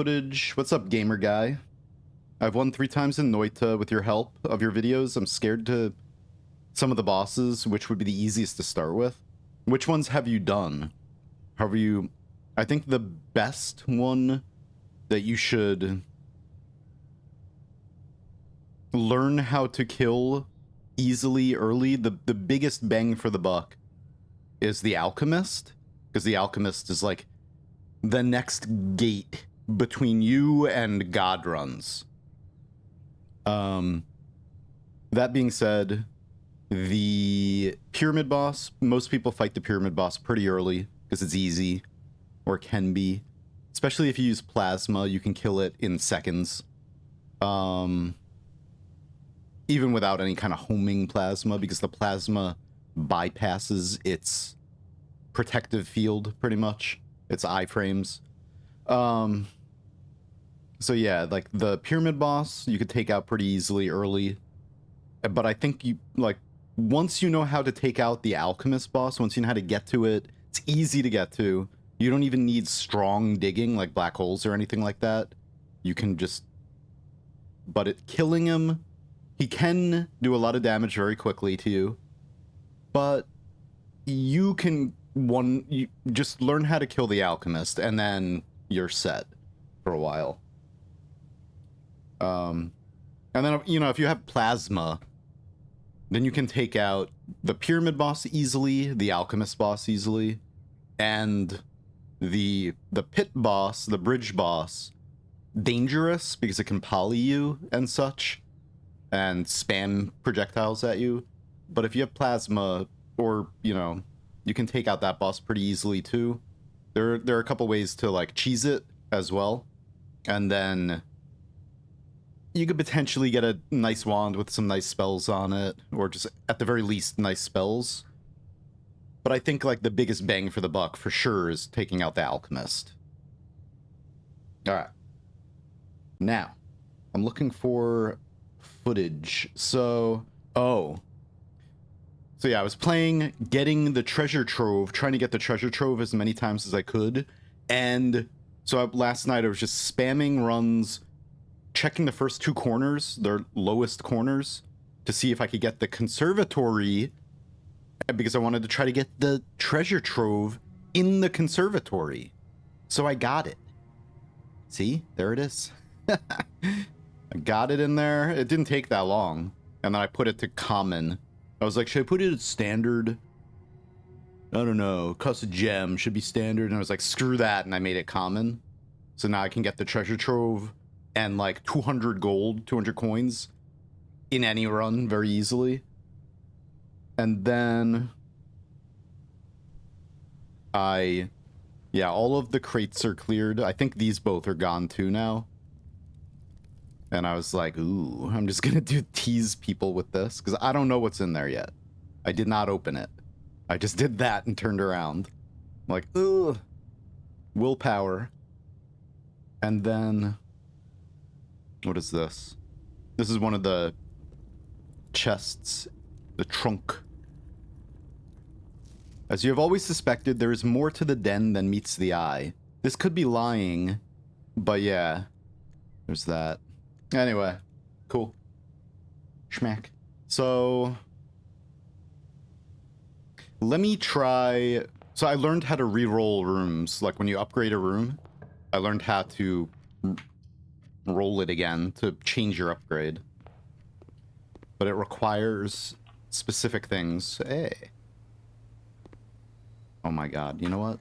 footage? What's up, gamer guy? I've won 3 times in Noita with your help of your videos. I'm scared to some of the bosses, which would be the easiest to start with. Which ones have you done? Have you... I think the best one that you should learn how to kill easily early, the biggest bang for the buck is the Alchemist, because the Alchemist is like the next gate between you and God runs. That being said, the pyramid boss, most people fight the pyramid boss pretty early because it's easy, or can be. Especially if you use plasma, you can kill it in seconds. Even without any kind of homing plasma, because the plasma bypasses its protective field pretty much, its iframes. So yeah, like the pyramid boss, you could take out pretty easily early. But I think you, like, once you know how to take out the alchemist boss, once you know how to get to it, it's easy to get to. You don't even need strong digging like black holes or anything like that. You can just... But killing him, he can do a lot of damage very quickly to you. But you can just learn how to kill the alchemist, and then you're set for a while. And then, you know, if you have plasma, then you can take out the pyramid boss easily, the alchemist boss easily, and the pit boss, the bridge boss, dangerous because it can poly you and such, and spam projectiles at you. But if you have plasma, or, you know, you can take out that boss pretty easily too. There are a couple ways to, like, cheese it as well, and then you could potentially get a nice wand with some nice spells on it, or just, at the very least, nice spells. But I think, like, the biggest bang for the buck, for sure, is taking out the alchemist. Alright. Now, I'm looking for footage. So, So yeah, I was playing, getting the treasure trove, trying to get the treasure trove as many times as I could. And so last night I was just spamming runs, checking the first 2 corners, their lowest corners, to see if I could get the conservatory, because I wanted to try to get the treasure trove in the conservatory. So I got it. See? There it is. I got it in there. It didn't take that long. And then I put it to common. I was like, should I put it at standard? I don't know. Cost a gem. Should be standard. And I was like, screw that. And I made it common. So now I can get the treasure trove and like 200 gold, 200 coins in any run very easily. And then yeah, all of the crates are cleared. I think these both are gone too now. And I was like, ooh, I'm just gonna tease people with this, because I don't know what's in there yet. I did not open it. I just did that and turned around. I'm like, ugh. Willpower. And then... what is this? This is one of the chests. The trunk. As you have always suspected, there is more to the den than meets the eye. This could be lying, but yeah. There's that. Anyway, cool. Schmack. So, let me try... So I learned how to re-roll rooms. Like when you upgrade a room, I learned how to roll it again to change your upgrade. But it requires specific things. Hey. Oh my god, you know what?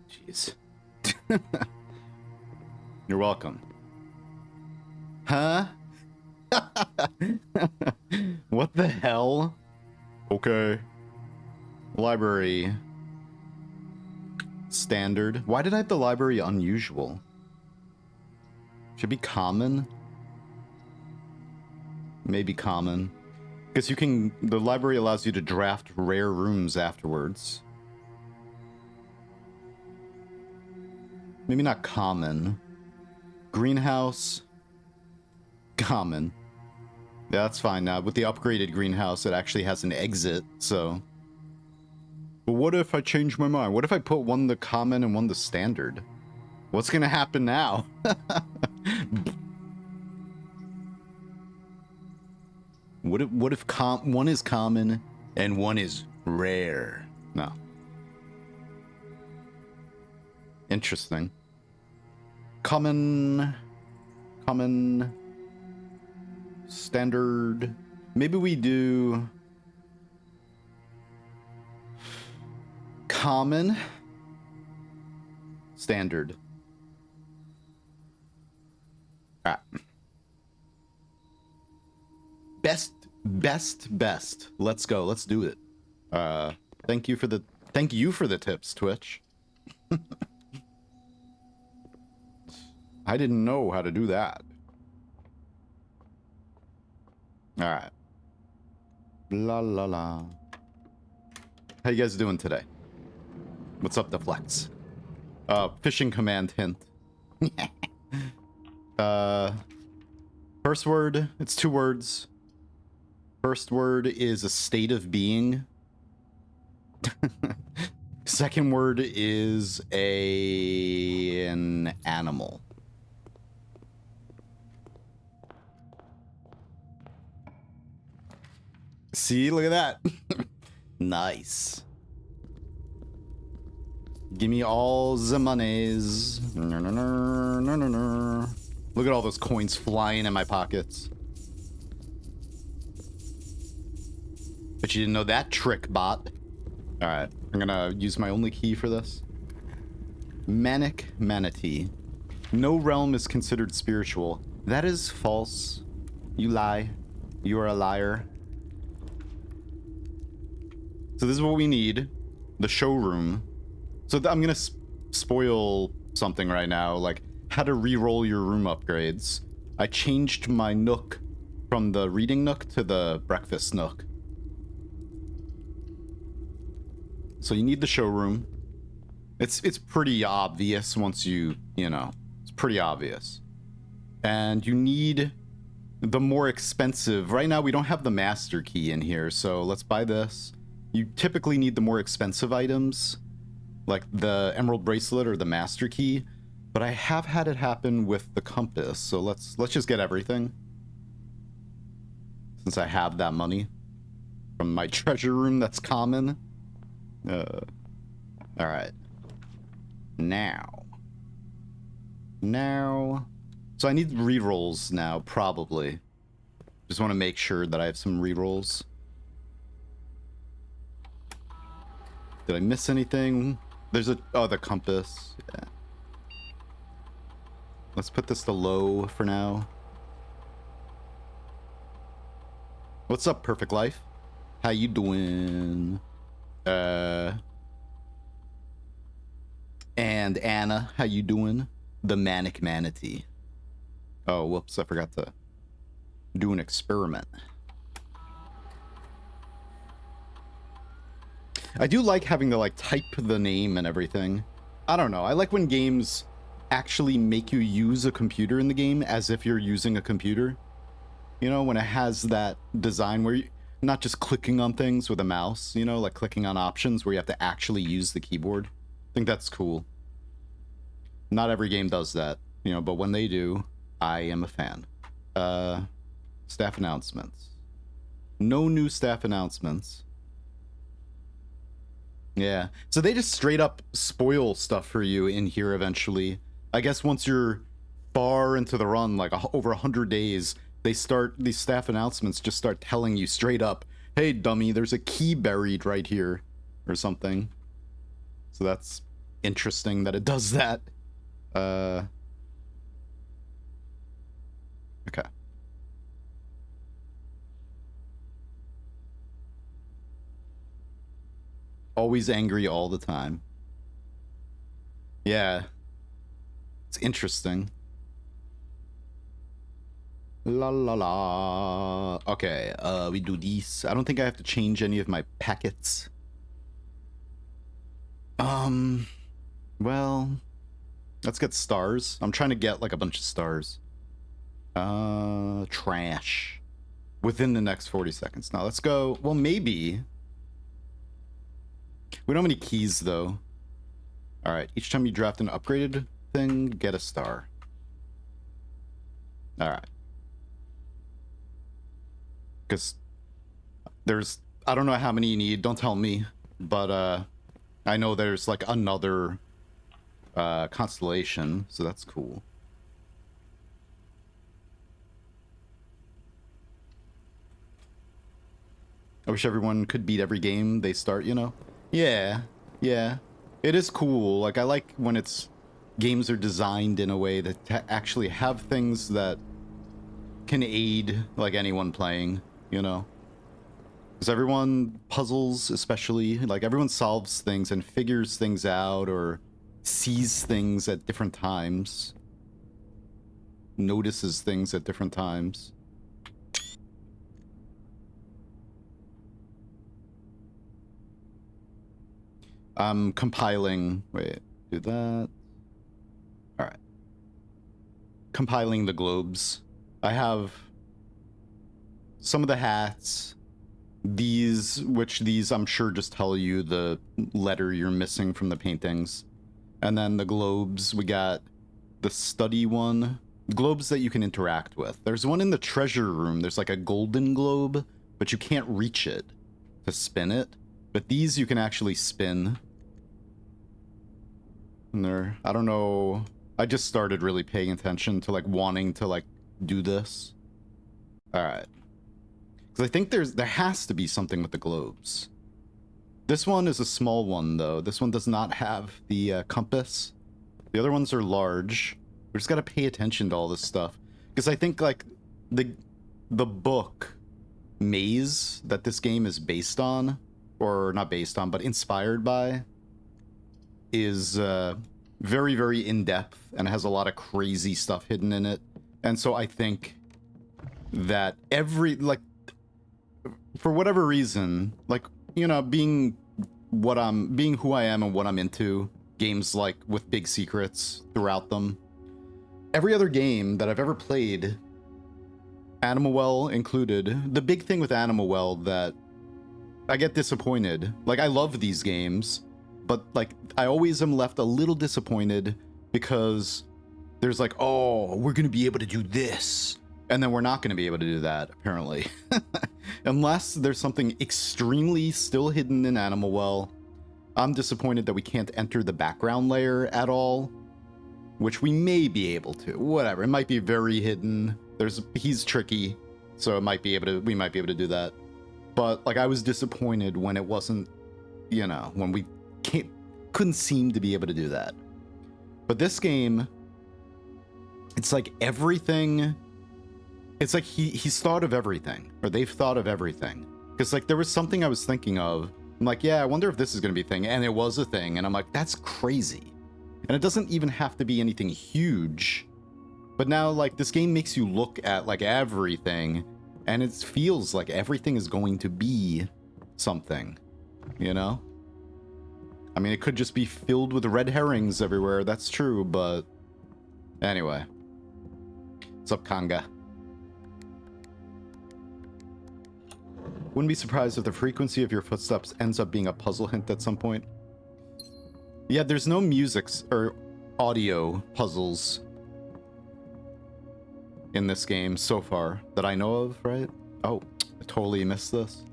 Jeez. You're welcome. Huh? What the hell? Okay. Library. Standard. Why did I have the library unusual? Should be common. Maybe common. Because you can, the library allows you to draft rare rooms afterwards. Maybe not common. Greenhouse. Common. Yeah, that's fine now. With the upgraded greenhouse, it actually has an exit, so. But what if I change my mind? What if I put one to common and one to standard? What's gonna happen now? What if one is common and one is rare? No. Interesting. Common, standard. Maybe we do common, standard. All right. Best. Let's go. Let's do it. Thank you for the tips, Twitch. I didn't know how to do that. All right. La la la. How you guys doing today? What's up, Deflex? Fishing command hint. First word, it's 2 words. First word is a state of being. Second word is an animal. See, look at that. Nice. Give me all the monies. Look at all those coins flying in my pockets. But you didn't know that trick, bot. All right, I'm gonna use my only key for this. Manic manatee. No realm is considered spiritual. That is false. You lie. You are a liar. So this is what we need. The showroom. So I'm gonna spoil something right now, like how to re-roll your room upgrades. I changed my nook from the reading nook to the breakfast nook. So you need the showroom. It's pretty obvious once you know, it's pretty obvious. And you need the more expensive. Right now we don't have the master key in here, so let's buy this. You typically need the more expensive items, like the emerald bracelet or the master key, but I have had it happen with the compass, so let's just get everything. Since I have that money from my treasure room that's common. All right. Now. So I need rerolls now, probably. Just want to make sure that I have some rerolls. Did I miss anything? There's the compass. Yeah. Let's put this to low for now. What's up, Perfect Life? How you doing? And Anna, how you doing? The manic manatee. Oh, whoops, I forgot to do an experiment. I do like having to, like, type the name and everything. I don't know. I like when games actually make you use a computer in the game as if you're using a computer. You know, when it has that design where you're not just clicking on things with a mouse, you know, like clicking on options where you have to actually use the keyboard. I think that's cool. Not every game does that, you know, but when they do, I am a fan. Staff announcements. No new staff announcements. Yeah, so they just straight up spoil stuff for you in here eventually. I guess once you're far into the run, like over 100 days, these staff announcements just start telling you straight up, hey dummy, there's a key buried right here, or something. So that's interesting that it does that. Okay. Always angry all the time. Yeah. It's interesting. La la la. Okay, we do these. I don't think I have to change any of my packets. Well, let's get stars. I'm trying to get like a bunch of stars. Trash. Within the next 40 seconds. Now let's go. Well, maybe. We don't have any keys though. All right. Each time you draft an upgraded thing, get a star. All right. Because there's, I don't know how many you need. Don't tell me. But I know there's like another constellation, so that's cool. I wish everyone could beat every game they start, you know? Yeah, yeah. It is cool. Like, I like when games are designed in a way that actually have things that can aid, like, anyone playing, you know? Because everyone puzzles, especially, like, everyone solves things and figures things out or sees things at different times. Notices things at different times. I'm compiling, wait, do that. All right. Compiling the globes. I have some of the hats, these I'm sure just tell you the letter you're missing from the paintings. And then the globes, we got the study one, globes that you can interact with. There's one in the treasure room. There's like a golden globe, but you can't reach it to spin it. But these you can actually spin. And they're, I don't know, I just started really paying attention to like wanting to like do this. All right. Because I think there has to be something with the globes. This one is a small one though. This one does not have the compass. The other ones are large. We just got to pay attention to all this stuff. Because I think like the book maze that this game is based on, or not based on, but inspired by, is very, very in-depth and has a lot of crazy stuff hidden in it. And so I think that for whatever reason, like, you know, being who I am and what I'm into, games like with big secrets throughout them, every other game that I've ever played, Animal Well included, the big thing with Animal Well that I get disappointed, like I love these games, but like I always am left a little disappointed because there's like, oh, we're gonna be able to do this, and then we're not gonna be able to do that apparently. Unless there's something extremely still hidden in Animal Well. I'm disappointed that we can't enter the background layer at all, which we may be able to. Whatever, it might be very hidden. He's tricky, so we might be able to do that. But like I was disappointed when it wasn't, you know, when we couldn't seem to be able to do that. But this game, it's like everything, it's like he's thought of everything, or they've thought of everything. Because like there was something I was thinking of, I'm like, yeah, I wonder if this is going to be a thing, and it was a thing, and I'm like, that's crazy. And it doesn't even have to be anything huge. But now like this game makes you look at like everything, and it feels like everything is going to be something, you know? I mean, it could just be filled with red herrings everywhere, that's true, but anyway. What's up, Kanga? Wouldn't be surprised if the frequency of your footsteps ends up being a puzzle hint at some point. Yeah, there's no music or audio puzzles in this game so far that I know of, right? Oh, I totally missed this.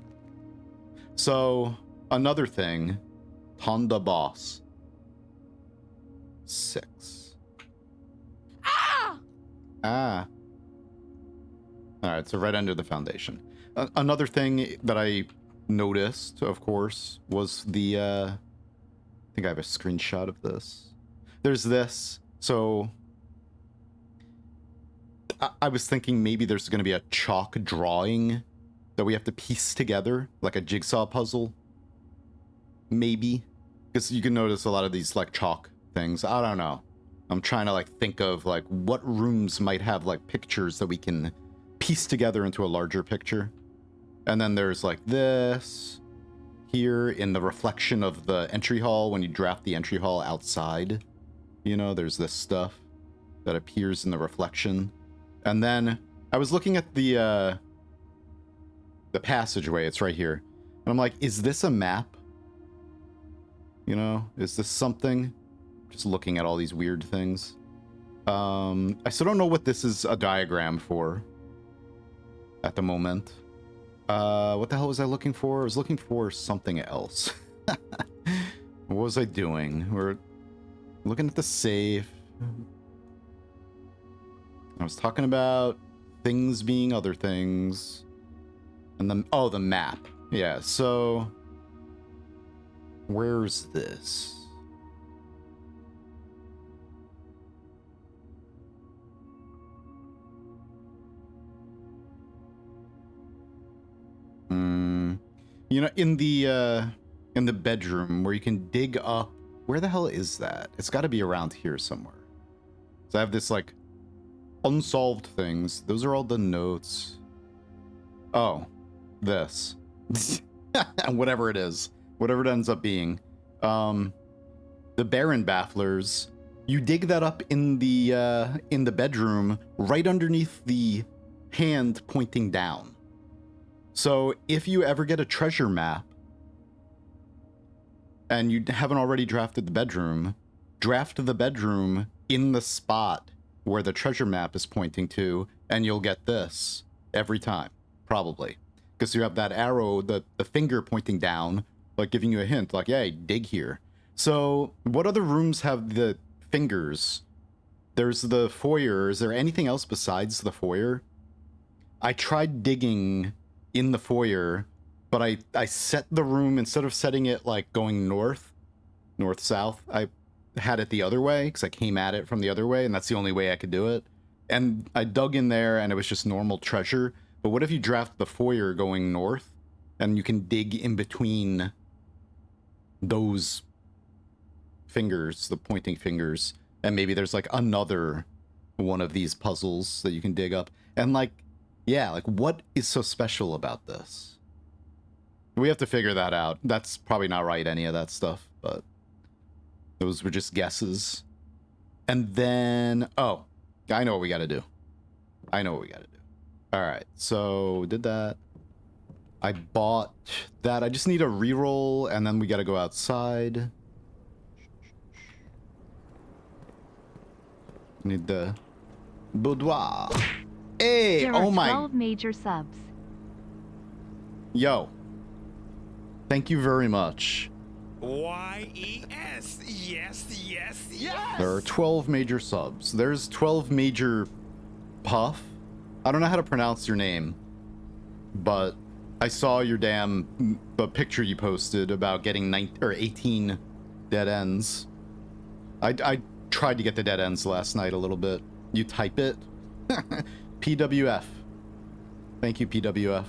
So, another thing, Tonda boss. 6. Ah! Alright, so right under the foundation. Another thing that I noticed, of course, was the, I think I have a screenshot of this. There's this. So I was thinking maybe there's going to be a chalk drawing that we have to piece together, like a jigsaw puzzle. Maybe. Because you can notice a lot of these like chalk things. I don't know. I'm trying to like think of like what rooms might have like pictures that we can pieced together into a larger picture. And then there's like this here in the reflection of the entry hall. When you draft the entry hall outside, you know, there's this stuff that appears in the reflection. And then I was looking at the passageway. It's right here. And I'm like, is this a map? You know, is this something? Just looking at all these weird things. I still don't know what this is a diagram for at the moment. What the hell was I looking for? I was looking for something else. What was I doing? We're looking at the safe. I was talking about things being other things. And then, oh, the map. Yeah, so where's this? You know, in the bedroom where you can dig up. Where the hell is that? It's got to be around here somewhere. So I have this like unsolved things. Those are all the notes. Oh, this. Whatever it is. Whatever it ends up being. The Baron bafflers. You dig that up in the bedroom right underneath the hand pointing down. So if you ever get a treasure map and you haven't already drafted the bedroom, draft the bedroom in the spot where the treasure map is pointing to, and you'll get this every time, probably. Because you have that arrow, the finger pointing down, like giving you a hint, like, hey, dig here. So what other rooms have the fingers? There's the foyer. Is there anything else besides the foyer? I tried digging in the foyer, but I set the room, instead of setting it like going north-south, I had it the other way because I came at it from the other way, and that's the only way I could do it. And I dug in there and it was just normal treasure. But what if you draft the foyer going north and you can dig in between those fingers, the pointing fingers, and maybe there's like another one of these puzzles that you can dig up. And like, yeah, like what is so special about this? We have to figure that out. That's probably not right, any of that stuff, but those were just guesses. And then, oh, I know what we got to do. I know what we got to do. All right, so we did that. I bought that. I just need a reroll, and then we got to go outside. Need the boudoir. Hey, there oh are my. 12 major subs. Yo. Thank you very much. Y-E-S. Yes, yes, yes. There are 12 major subs. There's 12 major Puff. I don't know how to pronounce your name, but I saw your the picture you posted about getting 18 dead ends. I tried to get the dead ends last night a little bit. You type it. PWF. Thank you, PWF.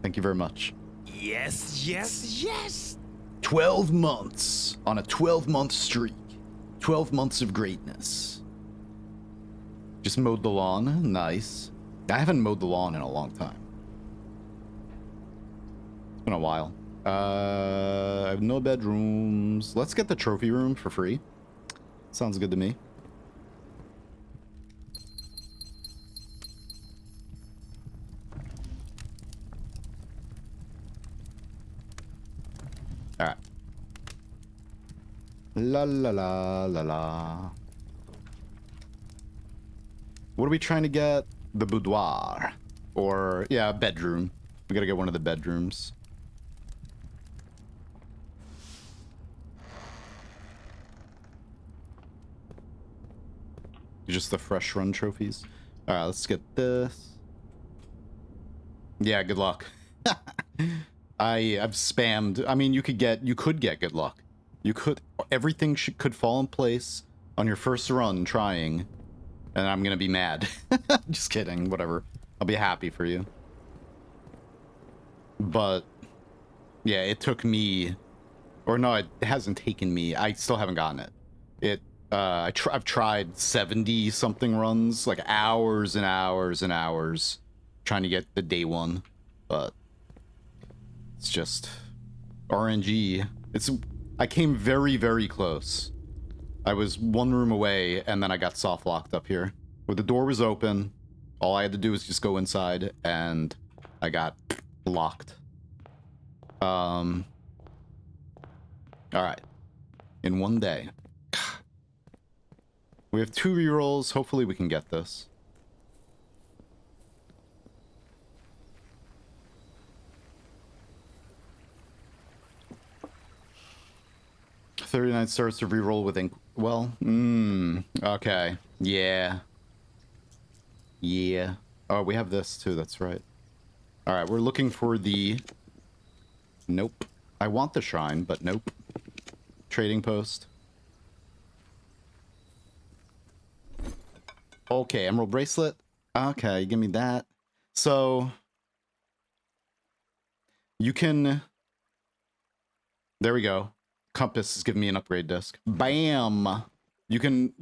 Thank you very much. Yes, yes, yes. 12 months on a 12-month streak. 12 months of greatness. Just mowed the lawn. Nice. I haven't mowed the lawn in a long time. It's been a while. I have no bedrooms. Let's get the trophy room for free. Sounds good to me. All right. La la la la la. What are we trying to get? The boudoir. Or, yeah, a bedroom. We gotta get one of the bedrooms. Just the fresh run trophies. All right, let's get this. Yeah, good luck. I've spammed. I mean, you could get good luck. You could, everything could fall in place on your first run trying, and I'm gonna be mad. Just kidding, whatever. I'll be happy for you. But yeah, it took me, or no, it hasn't taken me. I still haven't gotten it. I've tried 70 something runs, like hours and hours and hours trying to get the day one, but it's just RNG. I came very, very close. I was one room away, and then I got soft locked up here. Where the door was open, all I had to do was just go inside, and I got locked. Alright. In one day. We have 2 rerolls. Hopefully we can get this. $39 starts to reroll with ink. Well, okay. Yeah. Yeah. Oh, we have this too, that's right. Alright, we're looking for the... Nope. I want the shrine, but nope. Trading post. Okay, emerald bracelet. Okay, give me that. So... You can... There we go. Compass is giving me an upgrade disc. Bam! You can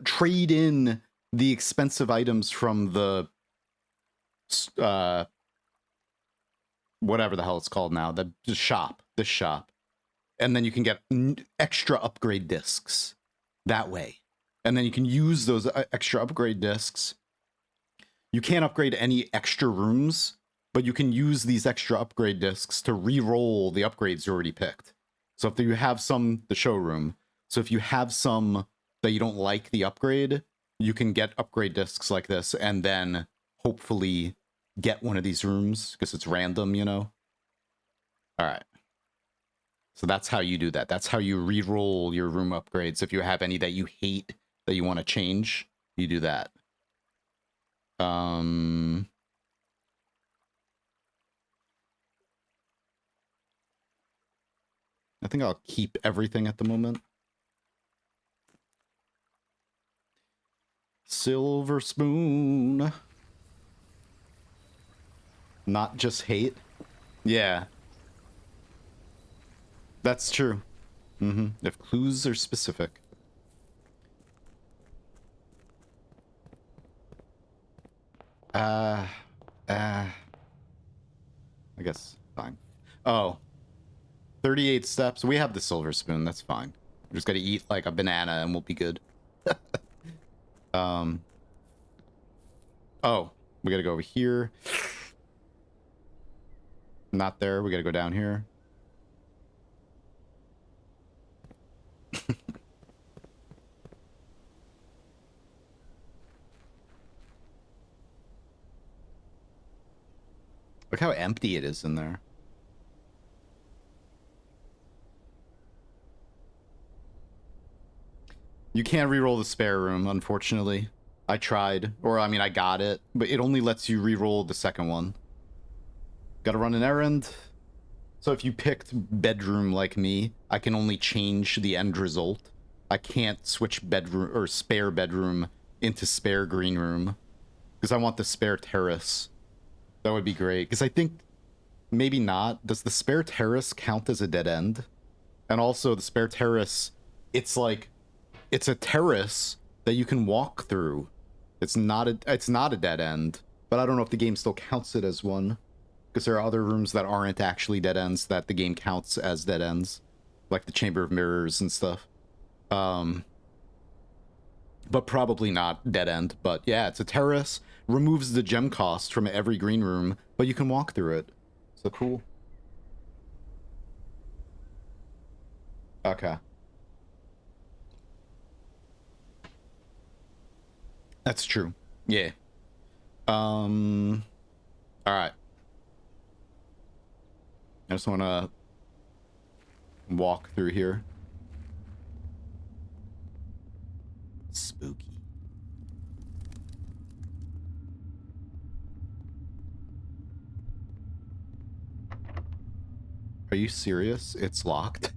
trade in the expensive items from the whatever the hell it's called now, the shop, this shop, and then you can get extra upgrade discs that way, and then you can use those extra upgrade discs. You can't upgrade any extra rooms, but you can use these extra upgrade discs to re-roll the upgrades you already picked. So if you have some, the showroom, so if you have some that you don't like the upgrade, you can get upgrade discs like this and then hopefully get one of these rooms because it's random, you know? All right. So that's how you do that. That's how you re-roll your room upgrades. If you have any that you hate that you want to change, you do that. I think I'll keep everything at the moment. Silver spoon. Not just hate. Yeah. That's true. If clues are specific. I guess fine. Oh. 38 steps. We have the silver spoon. That's fine. We just gotta eat like a banana and we'll be good. Oh, we gotta go over here. Not there. We gotta go down here. Look how empty it is in there. You can't reroll the spare room, unfortunately. I tried. Or, I mean, I got it. But it only lets you reroll the second one. Gotta run an errand. So if you picked bedroom like me, I can only change the end result. I can't switch bedroom or spare bedroom into spare green room. Because I want the spare terrace. That would be great. Because I think... Maybe not. Does the spare terrace count as a dead end? And also, the spare terrace... It's like... It's a terrace that you can walk through. It's not a dead end, but I don't know if the game still counts it as one, because there are other rooms that aren't actually dead ends that the game counts as dead ends, like the Chamber of Mirrors and stuff. But probably not dead end. But yeah, it's a terrace, removes the gem cost from every green room, but you can walk through it. So cool. Okay. That's true. Yeah. All right. I just want to walk through here. Spooky. Are you serious? It's locked.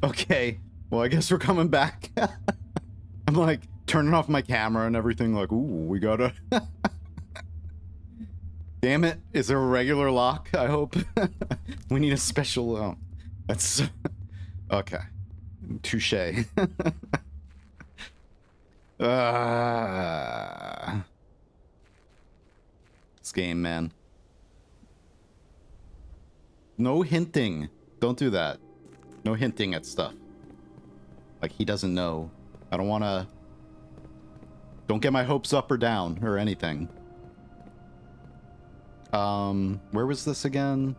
Okay. Well, I guess we're coming back. I'm like turning off my camera and everything like, ooh, we gotta... Damn it. Is there a regular lock? I hope. We need a special... Oh, that's... Okay. Touche. This game, man. No hinting. Don't do that. No hinting at stuff. Like, he doesn't know. I don't want to... Don't get my hopes up or down or anything. Where was this again?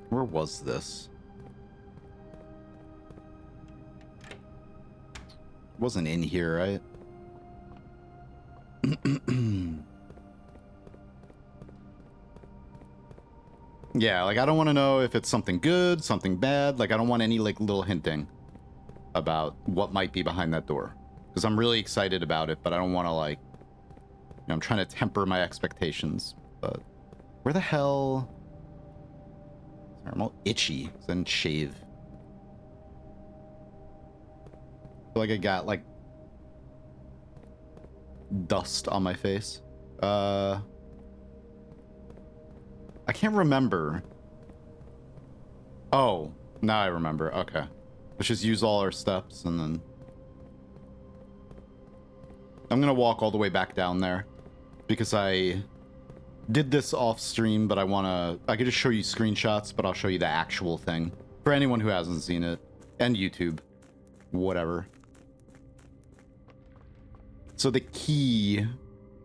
Where was this? It wasn't in here, right? Yeah, like, I don't want to know if it's something good, something bad. Like, I don't want any, like, little hinting about what might be behind that door. Because I'm really excited about it, but I don't want to, like... You know, I'm trying to temper my expectations. But where the hell... Sorry, I'm all itchy. Then shave. I feel like I got, like... dust on my face. I can't remember. Oh, now I remember. Okay. Let's just use all our steps and then... I'm gonna walk all the way back down there because I did this off stream, but I could just show you screenshots, but I'll show you the actual thing for anyone who hasn't seen it, and YouTube, whatever. So the key,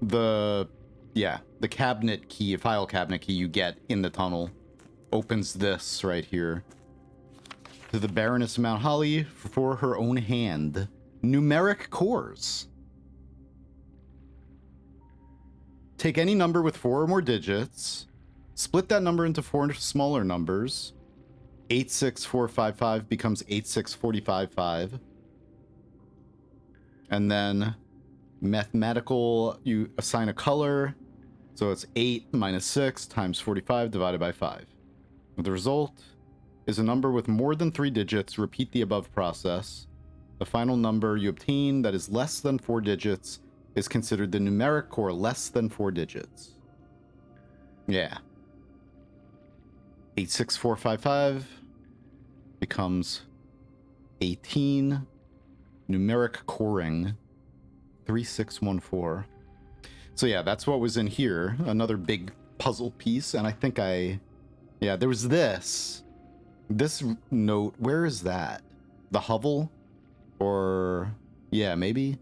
the cabinet key, file cabinet key you get in the tunnel opens this right here. To the Baroness of Mount Holly for her own hand. Numeric cores. Take any number with 4 or more digits. Split that number into 4 smaller numbers. 86455 becomes 86455. And then mathematical, you assign a color. So it's 8 minus 6 times 45 divided by 5. The result is a number with more than 3 digits. Repeat the above process. The final number you obtain that is less than 4 digits is considered the numeric core less than 4 digits. Yeah. 86455 becomes 18. Numeric coring 3614. So yeah, that's what was in here. Another big puzzle piece. And I think yeah, there was this note. Where is that? The hovel? Or yeah, maybe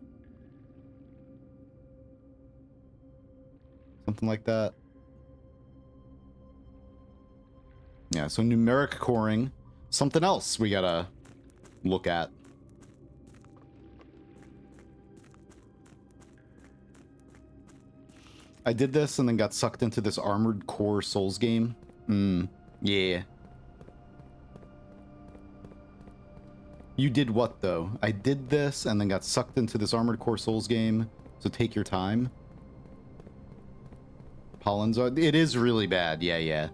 something like that. Yeah, so numeric coring. Something else we gotta look at. I did this and then got sucked into this Armored Core Souls game. Yeah. You did what, though? I did this and then got sucked into this Armored Core Souls game, so take your time. Pollens are... It is really bad, yeah.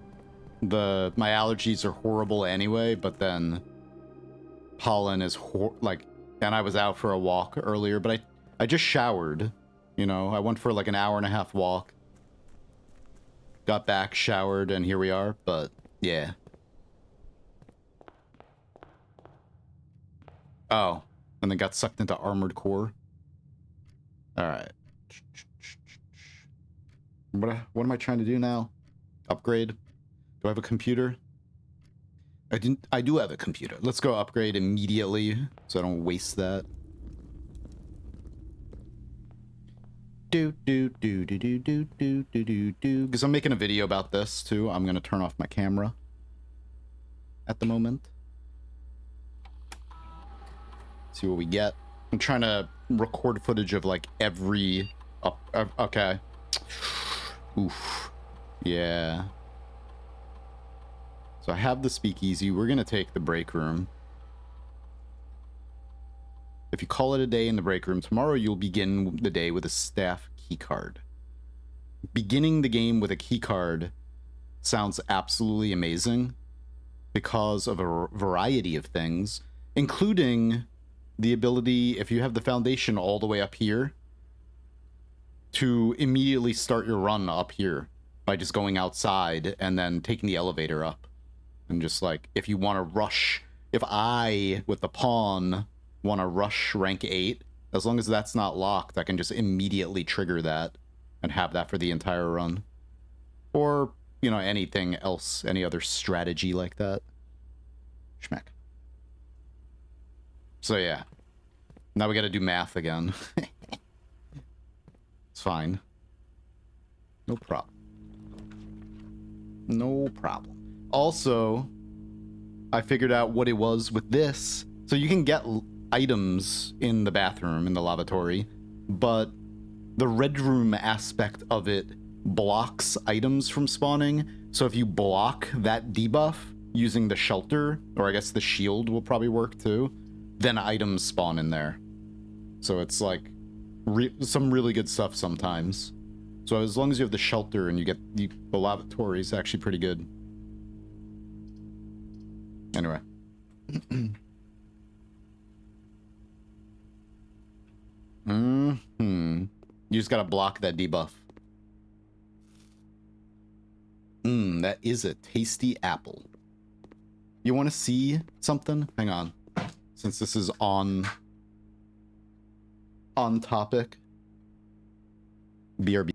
My allergies are horrible anyway, but then pollen is like... And I was out for a walk earlier, but I just showered. You know, I went for like an hour-and-a-half walk. Got back, showered, and here we are, but yeah. Oh, and then got sucked into Armored Core. Alright. What am I trying to do now? Upgrade? Do I have a computer? I do have a computer. Let's go upgrade immediately so I don't waste that. Because I'm making a video about this too. I'm gonna turn off my camera at the moment. See what we get. I'm trying to record footage of like every okay. Oof. Yeah. So I have the speakeasy. We're gonna take the break room. If you call it a day in the break room, tomorrow you'll begin the day with a staff keycard. Beginning the game with a keycard sounds absolutely amazing because of a variety of things, including the ability, if you have the foundation all the way up here, to immediately start your run up here by just going outside and then taking the elevator up. And just like, if you want to rush, if I, with the pawn, want to rush rank 8, as long as that's not locked, I can just immediately trigger that and have that for the entire run. Or, you know, anything else, any other strategy like that. Schmeck. So yeah. Now we gotta do math again. It's fine. No problem. No problem. Also, I figured out what it was with this. So you can get items in the bathroom, in the lavatory, but the red room aspect of it blocks items from spawning. So if you block that debuff using the shelter, or I guess the shield will probably work too, then items spawn in there. So it's like some really good stuff sometimes. So as long as you have the shelter and you get the lavatory is actually pretty good. Anyway. You just gotta block that debuff. That is a tasty apple. You want to see something? Hang on. Since this is on topic. BRB.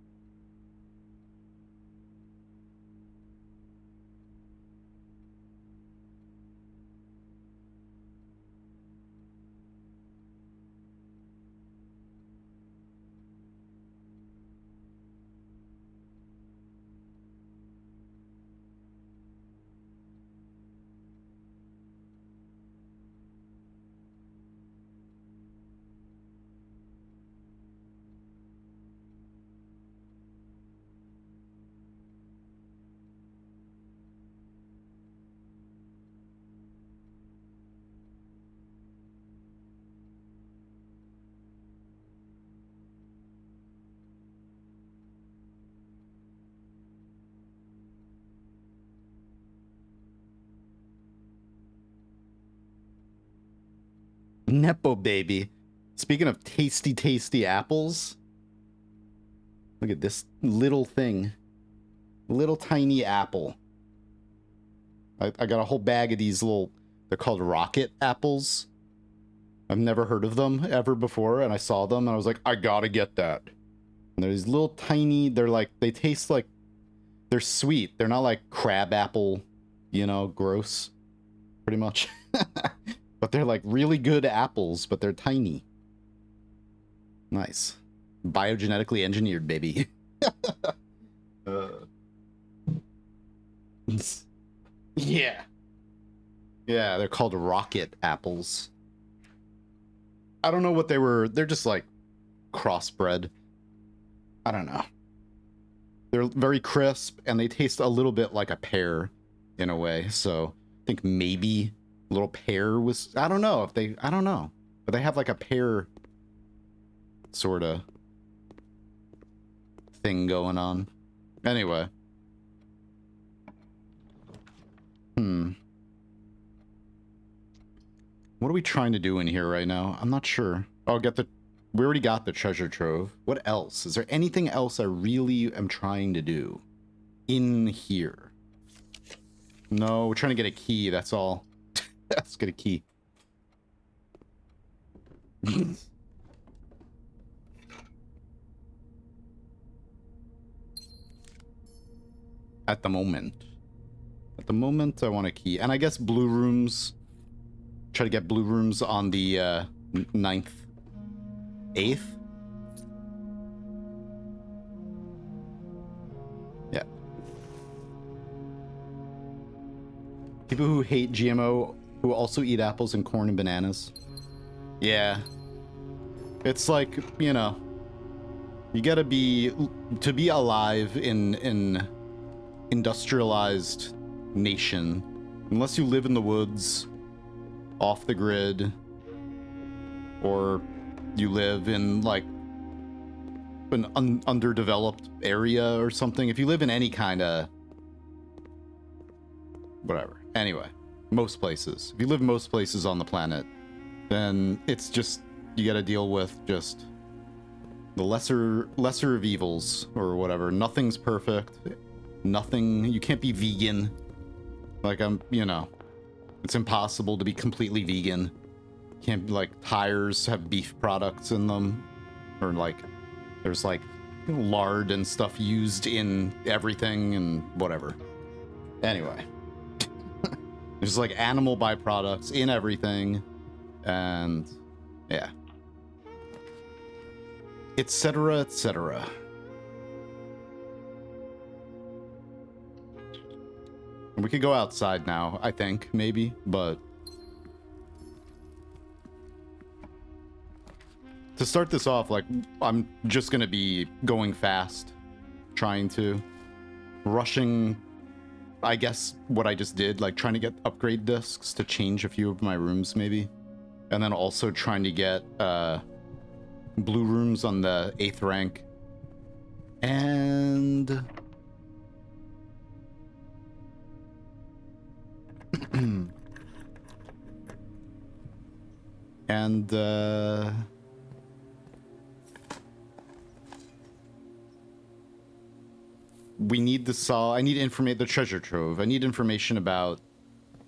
Nepo baby. Speaking of tasty, tasty apples, look at this little thing. Little tiny apple. I got a whole bag of these little, they're called rocket apples. I've never heard of them ever before, and I saw them and I was like, I gotta get that. And they're these little tiny, they're like, they taste like, they're sweet. They're not like crab apple, you know, gross, pretty much. But they're like really good apples, but they're tiny. Nice. Biogenetically engineered, baby. Yeah. Yeah, they're called rocket apples. I don't know what they were. They're just like crossbred. I don't know. They're very crisp and they taste a little bit like a pear in a way. So I think maybe a little pear was, I don't know if they, I don't know. But they have like a pear sort of thing going on. Anyway. What are we trying to do in here right now? I'm not sure. Oh, we already got the treasure trove. What else? Is there anything else I really am trying to do in here? No, we're trying to get a key, that's all. Let's get a key. At the moment. At the moment, I want a key. And I guess blue rooms. Try to get blue rooms on the 9th. 8th? Yeah. People who hate GMO who also eat apples and corn and bananas. Yeah. It's like, you know, you gotta be, to be alive in industrialized nation, unless you live in the woods, off the grid, or you live in like an underdeveloped area or something. If you live in any kind of whatever. Anyway, most places. If you live most places on the planet, then it's just, you gotta deal with just The lesser of evils, or whatever. Nothing's perfect. Nothing... You can't be vegan. Like, you know... It's impossible to be completely vegan. Can't, like, tires have beef products in them. Or, like, there's, like, lard and stuff used in everything and whatever. Anyway. There's, like, animal byproducts in everything. And, yeah. Etc., etc. We could go outside now, I think, maybe, but... To start this off, like, I'm just gonna be going fast. Trying to... Rushing, I guess, what I just did, like, trying to get upgrade discs to change a few of my rooms, maybe. And then also trying to get, blue rooms on the 8th rank. And... and, we need to solve... I need the treasure trove. I need information about,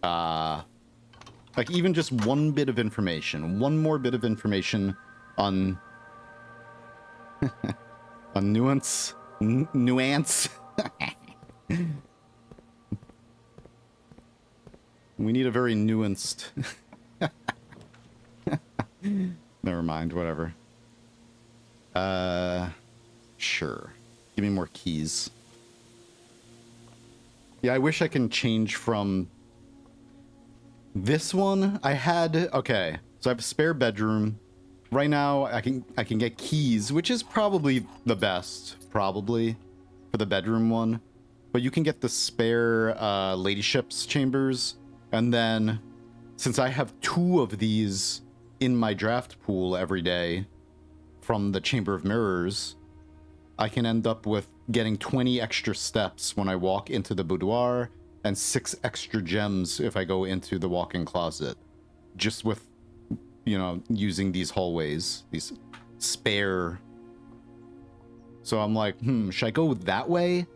like, even just one bit of information. One more bit of information on... on nuance. Nuance. We need a very nuanced... Never mind, whatever. Sure. Give me more keys. Yeah, I wish I can change from... This one, I had... Okay, so I have a spare bedroom. Right now, I can get keys, which is probably the best, probably, for the bedroom one. But you can get the spare ladyship's chambers. And then, since I have 2 of these in my draft pool every day from the Chamber of Mirrors, I can end up with getting 20 extra steps when I walk into the boudoir and 6 extra gems if I go into the walk-in closet. Just with, you know, using these hallways, these spare... So I'm like, should I go that way?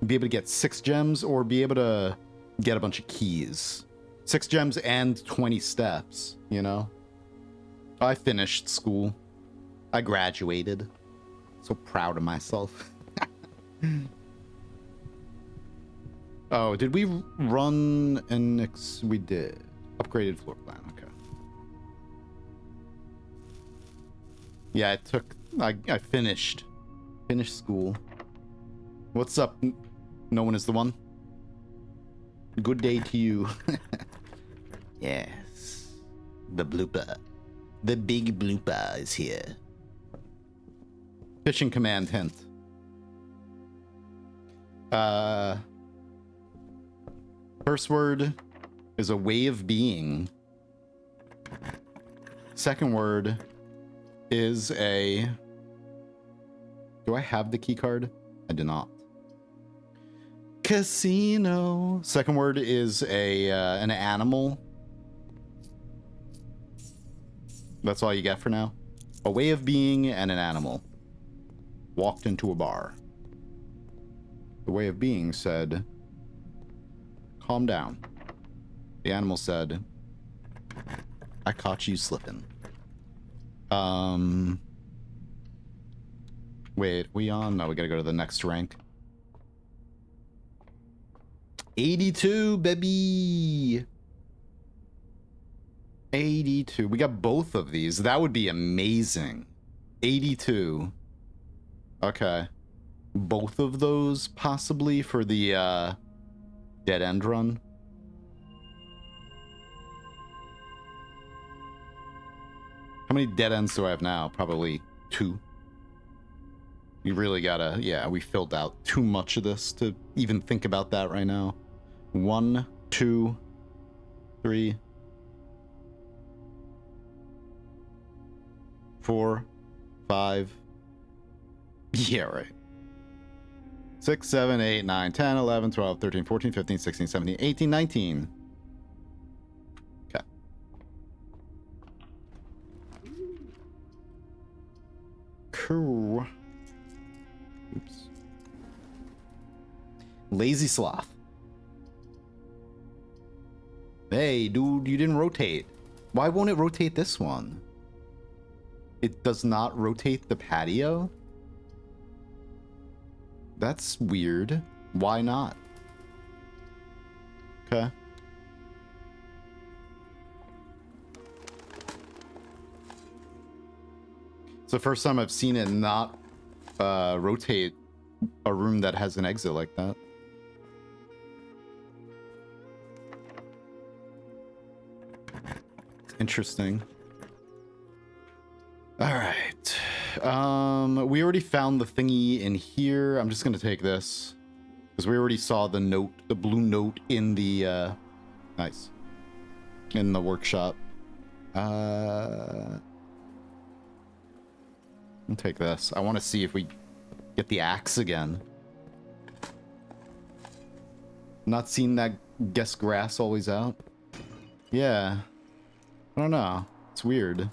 Be able to get 6 gems or be able to get a bunch of keys? 6 gems and 20 steps, you know? I finished school. I graduated. So proud of myself. Oh, did we run an we did. Upgraded floor plan, okay. Yeah, it took... I finished. Finished school. What's up? No one is the one? Good day to you. Yes. The blooper. The big blooper is here. Fishing command hint. First word is a way of being. Second word is a... Do I have the key card? I do not. Casino. Second word is a an animal. That's all you get for now. A way of being and an animal. Walked into a bar. The way of being said, calm down. The animal said, I caught you slipping. Wait, we on? No, we gotta go to the next rank. 82, baby! 82. We got both of these. That would be amazing. 82. Okay. Both of those, possibly, for the, dead end run. How many dead ends do I have now? Probably 2. You really gotta... Yeah, we filled out too much of this to even think about that right now. 1, 2, 3, 4, 5. Yeah, right. 6, 7, 8, 9, 10, 11, 12, 13, 14, 15, 16, 17, 18, 19. Okay. Cool. Oops. Lazy sloth. Hey, dude, you didn't rotate. Why won't it rotate this one? It does not rotate the patio? That's weird. Why not? Okay. It's the first time I've seen it not rotate a room that has an exit like that. It's interesting. All right. We already found the thingy in here. I'm just gonna take this because we already saw the note, the blue note in the nice in the workshop. I'll take this. I want to see if we get the axe again. Not seen that guess grass always out. Yeah. I don't know. It's weird.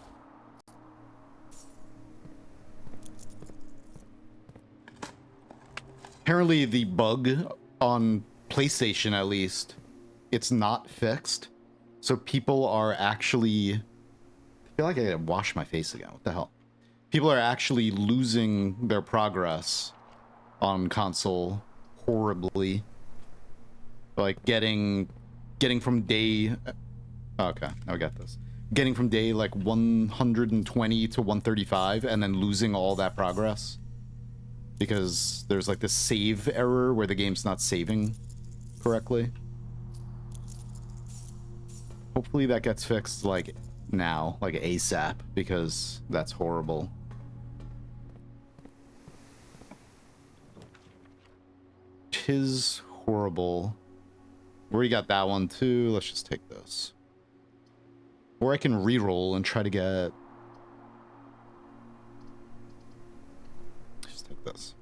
Apparently the bug on PlayStation, at least, it's not fixed. So people are actually... I feel like I gotta wash my face again. What the hell? People are actually losing their progress on console horribly. Like getting from day... Okay, now we got this. Getting from day like 120 to 135 and then losing all that progress. Because there's like this save error where the game's not saving correctly. Hopefully that gets fixed like now, like ASAP, because that's horrible. Tis horrible. We already got that one too. Let's just take this. Or I can re-roll and try to get... Just take this.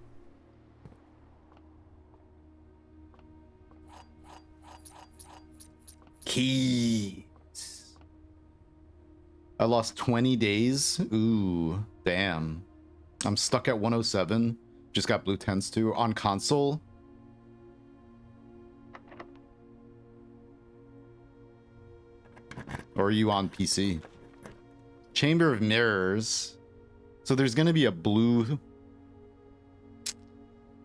Keys. I lost 20 days. Ooh, damn. I'm stuck at 107. Just got blue 10s too. On console. Or are you on PC? Chamber of Mirrors. So there's gonna be a blue...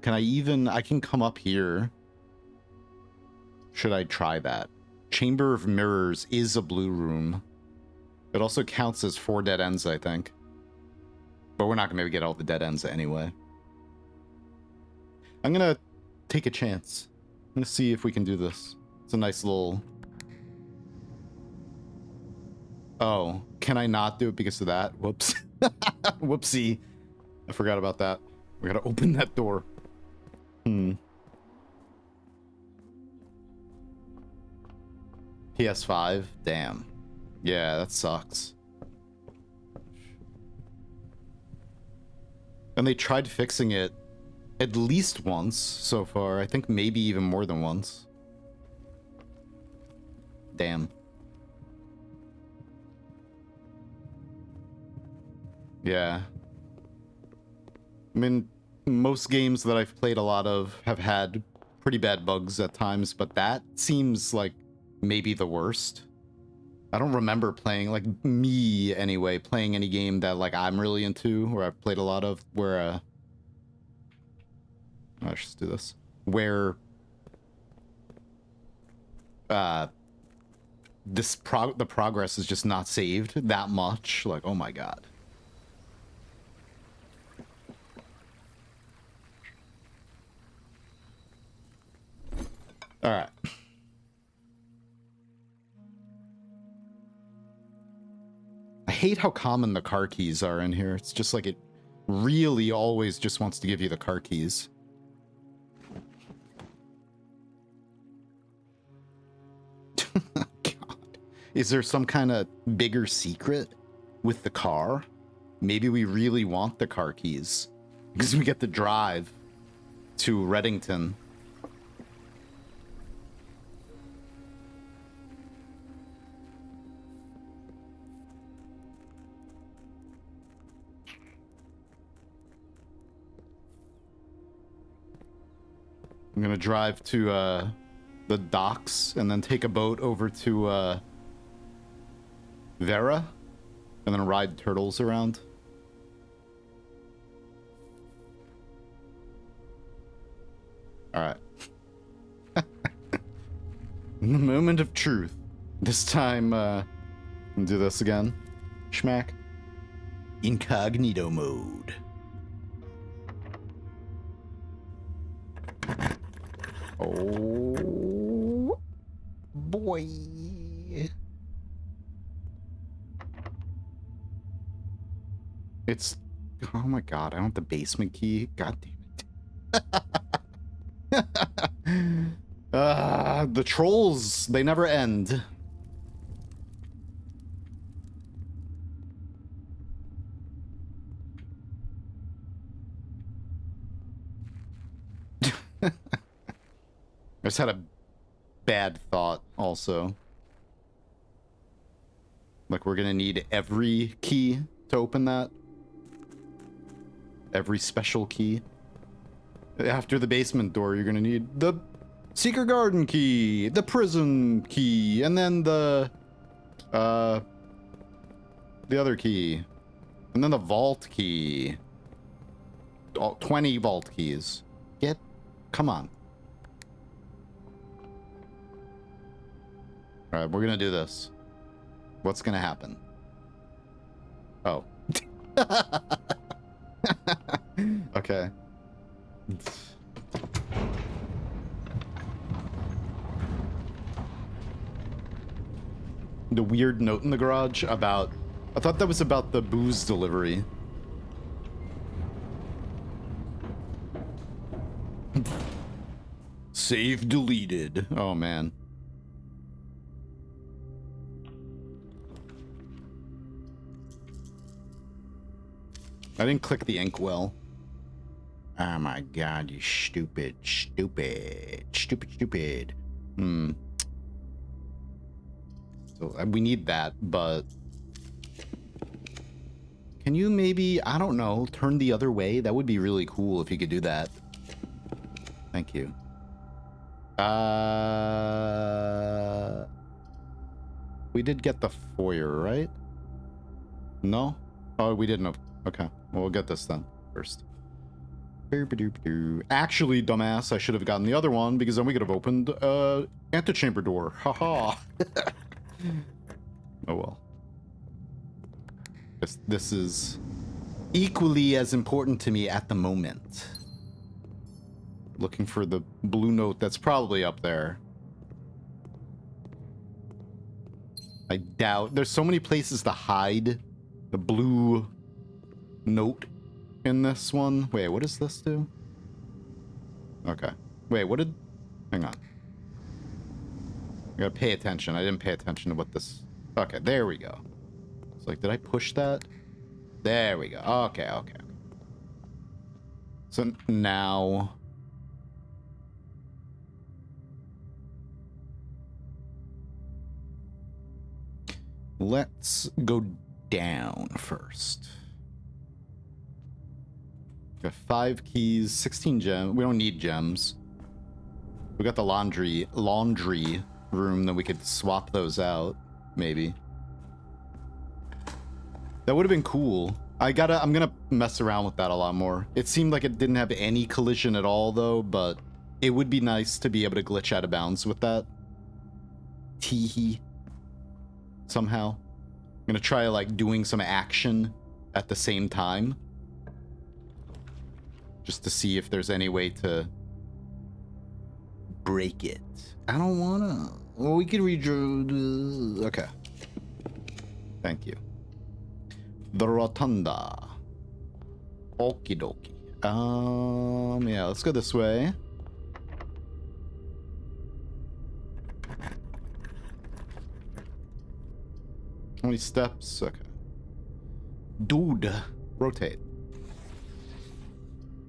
Can I even... I can come up here. Should I try that? Chamber of Mirrors is a blue room. It also counts as 4 dead ends, I think. But we're not gonna maybe get all the dead ends anyway. I'm gonna take a chance. I'm gonna see if we can do this. It's a nice little... Oh, can I not do it because of that? Whoops. Whoopsie. I forgot about that. We gotta open that door. PS5? Damn. Yeah, that sucks. And they tried fixing it at least once so far. I think maybe even more than once. Damn. Yeah. I mean, most games that I've played a lot of have had pretty bad bugs at times, but that seems like maybe the worst. I don't remember playing, like, me anyway, playing any game that, like, I'm really into, or I've played a lot of, where, let's just do this. Where, the progress is just not saved that much. Like, oh my god. All right. I hate how common the car keys are in here. It's just like it really always just wants to give you the car keys. God. Is there some kind of bigger secret with the car? Maybe we really want the car keys because we get to drive to Reddington. I'm gonna drive to the docks and then take a boat over to Vera and then ride turtles around. Alright. The moment of truth. This time, do this again. Schmack. Incognito mode. Oh boy. It's, oh my god, I want the basement key. God damn it. The trolls, they never end. I just had a bad thought also. Like, we're gonna need every key to open that. Every special key. After the basement door, you're gonna need the secret garden key, the prison key, and then the other key. And then the vault key. 20 vault keys. Come on. Alright, we're gonna do this. What's gonna happen? Oh. Okay. The weird note in the garage about... I thought that was about the booze delivery. Save deleted. Oh, man. I didn't click the inkwell. Oh my god, you stupid. So we need that, but... Can you maybe, I don't know, turn the other way? That would be really cool if you could do that. Thank you. We did get the foyer, right? No? Oh, we didn't. Okay, well, we'll get this then first. Actually, dumbass, I should have gotten the other one because then we could have opened antechamber door. Haha. Oh well. This is equally as important to me at the moment. Looking for the blue note that's probably up there. I doubt. There's so many places to hide the blue note in this one. Wait, what does this do? Okay. Wait, what did... Hang on. I gotta pay attention. I didn't pay attention to what this... Okay, there we go. It's like, did I push that? There we go. Okay. So now... Let's go down first. Got 5 keys, 16 gems. We don't need gems. We got the laundry room that we could swap those out, maybe. That would have been cool. I'm gonna mess around with that a lot more. It seemed like it didn't have any collision at all though, but it would be nice to be able to glitch out of bounds with that. Teehee. Somehow. I'm gonna try like doing some action at the same time. Just to see if there's any way to break it. I don't wanna. Well, we could redraw. Okay. Thank you. The rotunda. Okie dokie. Yeah, let's go this way. How many steps? Okay. Dude, rotate.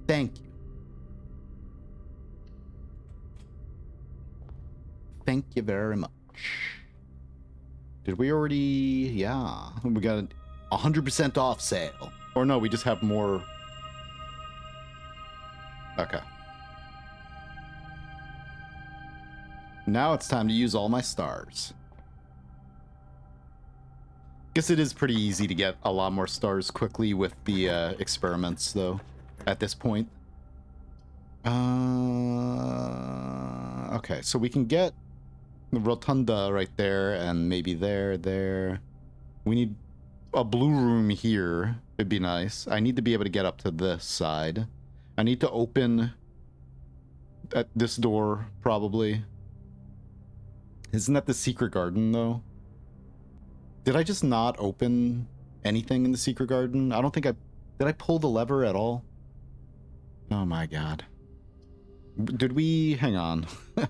Thank you. Thank you very much. Did we already... Yeah. We got 100% off sale. Or no, we just have more... Okay. Now it's time to use all my stars. Guess it is pretty easy to get a lot more stars quickly with the experiments, though, at this point. Okay, so we can get the rotunda right there, and maybe there. We need a blue room here. It'd be nice. I need to be able to get up to this side. I need to open at this door, probably. Isn't that the secret garden, though? Did I just not open anything in the secret garden? I don't think I... Did I pull the lever at all? Oh my god. Did we... Hang on. Is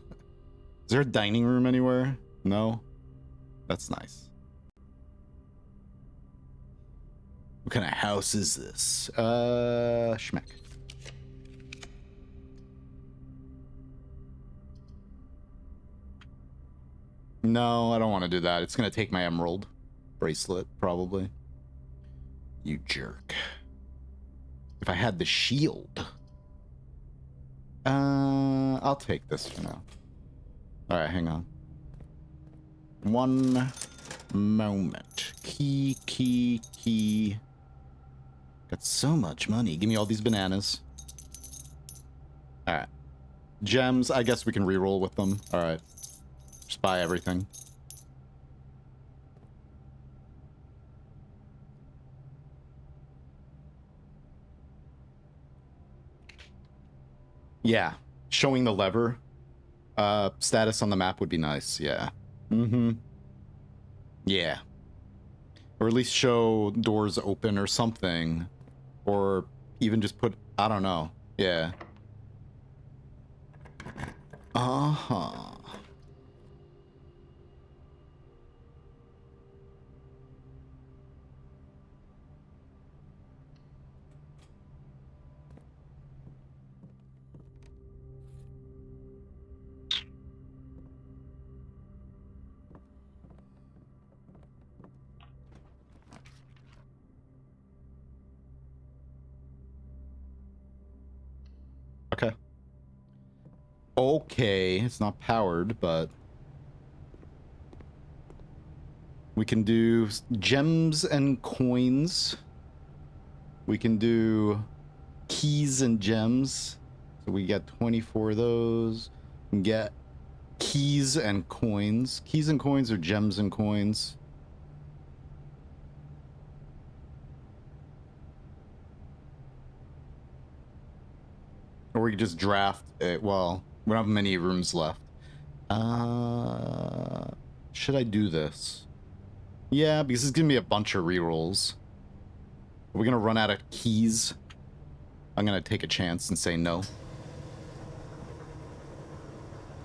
there a dining room anywhere? No? That's nice. What kind of house is this? Schmeck. No, I don't want to do that. It's going to take my emerald bracelet, probably. You jerk. If I had the shield. I'll take this for now. Alright, hang on. One moment. Key. Got so much money. Give me all these bananas. Alright. Gems, I guess we can reroll with them. Alright. Just buy everything. Yeah. Showing the lever. Status on the map would be nice. Yeah. Mm-hmm. Yeah. Or at least show doors open or something. Or even just put... I don't know. Yeah. Uh-huh. Okay. Okay, it's not powered, but we can do gems and coins. We can do keys and gems. So we get 24 of those. We can get keys and coins. Keys and coins or gems and coins. Or we could just draft it. Well, we don't have many rooms left. Should I do this? Yeah, because it's gonna be a bunch of rerolls. Are we gonna run out of keys? I'm gonna take a chance and say no.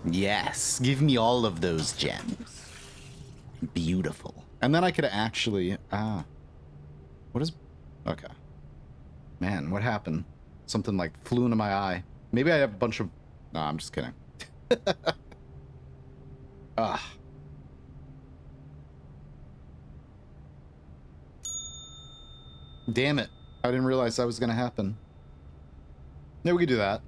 Yes, give me all of those gems. Beautiful. And then I could actually... What is... Okay. Man, what happened? Something like flew into my eye. Maybe I have a bunch of... No, I'm just kidding. Damn it. I didn't realize that was going to happen. Yeah, we could do that.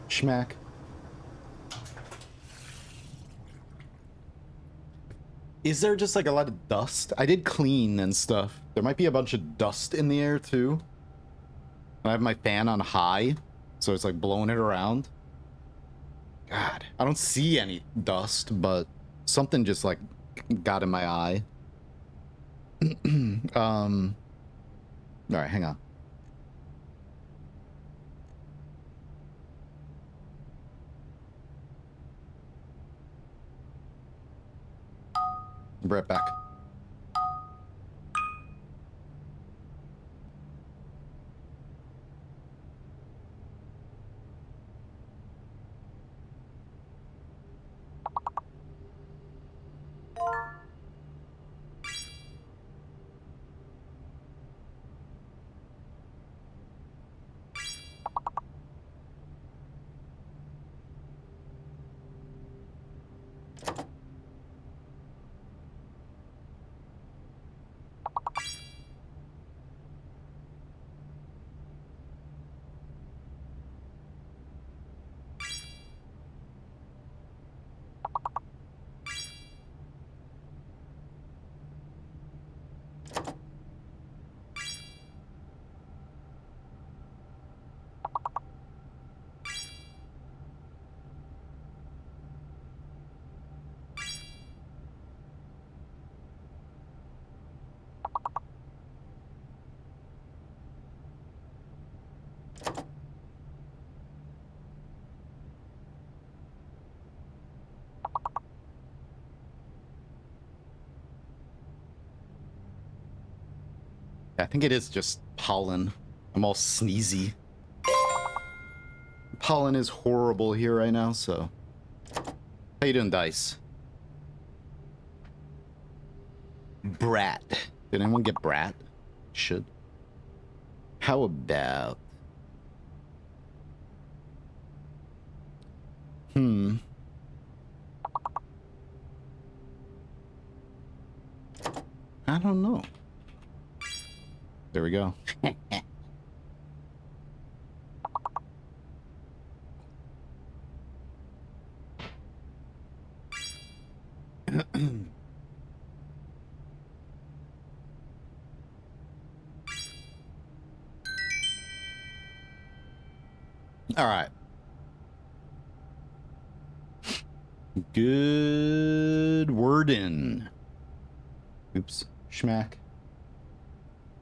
Schmack. Is there just like a lot of dust? I did clean and stuff. There might be a bunch of dust in the air too. I have my fan on high, so it's like blowing it around. God, I don't see any dust, but something just like got in my eye. All right, hang on. Be right back. I think it is just pollen. I'm all sneezy. Pollen is horrible here right now, so. How you doing, Dice? Brat. Did anyone get Brat? Should. How about... I don't know. There we go. All right. Good wordin'. Oops. Schmack.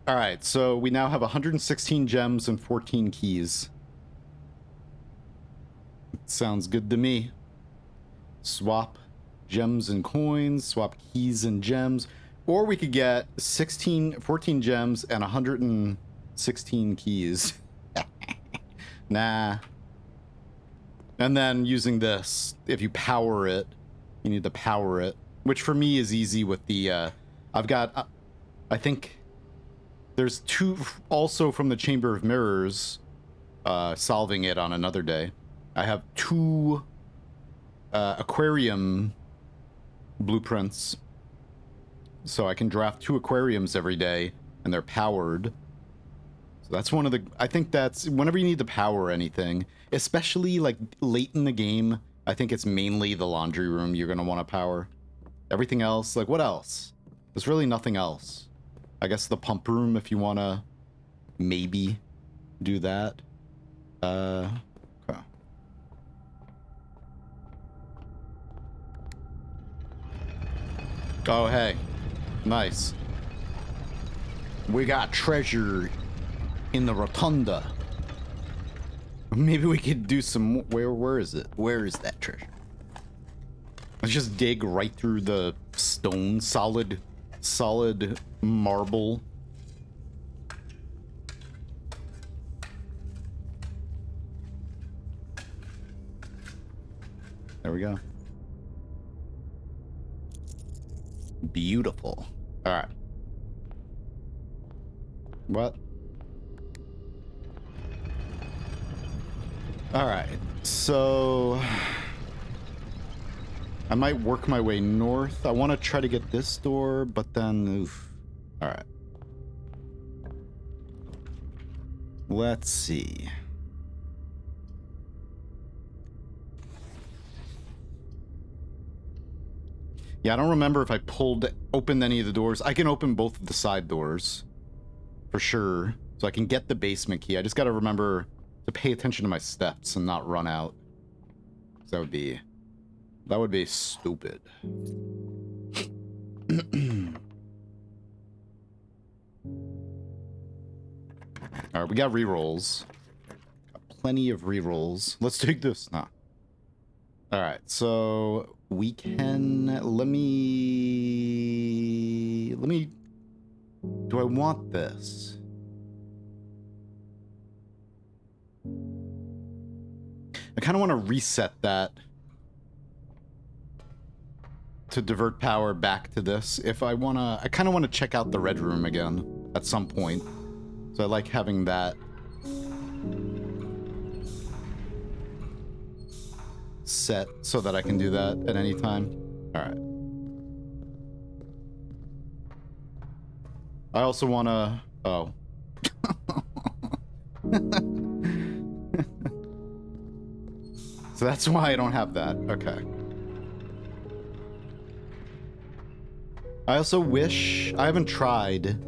All right, so we now have 116 gems and 14 keys. Sounds good to me. Swap gems and coins, swap keys and gems, or we could get 14 gems and 116 keys. Nah. And then using this, if you power it, you need to power it, which for me is easy with the, I've got, I think there's 2 also from the Chamber of Mirrors, solving it on another day. I have 2 aquarium blueprints, so I can draft 2 aquariums every day, and they're powered. So that's one of the, I think that's, whenever you need to power anything, especially like late in the game, I think it's mainly the laundry room you're going to want to power. Everything else, like what else? There's really nothing else. I guess the pump room if you want to maybe do that. Okay. Oh, hey. Nice. We got treasure in the rotunda. Maybe we could do some... Where is it? Where is that treasure? Let's just dig right through the stone. Solid marble. There we go. Beautiful. All right. What? All right. So I might work my way north. I want to try to get this door, but then oof. All right. Let's see. Yeah, I don't remember if I opened any of the doors. I can open both of the side doors for sure. So I can get the basement key. I just got to remember to pay attention to my steps and not run out. That would be stupid. All right, we got rerolls. Got plenty of rerolls. Let's take this now. All right, so we can, let me, do I want this? I kind of want to reset that to divert power back to this. If I want to, I kind of want to check out the red room again at some point. So I like having that set so that I can do that at any time. All right. I also want to, oh. So that's why I don't have that. Okay. I also wish, I haven't tried,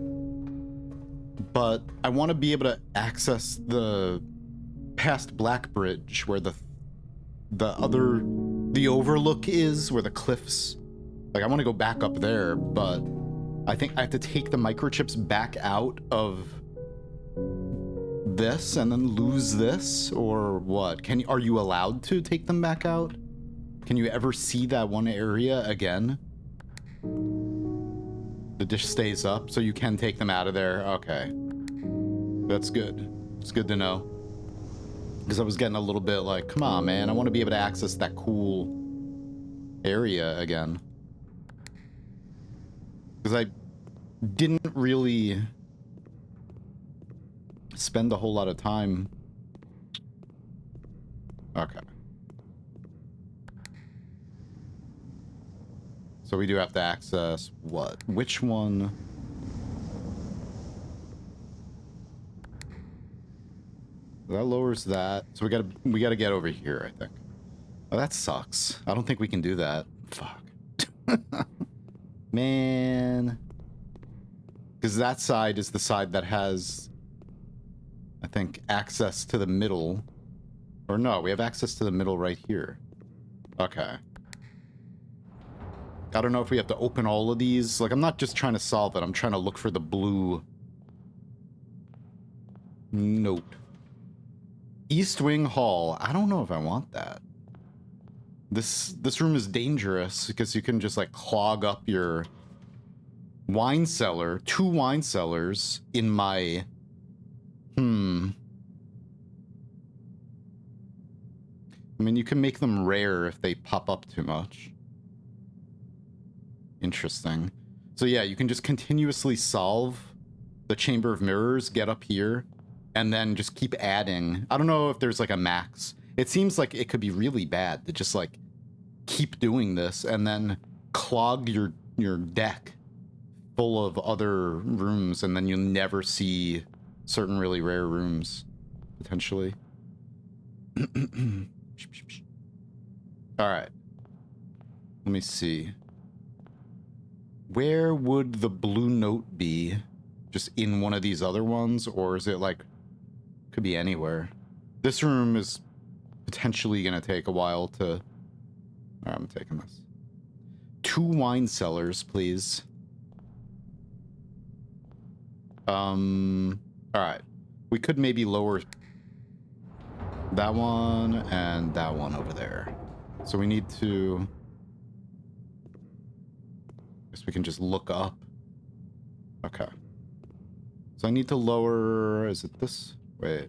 but I want to be able to access the past Black Bridge where the overlook is, where the cliffs, like I want to go back up there, but I think I have to take the microchips back out of this and then lose this, or what? Are you allowed to take them back out? Can you ever see that one area again? The dish stays up, so you can take them out of there. Okay. That's good. It's good to know. Because I was getting a little bit like, come on, man. I want to be able to access that cool area again. Because I didn't really spend a whole lot of time. Okay. So we do have to access what? Which one? That lowers that. So we gotta get over here, I think. Oh, that sucks. I don't think we can do that. Fuck. Man. Because that side is the side that has, I think, access to the middle. Or no, we have access to the middle right here. Okay. I don't know if we have to open all of these. Like, I'm not just trying to solve it. I'm trying to look for the blue note. East Wing Hall. I don't know if I want that. This room is dangerous because you can just, like, clog up your wine cellar. 2 wine cellars in my... I mean, you can make them rare if they pop up too much. Interesting. So yeah, you can just continuously solve the Chamber of Mirrors, get up here, and then just keep adding. I don't know if there's like a max. It seems like it could be really bad to just like keep doing this and then clog your deck full of other rooms, and then you'll never see certain really rare rooms, potentially. All right. Let me see. Where would the blue note be? Just in one of these other ones? Or is it like... Could be anywhere. This room is potentially going to take a while to... All right, I'm taking this. 2 wine cellars, please. All right. We could maybe lower that one and that one over there. So we need to... Guess we can just look up. Okay. So I need to lower... Is it this? Wait.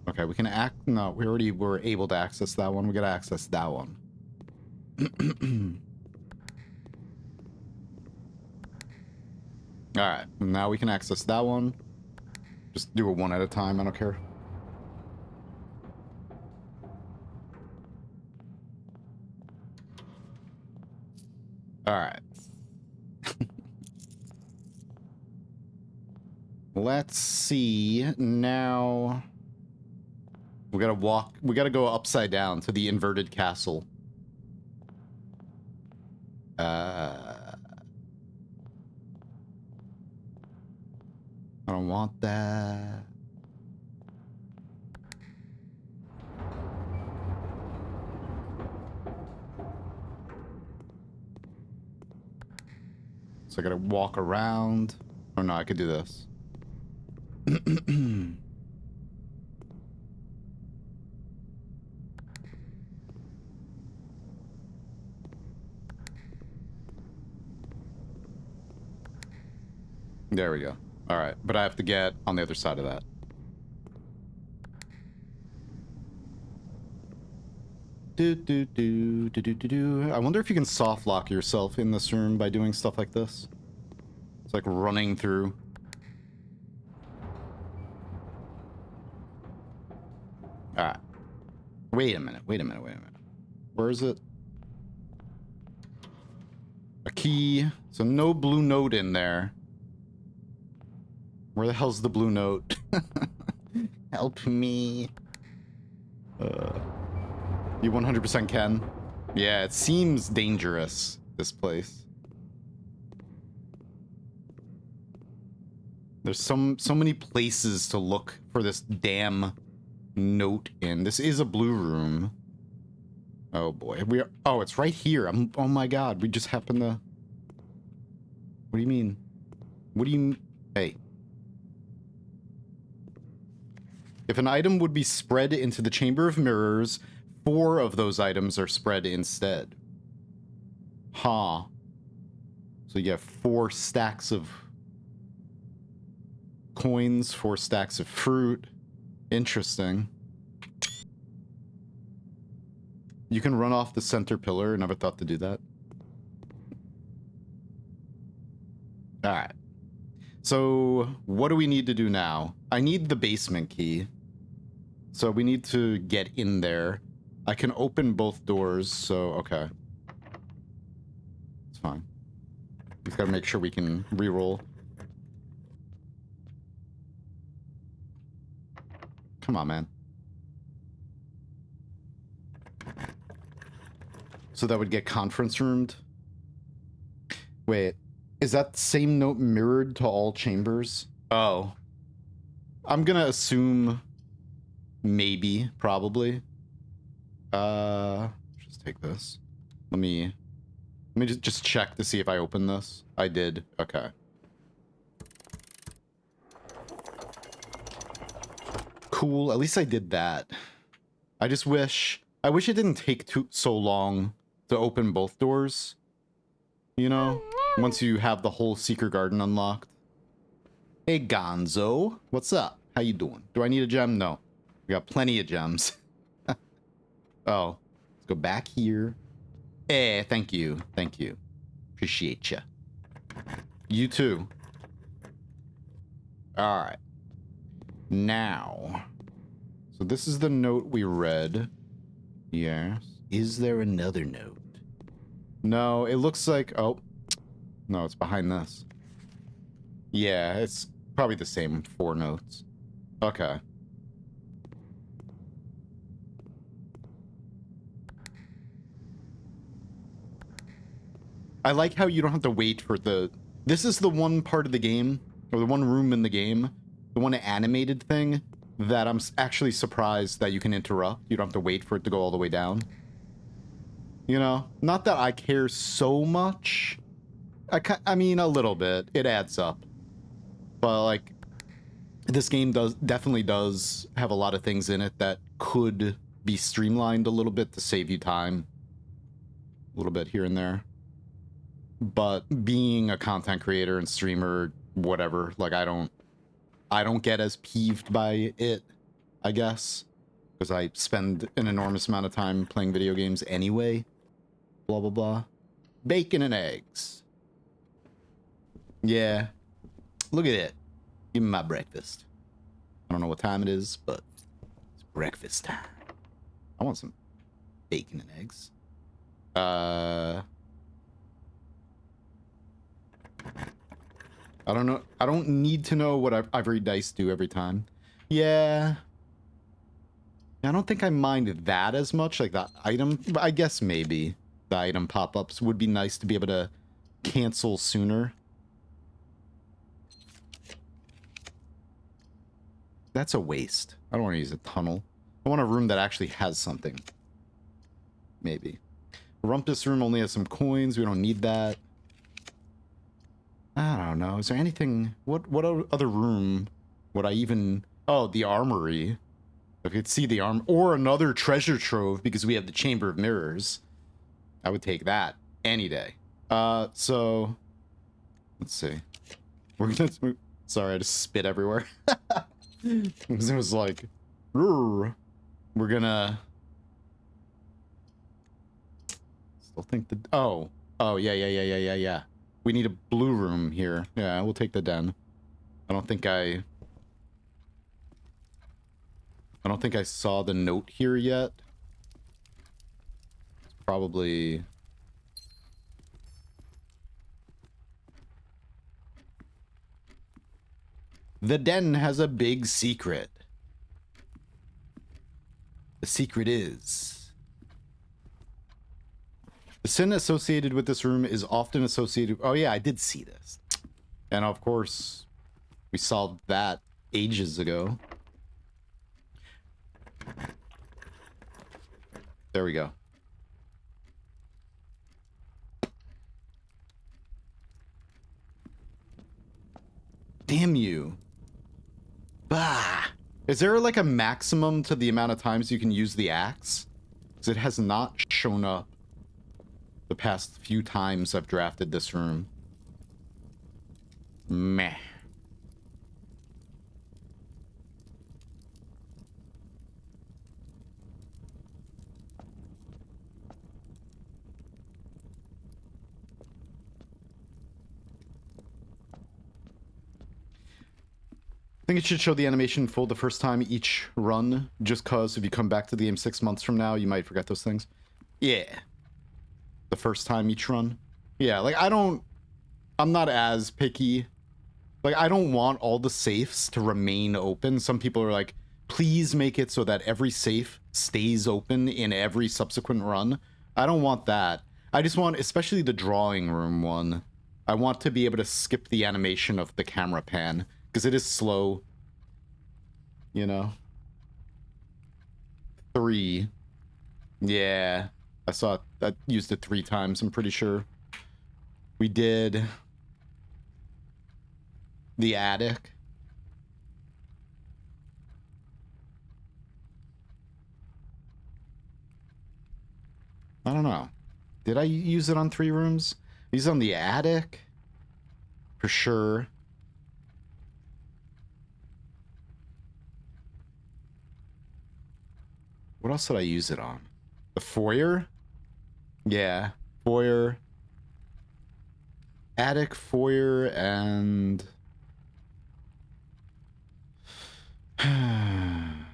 Okay, we can act... No, we already were able to access that one. We gotta access that one. Alright, now we can access that one. Just do it one at a time, I don't care. Alright. Let's see. Now... We gotta walk... We gotta go upside down to the inverted castle. I don't want that. So I gotta walk around. Oh no, I could do this. There we go. All right, but I have to get on the other side of that. I wonder if you can soft lock yourself in this room by doing stuff like this. It's like running through. All right. Wait a minute. Where is it? A key. So no blue note in there. Where the hell's the blue note? Help me. You 100% can? Yeah, it seems dangerous, this place. There's so many places to look for this damn note in. This is a blue room. Oh boy. Oh, it's right here. Oh my god. We just happen to... What do you mean? What do you... Hey. If an item would be spread into the Chamber of Mirrors, 4 of those items are spread instead. Huh. So you get 4 stacks of coins, 4 stacks of fruit. Interesting. You can run off the center pillar. Never thought to do that. Alright. So, what do we need to do now? I need the basement key. So we need to get in there. I can open both doors, so okay. It's fine. We've got to make sure we can reroll. Come on, man. So that would get conference roomed. Wait, is that same note mirrored to all chambers? Oh. I'm gonna assume maybe, probably. Just take this. Let me just check to see if I open this. I did. Okay. Cool. At least I did that. I wish it didn't take so long to open both doors. You know, once you have the whole secret garden unlocked. Hey, Gonzo. What's up? How you doing? Do I need a gem? No. We got plenty of gems. Oh, let's go back here. Eh, thank you. Thank you. Appreciate you. You too. All right. Now. So this is the note we read. Yes. Is there another note? No, it looks like... Oh. No, it's behind this. Yeah, it's probably the same 4 notes. Okay. I like how you don't have to wait for the... This is the one part of the game, or the one room in the game, the one animated thing, that I'm actually surprised that you can interrupt. You don't have to wait for it to go all the way down. You know? Not that I care so much. I mean, a little bit. It adds up. But, like, this game definitely does have a lot of things in it that could be streamlined a little bit to save you time. A little bit here and there. But being a content creator and streamer, whatever, like I don't get as peeved by it, I guess, because I spend an enormous amount of time playing video games anyway. Blah blah blah. Bacon and eggs. Yeah. Look at it. Give me my breakfast. I don't know what time it is, but it's breakfast time. I want some bacon and eggs. I don't know. I don't need to know what ivory dice do every time. Yeah. I don't think I mind that as much, like that item. But I guess maybe the item pop-ups would be nice to be able to cancel sooner. That's a waste. I don't want to use a tunnel. I want a room that actually has something. Maybe. Rumpus room only has some coins. We don't need that. I don't know. Is there anything... What other room would I even... Oh, the armory. I could see the arm... Or another treasure trove because we have the Chamber of Mirrors. I would take that any day. So... Let's see. We're gonna... Sorry, I just spit everywhere. Because it was like... We're gonna... Still think the... Oh. Oh, yeah. We need a blue room here. Yeah, we'll take the den. I don't think I saw the note here yet. It's probably... The den has a big secret. The secret is... The sin associated with this room is often associated... Oh yeah, I did see this. And of course, we solved that ages ago. There we go. Damn you. Bah! Is there like a maximum to the amount of times you can use the axe? Because it has not shown up. the past few times I've drafted this room. Meh. I think it should show the animation full the first time each run, just cause if you come back to the game 6 months from now, you might forget those things. Yeah. The first time each run. Yeah, like I'm not as picky. Like, I don't want all the safes to remain open. Some people are like, please make it so that every safe stays open in every subsequent run. I don't want that. I just want, especially the drawing room one, I want to be able to skip the animation of the camera pan, because it is slow. You know? 3. Yeah. I saw it. I used it 3 times, I'm pretty sure. We did the attic. I don't know. Did I use it on 3 rooms? Use it on the attic? For sure. What else did I use it on? The foyer? Yeah. Foyer. Attic, foyer, and... I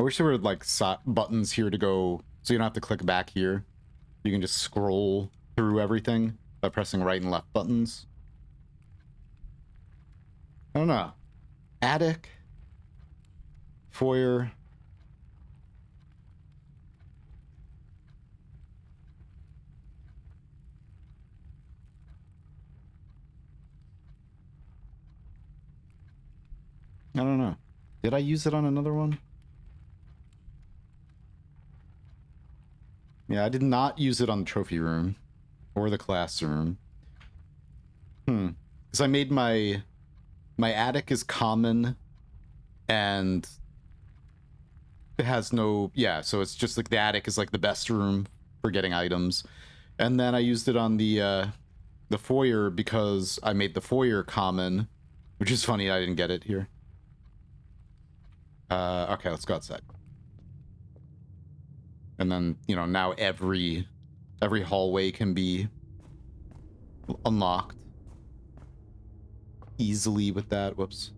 wish there were like buttons here to go, so you don't have to click back here. You can just scroll through everything by pressing right and left buttons. I don't know. Attic. Foyer. I don't know. Did I use it on another one? Yeah, I did not use it on the trophy room or the classroom. Because I made my attic is common and it has no, yeah, so it's just like the attic is like the best room for getting items. And then I used it on the foyer because I made the foyer common, which is funny, I didn't get it here. Okay, let's go outside. And then, you know, now every hallway can be unlocked easily with that. Whoops.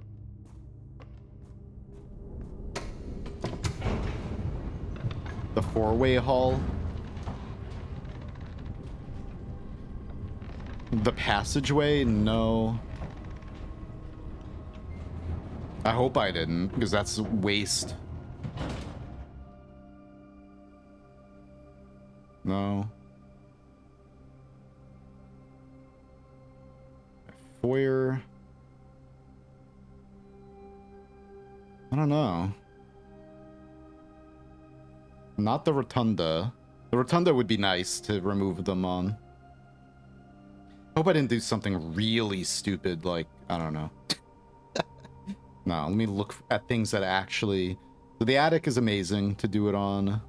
The 4-way hall. The passageway? No. I hope I didn't, because that's a waste. No. Foyer. I don't know. Not the rotunda. The rotunda would be nice to remove them on. I hope I didn't do something really stupid, like, I don't know. No, let me look at things that actually... So the attic is amazing to do it on.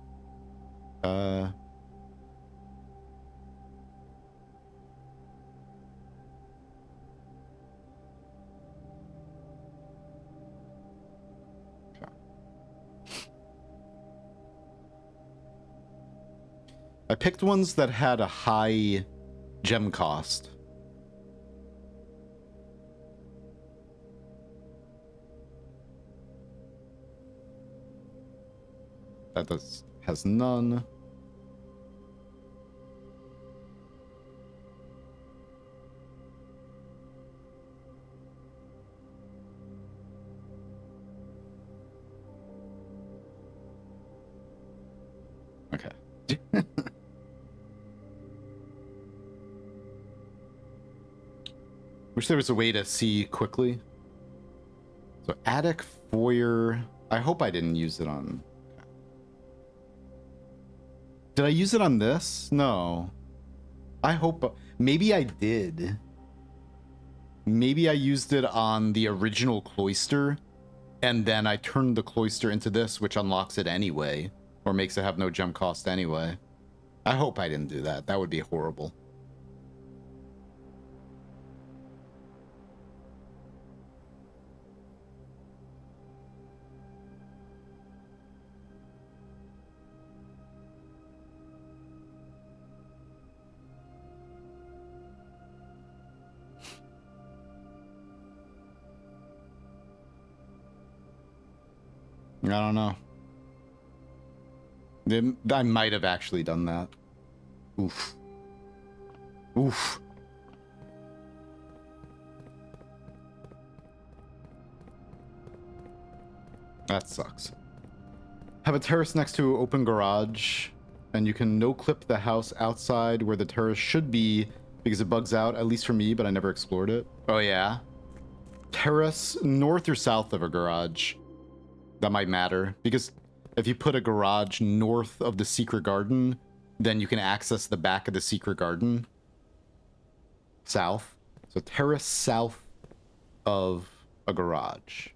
I picked ones that had a high gem cost. That has none. Okay. Wish there was a way to see quickly. So attic, foyer. I hope I didn't use it on... Did I use it on this? No. I hope... Maybe I did. Maybe I used it on the original cloister, and then I turned the cloister into this, which unlocks it anyway, or makes it have no jump cost anyway. I hope I didn't do that. That would be horrible. I don't know. I might have actually done that. Oof. Oof. That sucks. Have a terrace next to an open garage, and you can no-clip the house outside where the terrace should be because it bugs out, at least for me, but I never explored it. Oh, yeah? Terrace north or south of a garage. That might matter, because if you put a garage north of the secret garden, then you can access the back of the secret garden. South. So terrace south of a garage.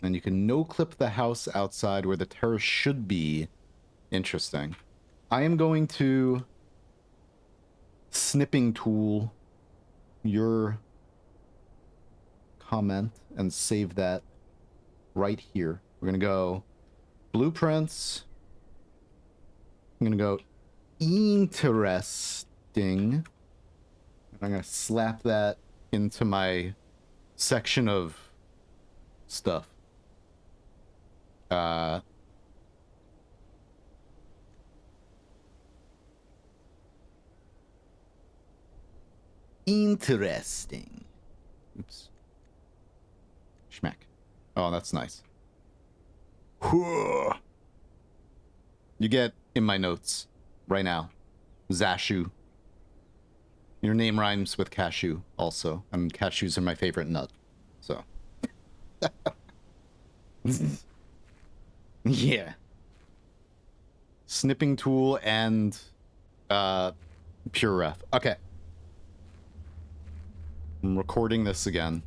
And you can no-clip the house outside where the terrace should be. Interesting. I am going to snipping tool your comment and save that right here. We're gonna go blueprints. I'm gonna go interesting. I'm gonna slap that into my section of stuff. Interesting. Oops. Schmack. Oh, that's nice. You get in my notes right now. Zashu. Your name rhymes with cashew also, and cashews are my favorite nut. So. Yeah. Snipping tool and pure ref. Okay. I'm recording this again.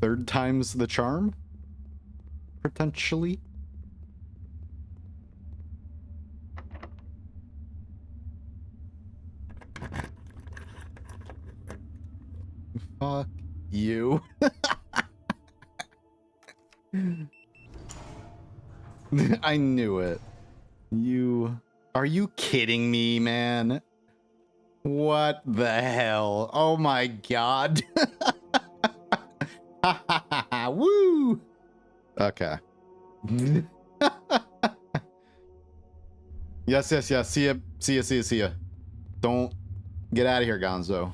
Third time's the charm? Potentially. Fuck you. I knew it. You... Are you kidding me, man? What the hell? Oh my god. Woo! Okay. Yes, yes, yes. See ya. See ya, see ya, see ya. Don't get out of here, Gonzo.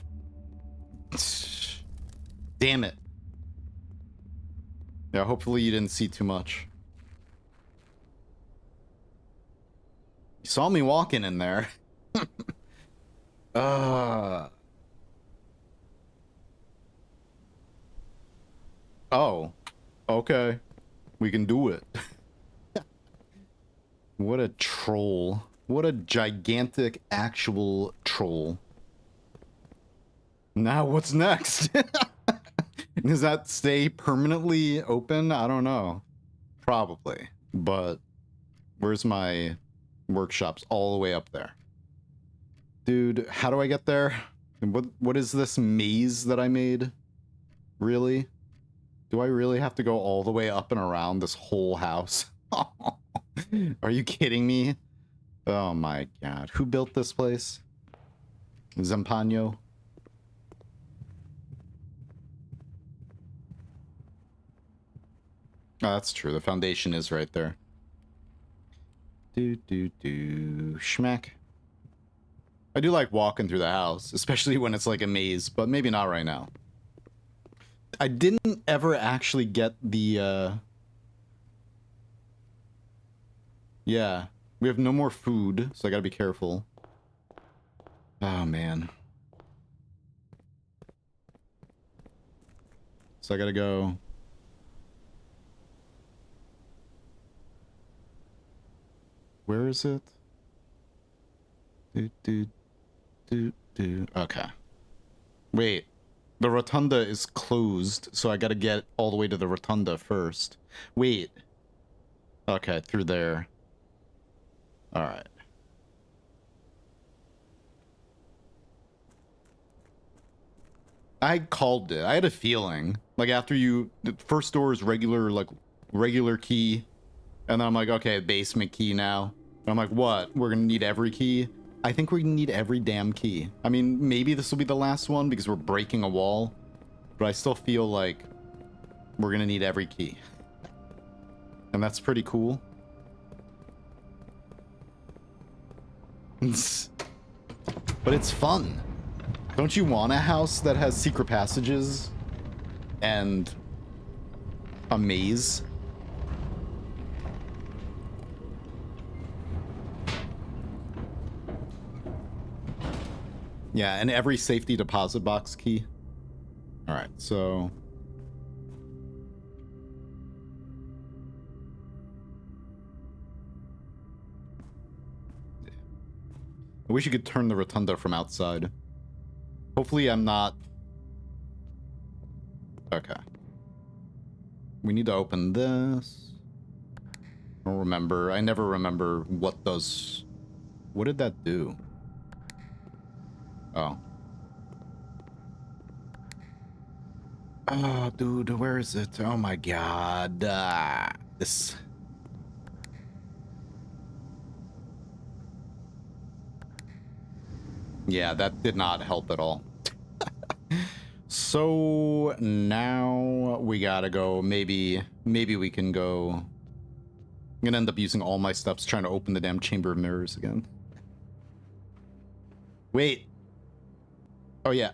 Damn it. Yeah, hopefully you didn't see too much. You saw me walking in there. Oh. Okay. We can do it. What a troll. What a gigantic actual troll. Now what's next? Does that stay permanently open? I don't know. Probably. But where's my workshops? All the way up there. Dude, how do I get there? What is this maze that I made? Really? Do I really have to go all the way up and around this whole house? Are you kidding me? Oh my god. Who built this place? Zampano? Oh, that's true. The foundation is right there. Schmack. I do like walking through the house, especially when it's like a maze, but maybe not right now. I didn't ever actually get the, Yeah. We have no more food, so I gotta be careful. Oh, man. So I gotta go... Where is it? Okay. Wait. The rotunda is closed, so I gotta get all the way to the rotunda first. Wait. Okay, through there. Alright. I called it. I had a feeling. Like, after you... The first door is regular, like, regular key. And then I'm like, okay, basement key now. And I'm like, what? We're gonna need every key? I think we're gonna need every damn key. I mean, maybe this will be the last one because we're breaking a wall. But I still feel like we're gonna need every key. And that's pretty cool. But it's fun. Don't you want a house that has secret passages and a maze? Yeah, and every safety deposit box key. All right, so... I wish you could turn the rotunda from outside. Hopefully I'm not... Okay. We need to open this. I don't remember. I never remember what does... What did that do? Oh. Oh, dude, where is it? Oh my god. This... Yeah, that did not help at all. So now we gotta go. Maybe we can go. I'm gonna end up using all my steps trying to open the damn chamber of mirrors again. Wait. Oh yeah.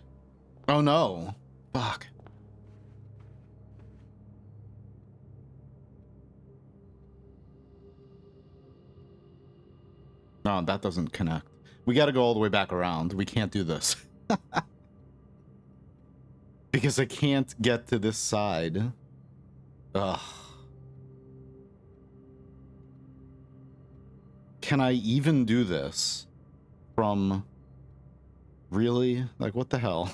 Oh no. Fuck. No, that doesn't connect. We gotta go all the way back around. We can't do this. Because I can't get to this side. Ugh. Can I even do this from... Really? Like, what the hell?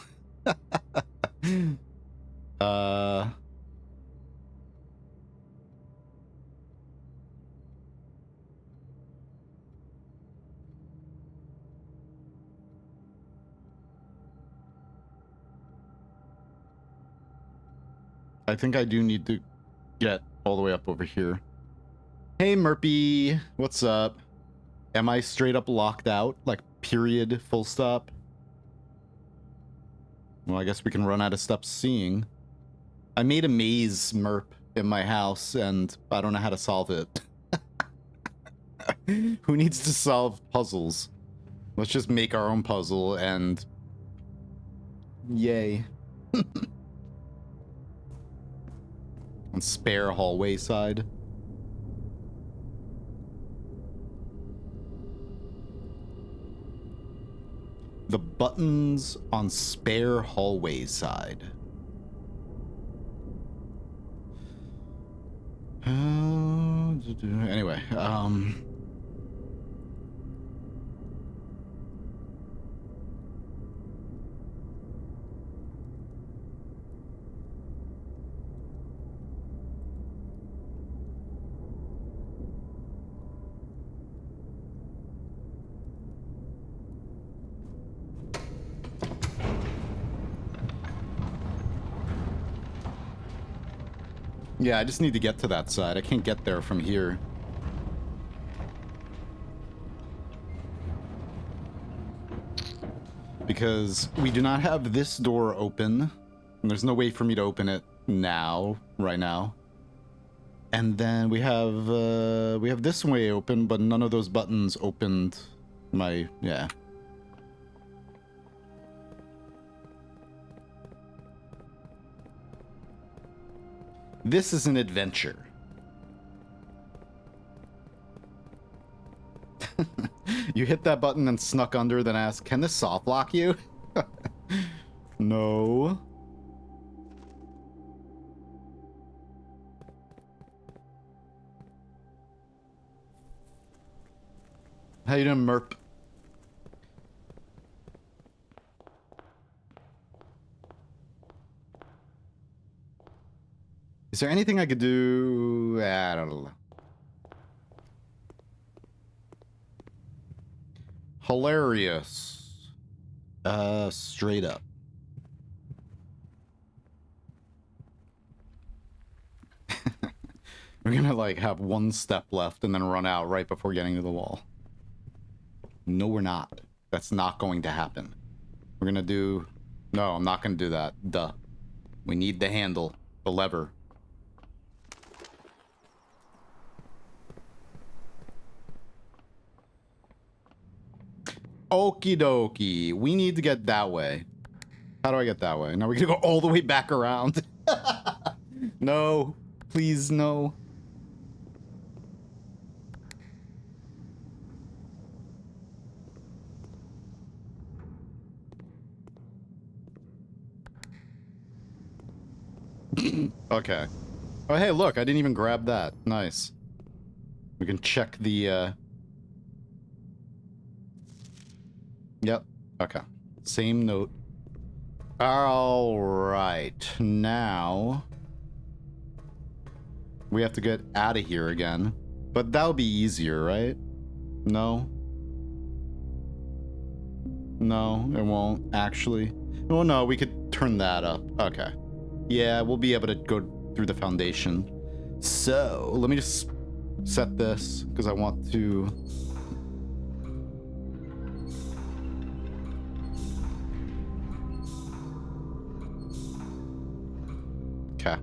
I think I do need to get all the way up over here. Hey, Murpy. What's up? Am I straight up locked out? Like, period, full stop? Well, I guess we can run out of steps seeing. I made a maze, Murp, in my house, and I don't know how to solve it. Who needs to solve puzzles? Let's just make our own puzzle, and... Yay. On spare hallway side. The buttons on spare hallway side. Anyway, yeah, I just need to get to that side. I can't get there from here. Because we do not have this door open. And there's no way for me to open it now, right now. And then we have this way open, but none of those buttons opened my, yeah. This is an adventure. You hit that button and snuck under, then asked, can this soft lock you? No. How you doing, Merp? Is there anything I could do? I don't know. Hilarious. Straight up. We're gonna like have one step left and then run out right before getting to the wall. No, we're not. That's not going to happen. We're gonna do... No, I'm not gonna do that. Duh. We need the handle. The lever. Okie dokie. We need to get that way. How do I get that way? Now we're gonna go all the way back around. No. Please, no. Okay. Oh, hey, look, I didn't even grab that. Nice. We can check the, Yep. Okay. Same note. Alright. Now... we have to get out of here again. But that'll be easier, right? No? No, it won't, actually. Oh, no, we could turn that up. Okay. Yeah, we'll be able to go through the foundation. So, let me just set this, because I want to... Okay.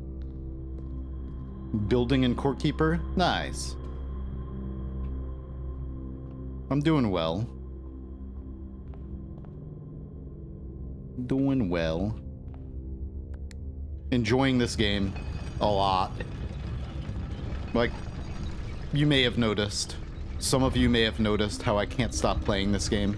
Building and core keeper? Nice. I'm doing well. Doing well. Enjoying this game a lot. Like, you may have noticed. Some of you may have noticed how I can't stop playing this game.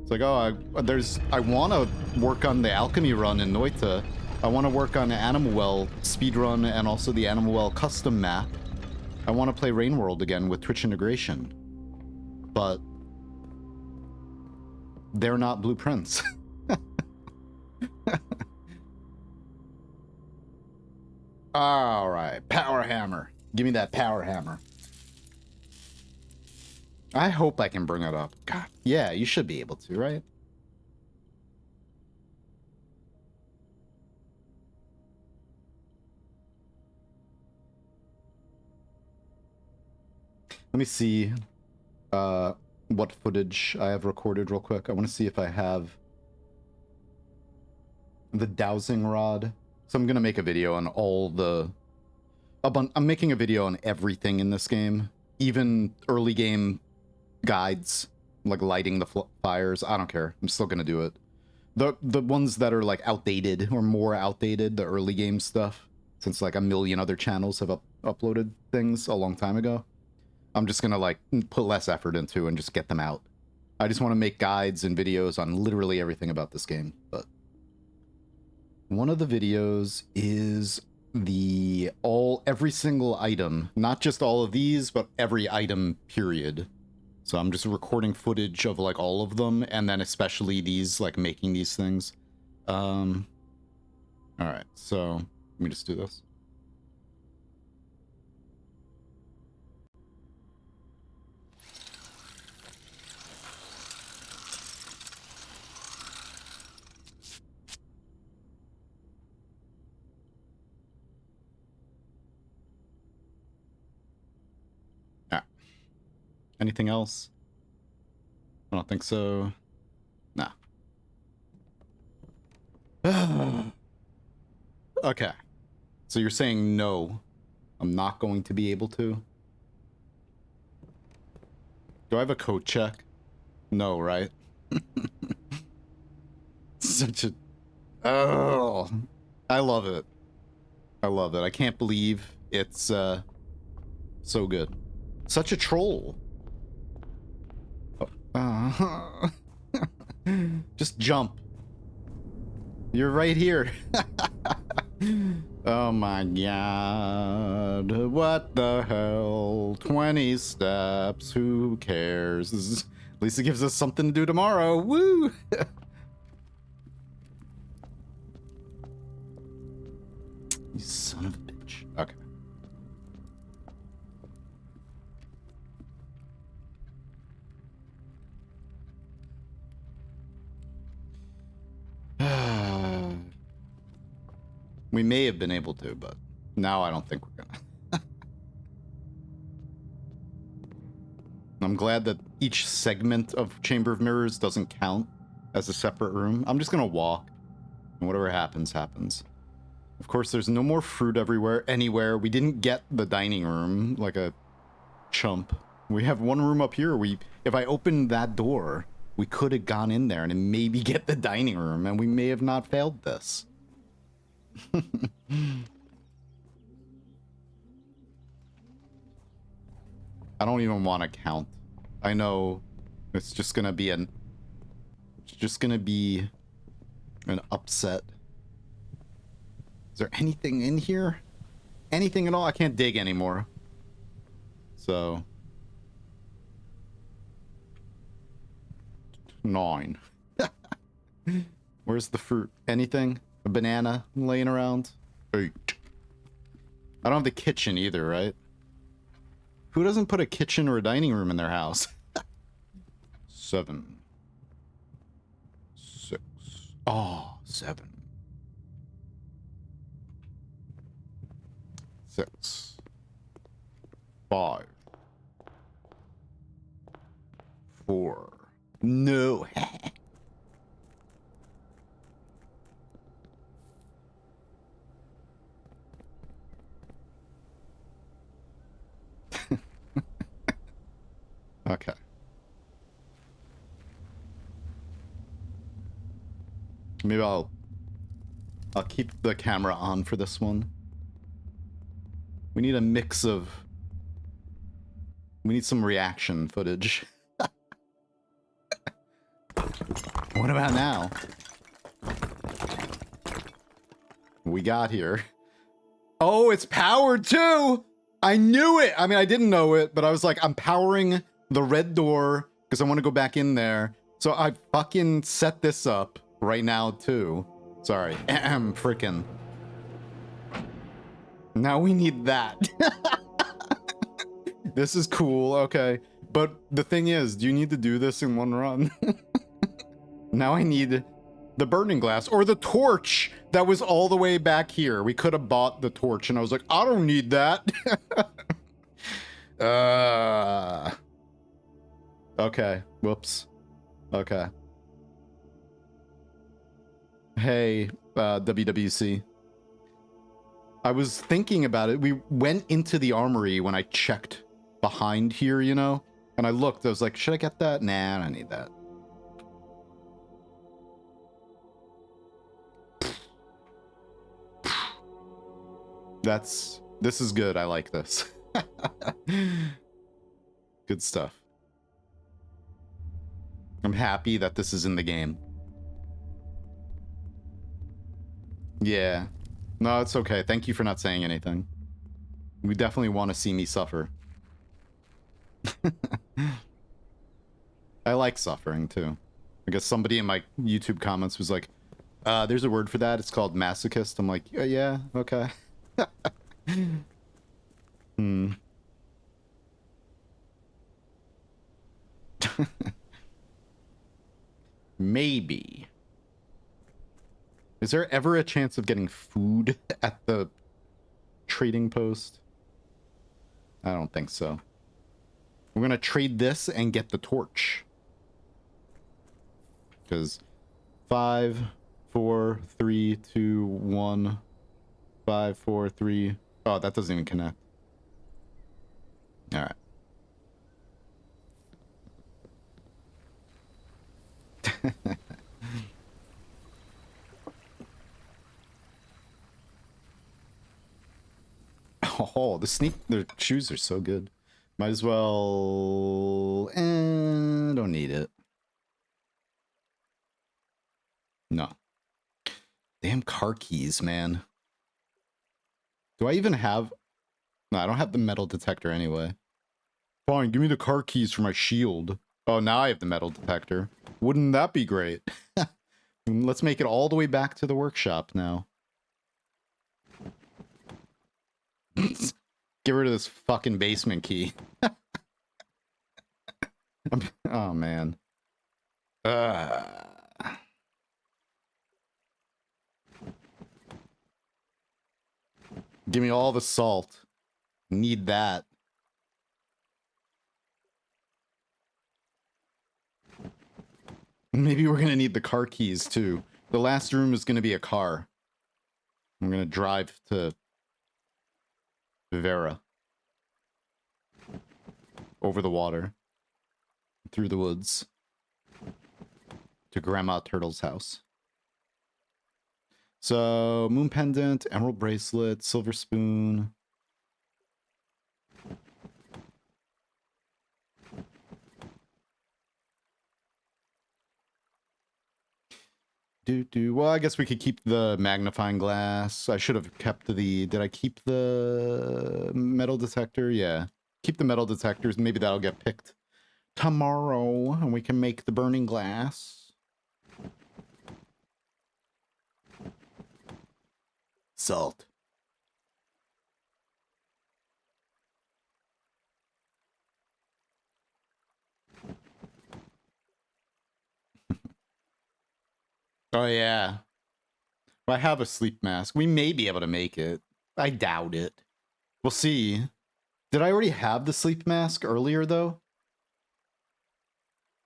It's like, oh, I want to work on the alchemy run in Noita. I want to work on the Animal Well speedrun and also the Animal Well custom map. I want to play Rain World again with Twitch integration. But they're not blueprints. All right, power hammer. Give me that power hammer. I hope I can bring it up. God, yeah, you should be able to, right? Let me see what footage I have recorded real quick. I want to see if I have the dowsing rod. So I'm going to make a video on all the... I'm making a video on everything in this game. Even early game guides, like lighting the fires. I don't care. I'm still going to do it. The ones that are like outdated or more outdated, the early game stuff, since like a million other channels have uploaded things a long time ago. I'm just going to like put less effort into and just get them out. I just want to make guides and videos on literally everything about this game. But one of the videos is every single item, not just all of these, but every item, period. So I'm just recording footage of like all of them, and then especially these, like making these things. All right, so let me just do this. Anything else? I don't think so. Nah. Okay. So you're saying no, I'm not going to be able to? Do I have a code check? No, right? Such a... Oh. I love it. I love it. I can't believe it's so good. Such a troll. Just jump. You're right here. Oh my god. What the hell? 20 steps. Who cares? At least it gives us something to do tomorrow. Woo! You son of a bitch. Okay. We may have been able to, but now I don't think we're gonna. I'm glad that each segment of Chamber of Mirrors doesn't count as a separate room. I'm just gonna walk, and whatever happens, happens. Of course, there's no more fruit anywhere. We didn't get the dining room like a chump. We have one room up here. If I opened that door, we could have gone in there and maybe get the dining room, and we may have not failed this. I don't even want to count. I know it's just gonna be an upset. Is there anything in here? Anything at all? I can't dig anymore. So 9. Where's the fruit? Anything? A banana laying around? 8. I don't have the kitchen either, right? Who doesn't put a kitchen or a dining room in their house? 7. 6. Oh, 7. 6. 5. 4. No. Okay. Maybe I'll keep the camera on for this one. We need a mix of... We need some reaction footage. What about now? We got here. Oh, it's powered too! I knew it! I mean, I didn't know it, but I was like, I'm powering the red door because I want to go back in there. So I fucking set this up right now too. Sorry. Frickin'. Now we need that. This is cool, okay. But the thing is, do you need to do this in one run? Now I need the burning glass or the torch that was all the way back here. We could have bought the torch and I was like, I don't need that. Okay, whoops. Okay. Hey, WWC. I was thinking about it. We went into the armory when I checked behind here, you know? And I looked, I was like, should I get that? Nah, I don't need that. This is good. I like this. Good stuff. I'm happy that this is in the game. Yeah. No, it's okay. Thank you for not saying anything. We definitely want to see me suffer. I like suffering too. I guess somebody in my YouTube comments was like, there's a word for that. It's called masochist. I'm like, yeah, okay. Maybe. Is there ever a chance of getting food at the trading post? I don't think so. We're gonna trade this and get the torch. Because 5, 4, 3, 2, 1, 5, 4, 3. Oh, that doesn't even connect. All right. Oh, the shoes are so good. Might as well. Don't need it. No. Damn car keys, man. Do I even have... No, I don't have the metal detector anyway. Fine, give me the car keys for my shield. Oh, now I have the metal detector. Wouldn't that be great? Let's make it all the way back to the workshop now. Get rid of this fucking basement key. Oh, man. Give me all the salt. Need that. Maybe we're gonna need the car keys too. The last room is gonna be a car. I'm gonna drive to Vera. Over the water. Through the woods. To Grandma Turtle's house. So, moon pendant, emerald bracelet, silver spoon. Well, I guess we could keep the magnifying glass. I should have kept the... Did I keep the metal detector? Yeah. Keep the metal detectors. Maybe that'll get picked tomorrow, and we can make the burning glass. Salt. Oh, yeah. Well, I have a sleep mask. We may be able to make it. I doubt it. We'll see. Did I already have the sleep mask earlier, though?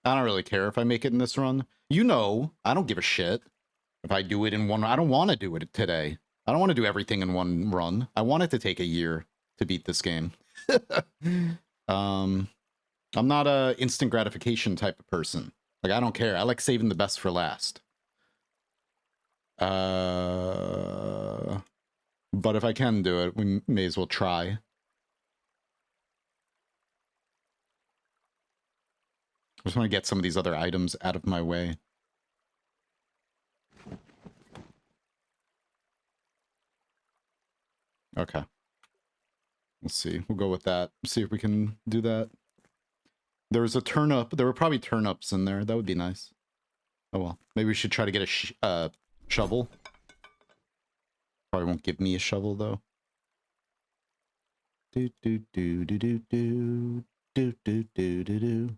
I don't really care if I make it in this run. You know, I don't give a shit if I do it in one. I don't want to do it today. I don't want to do everything in one run. I want it to take a year to beat this game. I'm not a instant gratification type of person. Like, I don't care. I like saving the best for last. But if I can do it, we may as well try. I just want to get some of these other items out of my way. Okay. Let's see. We'll go with that. See if we can do that. There was a turnip. There were probably turnips in there. That would be nice. Oh well. Maybe we should try to get a shovel. Probably won't give me a shovel though. Do do do do do do do do do do do.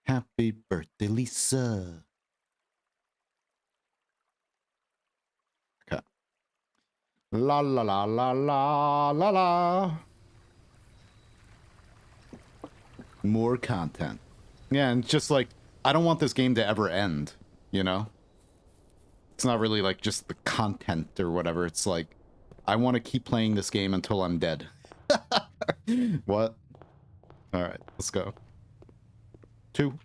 Happy birthday, Lisa. Okay. La la la la la la la. More content. Yeah, and just like, I don't want this game to ever end, you know? It's not really like just the content or whatever. It's like, I want to keep playing this game until I'm dead. What? Alright, let's go. 2.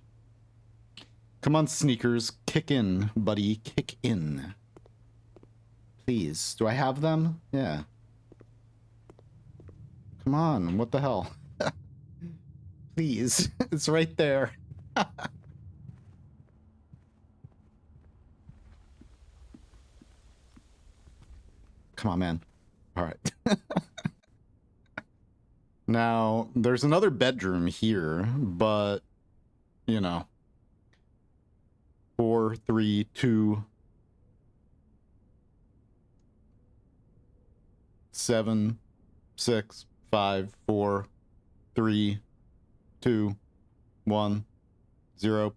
Come on, sneakers. Kick in, buddy. Kick in. Please. Do I have them? Yeah. Come on, what the hell? Please. It's right there. Come on, man. All right. Now, there's another bedroom here, but, you know. 4, 3, 2, 7, 6, 5, 4, 3, 2, 1, 0.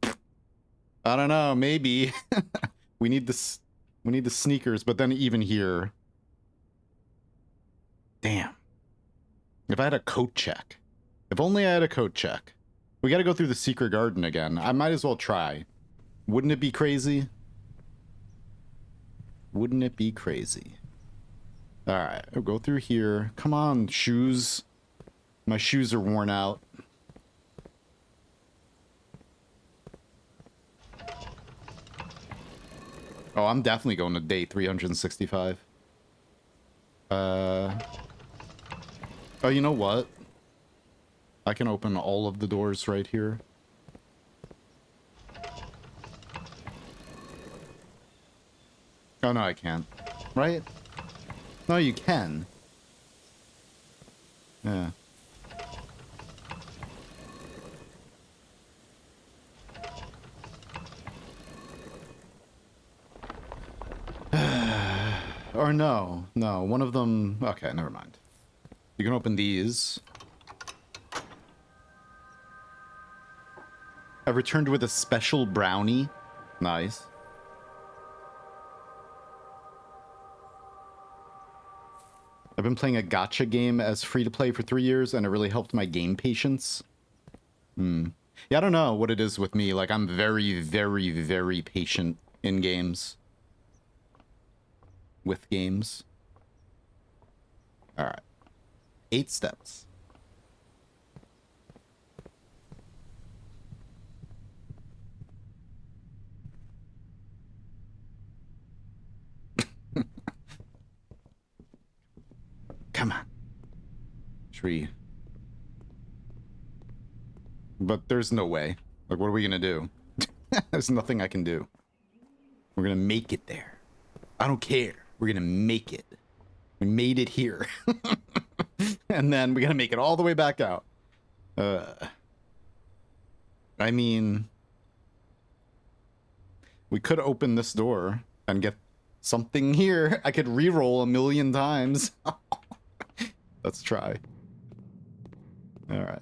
I don't know, maybe. We need this. We need the sneakers, but then even here. Damn. If I had a coat check. If only I had a coat check. We gotta go through the secret garden again. I might as well try. Wouldn't it be crazy? Wouldn't it be crazy? Alright, I'll go through here. Come on, shoes. My shoes are worn out. Oh, I'm definitely going to day 365. Oh, you know what? I can open all of the doors right here. Oh, no, I can't. Right? No, you can. Yeah. Or no. No, one of them... Okay, never mind. You can open these. I returned with a special brownie. Nice. I've been playing a gacha game as free-to-play for 3 years, and it really helped my game patience. Yeah, I don't know what it is with me. Like, I'm very, very, very patient in games. With games. Alright. 8 steps. Come on. Tree. But there's no way. Like, what are we gonna do? There's nothing I can do. We're gonna make it there. I don't care. We're gonna make it. We made it here. And then we're gonna make it all the way back out. I mean... We could open this door and get something here. I could re-roll 1,000,000 times. Let's try. Alright.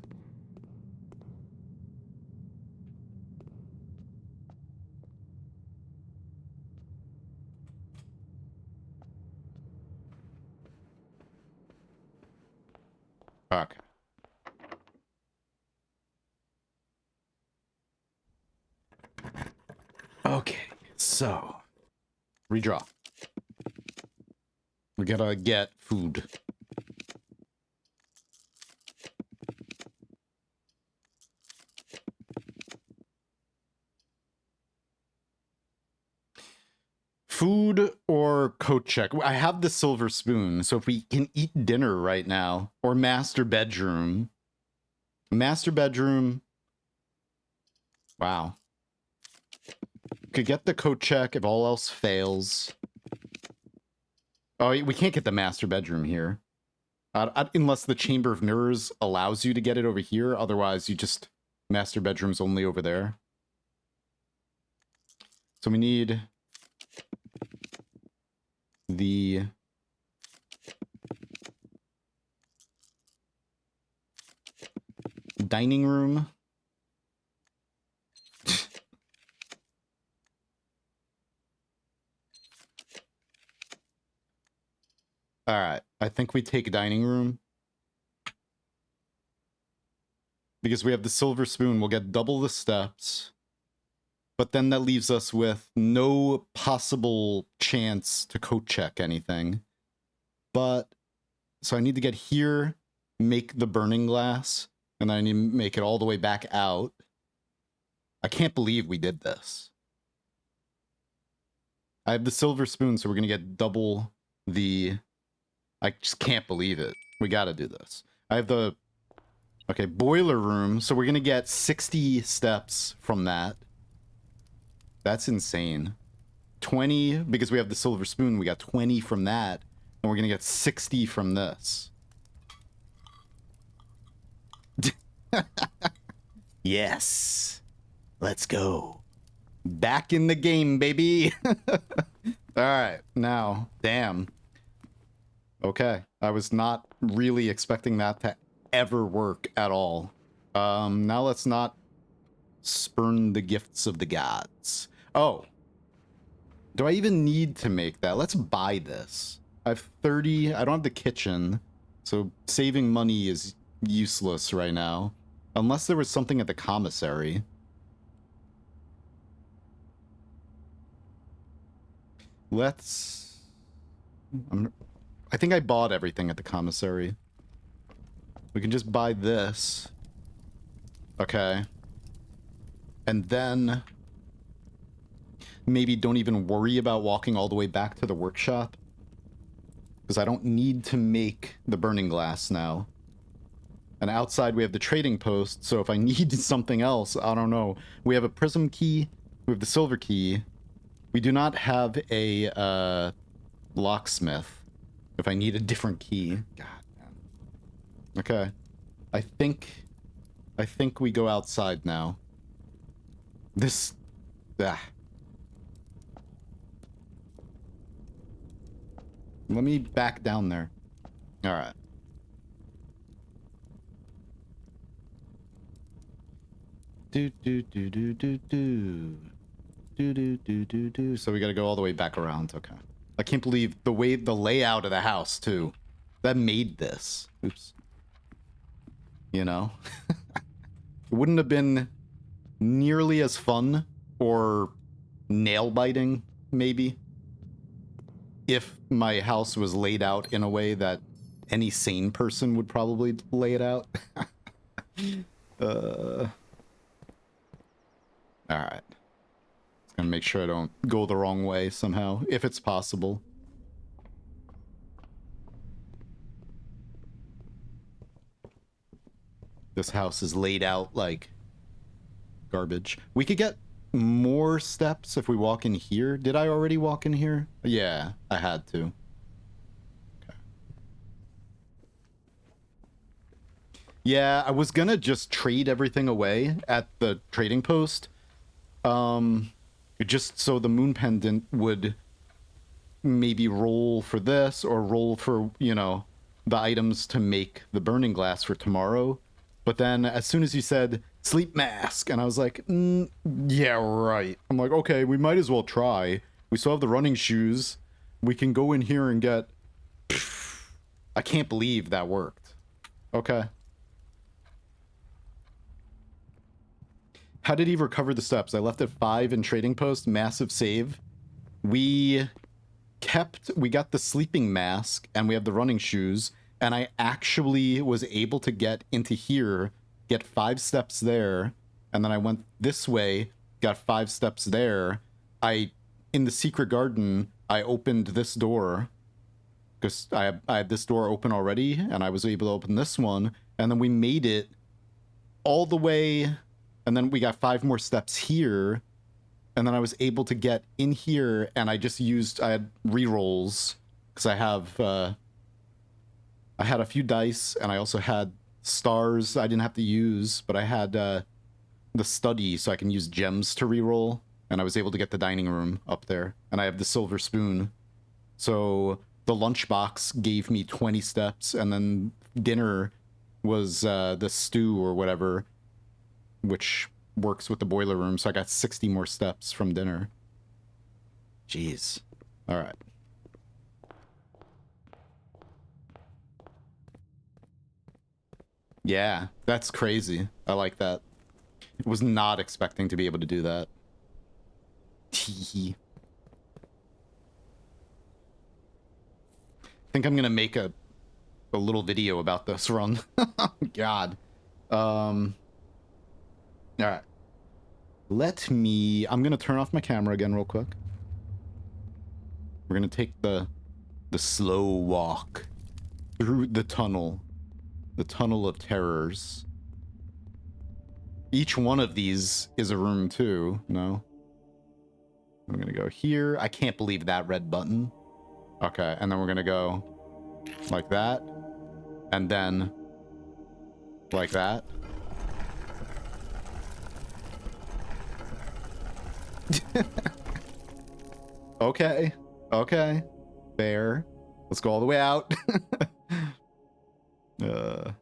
Okay. Okay, so... Redraw. We gotta get food. Food or coat check. I have the silver spoon, so if we can eat dinner right now, or master bedroom. Master bedroom. Wow. Could get the coat check if all else fails. Oh, we can't get the master bedroom here. Unless the Chamber of Mirrors allows you to get it over here. Otherwise, you just... Master bedroom's only over there. So we need... the... dining room. Alright, I think we take dining room. Because we have the silver spoon, we'll get double the steps. But then that leaves us with no possible chance to coat check anything. But, so I need to get here, make the burning glass, and then I need to make it all the way back out. I can't believe we did this. I have the silver spoon, so we're gonna get double the... I just can't believe it. We gotta do this. I have the... Okay, boiler room, so we're gonna get 60 steps from that. That's insane. 20, because we have the silver spoon, we got 20 from that, and we're gonna get 60 from this. Yes. Let's go. Back in the game, baby. Alright, now, damn. Okay, I was not really expecting that to ever work at all. Now let's not spurn the gifts of the gods. Oh. Do I even need to make that? Let's buy this. I have 30. I don't have the kitchen, so saving money is useless right now. Unless there was something at the commissary. Let's... I think I bought everything at the commissary. We can just buy this. Okay. And then... maybe don't even worry about walking all the way back to the workshop. Because I don't need to make the burning glass now. And outside we have the trading post, so if I need something else, I don't know. We have a prism key, we have the silver key. We do not have a locksmith. If I need a different key. God, man. Okay. I think we go outside now. This... Ah. Let me back down there. Alright. Do do do do do do. Do do do do do. So we gotta go all the way back around. Okay. I can't believe the layout of the house too. That made this. Oops. You know? It wouldn't have been nearly as fun or nail biting, maybe, if my house was laid out in a way that any sane person would probably lay it out. Alright. Just gonna make sure I don't go the wrong way somehow, if it's possible. This house is laid out like garbage. We could get more steps if we walk in here. Did I already walk in here? Yeah, I had to. Okay. Yeah, I was gonna just trade everything away at the trading post. Just so the moon pendant would maybe roll for this or roll for, you know, the items to make the burning glass for tomorrow. But then as soon as you said sleep mask, and I was like, yeah, right. I'm like, okay, we might as well try. We still have the running shoes. We can go in here and get... I can't believe that worked. Okay. How did he recover the steps? I left at 5 in trading post. Massive save. We got the sleeping mask, and we have the running shoes, and I actually was able to get into here, get 5 steps there, and then I went this way, got 5 steps there. In the secret garden, I opened this door, because I had this door open already, and I was able to open this one, and then we made it all the way, and then we got 5 more steps here, and then I was able to get in here, and I had rerolls, because I had a few dice, and I also had stars I didn't have to use, but I had the study, so I can use gems to reroll, and I was able to get the dining room up there, and I have the silver spoon. So the lunchbox gave me 20 steps, and then dinner was the stew or whatever, which works with the boiler room, so I got 60 more steps from dinner. Jeez. All right. Yeah, that's crazy. I like that. Was not expecting to be able to do that. Tee. Think I'm gonna make a little video about this run. God. All right. I'm gonna turn off my camera again real quick. We're gonna take the slow walk through the tunnel of terrors. Each one of these is a room too. No. I'm gonna go here. I can't believe that red button. Okay, and then we're gonna go like that, and then like that. Okay, fair. Let's go all the way out. At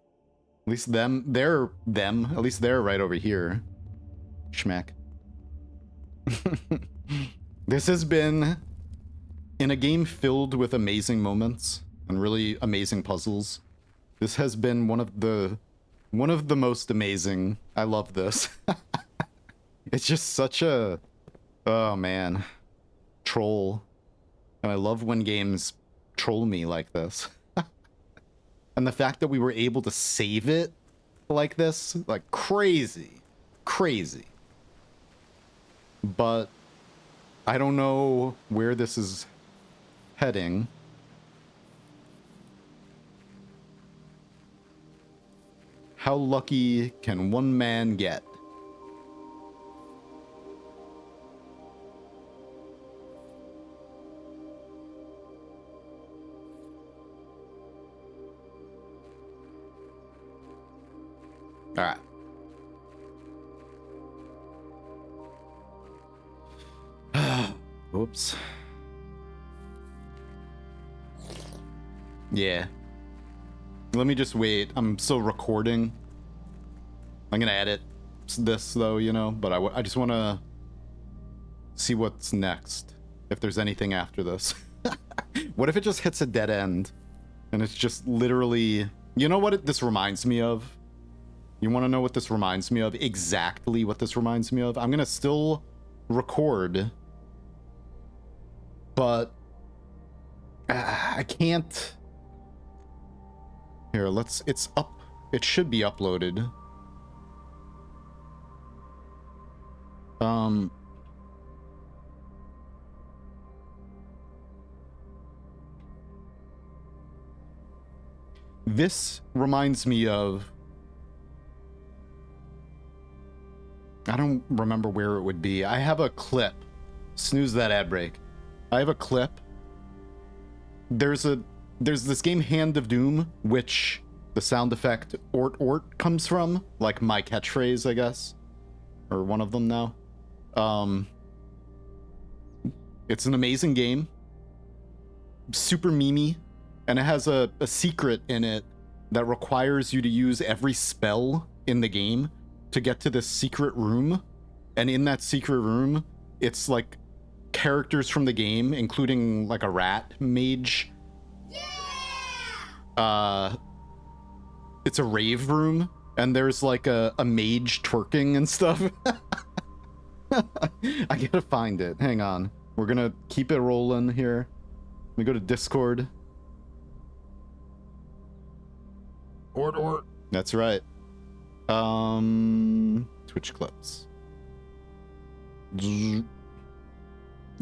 least they're at least they're right over here. Schmack. This has been, in a game filled with amazing moments and really amazing puzzles, this has been one of the most amazing. I love this. It's just such a, oh man, troll. And I love when games troll me like this. And the fact that we were able to save it like this, like crazy. But I don't know where this is heading. How lucky can one man get? All right. Oops. Yeah. Let me just wait. I'm still recording. I'm gonna edit this though, you know, but I just want to see what's next. If there's anything after this. What if it just hits a dead end? And it's just literally... You know what this reminds me of? You want to know what this reminds me of? Exactly what this reminds me of? I'm gonna still record. But... I can't... Here, let's... It's up... It should be uploaded. This reminds me of... I don't remember where it would be. I have a clip. Snooze that ad break. I have a clip. There's this game Hand of Doom, which the sound effect Ort Ort comes from. Like my catchphrase, I guess. Or one of them now. It's an amazing game. Super memey. And it has a secret in it that requires you to use every spell in the game to get to this secret room. And in that secret room, it's like characters from the game, including like a rat mage. Yeah! It's a rave room, and there's like a mage twerking and stuff. I gotta find it. Hang on. We're gonna keep it rolling here. Let me go to Discord. Ort. That's right. Twitch clips.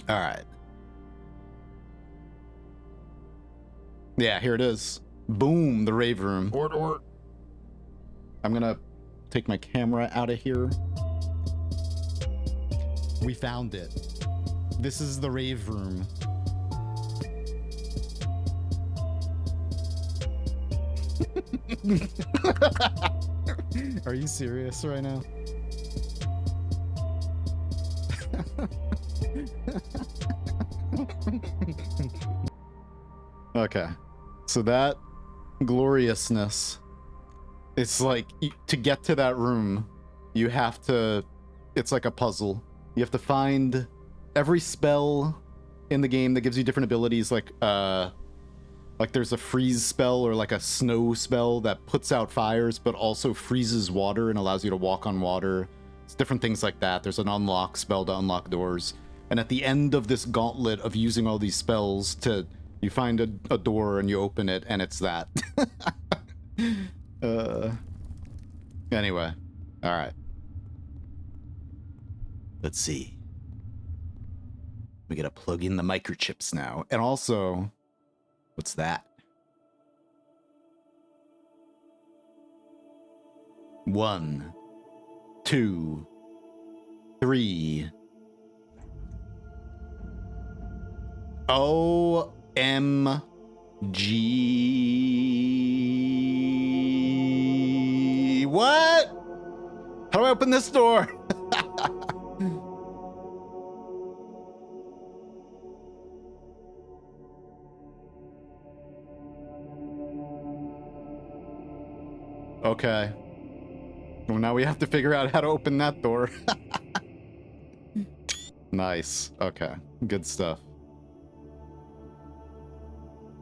All right. Yeah, here it is. Boom, the rave room. Ort. I'm gonna take my camera out of here. We found it. This is the rave room. Are you serious right now? Okay. So that gloriousness, it's like to get to that room, you have to, it's like a puzzle. You have to find every spell in the game that gives you different abilities, like there's a freeze spell or like a snow spell that puts out fires but also freezes water and allows you to walk on water. It's different things like that. There's an unlock spell to unlock doors. And at the end of this gauntlet of using all these spells, you find a door and you open it and it's that. Anyway. All right. Let's see. We gotta plug in the microchips now. And also... What's that? 1, 2, 3. OMG. What? How do I open this door? Okay. Well, now we have to figure out how to open that door. Nice. Okay. Good stuff.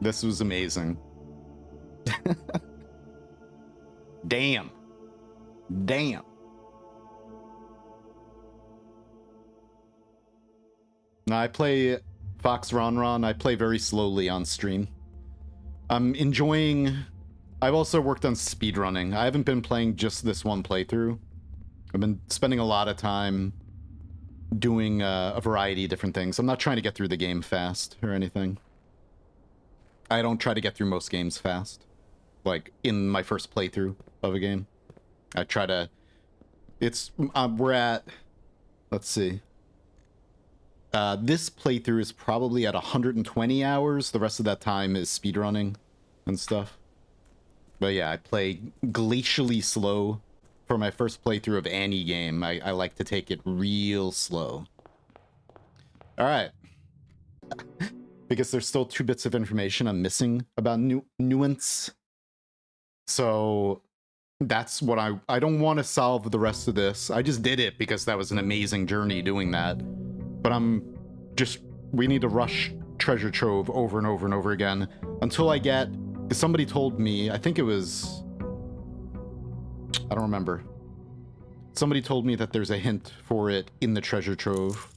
This was amazing. Damn. Damn. Now I play Fox Ron. I play very slowly on stream. I'm enjoying... I've also worked on speedrunning. I haven't been playing just this one playthrough. I've been spending a lot of time doing a variety of different things. I'm not trying to get through the game fast or anything. I don't try to get through most games fast. Like, in my first playthrough of a game. I try to... It's... we're at... Let's see. This playthrough is probably at 120 hours. The rest of that time is speedrunning and stuff. But yeah, I play glacially slow for my first playthrough of any game, I like to take it real slow. All right. Because there's still 2 bits of information I'm missing about nuance. So that's what I don't want to solve the rest of this. I just did it because that was an amazing journey doing that. But we need to rush treasure trove over and over and over again until I get, somebody told me, I think it was, I don't remember. Somebody told me that there's a hint for it in the treasure trove.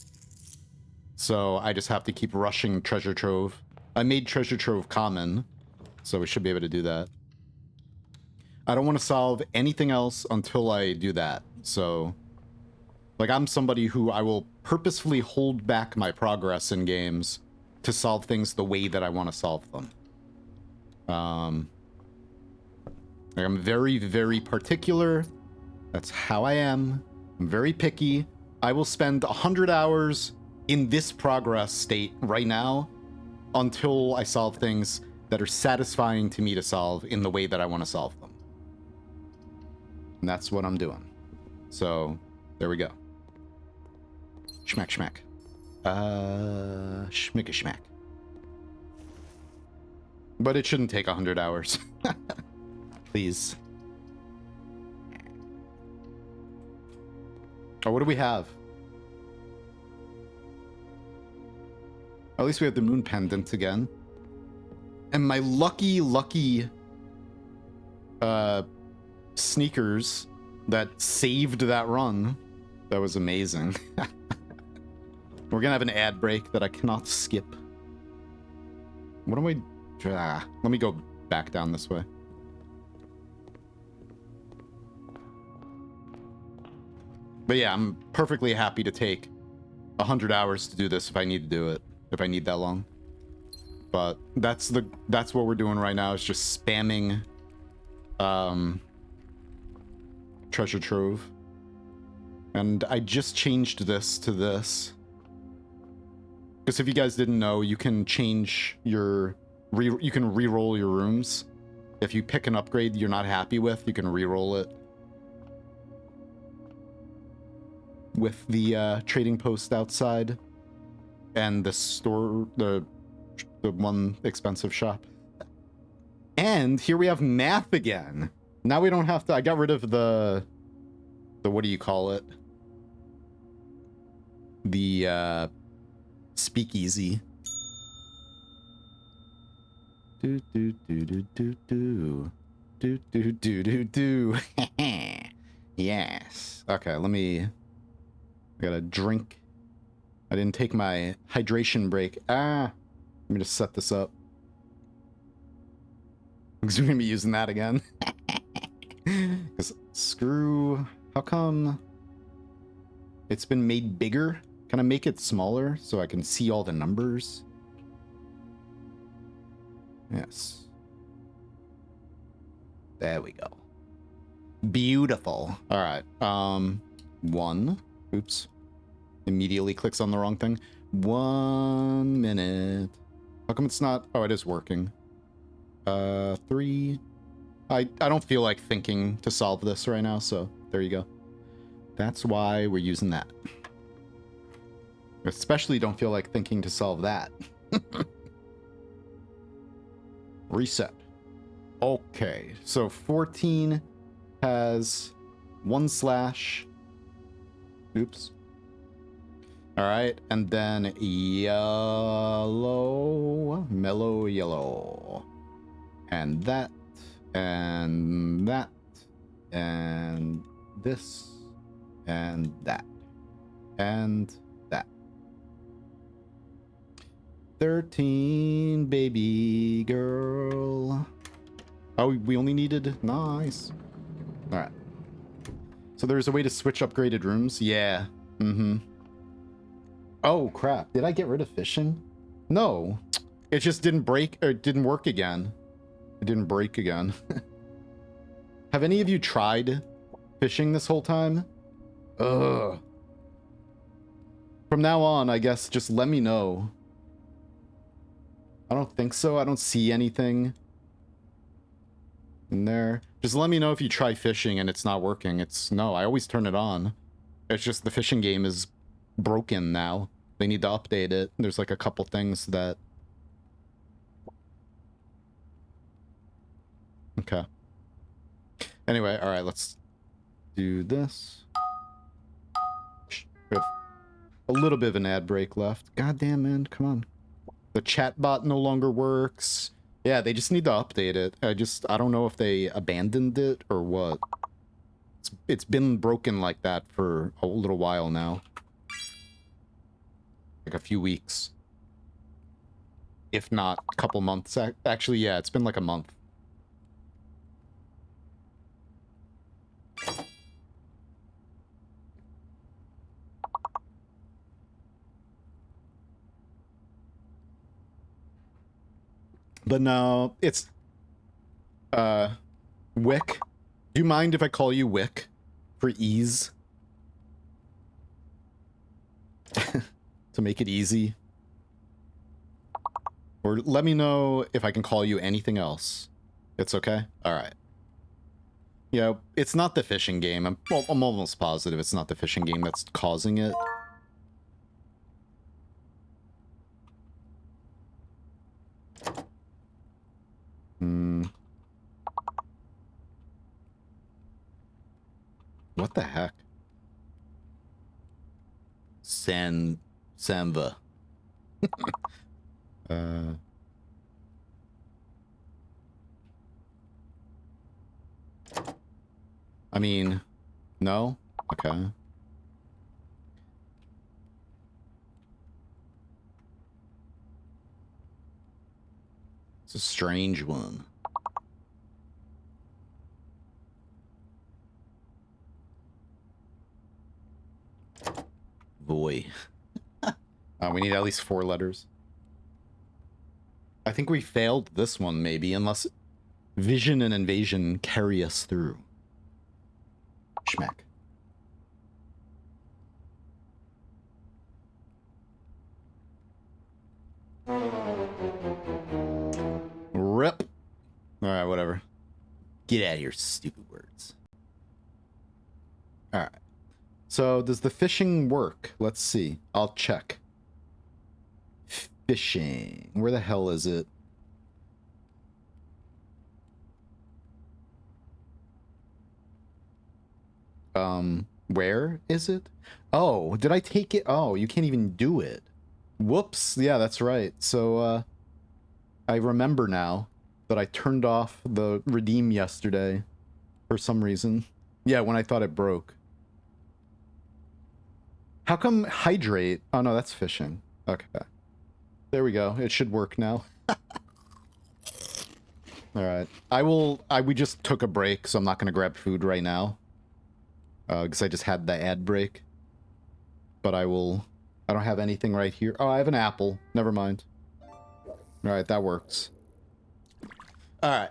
So I just have to keep rushing treasure trove. I made treasure trove common, so we should be able to do that. I don't want to solve anything else until I do that. So, like, I'm somebody who I will purposefully hold back my progress in games to solve things the way that I want to solve them. Like, I'm very, very particular. That's how I am. I'm very picky. I will spend 100 hours in this progress state right now until I solve things that are satisfying to me to solve in the way that I want to solve them. And that's what I'm doing. So, there we go. Schmack, schmack. Schmick a schmack. But it shouldn't take 100 hours. Please. Oh, what do we have? At least we have the moon pendant again. And my lucky sneakers that saved that run. That was amazing. We're gonna have an ad break that I cannot skip. What do I... let me go back down this way. But yeah, I'm perfectly happy to take 100 hours to do this if I need to do it. If I need that long. But that's what we're doing right now, is just spamming treasure trove. And I just changed this to this. Because if you guys didn't know, you can change your you can re-roll your rooms. If you pick an upgrade you're not happy with, you can re-roll it. With the trading post outside. And the store, the one expensive shop. And here we have math again. Now we don't have to, I got rid of the what do you call it? The speakeasy. Do do do do do do. Do do do do do. Yes. Okay, I gotta drink. I didn't take my hydration break. Let me just set this up. Because we're gonna be using that again. Because screw... How come it's been made bigger? Can I make it smaller so I can see all the numbers? Yes. There we go. Beautiful. Alright. 1. Oops. Immediately clicks on the wrong thing. 1 minute. How come it's not... Oh, it is working. 3. I don't feel like thinking to solve this right now, so there you go. That's why we're using that. Especially don't feel like thinking to solve that. Reset. Okay, so 14 has 1 slash. Oops. All right, and then yellow, mellow yellow, and that, and that, and this, and that, and that. 13, baby girl. Oh, we only needed, nice. All right. So there's a way to switch upgraded rooms? Yeah. Mm-hmm. Oh, crap. Did I get rid of fishing? No. It just didn't break, or it didn't work again. It didn't break again. Have any of you tried fishing this whole time? Ugh. From now on, I guess, just let me know. I don't think so. I don't see anything. in there. Just let me know if you try fishing and it's not working. No, I always turn it on. It's just the fishing game is broken now. They need to update it. There's like a couple things that... Okay. Anyway, alright, let's do this. We have a little bit of an ad break left. Goddamn, man, come on. The chat bot no longer works. Yeah, they just need to update it. I don't know if they abandoned it or what. It's been broken like that for a little while now. Like a few weeks. If not a couple months. Actually, yeah, it's been like a month. But no, it's... Wick. Do you mind if I call you Wick? For ease? To make it easy? Or let me know if I can call you anything else. It's okay? Alright. Yeah, it's not the fishing game. I'm almost positive it's not the fishing game that's causing it. What the heck? Samva. I mean, no? Okay. It's a strange one. Boy. We need at least 4 letters. I think we failed this one, maybe, unless vision and invasion carry us through. Schmack. Rip. Alright, whatever. Get out of here, stupid words. Alright. So, does the fishing work? Let's see. I'll check. Fishing. Where the hell is it? Where is it? Oh, did I take it? Oh, you can't even do it. Whoops. Yeah, that's right. So, I remember now that I turned off the redeem yesterday for some reason. Yeah, when I thought it broke. How come hydrate? Oh, no, that's fishing. Okay. There we go. It should work now. Alright. We just took a break, so I'm not going to grab food right now. Because I just had the ad break. But I don't have anything right here. Oh, I have an apple. Never mind. Alright, that works. Alright.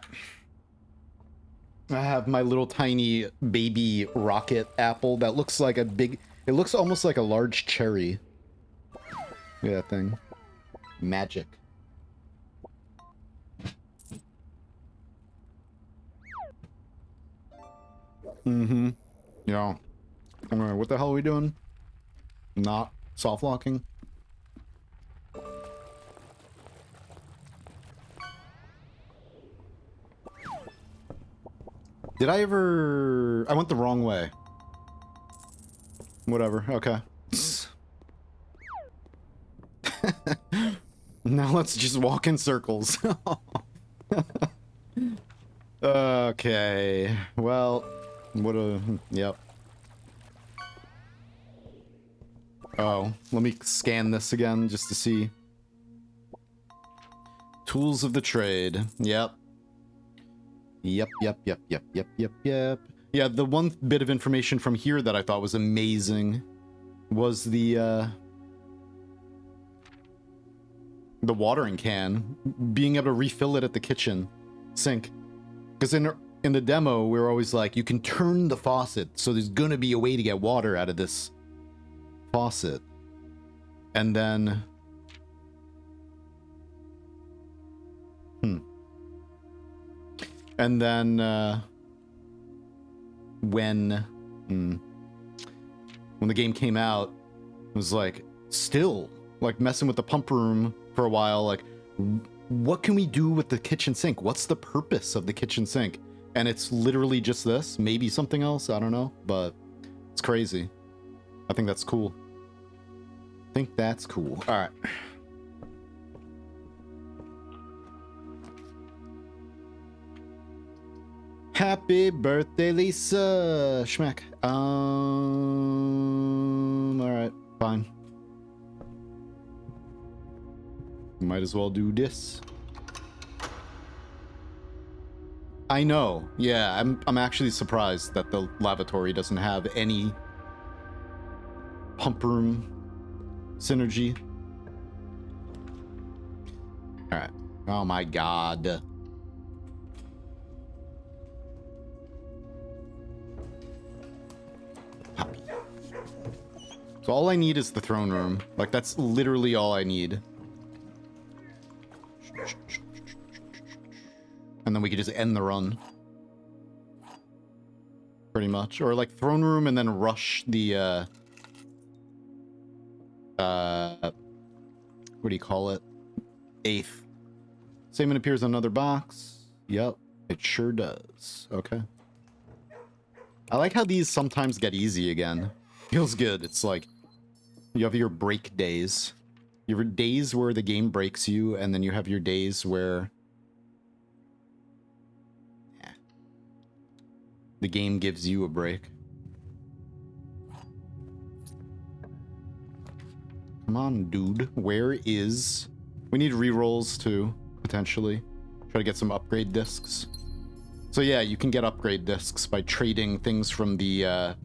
I have my little tiny baby rocket apple that looks like a big... It looks almost like a large cherry. Yeah, that thing. Magic. Mm-hmm. Yeah. Alright, what the hell are we doing? Not soft locking? Did I ever... I went the wrong way. Whatever, okay. Now let's just walk in circles. Okay. Well, yep. Oh, let me scan this again just to see. Tools of the trade. Yep. Yep. Yeah, the one bit of information from here that I thought was amazing was the watering can, being able to refill it at the kitchen sink. Because in the demo, we were always like, you can turn the faucet, so there's gonna be a way to get water out of this faucet. And then... And then when the game came out, it was like still like messing with the pump room for a while. Like, what can we do with the kitchen sink? What's the purpose of the kitchen sink? And it's literally just this, maybe something else. I don't know, but it's crazy. I think that's cool. I think that's cool. All right. Happy birthday, Lisa. Schmack. All right, fine. Might as well do this. I know. Yeah, I'm actually surprised that the lavatory doesn't have any pump room synergy. All right. Oh my god. Puppy. So all I need is the throne room. Like, that's literally all I need. And then we could just end the run. Pretty much. Or like throne room and then rush the what do you call it? 8th. Same appears on another box. Yep, it sure does. Okay. I like how these sometimes get easy again. Feels good. It's like you have your break days. You have days where the game breaks you, and then you have your days where the game gives you a break. Come on, dude. Where is... We need rerolls, too, potentially. Try to get some upgrade discs. So yeah, you can get upgrade discs by trading things from the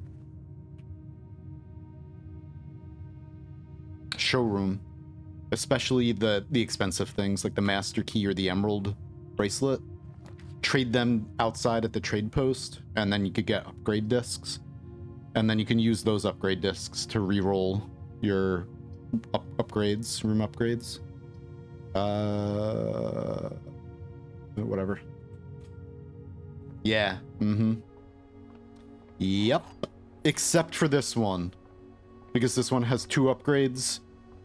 showroom. Especially the expensive things, like the master key or the emerald bracelet. Trade them outside at the trade post, and then you could get upgrade discs. And then you can use those upgrade discs to reroll your upgrades, room upgrades. Whatever. Yeah, Yep. Except for this one. Because this one has 2 upgrades.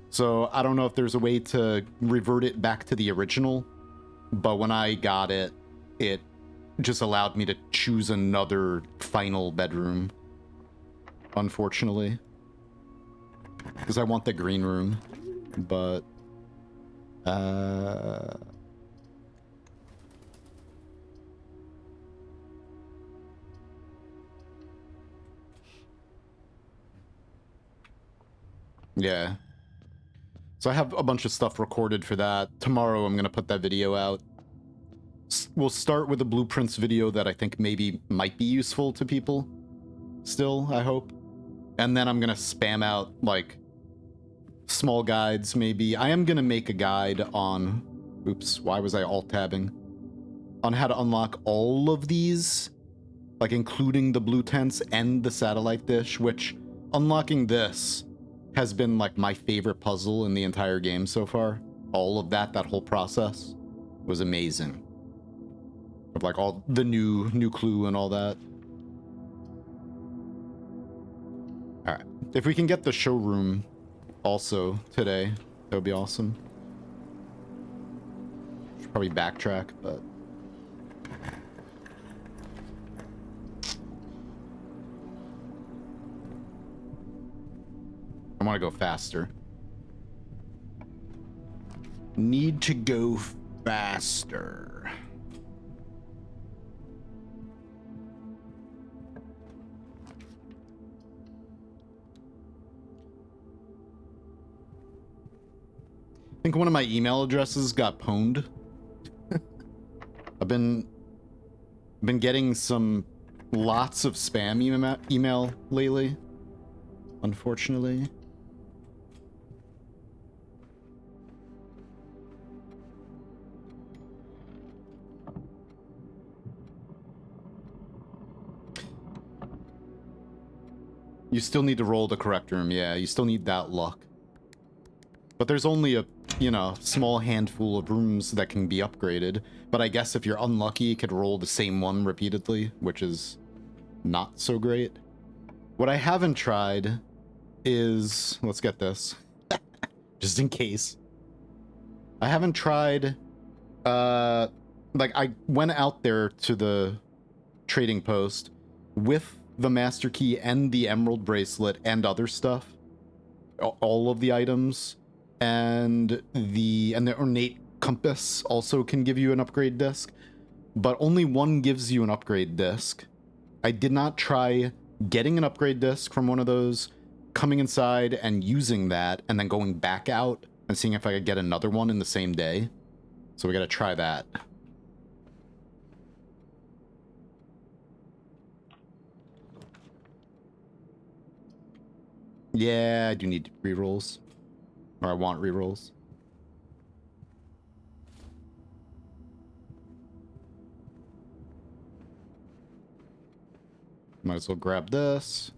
So I don't know if there's a way to revert it back to the original. But when I got it, it just allowed me to choose another final bedroom. Unfortunately. Because I want the green room. But... yeah. So I have a bunch of stuff recorded for that. Tomorrow I'm going to put that video out. We'll start with a blueprints video that I think maybe might be useful to people. Still, I hope. And then I'm going to spam out, like, small guides, maybe. I am going to make a guide on... Oops, why was I alt-tabbing? On how to unlock all of these. Like, including the blue tents and the satellite dish, which unlocking this has been, like, my favorite puzzle in the entire game so far. All of that whole process was amazing. Of, like, all the new clue and all that. Alright. If we can get the showroom also today, that would be awesome. Should probably backtrack, but... I want to go faster. Need to go faster. I think one of my email addresses got pwned. I've been getting lots of spam email lately, unfortunately. You still need to roll the correct room, yeah, you still need that luck. But there's only a, you know, small handful of rooms that can be upgraded. But I guess if you're unlucky, you could roll the same one repeatedly, which is not so great. What I haven't tried is... Let's get this. Just in case. I haven't tried... like, I went out there to the trading post with the master key and the emerald bracelet and other stuff. All of the items. And the ornate compass also can give you an upgrade disc. But only one gives you an upgrade disc. I did not try getting an upgrade disc from one of those, coming inside and using that, and then going back out and seeing if I could get another one in the same day. So we gotta try that. Yeah, I do need rerolls. Or I want rerolls. Might as well grab this.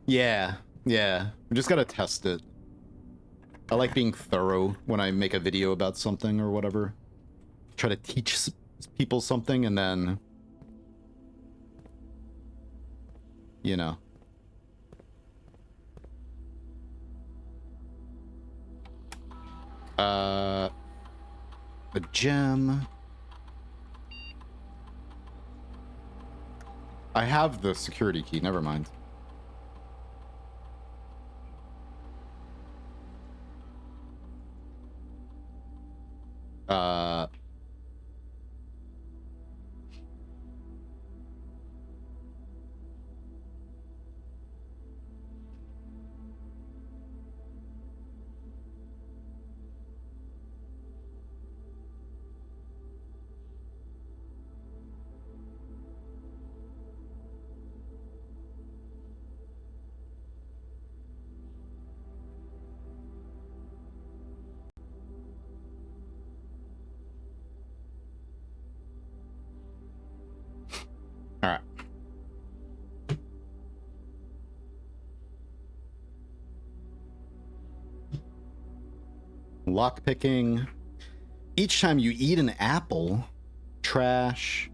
Yeah, yeah. We just gotta test it. I like being thorough when I make a video about something or whatever. Try to teach people something and then... You know. A gem. I have the security key, never mind. Alright. Lockpicking. Each time you eat an apple, trash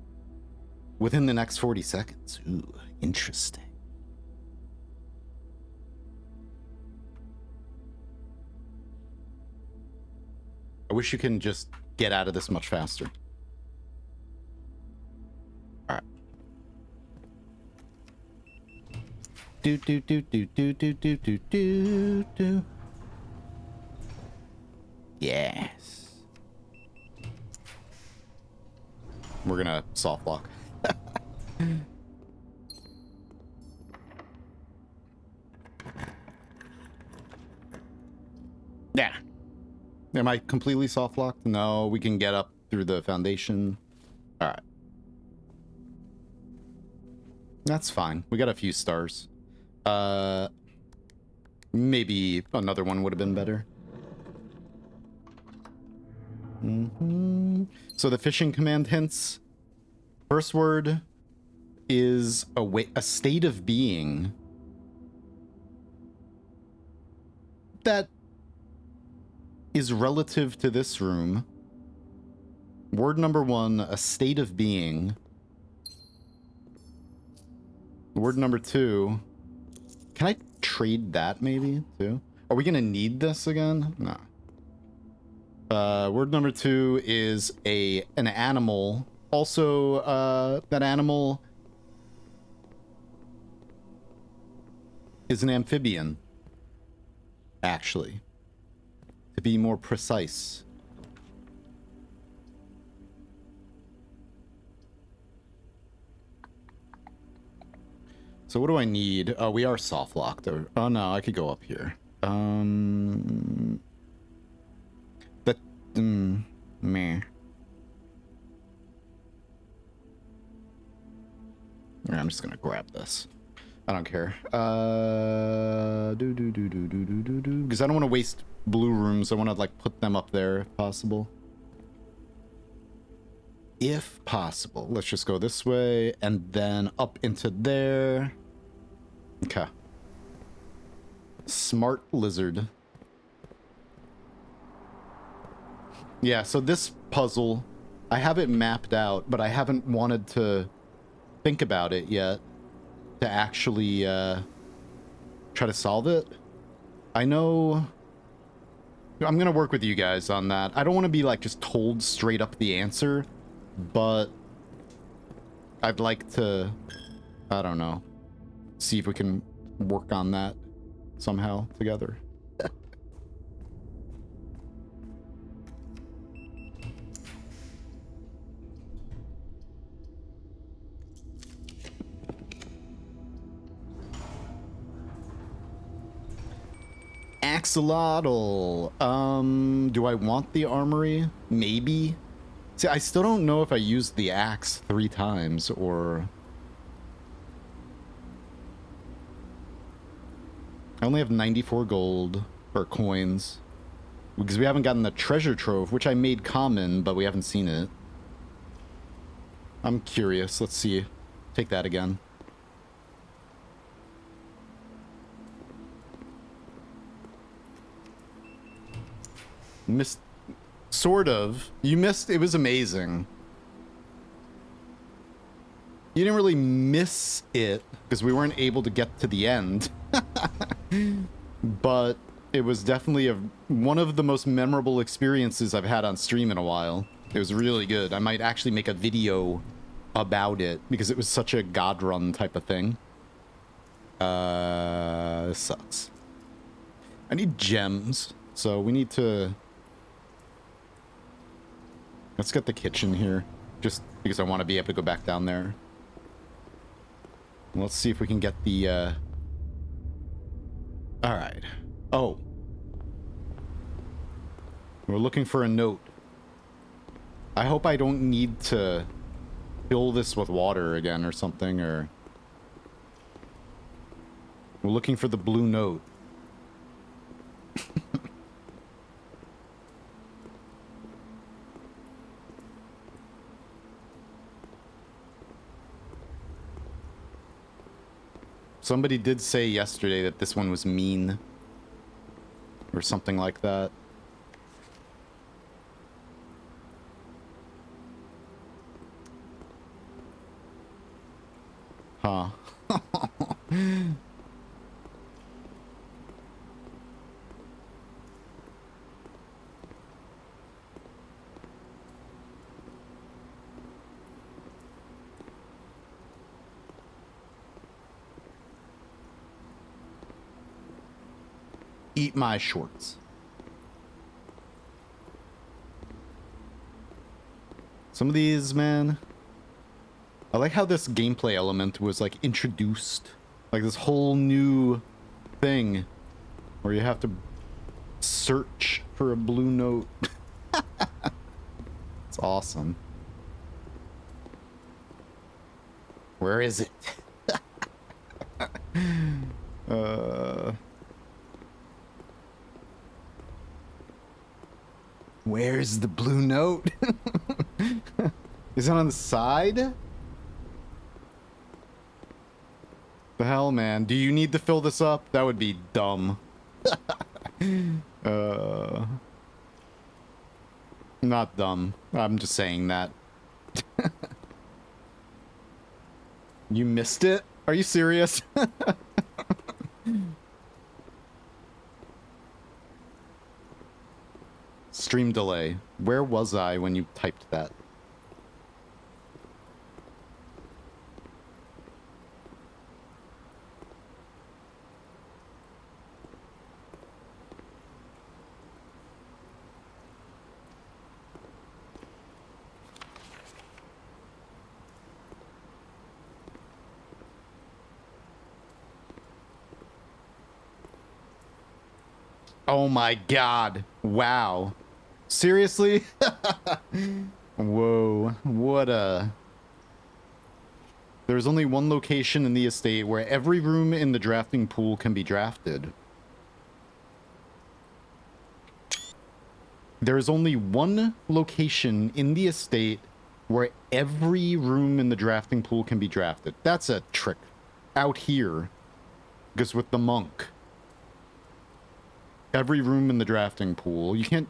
within the next 40 seconds. Ooh, interesting. I wish you can just get out of this much faster. Alright. Do. Yes. We're gonna soft lock. Yeah. Am I completely soft locked? No, we can get up through the foundation. All right. That's fine. We got a few stars. Maybe another one would have been better. So the fishing command hints. First word is a state of being that is relative to this room. Word number one, a state of being. Word number two, can I trade that maybe too? Are we gonna need this again? No. Word number two is an animal. Also, that animal is an amphibian, actually, to be more precise. So what do I need? Oh, we are soft locked. Oh no, I could go up here. Meh. Alright, I'm just gonna grab this. I don't care. Because I don't want to waste blue rooms. I want to like put them up there if possible. If possible. Let's just go this way and then up into there. Okay. Smart lizard. Yeah, so this puzzle, I have it mapped out, but I haven't wanted to think about it yet to actually try to solve it. I know I'm going to work with you guys on that. I don't want to be like just told straight up the answer, but I'd like to, I don't know, see if we can work on that somehow together. Axolotl. Do I want the armory? Maybe. See, I still don't know if I used the axe 3 times or... I only have 94 gold, or coins, because we haven't gotten the treasure trove, which I made common, but we haven't seen it. I'm curious. Let's see. Take that again. Missed... Sort of. You missed... It was amazing. You didn't really miss it, because we weren't able to get to the end. But it was definitely one of the most memorable experiences I've had on stream in a while. It was really good. I might actually make a video about it, because it was such a god run type of thing. This sucks. I need gems, so we need to... Let's get the kitchen here, just because I want to be able to go back down there. Let's see if we can get the, Alright. Oh. We're looking for a note. I hope I don't need to fill this with water again or something, or... We're looking for the blue note. Somebody did say yesterday that this one was mean. Or something like that. Huh. Eat my shorts. Some of these, man. I like how this gameplay element was like introduced. Like this whole new thing where you have to search for a blue note. It's awesome. Where is it? Where's the blue note? Is it on the side? The hell, man? Do you need to fill this up? That would be dumb. Not dumb. I'm just saying that. You missed it? Are you serious? Stream delay. Where was I when you typed that? Oh my god. Wow. Seriously? Whoa. What a... There's only one location in the estate where every room in the drafting pool can be drafted. There is only one location in the estate where every room in the drafting pool can be drafted. That's a trick. Out here. Because with the monk, every room in the drafting pool, you can't...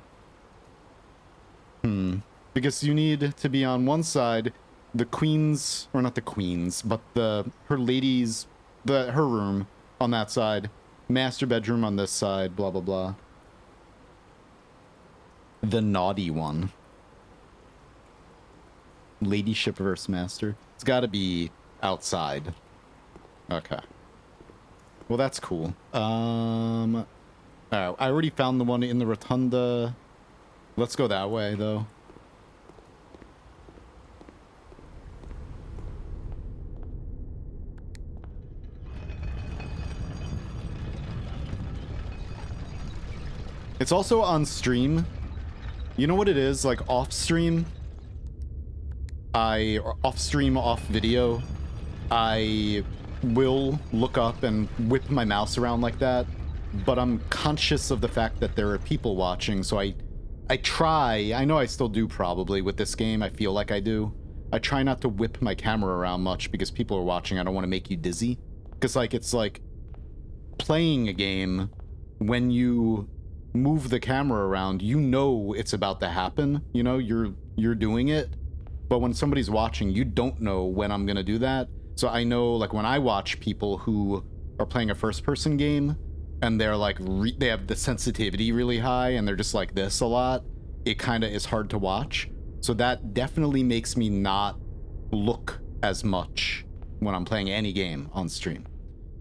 Because you need to be on one side, the queen's... Or not the queen's, but her lady's... her room on that side. Master bedroom on this side, blah, blah, blah. The naughty one. Ladyship versus master. It's got to be outside. Okay. Well, that's cool. Alright, I already found the one in the rotunda. Let's go that way, though. It's also on stream. You know what it is? Like, off stream, off stream, off video, I will look up and whip my mouse around like that, but I'm conscious of the fact that there are people watching, so I try, I know I still do probably with this game, I feel like I do. I try not to whip my camera around much because people are watching, I don't want to make you dizzy. Because, like, it's like playing a game, when you move the camera around, you know it's about to happen, you know, you're doing it. But when somebody's watching, you don't know when I'm gonna do that. So I know, like, when I watch people who are playing a first-person game, and they're, like, they have the sensitivity really high, and they're just like this a lot, it kind of is hard to watch. So that definitely makes me not look as much when I'm playing any game on stream.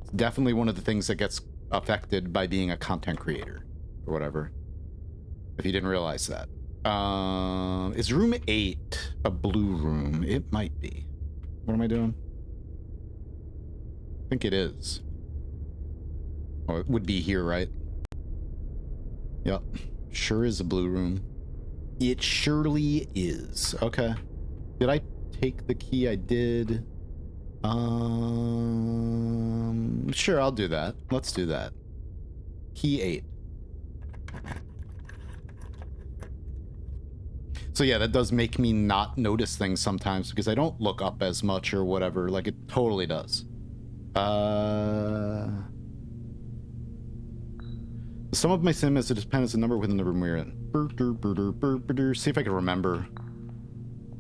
It's definitely one of the things that gets affected by being a content creator, or whatever. If you didn't realize that. Is room 8 a blue room? It might be. What am I doing? I think it is. Oh, it would be here, right? Yep. Sure is a blue room. It surely is. Okay. Did I take the key? I did. Sure, I'll do that. Let's do that. Key 8. So yeah, that does make me not notice things sometimes because I don't look up as much or whatever. Like, it totally does. The sum of my sim as it depends on the number within the room we're in. See if I can remember.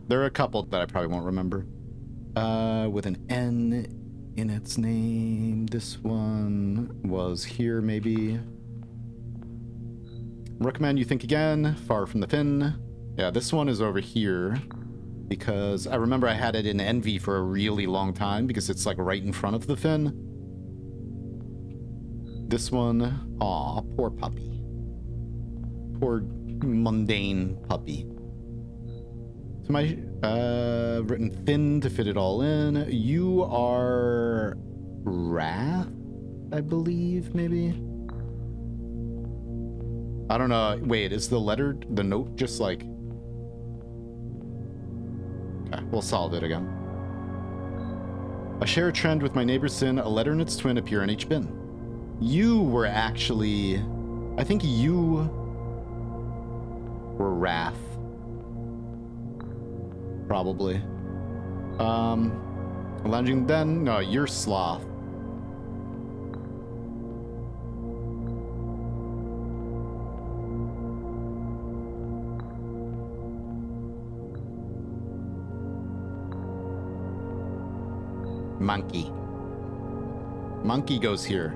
There are a couple that I probably won't remember. With an N in its name. This one was here, maybe. Recommend you think again. Far from the fin. Yeah, this one is over here. Because I remember I had it in Envy for a really long time because it's like right in front of the fin. This one, aw, poor puppy. Poor mundane puppy. So my written fin to fit it all in. You are Wrath, I believe, maybe. I don't know. Wait, is the note just like... Okay, we'll solve it again. I share a trend with my neighbor's sin. A letter and its twin appear in each bin. You were actually... I think you were Wrath. Probably. Lounging then? No, you're Sloth. Monkey. Monkey goes here.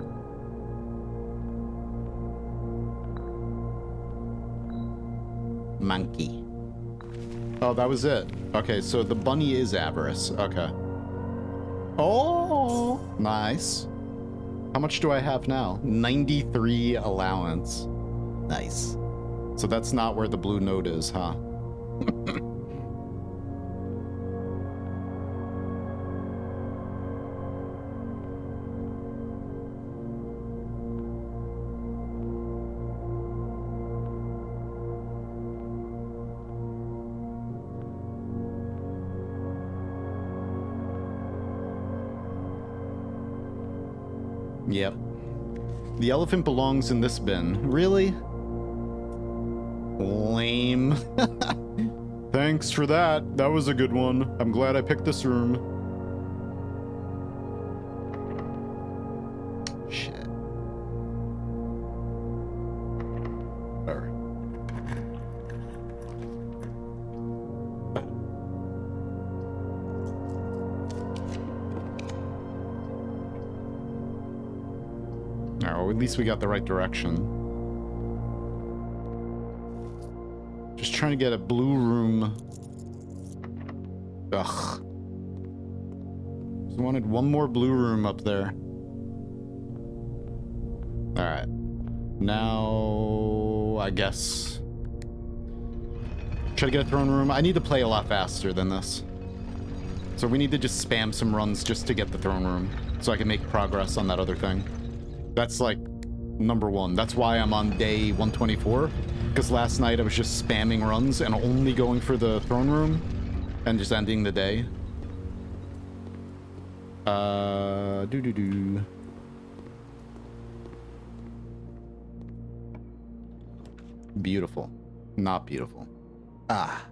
Monkey. Oh, that was it. Okay, so the bunny is Avarice. Okay. Oh, nice. How much do I have now? 93 allowance. Nice. So that's not where the blue note is, huh? Yep. The elephant belongs in this bin. Really? Lame. Thanks for that. That was a good one. I'm glad I picked this room. at least we got the right direction. Just trying to get a blue room. Ugh. Just wanted one more blue room up there. Alright. Now, I guess... Try to get a throne room. I need to play a lot faster than this. So we need to just spam some runs just to get the throne room. So I can make progress on that other thing. That's like number one. That's why I'm on day 124. Because last night I was just spamming runs and only going for the throne room. And just ending the day. Doo-doo-doo. Beautiful. Not beautiful. Ah.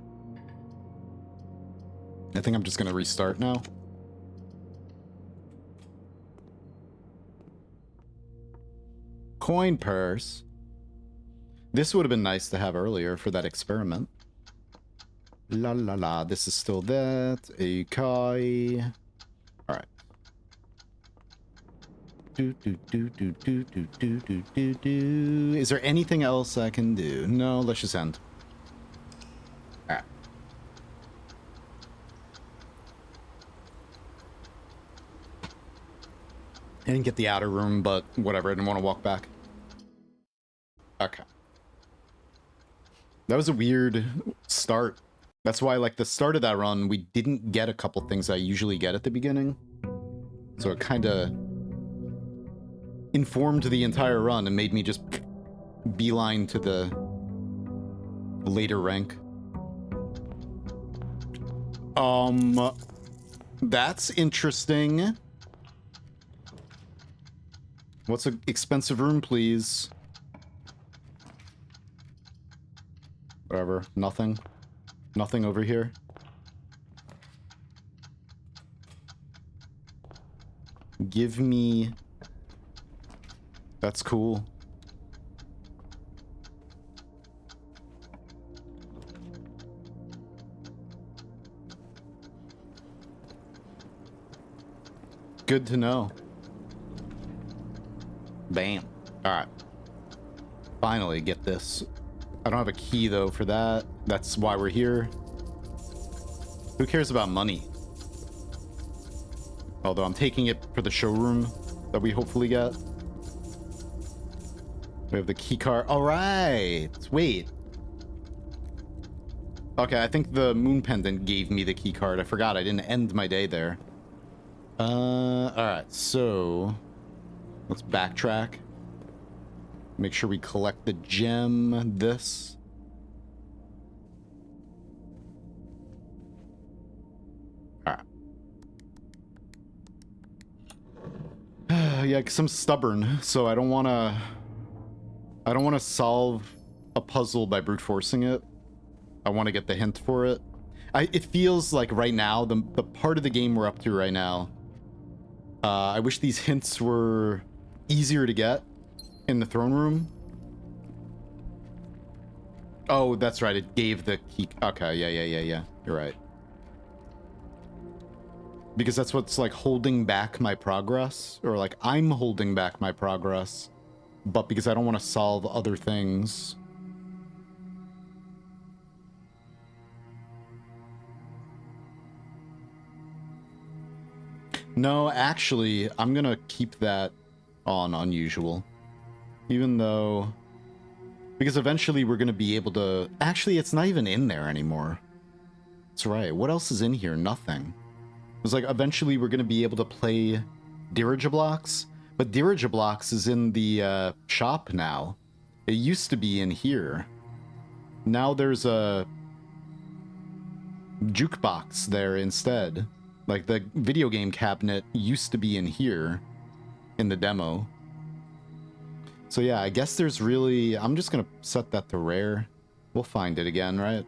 I think I'm just gonna restart now. Coin purse. This would have been nice to have earlier for that experiment. La la la. This is still that. A kai. Alright. Do do do do do do do do do do. Is there anything else I can do? No, let's just end. Alright. I didn't get the outer room, but whatever. I didn't want to walk back. Okay. That was a weird start. That's why, like, the start of that run, we didn't get a couple things I usually get at the beginning. So it kind of informed the entire run and made me just beeline to the later rank. That's interesting. What's an expensive room, please? Whatever. Nothing. Nothing over here. Give me... That's cool. Good to know. Bam. Alright. Finally get this. I don't have a key, though, for that. That's why we're here. Who cares about money? Although I'm taking it for the showroom that we hopefully get. We have the key card. All right. Wait. Okay, I think the moon pendant gave me the key card. I forgot. I didn't end my day there. All right. So let's backtrack. Make sure we collect the gem. This. All right. Yeah, because I'm stubborn, so I don't want to solve a puzzle by brute forcing it. I want to get the hint for it. It feels like right now, the part of the game we're up to right now, I wish these hints were easier to get in the throne room. Oh, that's right. It gave the key. Okay, yeah. You're right. Because that's what's like holding back my progress, or like I'm holding back my progress, but because I don't want to solve other things. No, actually, I'm gonna keep that on unusual. Even though... Because eventually we're gonna be able to... Actually, it's not even in there anymore. That's right. What else is in here? Nothing. It's like, eventually we're gonna be able to play Dirigiblocks, but Dirigiblocks is in the shop now. It used to be in here. Now there's a jukebox there instead. Like, the video game cabinet used to be in here in the demo. So yeah, I guess there's really... I'm just gonna set that to rare. We'll find it again, right?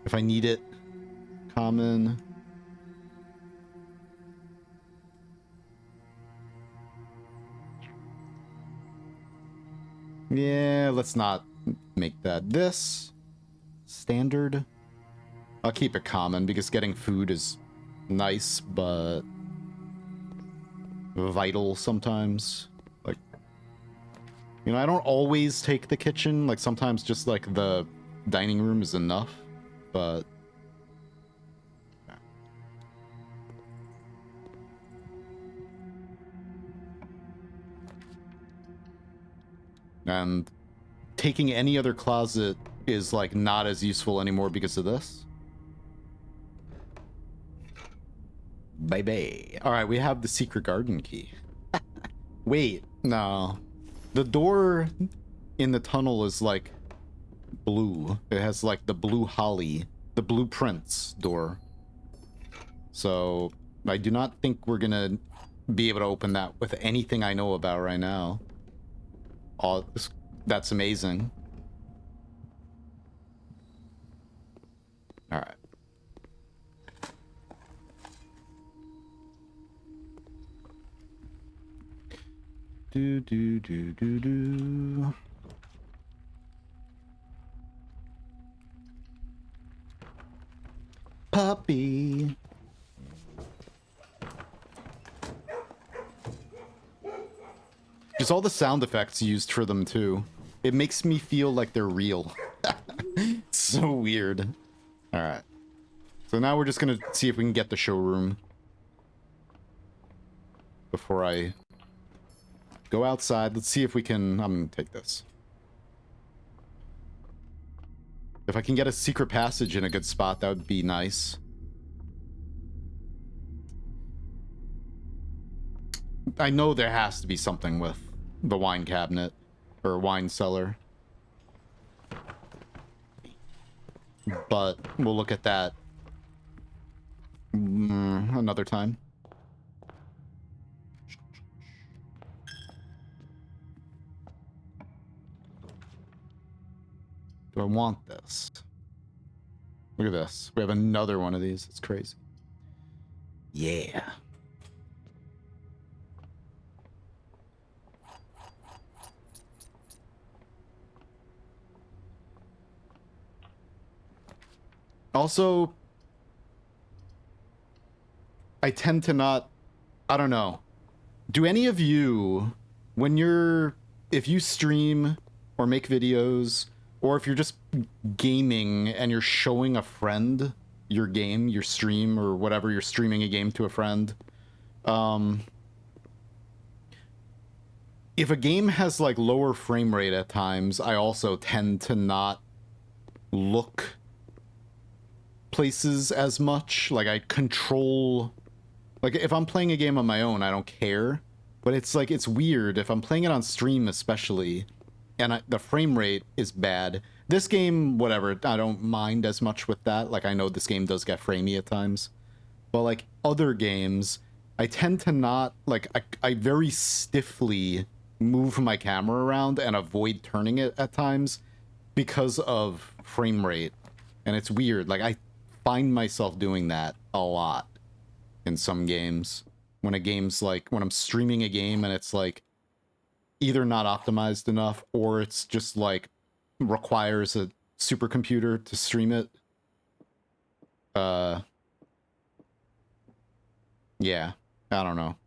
If I need it. Common. Yeah, let's not make that this. Standard. I'll keep it common because getting food is nice, but vital sometimes. You know, I don't always take the kitchen. Like, sometimes just, like, the dining room is enough. But... and taking any other closet is, like, not as useful anymore because of this. Bye-bye. Alright, we have the secret garden key. Wait, no. The door in the tunnel is, like, blue. It has, like, the blue holly. The blueprince door. So, I do not think we're gonna be able to open that with anything I know about right now. Oh, that's amazing. Alright. Do. Puppy. Just all the sound effects used for them too. It makes me feel like they're real. It's so weird. Alright. So now we're just gonna see if we can get the showroom. Before I go outside. Let's see if we can... I'm gonna take this. If I can get a secret passage in a good spot, that would be nice. I know there has to be something with the wine cabinet. Or wine cellar. But we'll look at that another time. Do I want this? Look at this. We have another one of these. It's crazy. Yeah. Also, I tend to not... I don't know. Do any of you, when you're... if you stream or make videos... or if you're just gaming and you're showing a friend your game, your stream, or whatever, you're streaming a game to a friend. If a game has, like, lower frame rate at times, I also tend to not look places as much. Like, I control... like, if I'm playing a game on my own, I don't care. But it's, like, it's weird. If I'm playing it on stream especially... and the frame rate is bad. This game, whatever, I don't mind as much with that. Like, I know this game does get framey at times. But, like, other games, I tend to not... like, I very stiffly move my camera around and avoid turning it at times because of frame rate. And it's weird. Like, I find myself doing that a lot in some games. When a game's, like... when I'm streaming a game and it's, like... either not optimized enough, or it's just, like, requires a supercomputer to stream it. Yeah, I don't know.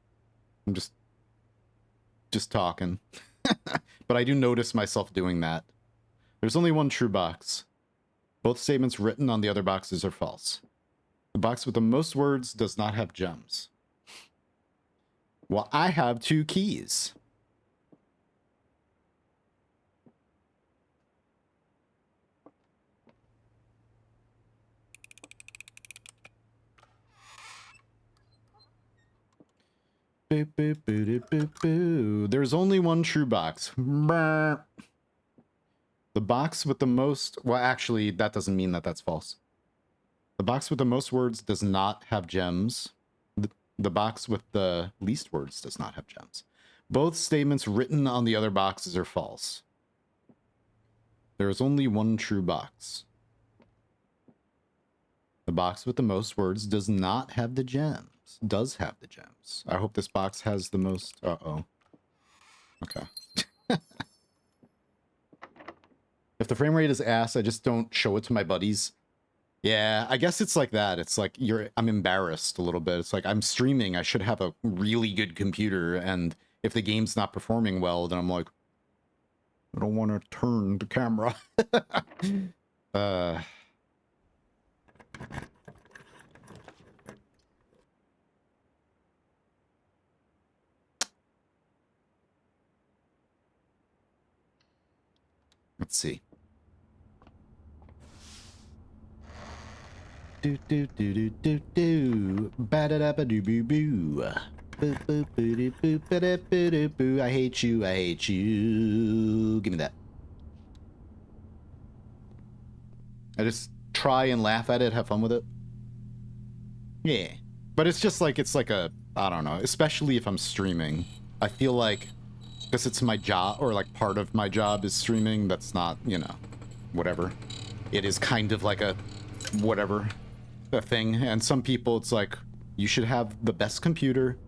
I'm just talking. But I do notice myself doing that. There's only one true box. Both statements written on the other boxes are false. The box with the most words does not have gems. Well, I have 2 keys. Boo, boo, boo, boo, boo, boo. There's only one true box. The box with the most... well, actually, that doesn't mean that that's false. The box with the most words does not have gems. The box with the least words does not have gems. Both statements written on the other boxes are false. There is only one true box. The box with the most words does not have the gems. Does have the gems. I hope this box has the most... uh-oh. Okay. If the frame rate is ass, I just don't show it to my buddies. Yeah, I guess it's like that. It's like I'm embarrassed a little bit. It's like I'm streaming. I should have a really good computer, and if the game's not performing well, then I'm like, I don't want to turn the camera. uh... Let's see. Do do do do do do. Ba da da ba doo boo boo. Boo boo boo doo boo ba da boo doo boo. I hate you. I hate you. Give me that. I just try and laugh at it, have fun with it. Yeah, but it's just like it's like a I don't know. Especially if I'm streaming, I feel like because it's my job or like part of my job is streaming. That's not whatever. It is kind of like a whatever. A thing, and some people it's like you should have the best computer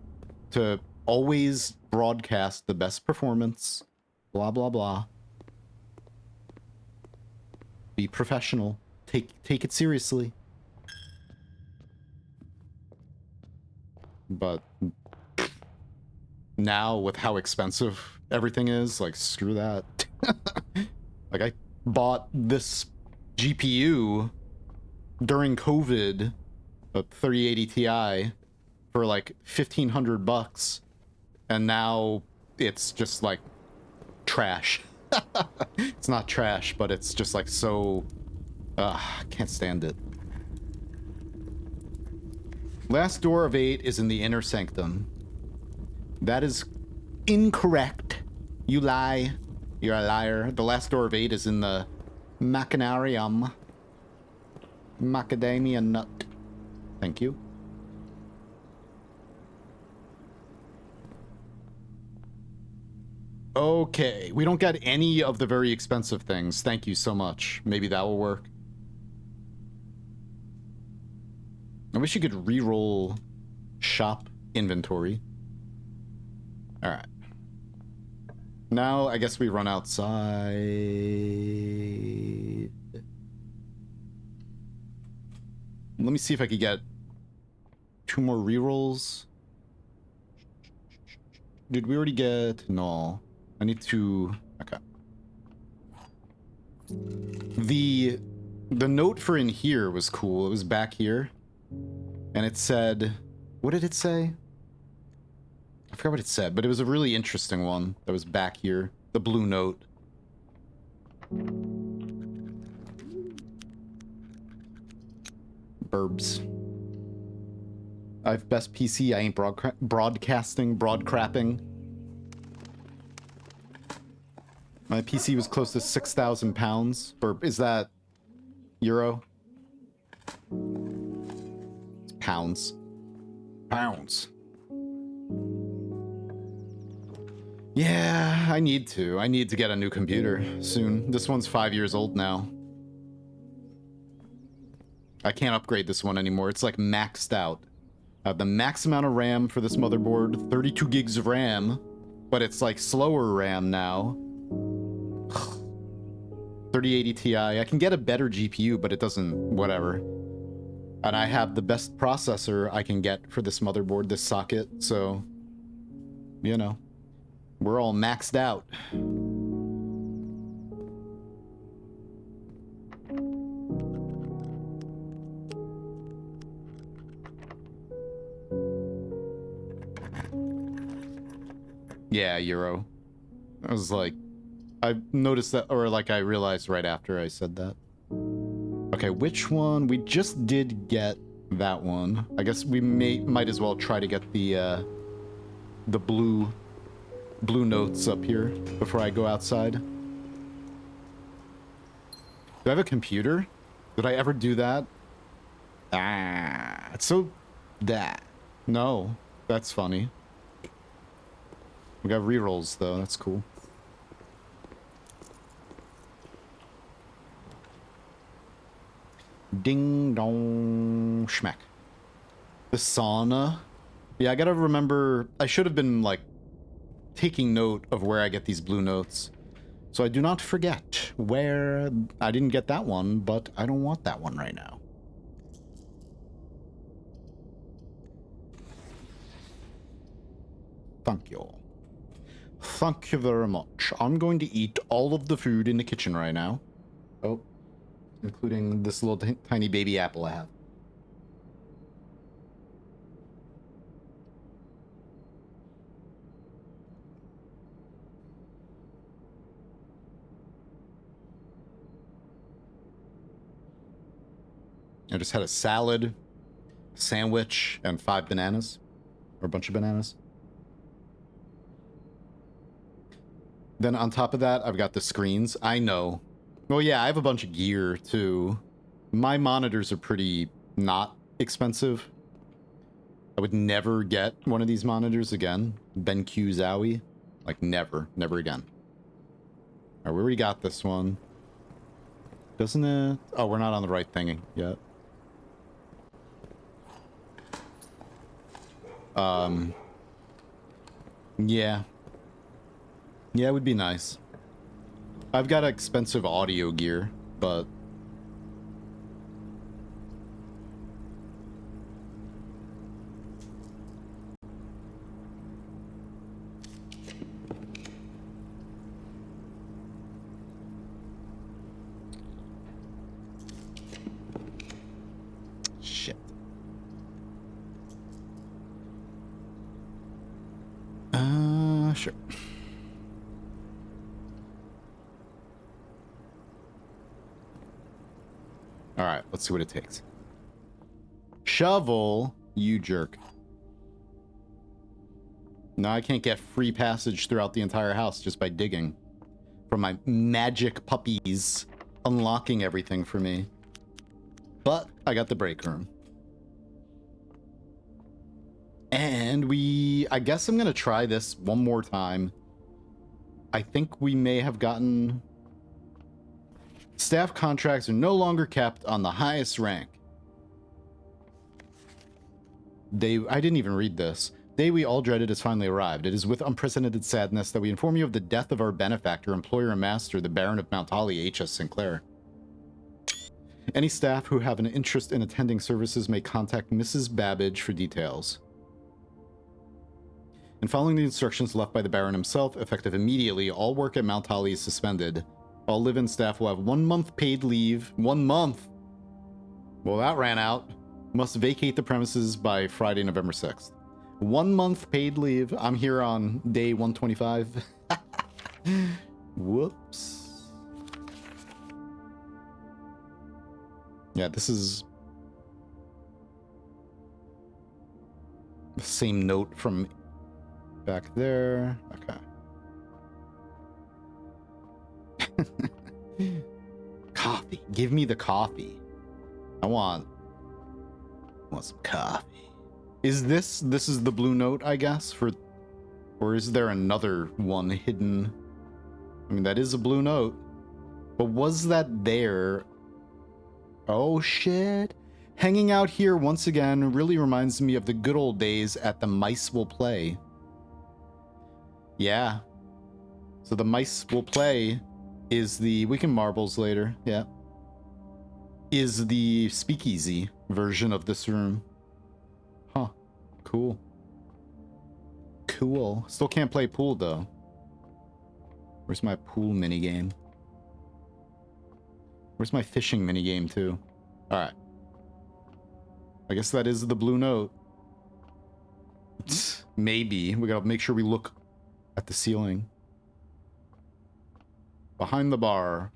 to always broadcast the best performance, blah blah blah. Be professional, take it seriously. But now with how expensive everything is, like screw that. Like I bought this GPU during COVID, a 3080 Ti, for like $1,500, and now it's just like trash. It's not trash, but it's just like so. I can't stand it. Last door of 8 is in the inner sanctum. That is incorrect. You lie. You're a liar. The last door of 8 is in the machinarium. Macadamia nut. Thank you. Okay, we don't get any of the very expensive things. Thank you so much. Maybe that will work. I wish you could re-roll shop inventory. All right. Now I guess we run outside. Let me see if I could get 2 more rerolls. Did we already get... No. I need to... Okay. The note for in here was cool. It was back here. And it said... What did it say? I forgot what it said, but it was a really interesting one that was back here. The blue note. Burbs. I have best PC. I ain't broadcasting, broadcrapping. My PC was close to 6,000 pounds. Burp. Is that euro? It's pounds. Pounds. Yeah, I need to. I need to get a new computer soon. This one's 5 years old now. I can't upgrade this one anymore. It's like maxed out. I have the max amount of RAM for this motherboard, 32 gigs of RAM, but it's like slower RAM now. 3080 Ti. I can get a better GPU, but it doesn't, whatever. And I have the best processor I can get for this motherboard, this socket, so, you know, we're all maxed out. Yeah, Euro. I was like, I noticed that, or like I realized right after I said that. Okay, which one? We just did get that one. I guess we might as well try to get the blue notes up here before I go outside. Do I have a computer? Did I ever do that? Ah, it's so that. No, that's funny. We got rerolls though, that's cool. Ding dong schmack. The sauna. Yeah, I gotta remember, I should have been like taking note of where I get these blue notes. So I do not forget where I didn't get that one, but I don't want that one right now. Thank you. Thank you very much. I'm going to eat all of the food in the kitchen right now. Oh, including this little tiny baby apple I have. I just had a salad, sandwich, and 5 bananas. Or a bunch of bananas. Then on top of that, I've got the screens. I know. Well, yeah, I have a bunch of gear, too. My monitors are pretty not expensive. I would never get one of these monitors again. BenQ Zowie. Like, never. Never again. Alright, we already got this one. Doesn't it? Oh, we're not on the right thing yet. Yeah. Yeah, it would be nice. I've got expensive audio gear, but... Shit. Sure. Alright, let's see what it takes. Shovel, you jerk. No, I can't get free passage throughout the entire house just by digging. From my magic puppies unlocking everything for me. But I got the break room. And I guess I'm going to try this one more time. I think we may have gotten... Staff contracts are no longer kept on the highest rank. I didn't even read this. Day we all dreaded has finally arrived. It is with unprecedented sadness that we inform you of the death of our benefactor, employer, and master, the Baron of Mount Holly, H.S. Sinclair. Any staff who have an interest in attending services may contact Mrs. Babbage for details. And following the instructions left by the Baron himself, effective immediately, all work at Mount Holly is suspended. All live-in staff will have 1 month paid leave. 1 month? Well, that ran out. Must vacate the premises by Friday, November 6th. 1 month paid leave. I'm here on day 125. Whoops. Yeah, this is the same note from back there. Okay. Coffee. Give me the coffee. I want some coffee. Is this is the blue note, I guess, or is there another one hidden? I mean, that is a blue note. But was that there? Oh shit. Hanging out here once again really reminds me of the good old days at the Mice Will Play. Yeah. So the Mice Will Play is we can marbles later, yeah. Is the speakeasy version of this room. Huh. Cool. Cool. Still can't play pool, though. Where's my pool minigame? Where's my fishing minigame, too? Alright. I guess that is the blue note. Maybe. We gotta make sure we look at the ceiling. Behind the bar.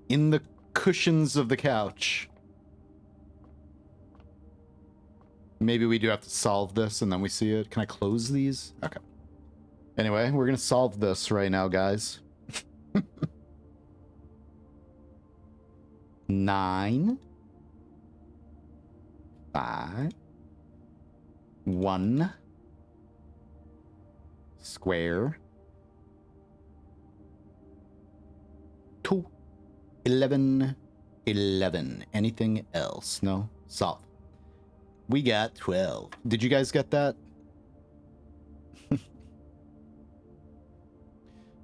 In the cushions of the couch. Maybe we do have to solve this and then we see it. Can I close these? Okay. Anyway, we're gonna solve this right now, guys. 9, 5, 1, square, 2, 11, 11. Anything else? No? Solve. We got 12. Did you guys get that?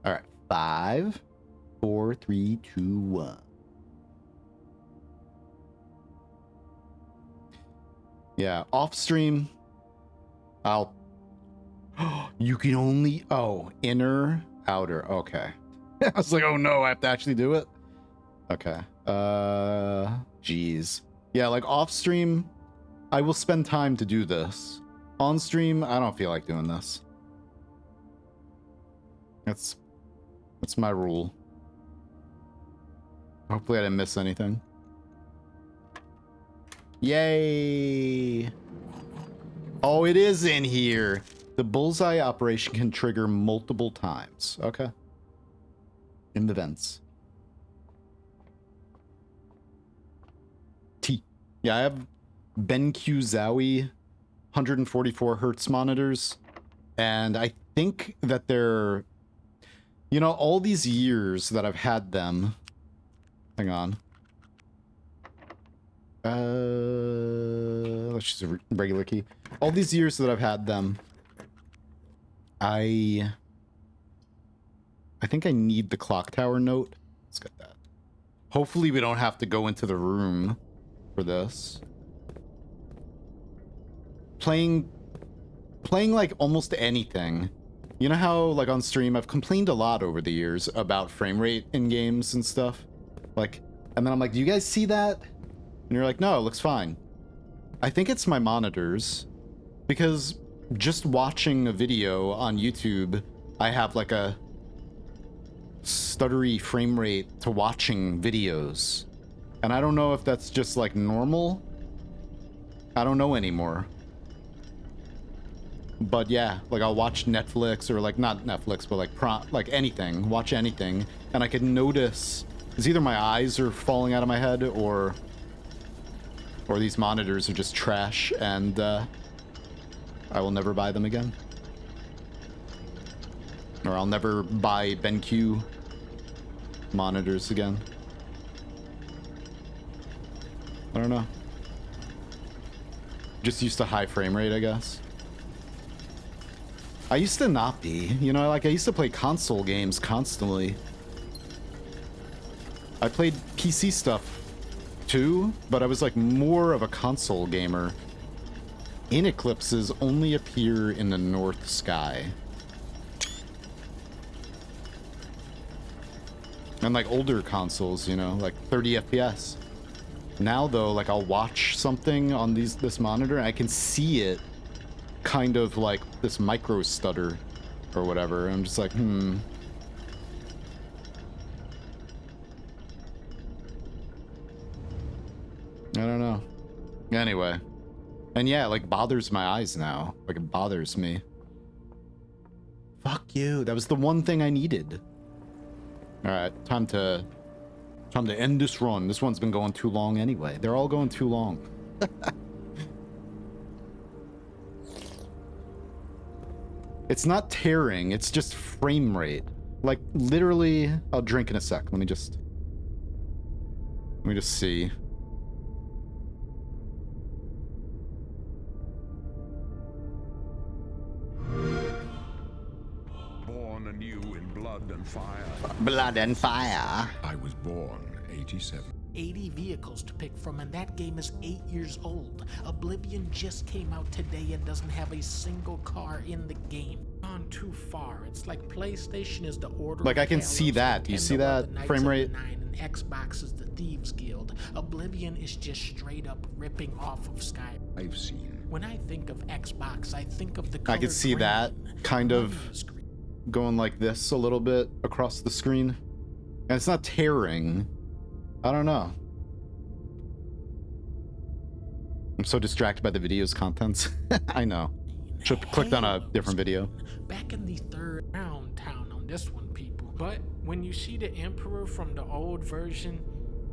All right, 5, 4, 3, 2, 1. Yeah, off stream, I'll. You can only. Oh, inner, outer. Okay. I was like, oh no, I have to actually do it. Okay. Geez. Yeah, like off stream, I will spend time to do this. On stream, I don't feel like doing this. That's my rule. Hopefully I didn't miss anything. Yay! Oh, it is in here. The bullseye operation can trigger multiple times. Okay. In the vents. T. Yeah, I have BenQ Zowie 144 hertz monitors, and I think that they're, you know, all these years that I've had them. Hang on. Let's just a regular key. All these years that I've had them, I think I need the clock tower note. Let's get that. Hopefully we don't have to go into the room for this. Playing like almost anything. You know how like on stream I've complained a lot over the years about frame rate in games and stuff? Like, and then I'm like, do you guys see that? And you're like, no, it looks fine. I think it's my monitors, because just watching a video on YouTube, I have like a stuttery frame rate to watching videos. And I don't know if that's just like normal. I don't know anymore. But yeah, like I'll watch Netflix, or like not Netflix, but like anything, watch anything, and I could notice it's either my eyes are falling out of my head, or these monitors are just trash, and I will never buy them again. Or I'll never buy BenQ monitors again. I don't know. Just used to high frame rate, I guess. I used to not be, you know, like I used to play console games constantly. I played PC stuff too, but I was like more of a console gamer. In eclipses only appear in the north sky. And like older consoles, you know, like 30 FPS. Now though, like I'll watch something on this monitor and I can see it kind of like this micro stutter or whatever. I'm just like, I don't know. Anyway. And yeah, it like bothers my eyes now. Like it bothers me. Fuck you. That was the one thing I needed. Alright, time to end this run. This one's been going too long anyway. They're all going too long. It's not tearing, it's just frame rate. Like literally, I'll drink in a sec. Let me just see. Born anew in blood and fire. Blood and fire. I was born 87. 80 vehicles to pick from, and that game is 8 years old. Oblivion just came out today and doesn't have a single car in the game. Gone too far. It's like PlayStation is the order. Like I can see that. Do you see that frame rate? And Xbox is the Thieves Guild. Oblivion is just straight up ripping off of Sky. I've seen. When I think of Xbox, I think of the I could see that kind of going like this a little bit across the screen. And it's not tearing. I don't know. I'm so distracted by the video's contents. I know. Should have clicked on a different video. Back in the third round town on this one, people. But when you see the Emperor from the old version,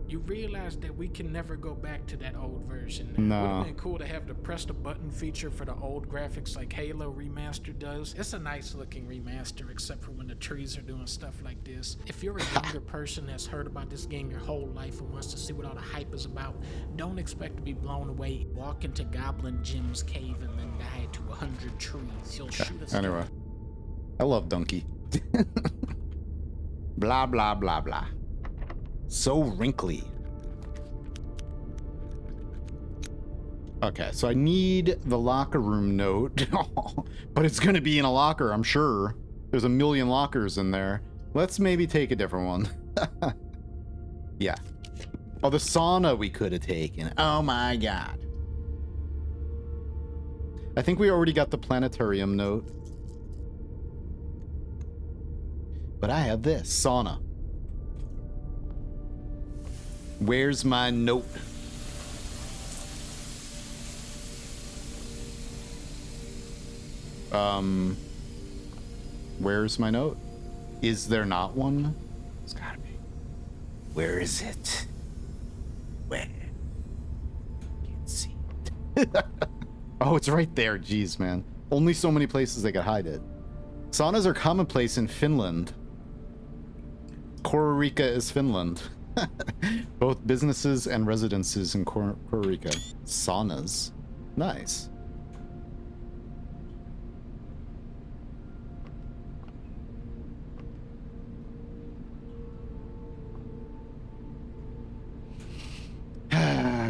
you realize that we can never go back to that old version. No. It would have been cool to have the press the button feature for the old graphics like Halo Remaster does. It's a nice looking remaster, except for when the trees are doing stuff like this. If you're a younger person that's heard about this game your whole life and wants to see what all the hype is about, don't expect to be blown away. Walk into Goblin Jim's cave and then die to 100 trees. He'll shoot us. Anyway. I love Donkey. Blah, blah, blah, blah. So wrinkly. Okay, so I need the locker room note. But it's going to be in a locker, I'm sure. There's a million lockers in there. Let's maybe take a different one. Yeah. Oh, the sauna we could have taken. Oh my god. I think we already got the planetarium note. But I have this. Sauna. Where's my note? Where's my note? Is there not one? It's gotta be. Where is it? Where? Can't see it. Oh, it's right there. Jeez, man. Only so many places they could hide it. Saunas are commonplace in Finland. Costa Rica is Finland. Both businesses and residences in Costa Rica. Saunas. Nice.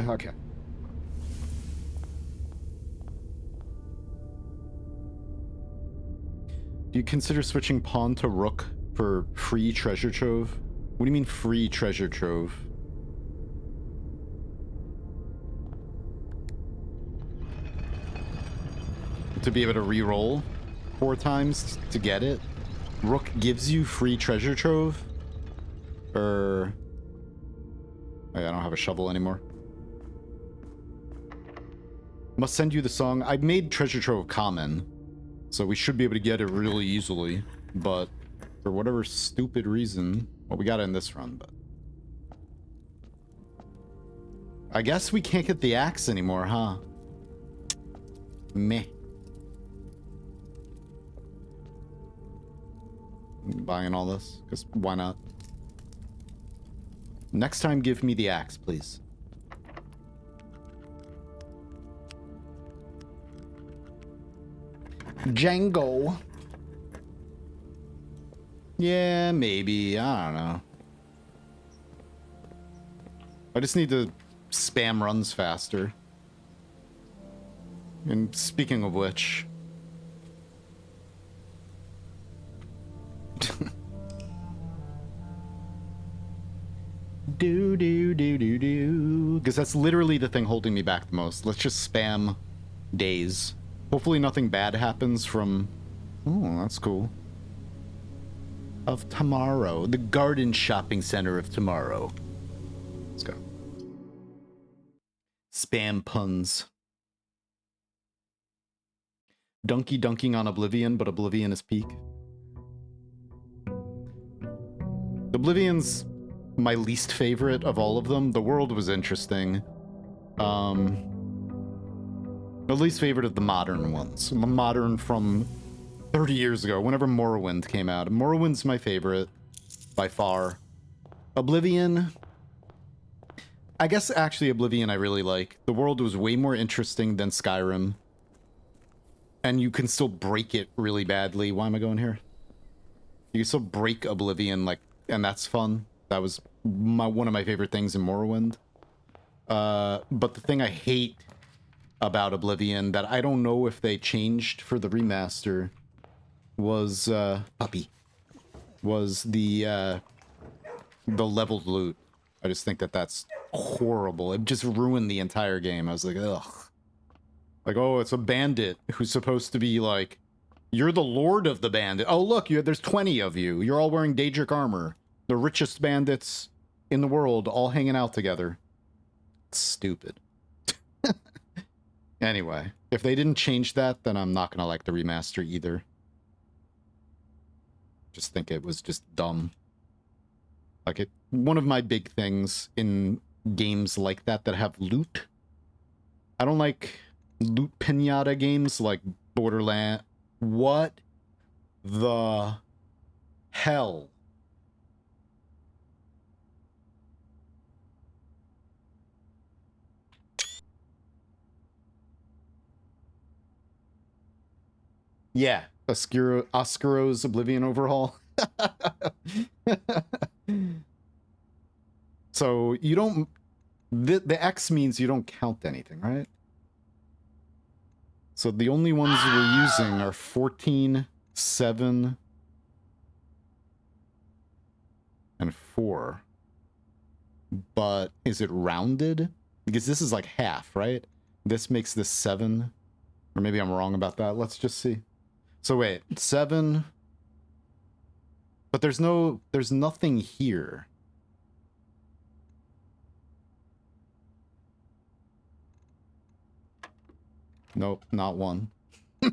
Okay. Do you consider switching pawn to rook for free treasure trove? What do you mean free treasure trove? To be able to re-roll 4 times to get it? Rook gives you free treasure trove? Or... I don't have a shovel anymore. Must send you the song. I made treasure trove common, so we should be able to get it really easily. But for whatever stupid reason, well, we got it in this run. But I guess we can't get the axe anymore, huh? Meh. Buying all this, because why not? Next time, give me the axe, please. Django. Yeah, maybe. I don't know. I just need to spam runs faster. And speaking of which... Because that's literally the thing holding me back the most. Let's just spam days. Hopefully nothing bad happens from... Oh, that's cool. Of tomorrow. The garden shopping center of tomorrow. Let's go. Spam puns. Donkey dunking on Oblivion, but Oblivion is peak. Oblivion's my least favorite of all of them. The world was interesting. The least favorite of the modern ones. Modern from 30 years ago, whenever Morrowind came out. Morrowind's my favorite, by far. Oblivion... I guess actually Oblivion I really like. The world was way more interesting than Skyrim. And you can still break it really badly. Why am I going here? You can still break Oblivion, like, and that's fun. That was one of my favorite things in Morrowind. But the thing I hate about Oblivion that I don't know if they changed for the remaster was was the leveled loot. I just think that that's horrible. It just ruined the entire game. I was like, ugh. Like, oh, it's a bandit who's supposed to be like, you're the lord of the bandit. Oh, look, there's 20 of you. You're all wearing Daedric armor. The richest bandits in the world all hanging out together. It's stupid. Anyway, if they didn't change that, then I'm not gonna like the remaster either. Just think it was just dumb. Like, one of my big things in games like that have loot. I don't like loot pinata games like Borderlands. What the hell? Yeah, Oscuro's Oblivion overhaul. So you don't... The X means you don't count anything, right? So the only ones we're using are 14, 7, and 4. But is it rounded? Because this is like half, right? This makes this 7. Or maybe I'm wrong about that. Let's just see. So wait, 7. But there's nothing here. Nope, not 1. Wait,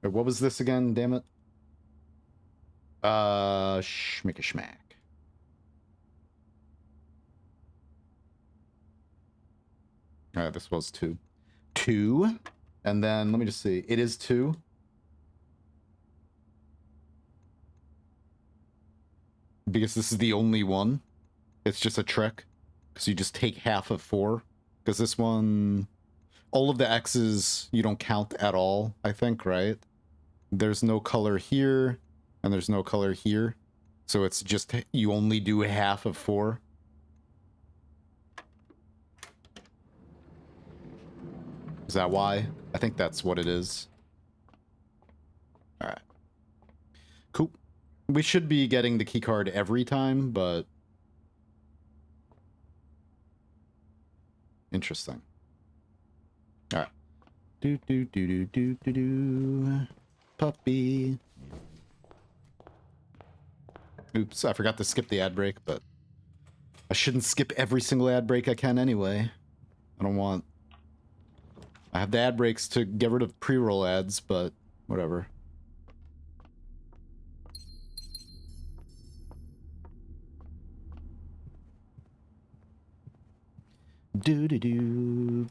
what was this again? Damn it. Schmick a schmack. Alright, this was 2. 2. And then, let me just see. It is 2. Because this is the only one. It's just a trick. Because you just take half of 4. Because this one... All of the X's you don't count at all, I think, right? There's no color here, and there's no color here. So it's just, you only do half of 4. Is that why? I think that's what it is. Alright. Cool. We should be getting the keycard every time, but... Interesting. Alright. Do. Puppy. Oops, I forgot to skip the ad break, but... I shouldn't skip every single ad break I can anyway. I don't want... I have the ad breaks to get rid of pre-roll ads, but whatever. And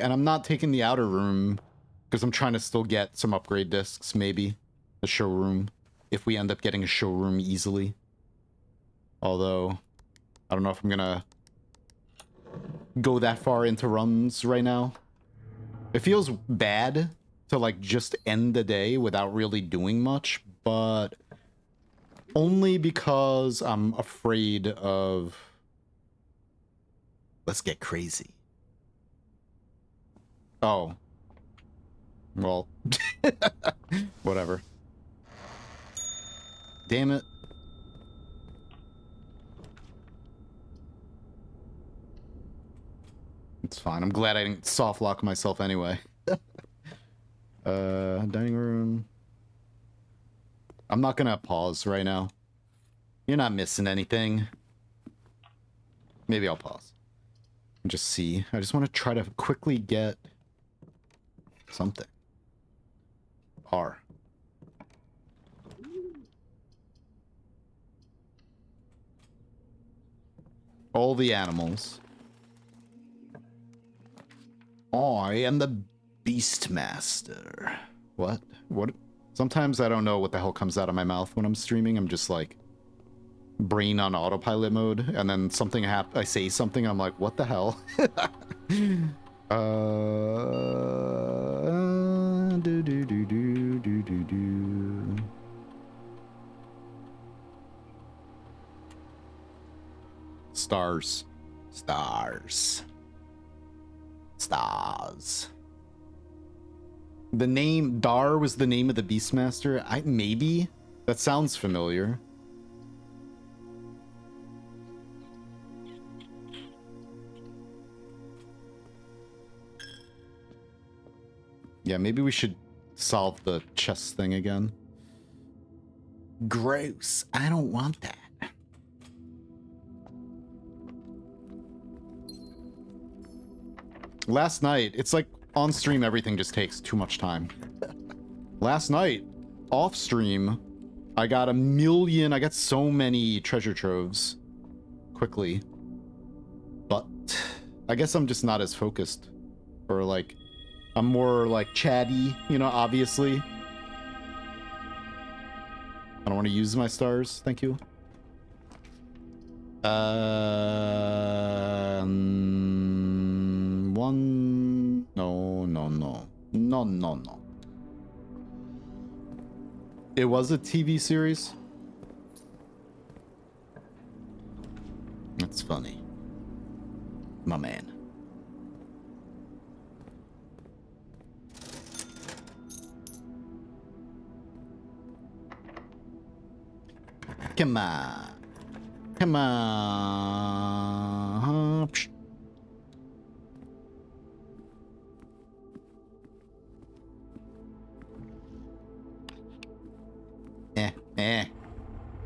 I'm not taking the outer room because I'm trying to still get some upgrade discs, maybe. The showroom, if we end up getting a showroom easily. Although, I don't know if I'm gonna go that far into runs right now. It feels bad to like just end the day without really doing much, but only because I'm afraid of... Let's get crazy. Oh. Well. Whatever. Damn it. It's fine. I'm glad I didn't soft lock myself anyway. Dining room. I'm not gonna pause right now. You're not missing anything. Maybe I'll pause. Just see. I just want to try to quickly get something. R. All the animals. I am the Beastmaster. What? What? Sometimes I don't know what the hell comes out of my mouth when I'm streaming. I'm just like brain on autopilot mode, and then something I say something, I'm like, what the hell? Stars. Stars. Stars. The name Dar was the name of the Beastmaster. Maybe that sounds familiar. Yeah, maybe we should solve the chess thing again. Gross. I don't want that. Last night, it's like on stream everything just takes too much time. Last night, off stream, I got so many treasure troves quickly. But I guess I'm just not as focused. Or like, I'm more like chatty, you know, obviously. I don't want to use my stars, thank you. No. It was a TV series? That's funny. My man. Come on. Come on. Psh.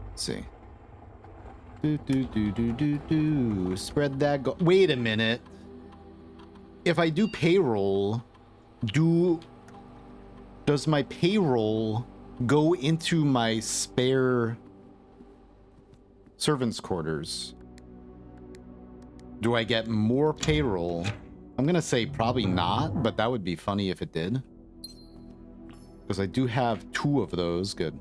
Let's see. Do. Spread that go. Wait a minute. If I do payroll, does my payroll go into my spare servants' quarters? Do I get more payroll? I'm gonna say probably not, but that would be funny if it did. Because I do have 2 of those. Good.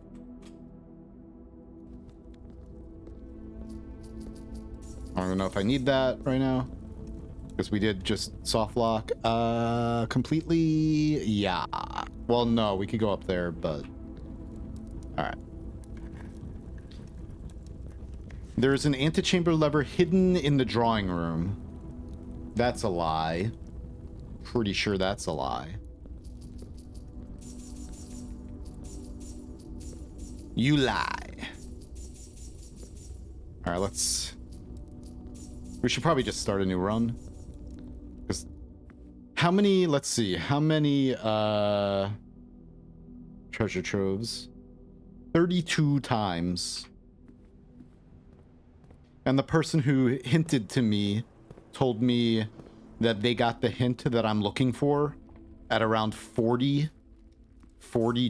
I don't know if I need that right now. Because we did just soft lock. Completely. Yeah. Well, no, we could go up there, but. Alright. There's an antechamber lever hidden in the drawing room. That's a lie. Pretty sure that's a lie. You lie. Alright, let's... We should probably just start a new run. Because how many, let's see, how many treasure troves? 32 times. And the person who hinted to me told me that they got the hint that I'm looking for at around 40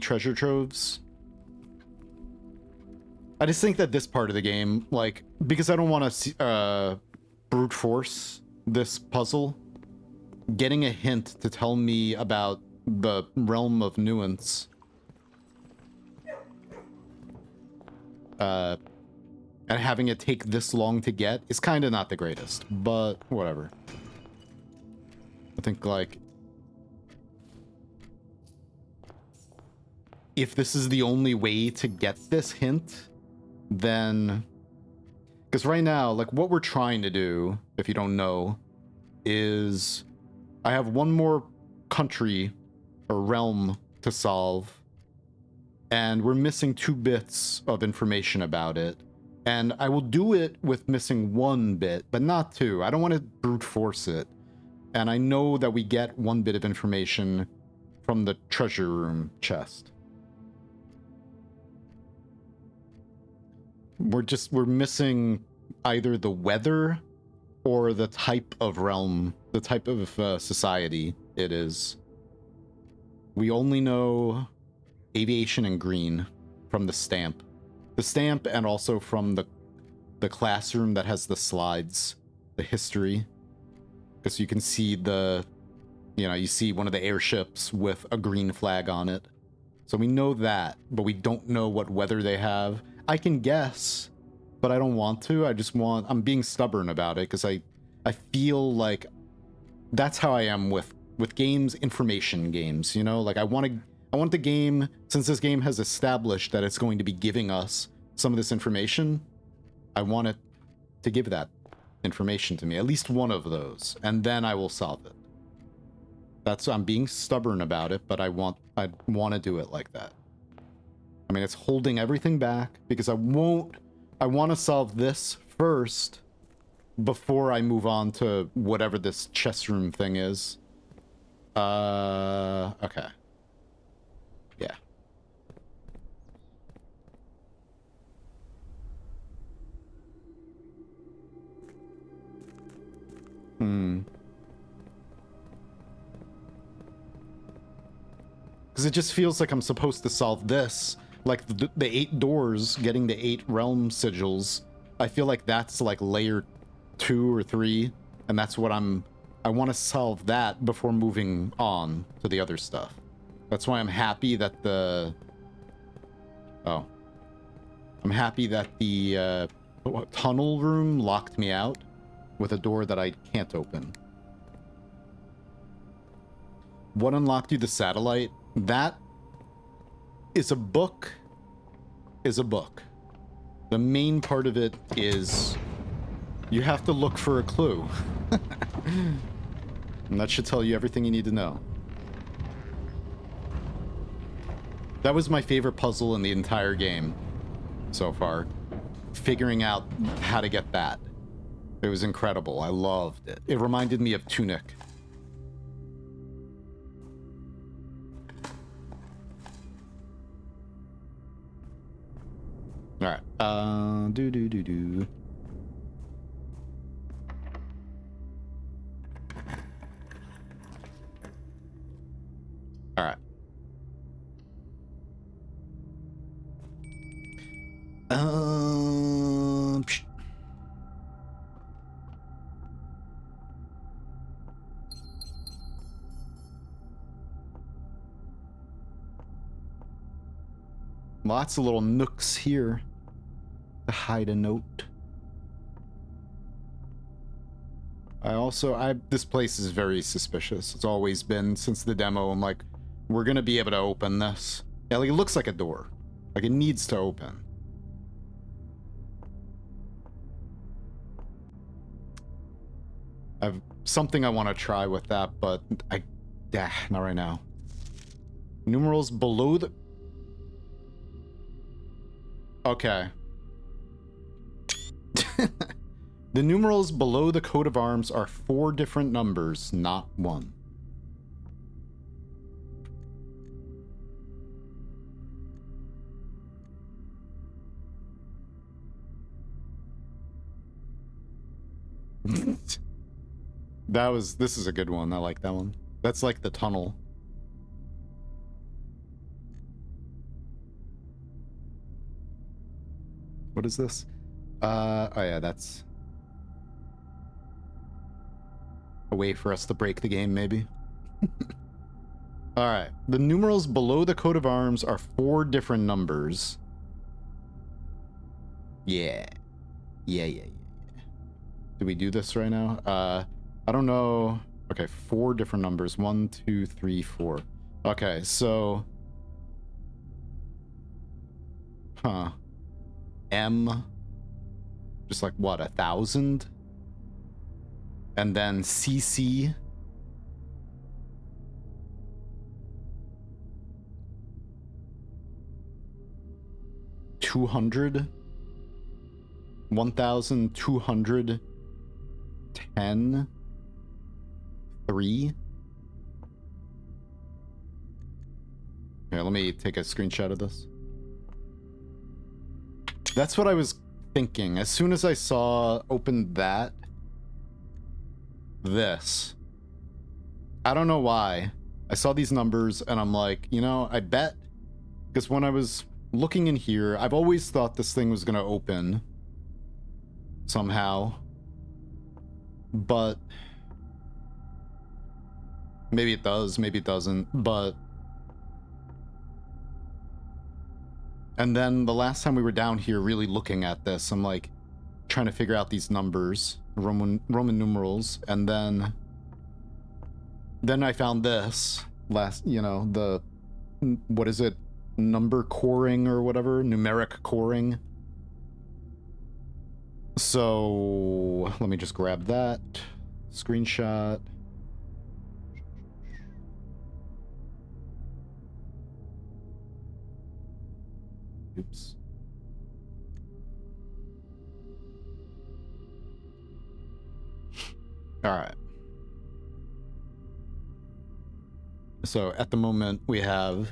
treasure troves. I just think that this part of the game, like, because I don't want to brute force this puzzle, getting a hint to tell me about the realm of nuance and having it take this long to get is kind of not the greatest, but whatever. I think, like, if this is the only way to get this hint, then... Because right now, like, what we're trying to do, if you don't know, is I have one more country or realm to solve, and we're missing 2 bits of information about it. And I will do it with missing 1 bit, but not 2. I don't want to brute force it. And I know that we get 1 bit of information from the treasure room chest. We're missing either the weather or the type of realm, the type of society it is. We only know aviation and green from the stamp. The stamp, and also from the classroom that has the slides, the history. Because you can see you see one of the airships with a green flag on it. So we know that, but we don't know what weather they have. I can guess, but I don't want to. I'm being stubborn about it, because I feel like that's how I am with games, information games, you know? Like, I want the game, since this game has established that it's going to be giving us some of this information, I want it to give that information to me, at least one of those, and then I will solve it. I'm being stubborn about it, but I want to do it like that. I mean, it's holding everything back because I want to solve this first before I move on to whatever this chess room thing is. Okay. Yeah. Because it just feels like I'm supposed to solve this. Like the 8 doors, getting the 8 realm sigils. I feel like that's like layer 2 or 3. And that's what I want to solve that before moving on to the other stuff. That's why I'm happy that I'm happy that the tunnel room locked me out with a door that I can't open. What unlocked you the satellite? That is a book is a book. The main part of it is you have to look for a clue. And that should tell you everything you need to know. That was my favorite puzzle in the entire game so far. Figuring out how to get that. It was incredible. I loved it. It reminded me of Tunic. All right. Do. All right. Psh. Lots of little nooks here to hide a note. This place is very suspicious. It's always been since the demo. I'm like, we're gonna be able to open this. Yeah, like it looks like a door. Like it needs to open. I've something I want to try with that, but not right now. Numerals below the... Okay. The numerals below the coat of arms are 4 different numbers, not 1. This is a good one. I like that one. That's like the tunnel. What is this? Oh yeah, that's a way for us to break the game, maybe. All right. The numerals below the coat of arms are 4 different numbers. Yeah. Yeah. Do we do this right now? I don't know. Okay, 4 different numbers. 1, 2, 3, 4. Okay, so... Huh. M... Just like, what, 1,000? And then CC... 200? 1,210? 3? Here, let me take a screenshot of this. That's what I was thinking. As soon as I opened this. I don't know why. I saw these numbers and I'm like, you know, I bet. Because when I was looking in here, I've always thought this thing was going to open. Somehow. But... maybe it does, maybe it doesn't, but... And then the last time we were down here really looking at this, I'm like trying to figure out these numbers, Roman numerals, and then I found this what is it? Number coring or whatever? Numeric coring. So let me just grab that screenshot. Oops. All right. So at the moment we have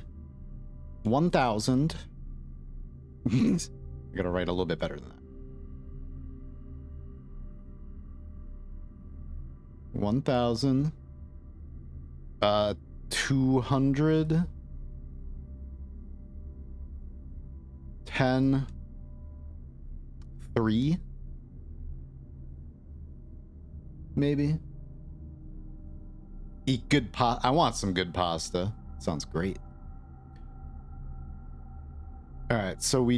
1,000. I gotta write a little bit better than that. 1,000. 200. 10, 3, maybe. Eat good I want some good pasta. Sounds great. All right, so we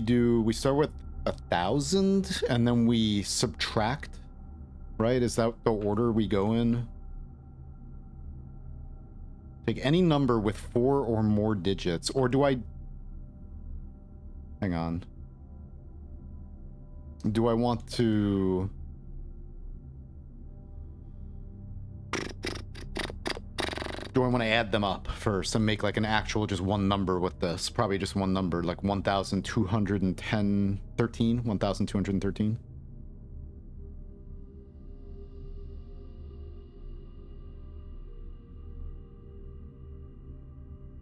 start with 1,000 and then we subtract, right? Is that the order we go in? Take any number with 4 or more digits, or do I... Hang on. Do I want to... Do I want to add them up first and make like an actual just one number with this? Probably just one number, like 1,213? 1,213?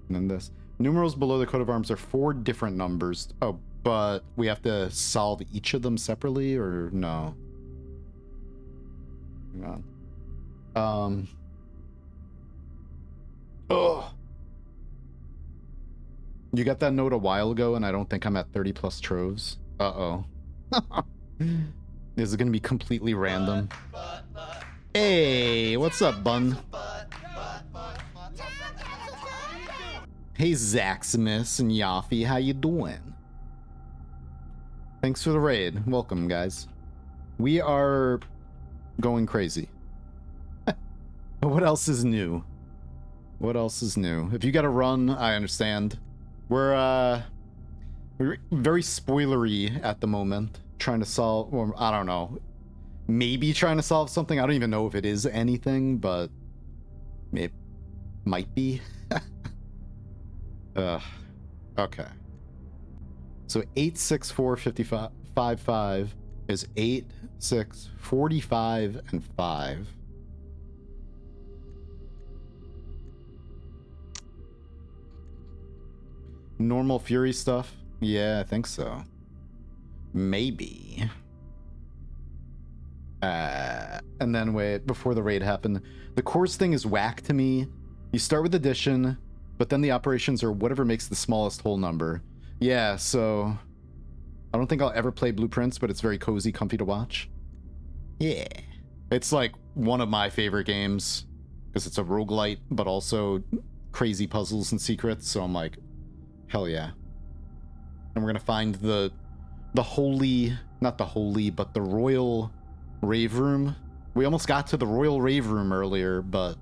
And then this. Numerals below the coat of arms are 4 different numbers. Oh, but we have to solve each of them separately, or no? Hang on. Oh. You got that note a while ago, and I don't think I'm at 30 plus troves. Uh-oh. This is gonna be completely random. Hey, what's up, bun? Hey, Zaximus and Yaffy, how you doing? Thanks for the raid. Welcome, guys. We are going crazy. What else is new? What else is new? If you gotta run, I understand. We're very spoilery at the moment. Trying to solve, or I don't know. Maybe trying to solve something. I don't even know if it is anything, but it might be. Okay. So 86455 is 8, 6, 45, and 5. Normal Fury stuff? Yeah, I think so. Maybe. And then wait, before the raid happened, the course thing is whack to me. You start with addition, but then the operations are whatever makes the smallest whole number. Yeah, so I don't think I'll ever play Blueprince, but it's very cozy, comfy to watch. Yeah. It's like one of my favorite games because it's a roguelite, but also crazy puzzles and secrets. So I'm like, hell yeah. And we're gonna find the holy, not the holy, but the royal rave room. We almost got to the royal rave room earlier, but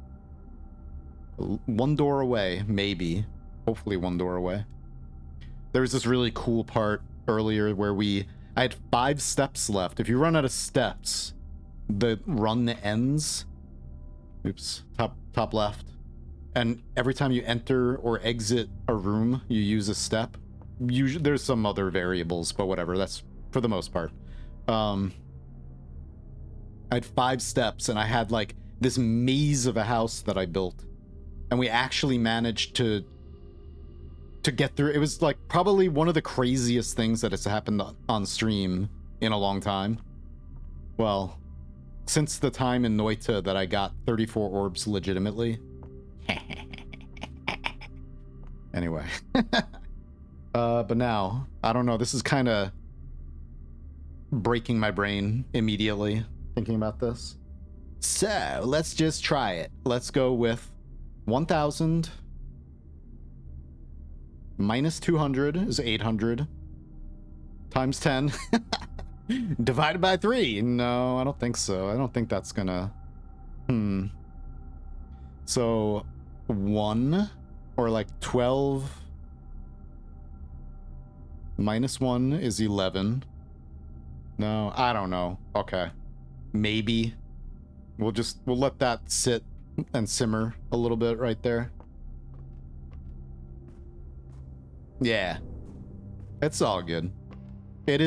one door away, maybe. Hopefully one door away. There was this really cool part earlier where I had 5 steps left. If you run out of steps, the run ends. Oops, top left. And every time you enter or exit a room, you use a step. Usually, there's some other variables, but whatever. That's for the most part. I had 5 steps, and I had like this maze of a house that I built, and we actually managed to get through. It was like probably one of the craziest things that has happened on stream in a long time. Well, since the time in Noita that I got 34 orbs legitimately. Anyway. But now, I don't know, this is kind of breaking my brain immediately thinking about this. So, let's just try it. Let's go with 1,000 minus 200 is 800 times 10 divided by 3. No, I don't think so. I don't think that's gonna... So, 1 or like 12 minus 1 is 11. No, I don't know. Okay. Maybe. We'll let that sit and simmer a little bit right there. Yeah. It's all good. It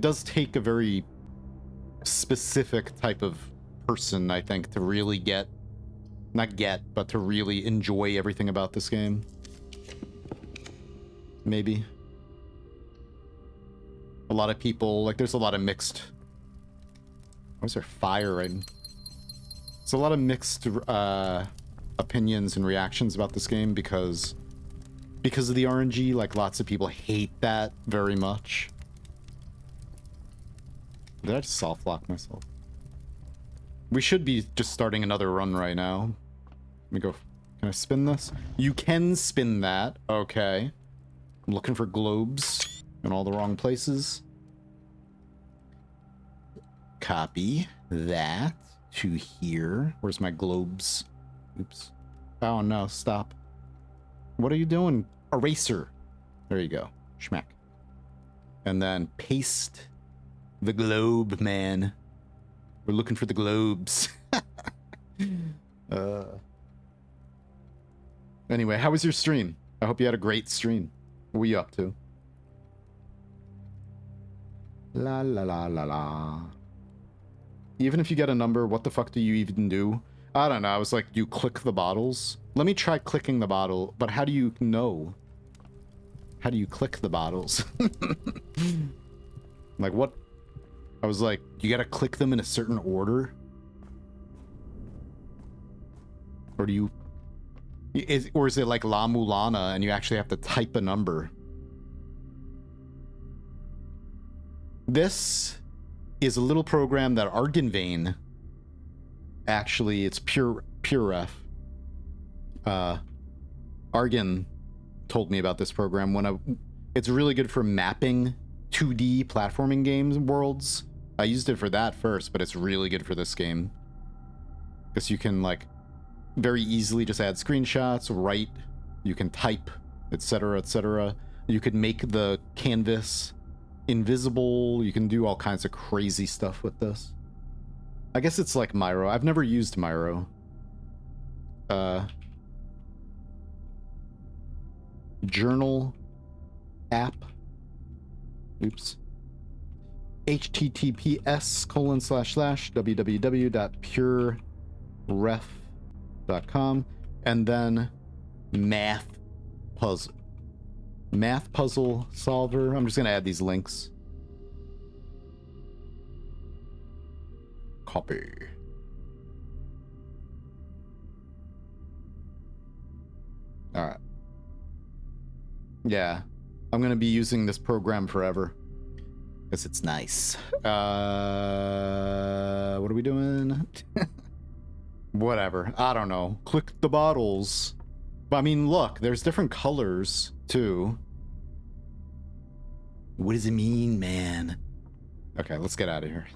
does take a very specific type of person, I think, to really but to really enjoy everything about this game. Maybe. A lot of people, like, there's a lot of mixed... Why is there fire in? There's a lot of mixed opinions and reactions about this game because of the RNG. Like, lots of people hate that very much. Did I just soft lock myself? We should be just starting another run right now. Let me go. Can I spin this? You can spin that. Okay. I'm looking for globes in all the wrong places. Copy that to here. Where's my globes? Oops. Oh no, stop. What are you doing? Eraser. There you go. Schmack. And then paste the globe, man. We're looking for the globes. Anyway, how was your stream? I hope you had a great stream. What were you up to? La la la la la. Even if you get a number, what the fuck do you even do? I don't know. I was like, you click the bottles? Let me try clicking the bottle, but how do you know? How do you click the bottles? Like, what? I was like, you gotta click them in a certain order? Or do you... Or is it like La Mulana and you actually have to type a number? This is a little program that Argenvane, actually, it's PureRef. Argan told me about this program it's really good for mapping 2D platforming games worlds. I used it for that first, but it's really good for this game. Because you can, like, very easily just add screenshots, write, you can type, etc., etc. You could make the canvas invisible. You can do all kinds of crazy stuff with this. I guess it's like Miro. I've never used Miro. Journal app. Oops. https://www.pureref.com and then math puzzle solver. I'm just gonna add these links. Copy. All right. Yeah, I'm gonna be using this program forever because it's nice. What are we doing? Whatever. I don't know. Click the bottles. But I mean, look, there's different colors too. What does it mean, man? Okay, let's get out of here.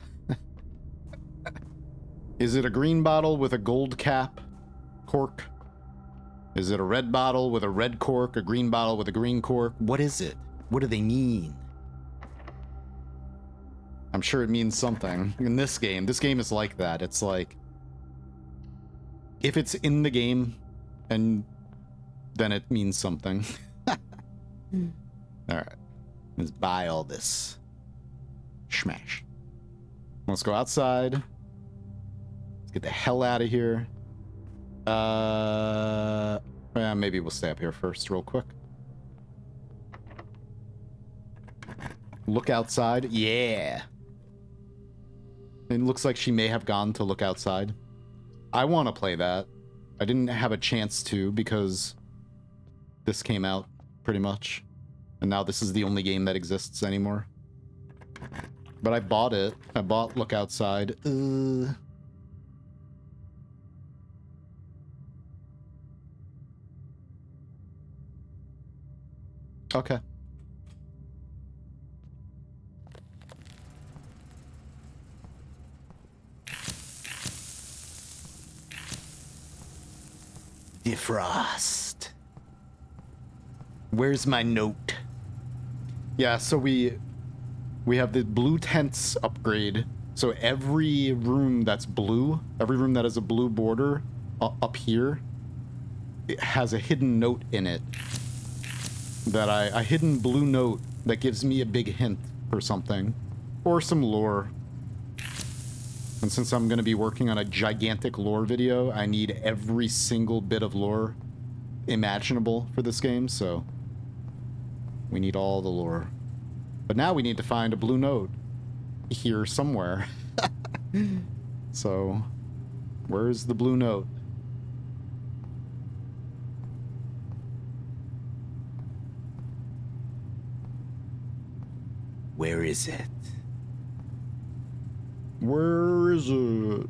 Is it a green bottle with a gold cap cork? Is it a red bottle with a red cork, a green bottle with a green cork? What is it? What do they mean? I'm sure it means something. In this game is like that. It's like, if it's in the game, and then it means something. Alright. Let's buy all this. Smash. Let's go outside. Let's get the hell out of here. Maybe we'll stay up here first real quick. Look outside. Yeah. It looks like she may have gone to look outside. I want to play that. I didn't have a chance to because this came out pretty much. And now this is the only game that exists anymore. But I bought it. I bought Look Outside. Okay. Defrost. Where's my note? Yeah, so we have the blue tents upgrade. So every room that's blue, every room that has a blue border up here, it has a hidden note in it. That a hidden blue note that gives me a big hint for something. Or some lore. And since I'm going to be working on a gigantic lore video, I need every single bit of lore imaginable for this game, so we need all the lore. But now we need to find a blue note here somewhere. So, where's the blue note? Where is it? Where is it?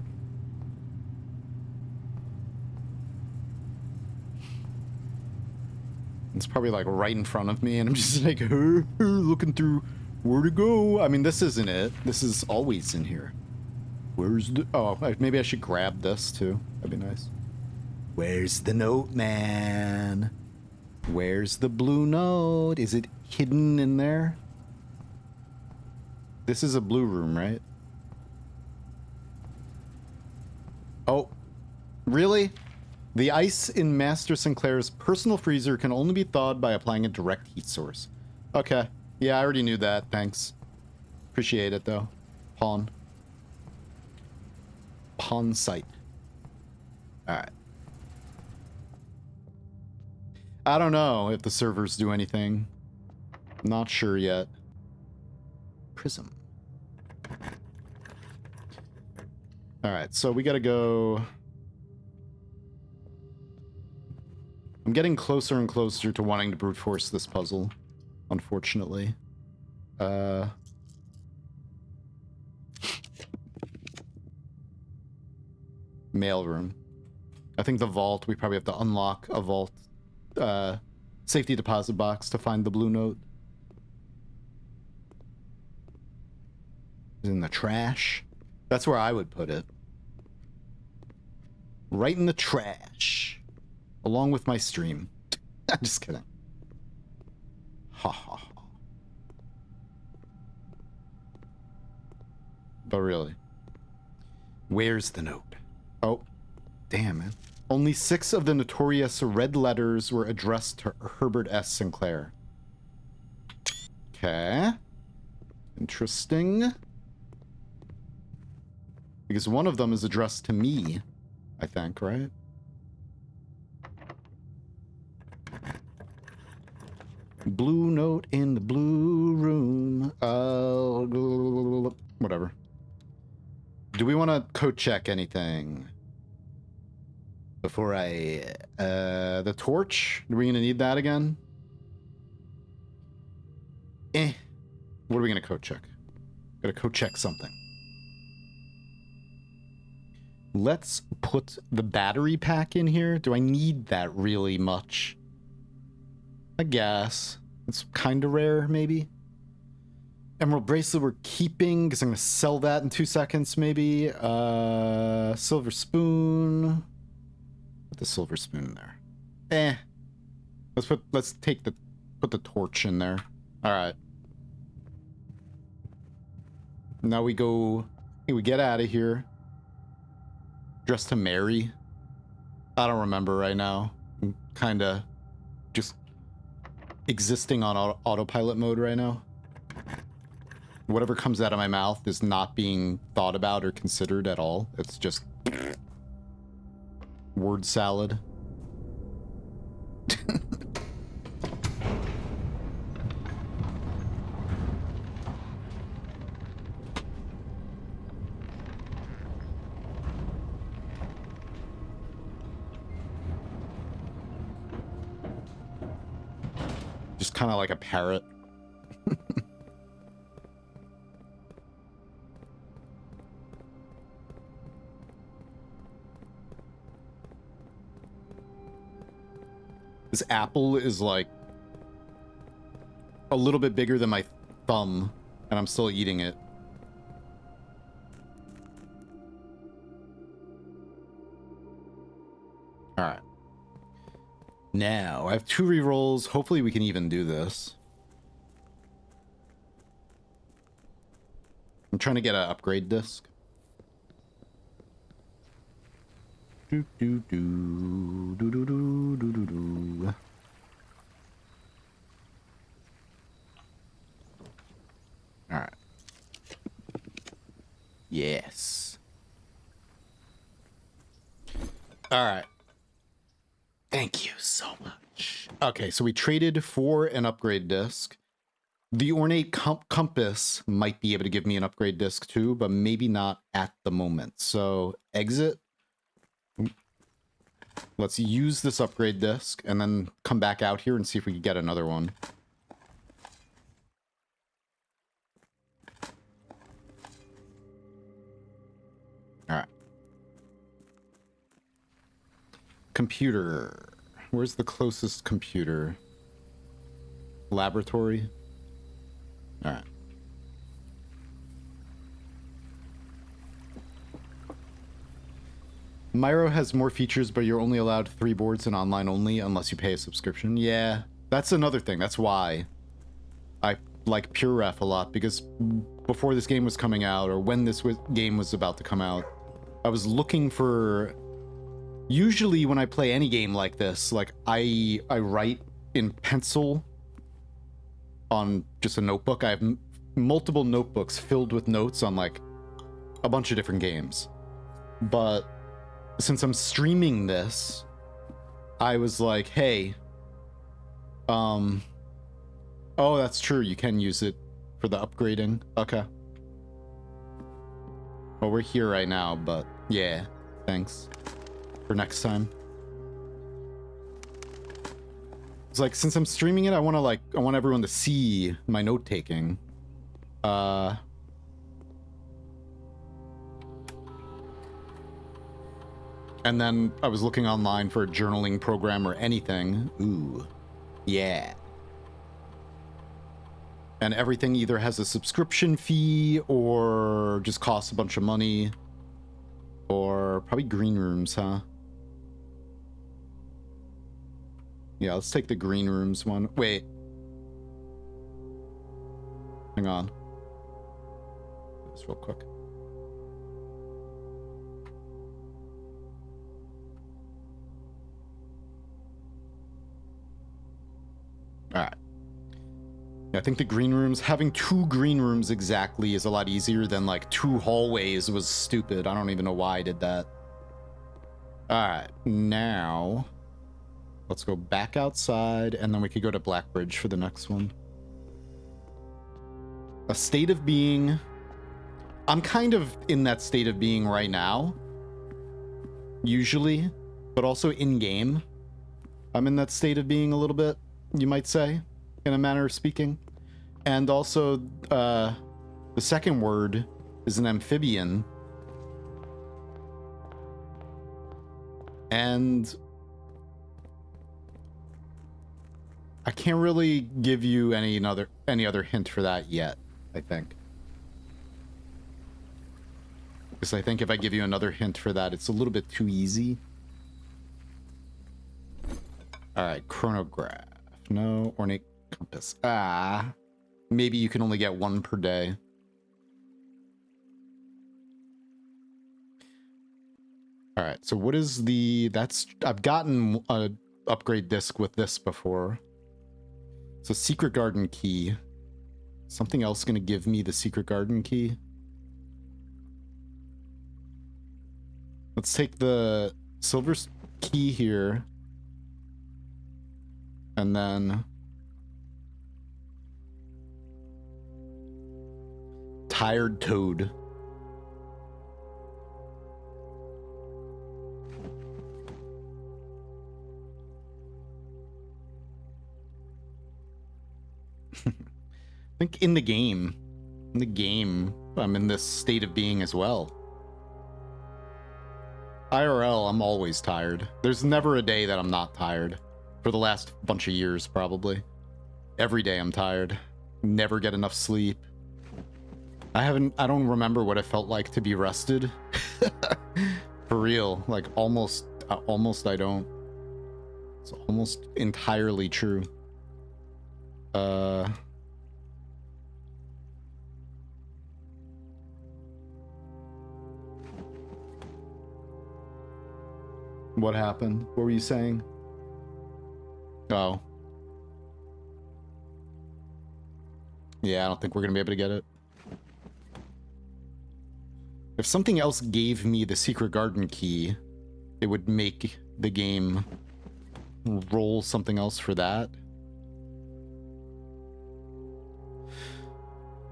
It's probably like right in front of me and I'm just like looking through where to go. I mean, this isn't it. This is always in here. Where's the... Oh, maybe I should grab this too. That'd be nice. Where's the note, man? Where's the blue note? Is it hidden in there? This is a blue room, right? Oh, really? The ice in Master Sinclair's personal freezer can only be thawed by applying a direct heat source. Okay. Yeah, I already knew that. Thanks. Appreciate it, though. Pawn. Pawn site. Alright. I don't know if the servers do anything. Not sure yet. Prism. Alright, so we gotta go... I'm getting closer and closer to wanting to brute force this puzzle, unfortunately. Mailroom. I think the vault, we probably have to unlock a vault safety deposit box to find the blue note. Is it in the trash? That's where I would put it. Right in the trash. Along with my stream. I'm just kidding. Ha ha ha. But really. Where's the note? Oh, damn, man. Only 6 of the notorious red letters were addressed to Herbert S. Sinclair. Okay. Interesting. Because one of them is addressed to me, I think, right? Blue note in the blue room. Whatever. Do we want to code check anything? Before I... the torch? Are we going to need that again? What are we going to code check? Gotta code check something. Let's put the battery pack in here. Do I need that really much? I guess. It's kind of rare, maybe. Emerald bracelet we're keeping, because I'm going to sell that in 2 seconds, maybe. Silver spoon. Put the silver spoon in there. Let's put the torch in there. Alright. Now we go, we get out of here. Dress to marry. I don't remember right now. I'm kind of just existing on autopilot mode right now. Whatever comes out of my mouth is not being thought about or considered at all. It's just word salad. Just kind of like a parrot. This apple is like a little bit bigger than my thumb, and I'm still eating it. All right. Now, I have 2 rerolls. Hopefully we can even do this. I'm trying to get an upgrade disc. Do do do do do do do do do. All right. Yes. All right. Thank you so much. Okay, so we traded for an upgrade disc. The ornate compass might be able to give me an upgrade disc too, but maybe not at the moment. So exit. Let's use this upgrade disc and then come back out here and see if we can get another one. All right. Computer. Where's the closest computer? Laboratory. All right. Myro has more features, but you're only allowed 3 boards and online only unless you pay a subscription. Yeah, that's another thing. That's why I like Pure Ref a lot because before this game was coming out, or when this game was about to come out, I was looking for. Usually, when I play any game like this, like I write in pencil on just a notebook. I have multiple notebooks filled with notes on like a bunch of different games. But since I'm streaming this, I was like, hey, oh, that's true. You can use it for the upgrading. Okay. Well, we're here right now, but yeah, thanks for next time. It's like, since I'm streaming it, I want everyone to see my note taking. And then I was looking online for a journaling program or anything. Ooh, yeah. And everything either has a subscription fee or just costs a bunch of money. Or probably green rooms, huh? Yeah, let's take the green rooms one. Wait. Hang on. This real quick. Alright. I think the green rooms, having 2 green rooms exactly is a lot easier than like 2 hallways was stupid. I don't even know why I did that. Alright, now let's go back outside and then we could go to Blackbridge for the next one. A state of being. I'm kind of in that state of being right now. Usually, but also in game. I'm in that state of being a little bit, you might say, in a manner of speaking. And also, the second word is an amphibian. And I can't really give you any other hint for that yet, I think. Because I think if I give you another hint for that, it's a little bit too easy. Alright, chronograph. No, ornate compass. Ah. Maybe you can only get 1 per day. Alright, so what is the... I've gotten a upgrade disc with this before. So secret garden key. Something else gonna give me the secret garden key? Let's take the silver key here. And then... Tired toad. I think in the game, I'm in this state of being as well. IRL, I'm always tired. There's never a day that I'm not tired. For the last bunch of years, probably. Every day I'm tired. Never get enough sleep. I don't remember what it felt like to be rested. For real, like almost I don't. It's almost entirely true. What happened? What were you saying? Oh. Yeah, I don't think we're gonna be able to get it. If something else gave me the secret garden key, it would make the game roll something else for that.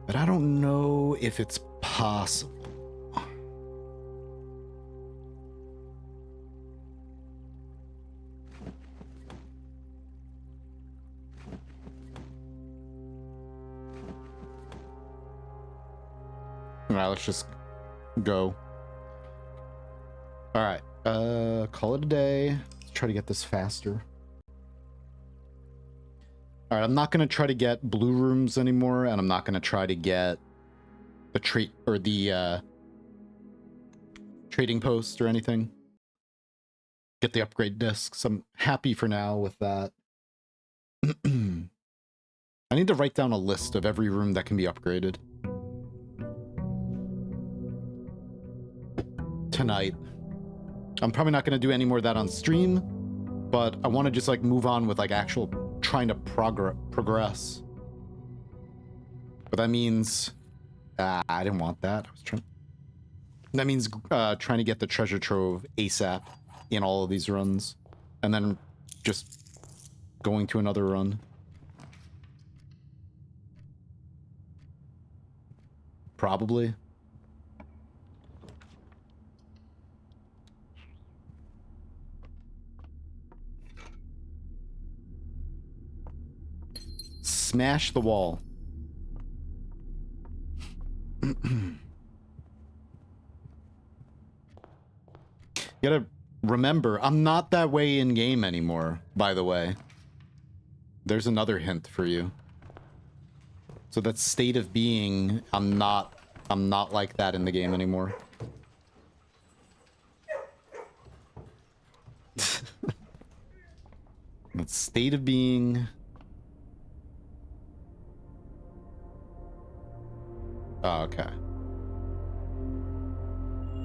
But I don't know if it's possible. Alright, let's just go. Alright, call it a day. Let's try to get this faster. Alright, I'm not gonna try to get blue rooms anymore, and I'm not gonna try to get the trait or the trading post or anything. Get the upgrade discs. I'm happy for now with that. I need to write down a list of every room that can be upgraded. Tonight. I'm probably not going to do any more of that on stream, but I want to just like move on with like actual trying to progress. But that means I didn't want that. I was trying. That means trying to get the treasure trove ASAP in all of these runs, and then just going to another run. Probably. Smash the wall. You gotta remember, I'm not that way in game anymore, by the way. There's another hint for you. So that state of being, I'm not like that in the game anymore. That state of being. Oh, okay.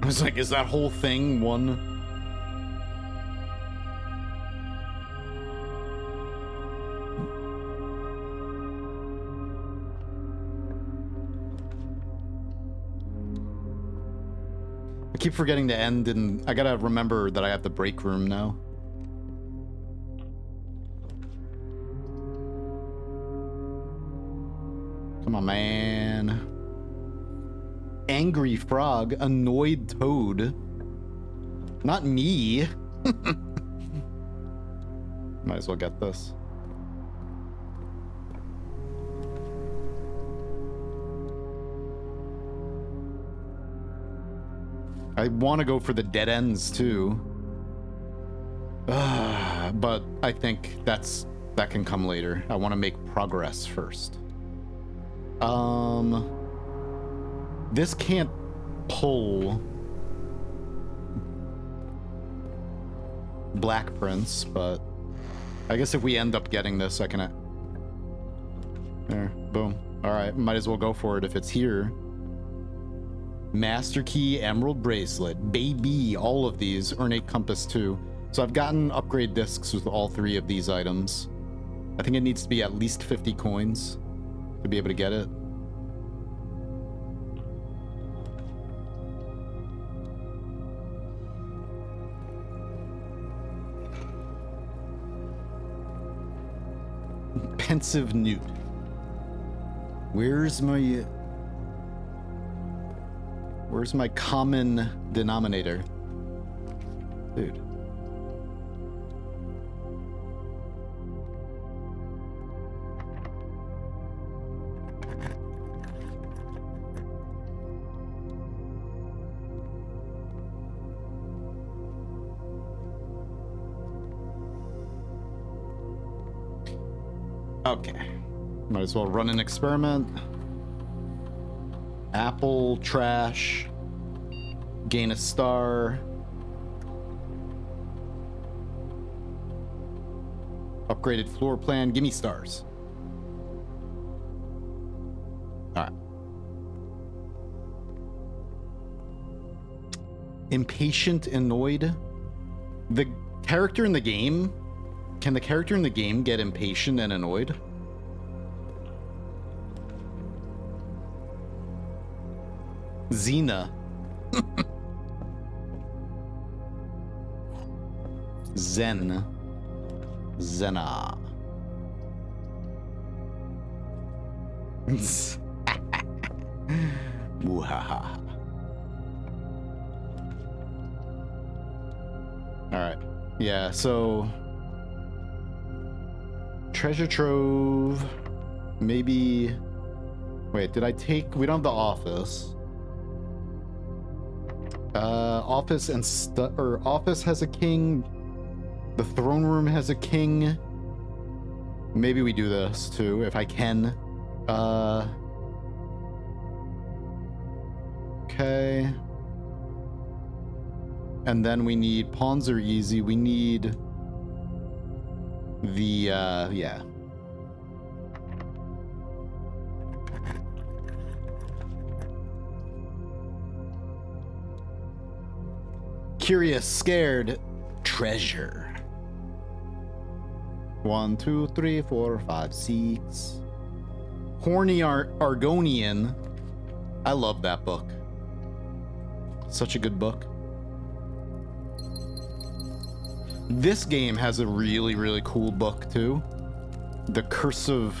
I was like, is that whole thing one? I keep forgetting to end, and I gotta remember that I have the break room now. Come on, man. Angry frog, annoyed toad. Not me. Might as well get this. I want to go for the dead ends too. But I think that can come later. I want to make progress first. This can't pull Black Prince, but I guess if we end up getting this, I can... There, boom. Alright, might as well go for it if it's here. Master Key, Emerald Bracelet, baby, all of these. Ornate Compass too. So I've gotten upgrade discs with all three of these items. I think it needs to be at least 50 coins to be able to get it. Pensive Newt. Where's my common denominator? Dude. Okay. Might as well run an experiment. Apple, trash. Gain a star. Upgraded floor plan. Gimme stars. Alright. Impatient, annoyed. The character in the game... Can the character in the game get impatient and annoyed? Xena. Zen. Zena. Muhaha. Alright. Yeah, so... Treasure trove. Maybe... Wait, did I take... We don't have the office. Office and office has a king. The throne room has a king. Maybe we do this too, if I can. Okay. And then we need pawns are easy. We need the yeah. Curious, scared, treasure. 1, 2, 3, 4, 5, 6. Horny Argonian. I love that book. Such a good book. This game has a really, really cool book too. The Curse of...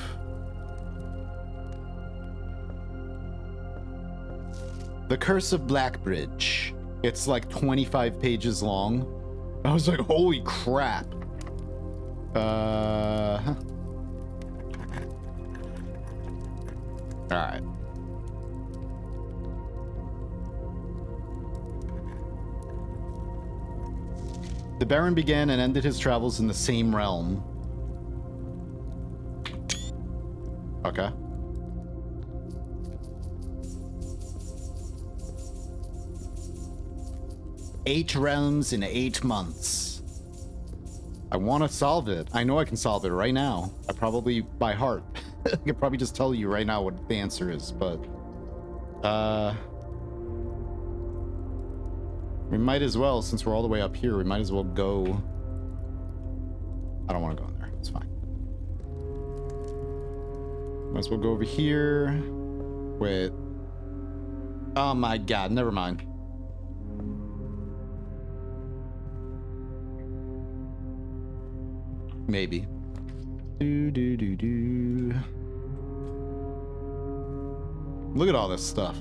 The Curse of Blackbridge. It's like 25 pages long. I was like, holy crap. Alright. The Baron began and ended his travels in the same realm. Okay. Eight realms in 8 months. I want to solve it. I know I can solve it right now. I probably, by heart. I could probably just tell you right now what the answer is, but... we might as well, since we're all the way up here, we might as well go... I don't want to go in there. It's fine. Might as well go over here. Wait. Oh my god, never mind. Maybe. Look at all this stuff.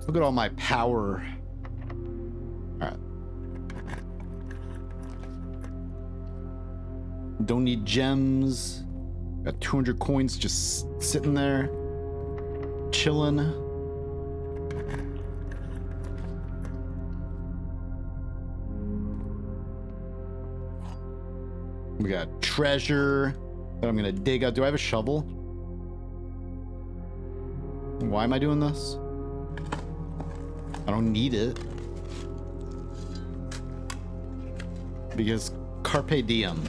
Look at all my power. All right. Don't need gems. Got 200 coins just sitting there, chilling. We got treasure that I'm gonna dig out. Do I have a shovel? Why am I doing this? I don't need it. Because carpe diem.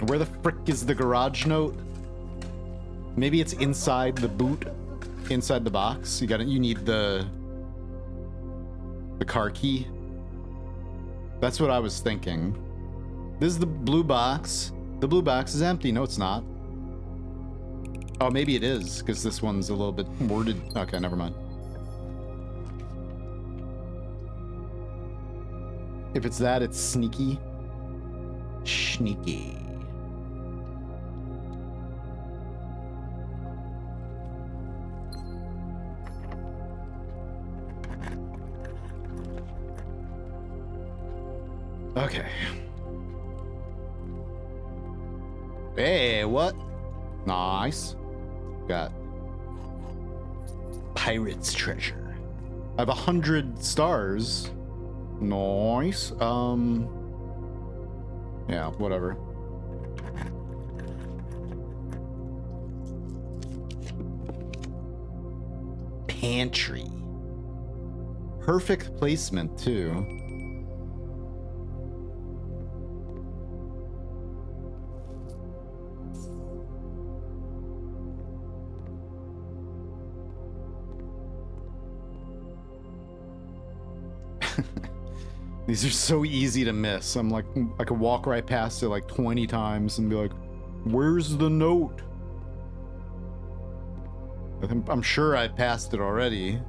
Where the frick is the garage note? Maybe it's inside the boot, inside the box. You need the car key. That's what I was thinking. This is the blue box. The blue box is empty. No, it's not. Oh, maybe it is, because this one's a little bit worded. Okay, never mind. If it's that, it's sneaky. Sneaky. Okay. Hey, what? Nice. Got pirate's treasure. I have 100 stars. Nice. Yeah, whatever. Pantry. Perfect placement, too. These are so easy to miss. I'm like, I could walk right past it like 20 times and be like, where's the note? I'm sure I passed it already.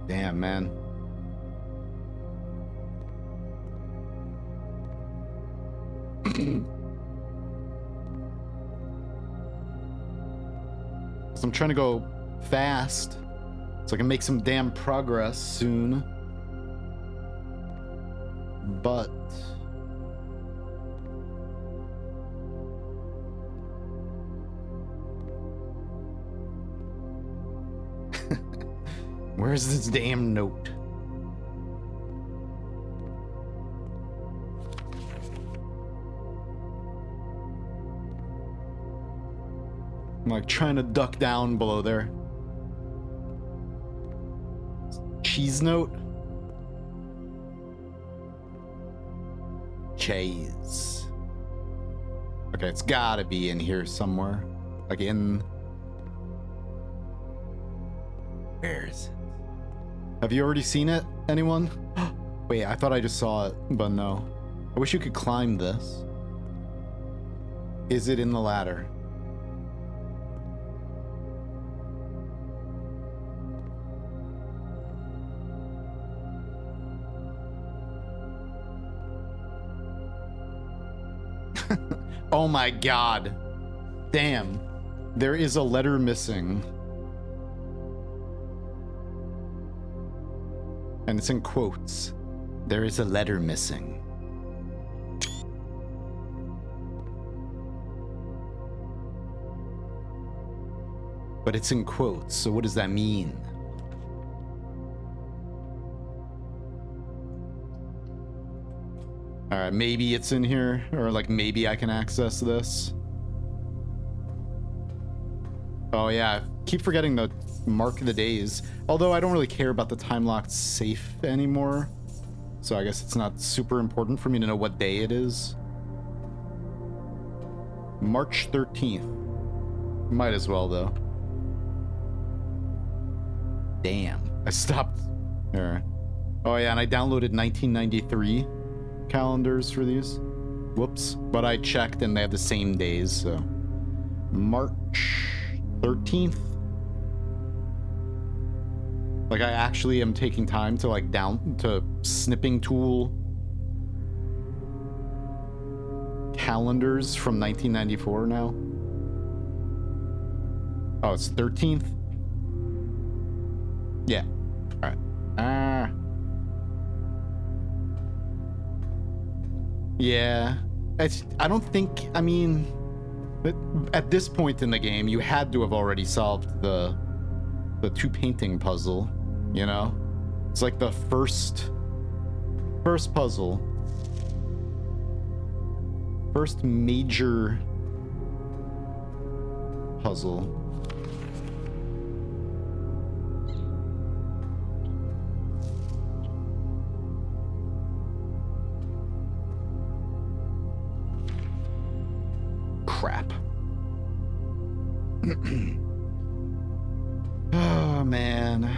Damn, man. So I'm trying to go fast so I can make some damn progress soon. But where's this damn note? I'm like trying to duck down below there. Cheese note? Cheese. Okay, it's gotta be in here somewhere. Like in... Where is it? Have you already seen it, anyone? Wait, I thought I just saw it, but no. I wish you could climb this. Is it in the ladder? Oh my god. Damn. There is a letter missing. And it's in quotes. There is a letter missing. But it's in quotes, so what does that mean? Alright, maybe it's in here, or like maybe I can access this. Oh yeah, I keep forgetting to mark the days. Although I don't really care about the time-locked safe anymore. So I guess it's not super important for me to know what day it is. March 13th. Might as well, though. Damn. I stopped there. Oh yeah, and I downloaded 1993 calendars for these. Whoops. But I checked and they have the same days, so. March 13th. Like, I actually am taking time to, like, down to snipping tool calendars from 1994 now. Oh, it's 13th? Yeah. Alright. Yeah. I don't think, I mean, at this point in the game, you had to have already solved the two painting puzzle, you know? It's like the first puzzle. First major puzzle. Crap. Oh, man.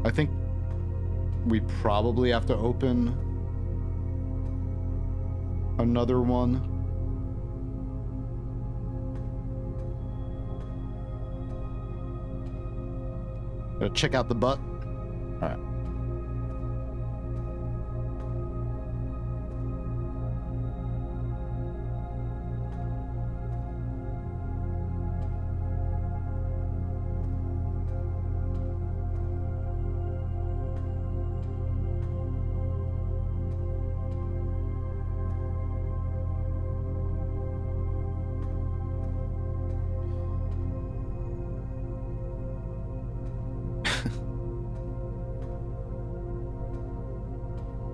I think we probably have to open another one. Gotta check out the butt. All right.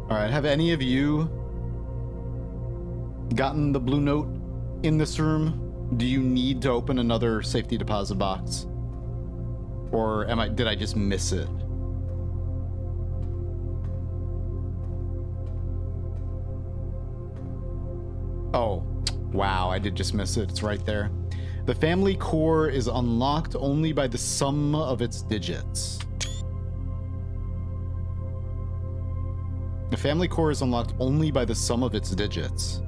Alright, have any of you gotten the blue note in this room? Do you need to open another safety deposit box? Or did I just miss it? Oh, wow, I did just miss it. It's right there. The family core is unlocked only by the sum of its digits. The family core is unlocked only by the sum of its digits.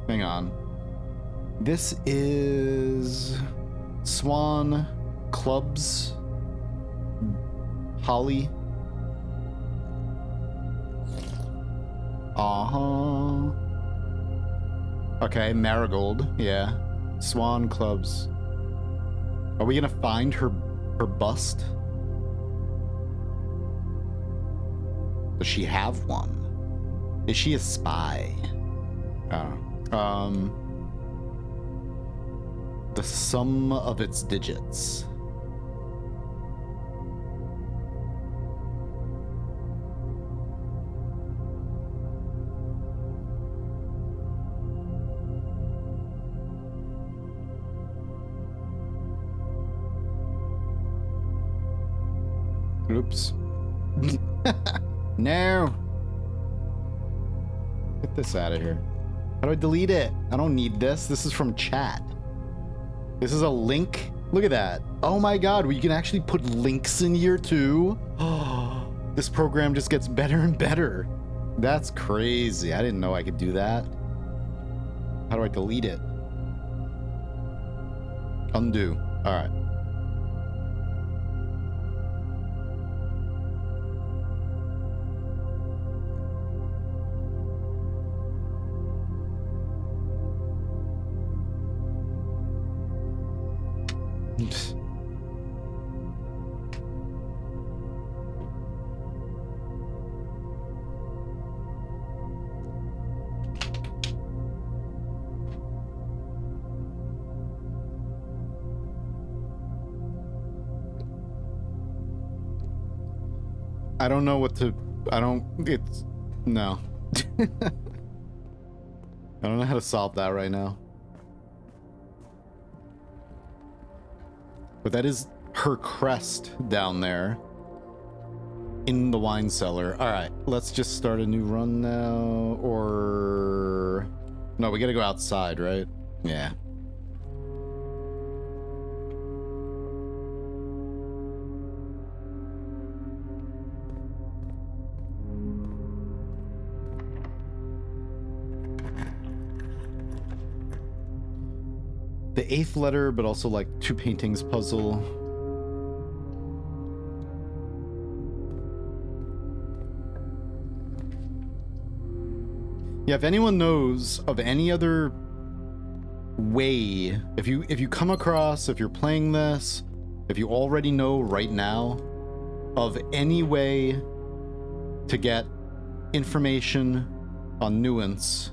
Hang on. This is Swan, Clubs, Holly. Uh-huh. Okay, Marigold, yeah. Swan, Clubs. Are we gonna find her bust? Does she have one? Is she a spy? Oh. The sum of its digits. Oops. No. Get this out of here. How do I delete it? I don't need this. This is from chat. This is a link. Look at that. Oh my god, you can actually put links in here too. Oh, this program just gets better and better. That's crazy. I didn't know I could do that. How do I delete it? Undo. All right. I don't know what to... It's... No. I don't know how to solve that right now. But that is her crest down there. In the wine cellar. Alright, let's just start a new run now. Or... No, we gotta go outside, right? Yeah. The 8th letter, but also like 2 paintings puzzle. Yeah, if anyone knows of any other way, if you come across, if you're playing this, if you already know right now of any way to get information on nuance,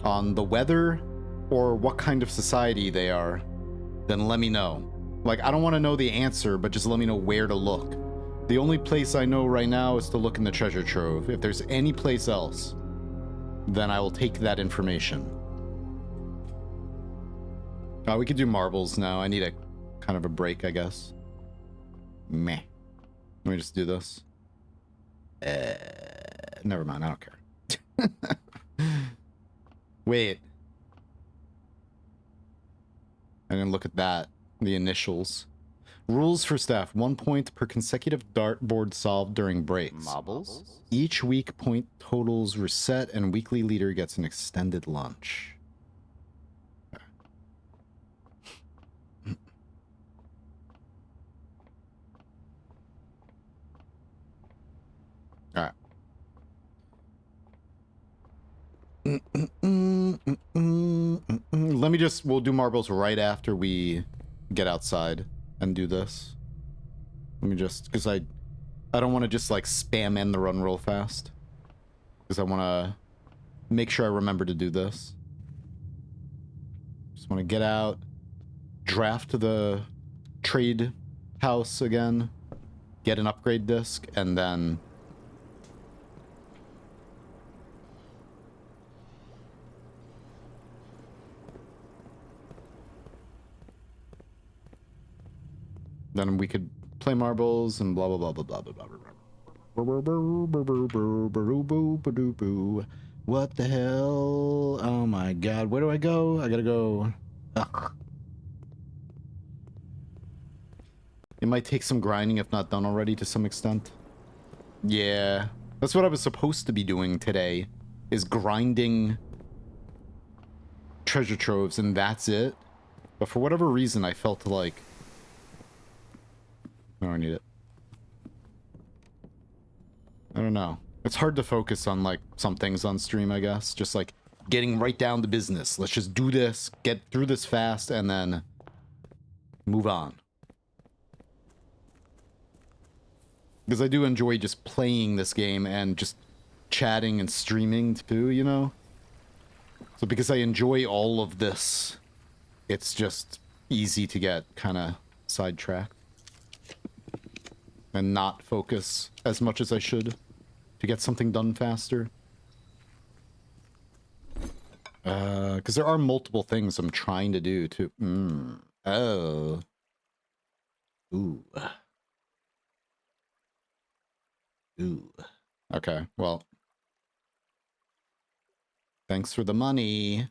on the weather, or what kind of society they are, then let me know. Like, I don't want to know the answer, but just let me know where to look. The only place I know right now is to look in the treasure trove. If there's any place else, then I will take that information. We could do marbles now. I need a kind of a break, I guess. Meh. Let me just do this. Never mind, I don't care. Wait. I'm gonna look at that. The initials. Rules for staff. 1 point per consecutive dartboard solved during breaks. Marbles? Each week point totals reset and weekly leader gets an extended lunch. Alright. Let me just, we'll do marbles right after we get outside and do this. Let me just, because I don't want to just like spam end the run real fast. Because I want to make sure I remember to do this. Just want to get out, draft the trade house again, get an upgrade disc, and then... Then we could play marbles and blah blah blah blah blah blah blah. What the hell? Oh my god, where do I go? I gotta go. Ugh. It might take some grinding if not done already to some extent. Yeah, that's what I was supposed to be doing today, is grinding treasure troves, and that's it. But for whatever reason, I felt like... No, I need it. I don't know. It's hard to focus on, like, some things on stream, I guess. Just, like, getting right down to business. Let's just do this, get through this fast, and then move on. Because I do enjoy just playing this game and just chatting and streaming, too, you know? So because I enjoy all of this, it's just easy to get kind of sidetracked. And not focus as much as I should to get something done faster. Because there are multiple things I'm trying to do too. Oh. Ooh. Ooh. Okay, well. Thanks for the money.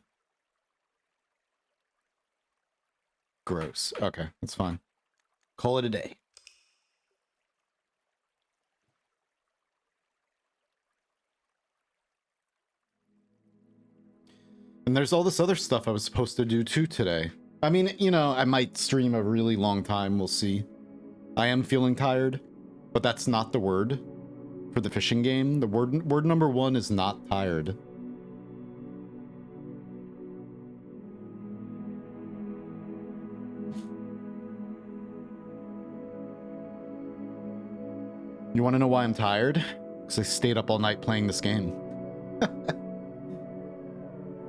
Gross. Okay, that's fine. Call it a day. And there's all this other stuff I was supposed to do too today. I mean, you know, I might stream a really long time. We'll see. I am feeling tired, but that's not the word for the fishing game. The word number 1 is not tired. You want to know why I'm tired? Because I stayed up all night playing this game.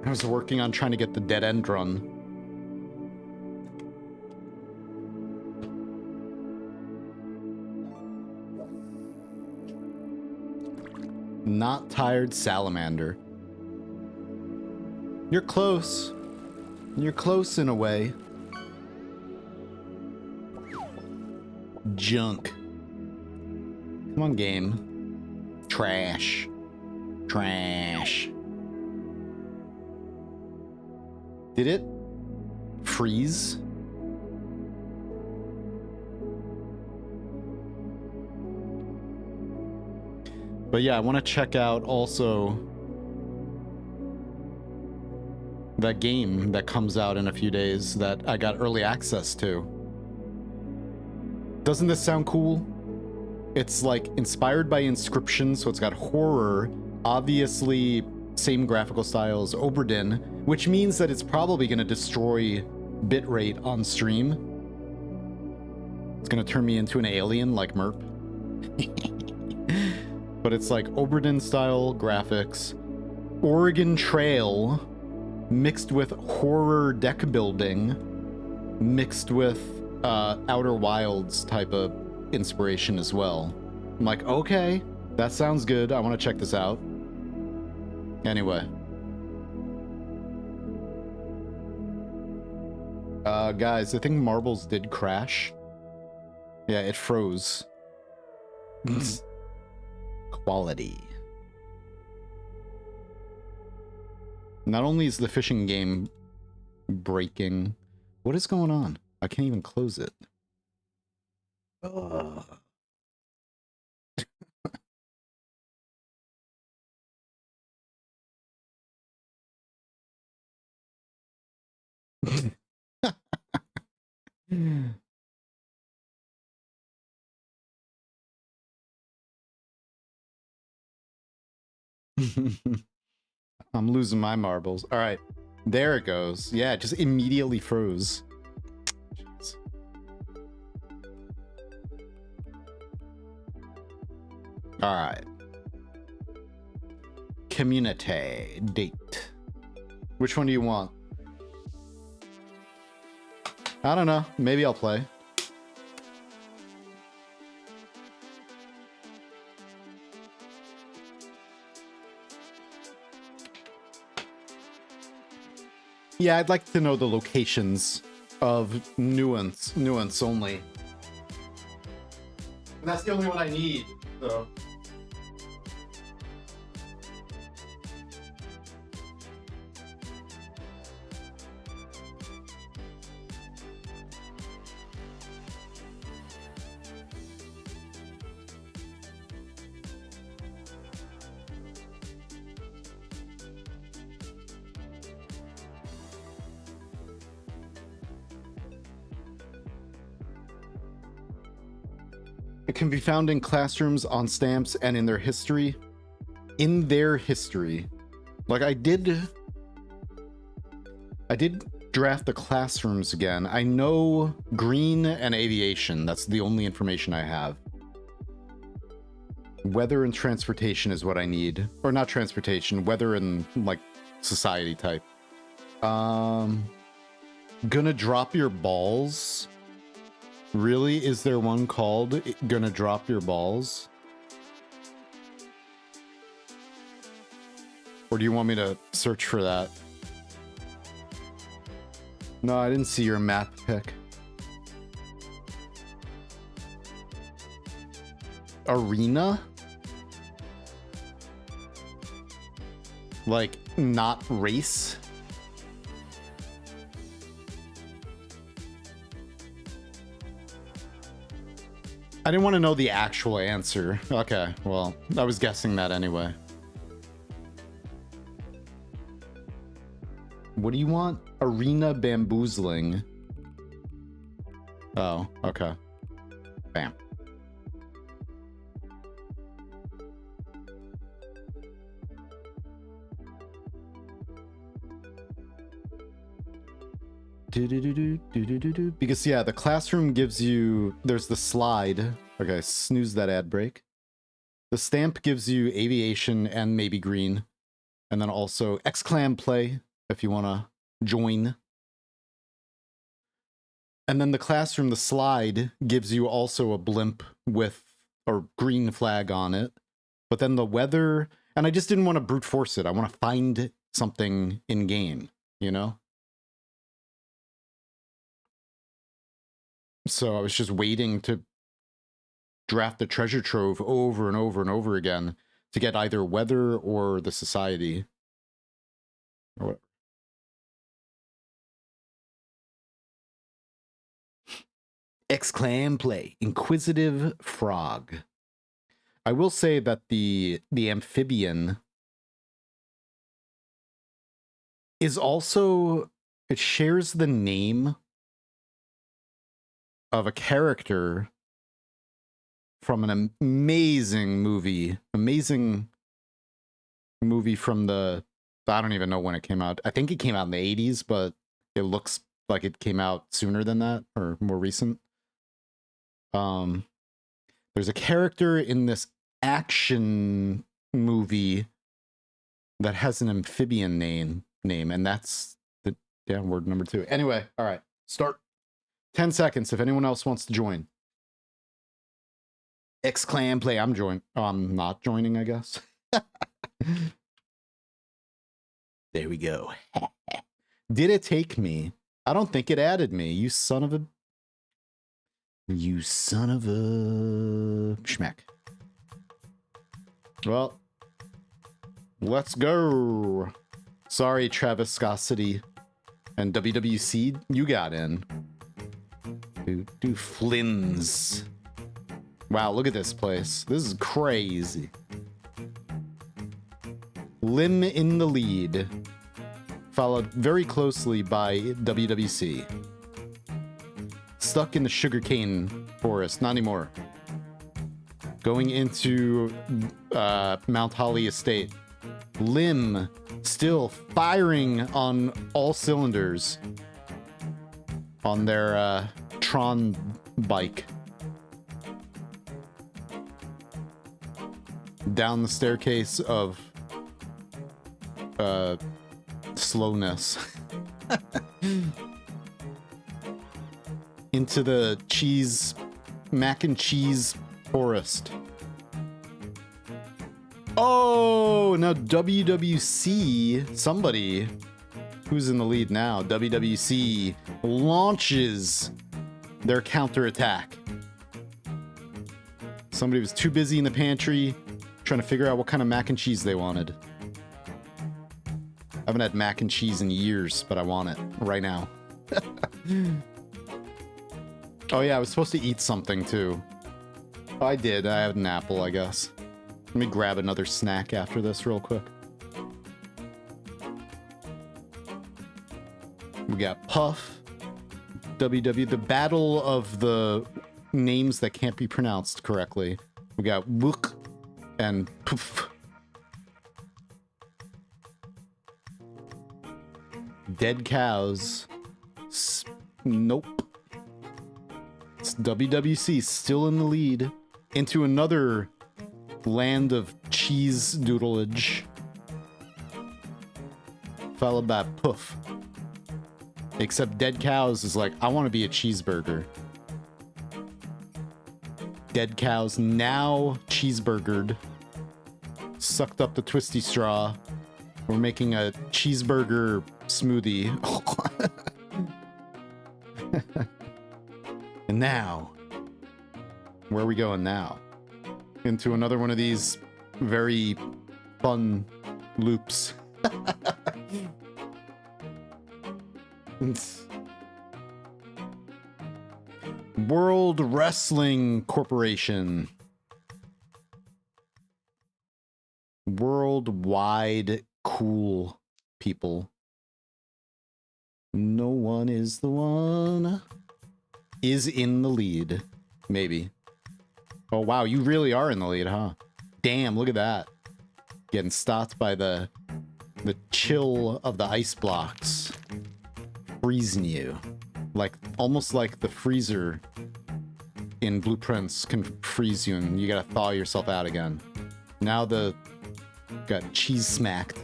I was working on trying to get the dead end run. Not tired salamander. You're close. You're close in a way. Junk. Come on, game. Trash. Trash. Did it freeze? But yeah, I want to check out also that game that comes out in a few days that I got early access to. Doesn't this sound cool? It's like inspired by Inscription, so it's got horror, obviously same graphical style as Oberdin, which means that it's probably going to destroy bitrate on stream. It's going to turn me into an alien like Merp. But it's like Oberdin style graphics, Oregon Trail mixed with horror deck building, mixed with Outer Wilds type of inspiration as well. I'm like, okay, that sounds good. I want to check this out. Anyway. Guys, I think Marbles did crash. Yeah, it froze. Quality. Not only is the fishing game breaking, what is going on? I can't even close it. Ugh. I'm losing my marbles. All right, there it goes. Yeah, it just immediately froze. Jeez. All right. Community date. Which one do you want? I don't know. Maybe I'll play. Yeah, I'd like to know the locations of nuance only. And that's the only one I need, so. It can be found in classrooms, on stamps, and in their history. In their history. Like, I did draft the classrooms again. I know green and aviation. That's the only information I have. Weather and transportation is what I need. Or not transportation, weather and, like, society type. Gonna drop your balls? Really? Is there one called Gonna Drop Your Balls? Or do you want me to search for that? No, I didn't see your map pick. Arena? Like, not race. I didn't want to know the actual answer. Okay, well, I was guessing that anyway. What do you want? Arena bamboozling. Oh, okay. Bam. Because yeah, the classroom gives you, there's the slide. Okay, snooze that ad break. The stamp gives you aviation and maybe green. And then also X-Clam play if you want to join. And then the classroom, the slide gives you also a blimp with a green flag on it. But then the weather, and I just didn't want to brute force it. I want to find something in game, you know? So I was just waiting to draft the treasure trove over and over and over again to get either weather or the society. Or whatever. X-Clam play. Inquisitive frog. I will say that the amphibian is also, it shares the name of a character from an amazing movie from the, I don't even know when it came out. I think it came out in the 80s, but it looks like it came out sooner than that or more recent. There's a character in this action movie that has an amphibian name, and that's the word number 2. Anyway, all right, start. 10 seconds if anyone else wants to join. X-Clam play. I'm not joining, I guess. There we go. Did it take me? I don't think it added me. You son of a schmeck. Well, let's go. Sorry, Travis Scossity and WWC, you got in. Do Flynn's. Wow, look at this place. This is crazy. Lim in the lead, followed very closely by WWC. Stuck in the sugarcane forest, not anymore. Going into Mount Holly Estate. Lim still firing on all cylinders on their Tron bike. Down the staircase of slowness. Into the mac and cheese forest. Oh, now WWC, somebody who's in the lead now, WWC launches their counterattack. Somebody was too busy in the pantry trying to figure out what kind of mac and cheese they wanted. I haven't had mac and cheese in years, but I want it right now. Oh yeah, I was supposed to eat something too. Oh, I did. I had an apple, I guess. Let me grab another snack after this real quick. We got Puff, WW, the battle of the names that can't be pronounced correctly. We got Wook and Poof. Dead cows. Nope. It's WWC still in the lead. Into another land of cheese doodleage. Followed by Poof. Except Dead Cows is like, I want to be a cheeseburger. Dead Cows now cheeseburgered. Sucked up the twisty straw. We're making a cheeseburger smoothie. And now, where are we going now? Into another one of these very fun loops. World Wrestling Corporation. Worldwide cool people. No one is the one. Is in the lead. Maybe. Oh, wow. You really are in the lead, huh? Damn, look at that. Getting stopped by the chill of the ice blocks. Freezing you. Like, almost like the freezer in Blueprince can freeze you and you gotta thaw yourself out again. Now got cheese smacked.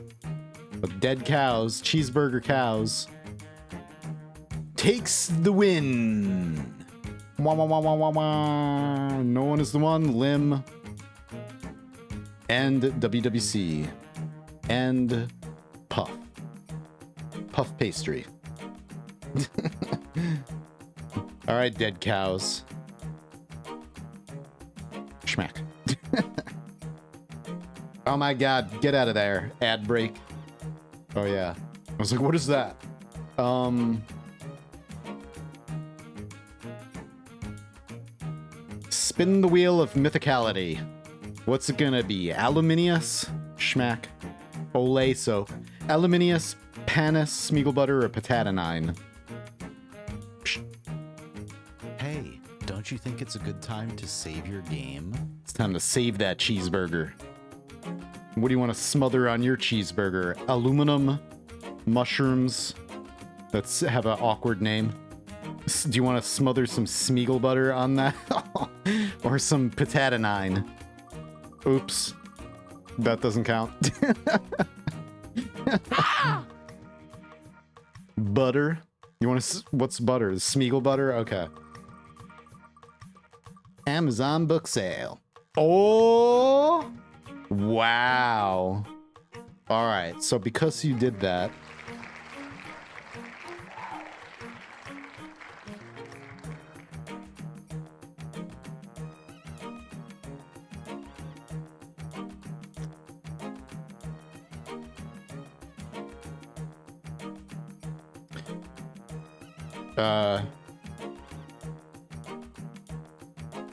But dead cows, cheeseburger cows, takes the win. Wah, wah, wah, wah, wah, wah. No one is the one. Lim. And WWC. And Puff. Puff pastry. All right, dead cows. Schmack. Oh my god, get out of there. Ad break. Oh yeah. I was like, what is that? Spin the wheel of mythicality. What's it gonna be? Aluminius? Schmack. Ole, so Aluminius, Panis, Smeagol Butter, or Patatinine? Hey, don't you think it's a good time to save your game? It's time to save that cheeseburger. What do you want to smother on your cheeseburger? Aluminum, mushrooms, that have an awkward name. Do you want to smother some Smeagol Butter on that? Or some Patatinine? Oops. That doesn't count. Butter? You want to... What's butter? Smeagol Butter? Okay. Amazon book sale. Oh! Wow. All right. So because you did that...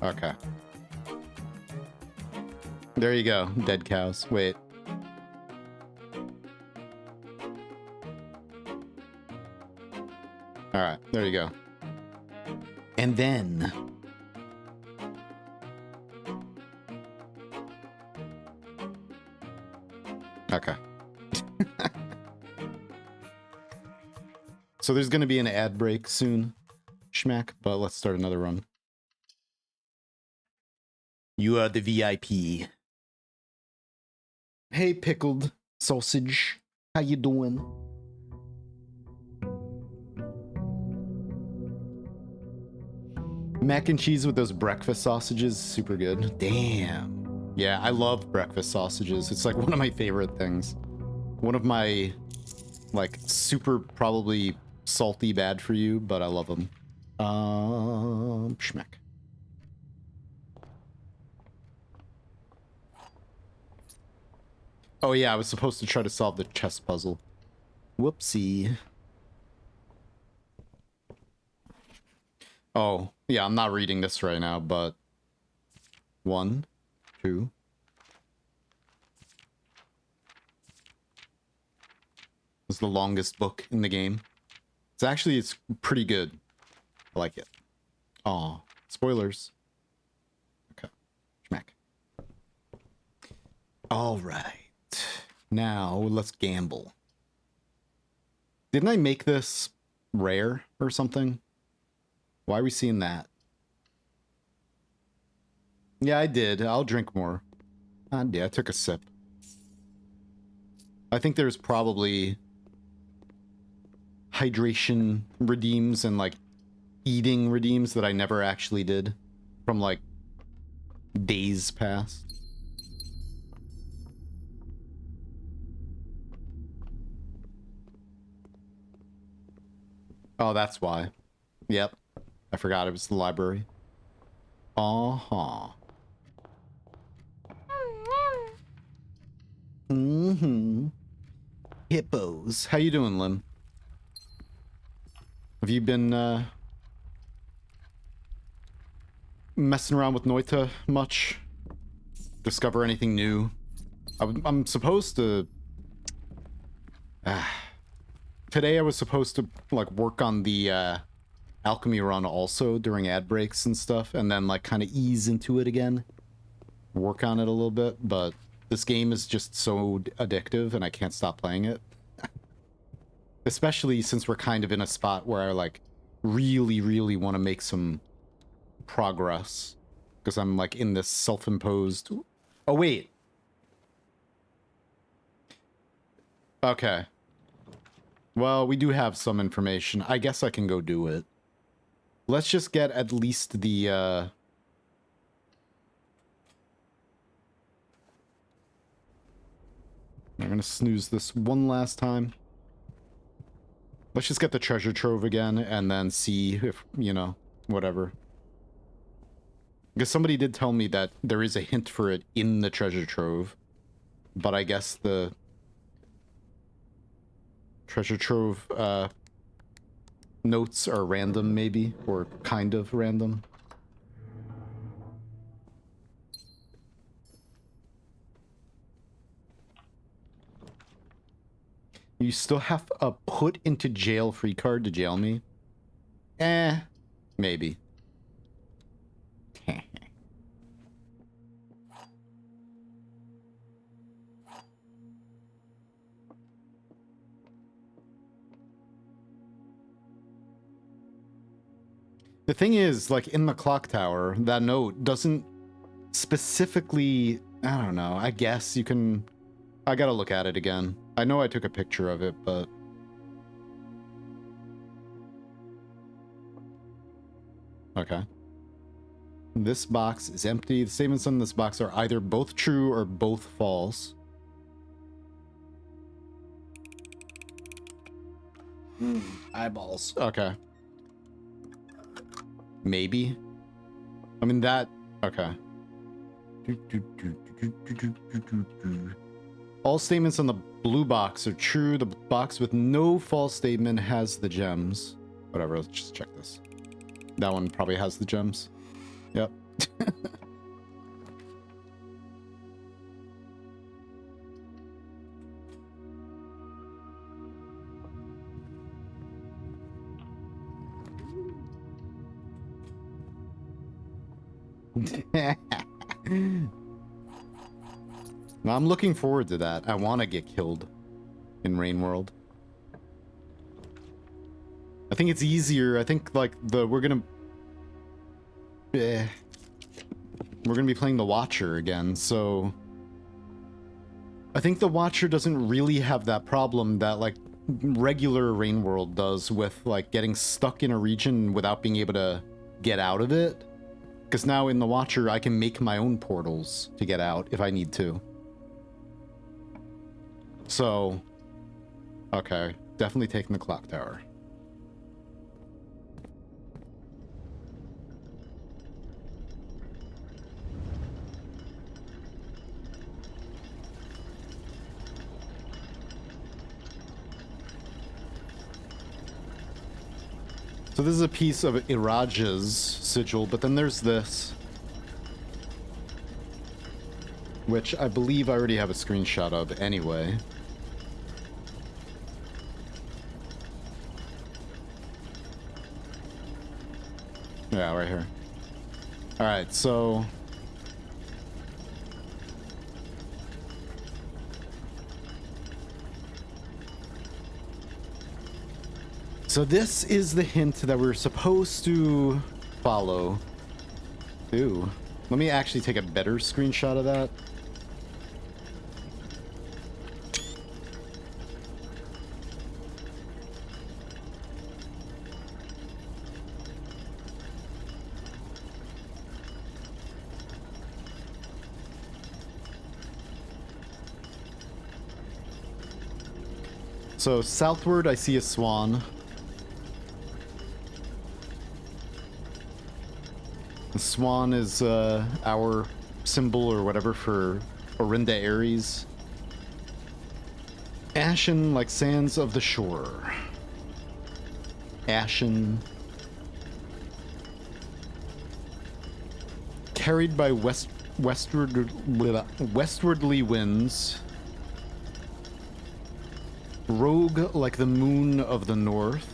Okay. There you go, dead cows. Wait. All right, there you go. And then... Okay. So there's going to be an ad break soon, Schmack, but let's start another run. You are the VIP. Hey, pickled sausage. How you doing? Mac and cheese with those breakfast sausages, super good. Damn. Yeah, I love breakfast sausages. It's like one of my favorite things. One of my, like, super probably salty bad for you, but I love them. Schmack. Oh yeah, I was supposed to try to solve the chess puzzle. Whoopsie. Oh, yeah, I'm not reading this right now, but... 1, 2... It's the longest book in the game. It's pretty good. I like it. Aw, spoilers. Okay, schmack. Alright. Now, let's gamble. Didn't I make this rare or something? Why are we seeing that? Yeah, I did. I'll drink more. Yeah, I took a sip. I think there's probably hydration redeems and like eating redeems that I never actually did from like days past. Oh, that's why. Yep. I forgot it was the library. Uh-huh. Mm-hmm. hippos. How you doing, Lim? Have you been messing around with Noita much? Discover anything new? I'm supposed to... today I was supposed to, like, work on the alchemy run also during ad breaks and stuff, and then, like, kind of ease into it again. Work on it a little bit, but this game is just so addictive and I can't stop playing it. Especially since we're kind of in a spot where I, like, really want to make some progress. Because I'm, like, in this self-imposed... Oh, wait. Okay. Well, we do have some information. I guess I can go do it. Let's just get at least the, I'm gonna snooze this one last time. Let's just get the treasure trove again, and then see if, you know, whatever. Because somebody did tell me that there is a hint for it in the treasure trove. But I guess the... treasure trove, notes are random, maybe? Or kind of random? You still have a put into jail free card to jail me? Maybe. The thing is, like, in the clock tower, that note doesn't specifically... I don't know, I guess you can... I gotta look at it again. I know I took a picture of it, but... Okay. This box is empty. The statements in this box are either both true or both false. Eyeballs. Okay. Maybe. I mean, that... Okay. All statements on the blue box are true. The box with no false statement has the gems. Whatever, let's just check this. That one probably has the gems. Yep. Now, I'm looking forward to that. I want to get killed in Rain World. I think it's easier. I think, like, we're gonna be playing the Watcher again, so I think the Watcher doesn't really have that problem that, like, regular Rain World does with, like, getting stuck in a region without being able to get out of it. Because now in the Watcher, I can make my own portals to get out if I need to. So, okay, definitely taking the clock tower. So this is a piece of Iraja's sigil, but then there's this, which I believe I already have a screenshot of anyway. Yeah, right here. Alright, so... So this is the hint that we're supposed to follow. Ooh. Let me actually take a better screenshot of that. So southward, I see a swan. The swan is our symbol or whatever for Orinda Aries. Ashen like sands of the shore. Ashen. Carried by westwardly winds. Rogue like the moon of the north.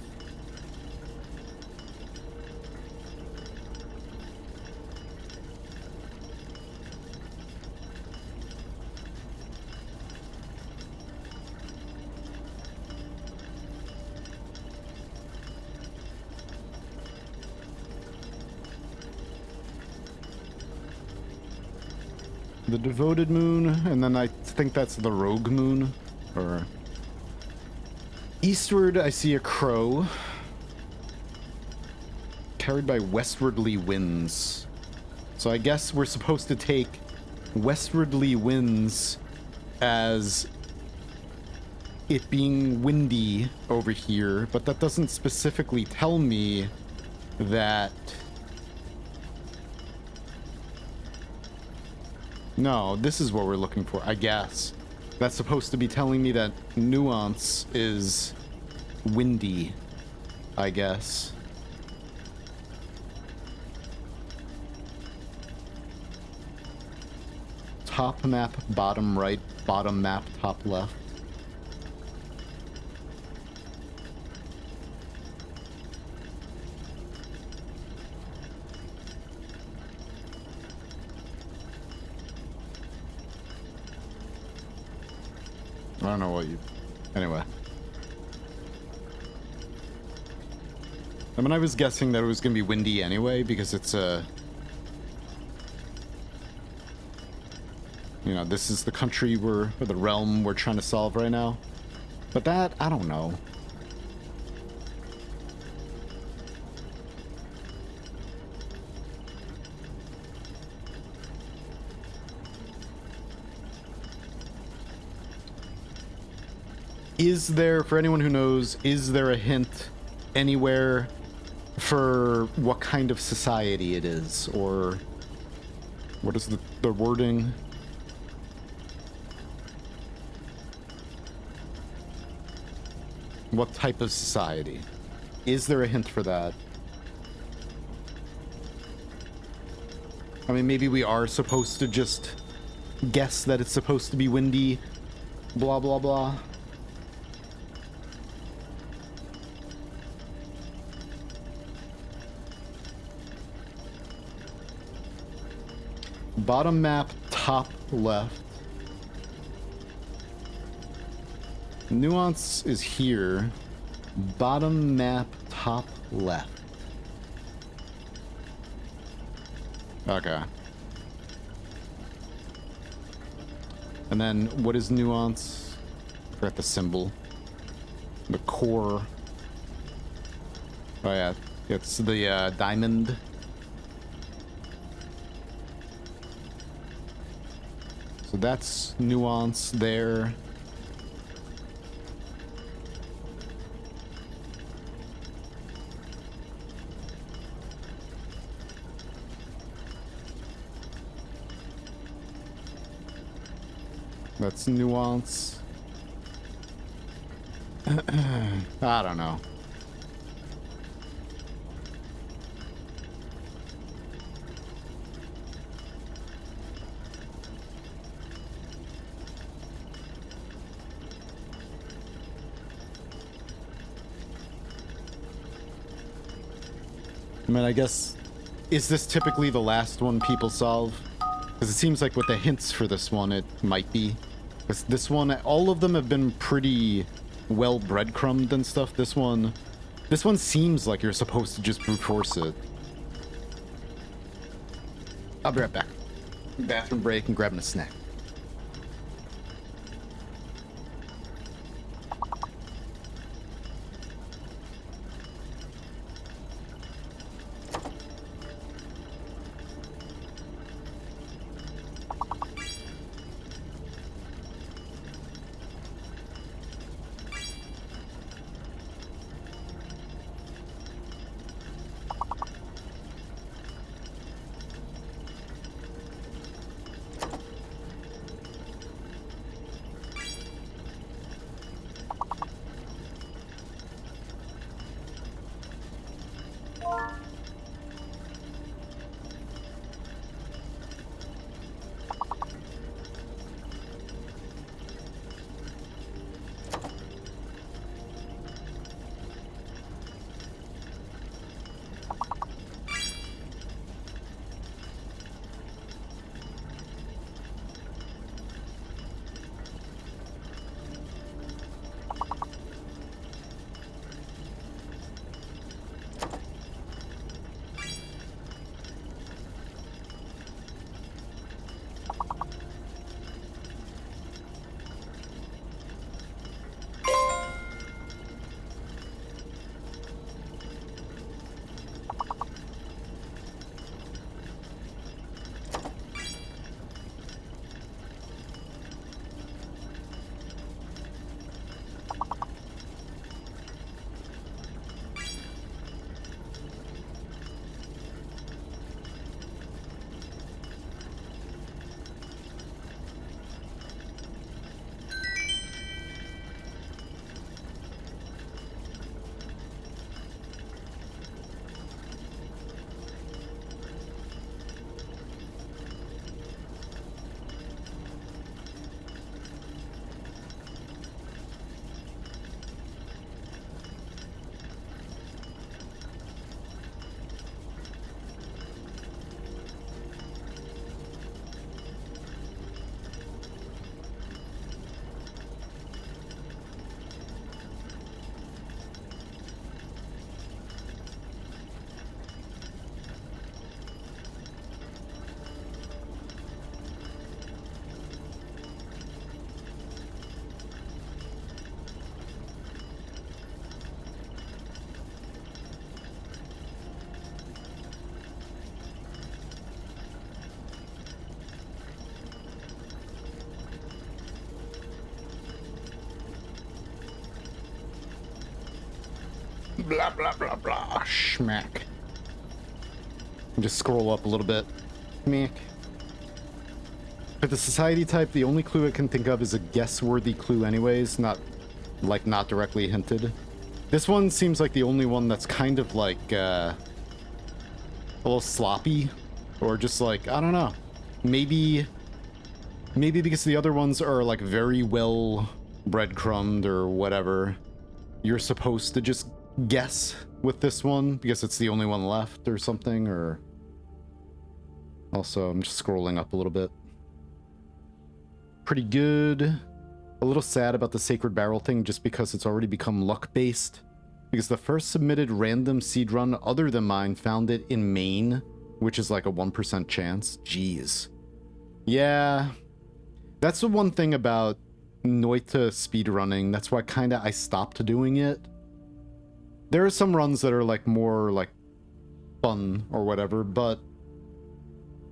The devoted moon, and then I think that's the rogue moon, or... Eastward, I see a crow. Carried by westwardly winds. So I guess we're supposed to take westwardly winds as it being windy over here, but that doesn't specifically tell me that... No, this is what we're looking for, I guess. That's supposed to be telling me that nuance is windy, I guess. Top map, bottom right, bottom map, top left. I don't know what you... Anyway. I mean, I was guessing that it was going to be windy anyway, because it's a... You know, this is the country or the realm we're trying to solve right now. But that, I don't know. Is there, for anyone who knows, is there a hint anywhere for what kind of society it is? Or what is the wording? What type of society? Is there a hint for that? I mean, maybe we are supposed to just guess that it's supposed to be windy, blah, blah, blah. Bottom map, top left. Nuance is here. Bottom map, top left. Okay. And then what is nuance? I forgot the symbol. The core. Oh yeah, it's the diamond. So that's nuance there. That's nuance. I don't know. I mean, I guess, is this typically the last one people solve? Because it seems like with the hints for this one, it might be. Because this one, all of them have been pretty well breadcrumbed and stuff. This one seems like you're supposed to just brute force it. I'll be right back. Bathroom break and grabbing a snack. blah, blah, blah, blah. Schmack. Just scroll up a little bit. Schmack. For the society type, the only clue I can think of is a guess-worthy clue anyways, not directly hinted. This one seems like the only one that's kind of like, a little sloppy, or just like, I don't know. Maybe because the other ones are like very well breadcrumbed or whatever, you're supposed to just guess with this one because it's the only one left or something, or... Also, I'm just scrolling up a little bit. Pretty good. A little sad about the Sacred Barrel thing just because it's already become luck-based. Because the first submitted random seed run other than mine found it in Maine, which is like a 1% chance. Jeez. Yeah. That's the one thing about Noita speedrunning. That's why kinda I stopped doing it. There are some runs that are like more like fun or whatever, but...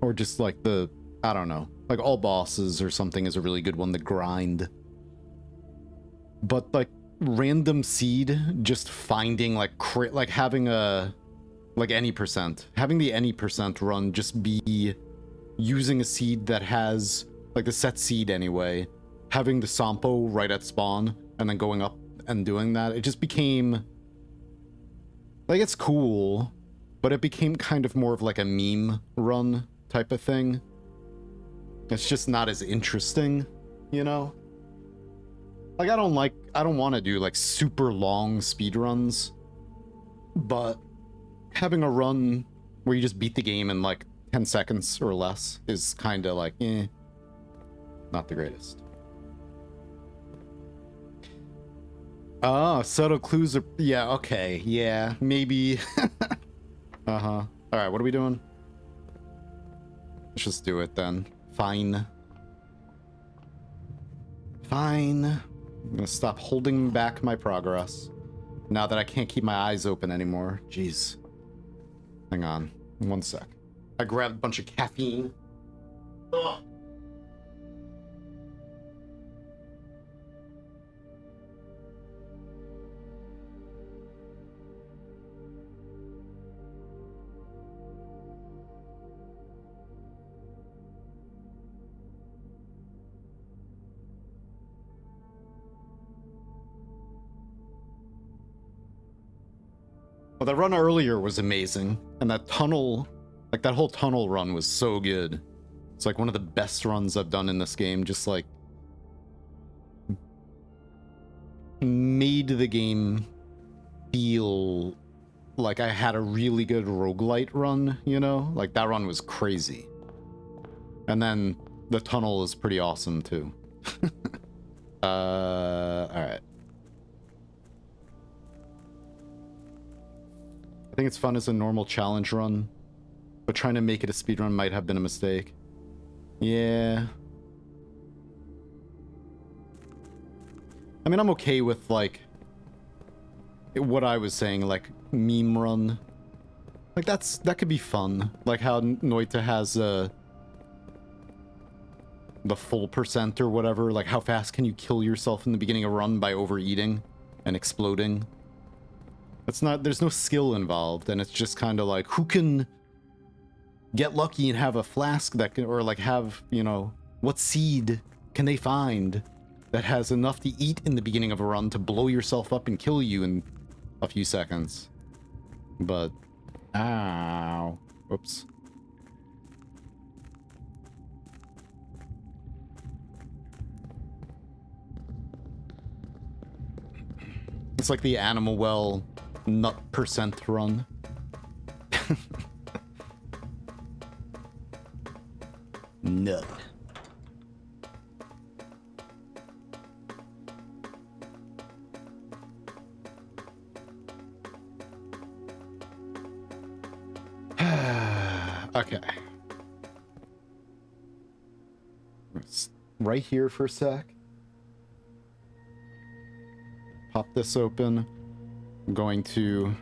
Or just like the... I don't know. Like all bosses or something is a really good one to grind. But like random seed, just finding like having a like any percent, having the any percent run just be using a seed that has like the set seed anyway, having the Sampo right at spawn and then going up and doing that. It just became like, it's cool, but it became kind of more of like a meme run type of thing. It's just not as interesting, you know? Like, I don't want to do, like, super long speed runs, but having a run where you just beat the game in, like, 10 seconds or less is kind of, like, not the greatest. Oh, subtle clues are... Yeah, okay, yeah, maybe. Uh-huh. Alright, what are we doing? Let's just do it, then. Fine. Fine. I'm gonna stop holding back my progress. Now that I can't keep my eyes open anymore. Jeez. Hang on. 1 sec. I grabbed a bunch of caffeine. Ugh. Well, that run earlier was amazing, and that tunnel, like that whole tunnel run was so good. It's like one of the best runs I've done in this game, just like made the game feel like I had a really good rogue-lite run, you know? Like that run was crazy. And then the tunnel is pretty awesome too. Alright. I think it's fun as a normal challenge run, but trying to make it a speedrun might have been a mistake. Yeah. I mean, I'm okay with, like, what I was saying, like, meme run. Like, that could be fun. Like how Noita has, the full percent or whatever. Like, how fast can you kill yourself in the beginning of a run by overeating and exploding? It's not, there's no skill involved, and it's just kind of like, who can get lucky and have a flask that can, or like have, you know, what seed can they find that has enough to eat in the beginning of a run to blow yourself up and kill you in a few seconds. But, ow, oops. It's like the Animal Well nut percent run. Nut. Okay. Right here for a sec. Pop this open. I'm going to...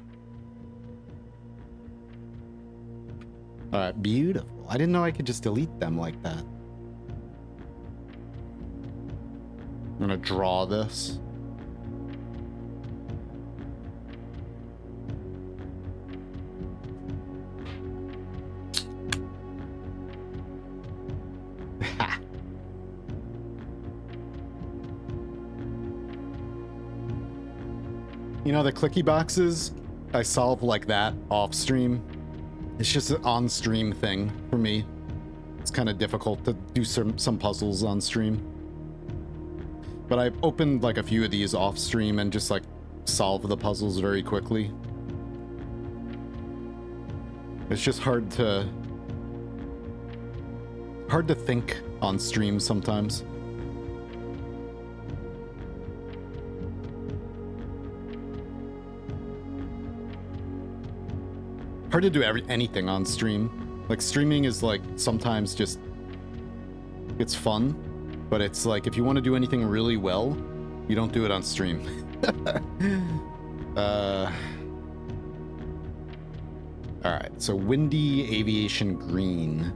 Alright, beautiful. I didn't know I could just delete them like that. I'm gonna draw this. You know, the clicky boxes, I solve like that off stream. It's just an on stream thing for me. It's kind of difficult to do some puzzles on stream. But I've opened like a few of these off stream and just like solve the puzzles very quickly. It's just hard to think on stream sometimes. Hard to do anything on stream. Like streaming is like sometimes just it's fun, but it's like if you want to do anything really well, you don't do it on stream. All right, so windy aviation green.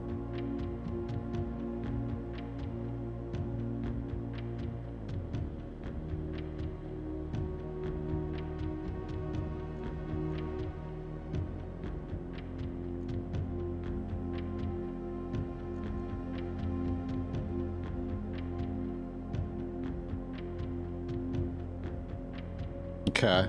Okay.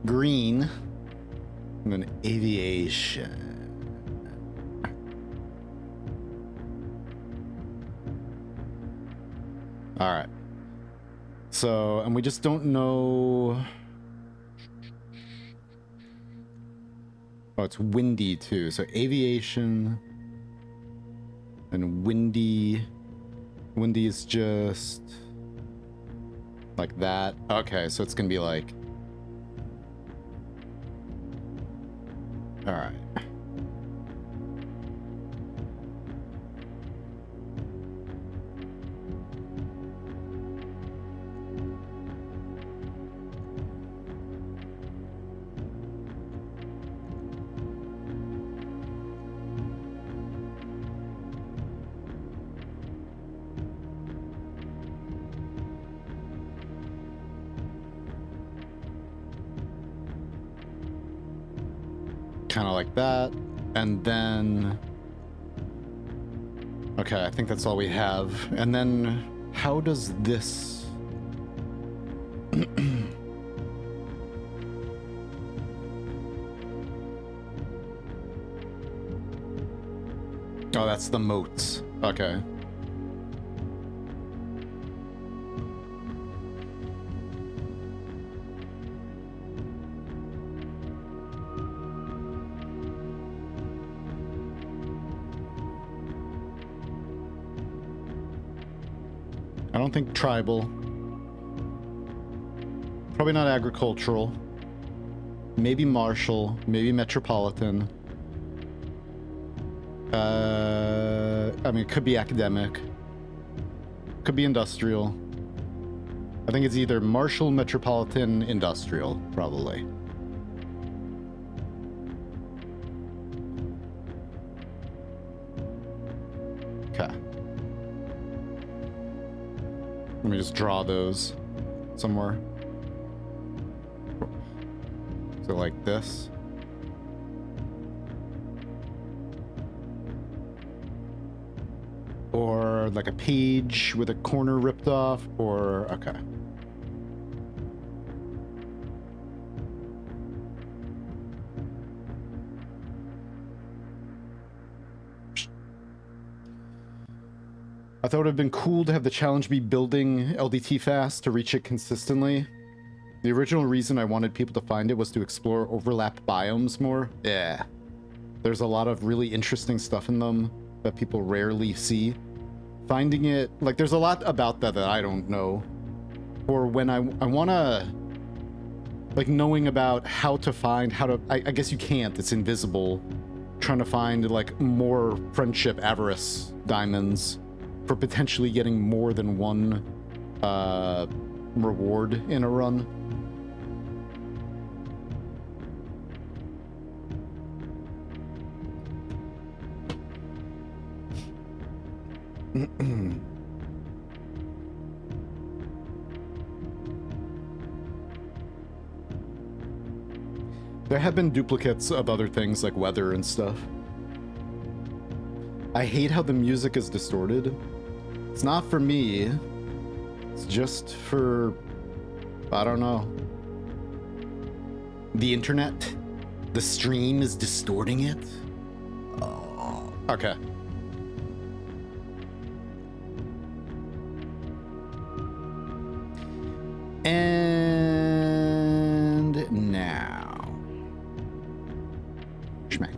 Green and then aviation. All right. So, and we just don't know. Oh, it's windy too. So aviation and windy. Windy is just like that. Okay, so it's gonna be like. All right. Kind of like that, and then okay, I think that's all we have. And then how does this oh, that's the moats. Okay. I don't think tribal. Probably not agricultural. Maybe martial. Maybe metropolitan. I mean, it could be academic. Could be industrial. I think it's either martial, metropolitan, industrial, probably. Okay. Let me just draw those somewhere. So like this. Or like a page with a corner ripped off, or okay. I thought it would have been cool to have the challenge be building LDT fast to reach it consistently. The original reason I wanted people to find it was to explore overlap biomes more. Yeah. There's a lot of really interesting stuff in them that people rarely see. Finding it, like there's a lot about that that I don't know. Or when I wanna, like knowing about how to find, I guess you can't, it's invisible. Trying to find like more friendship avarice diamonds for potentially getting more than one reward in a run. There have been duplicates of other things like weather and stuff. I hate how the music is distorted. It's not for me. It's just for, I don't know. The internet? The stream is distorting it? Oh, okay. And now. Schmack.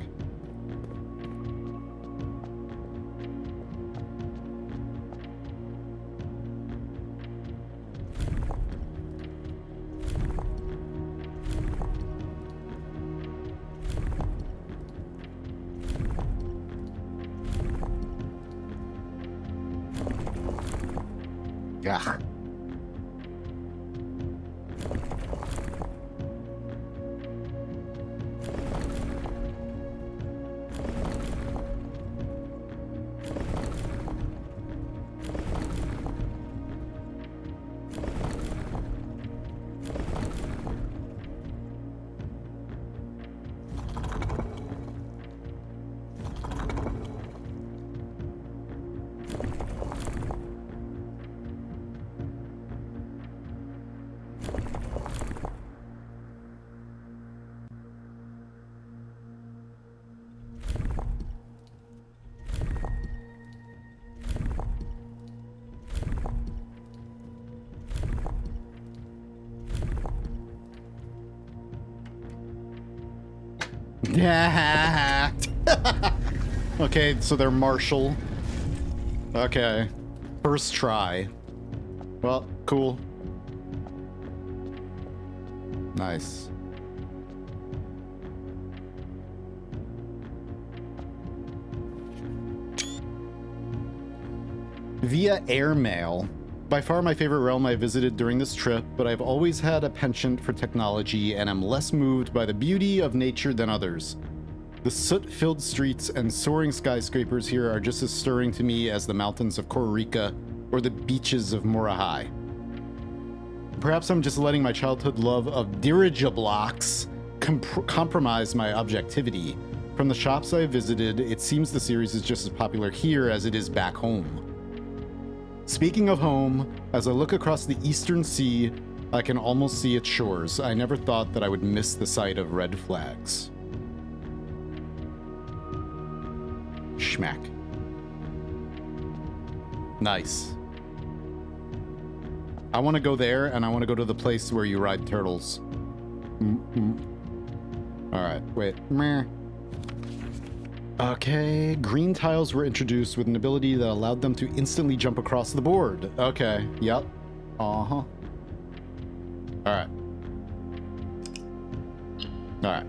Yeah. Yeah. Okay, so they're Marshall. Okay. First try. Well, cool. Nice. Via airmail. By far my favorite realm I visited during this trip, but I've always had a penchant for technology and am less moved by the beauty of nature than others. The soot-filled streets and soaring skyscrapers here are just as stirring to me as the mountains of Costa Rica or the beaches of Morahai. Perhaps I'm just letting my childhood love of dirigiblocks compromise my objectivity. From the shops I visited, it seems the series is just as popular here as it is back home. Speaking of home, as I look across the eastern sea, I can almost see its shores. I never thought that I would miss the sight of red flags. Schmack. Nice. I want to go there, and I want to go to the place where you ride turtles. Alright, wait. Meh. Okay, green tiles were introduced with an ability that allowed them to instantly jump across the board. Okay, yep. Uh-huh. Alright. Alright.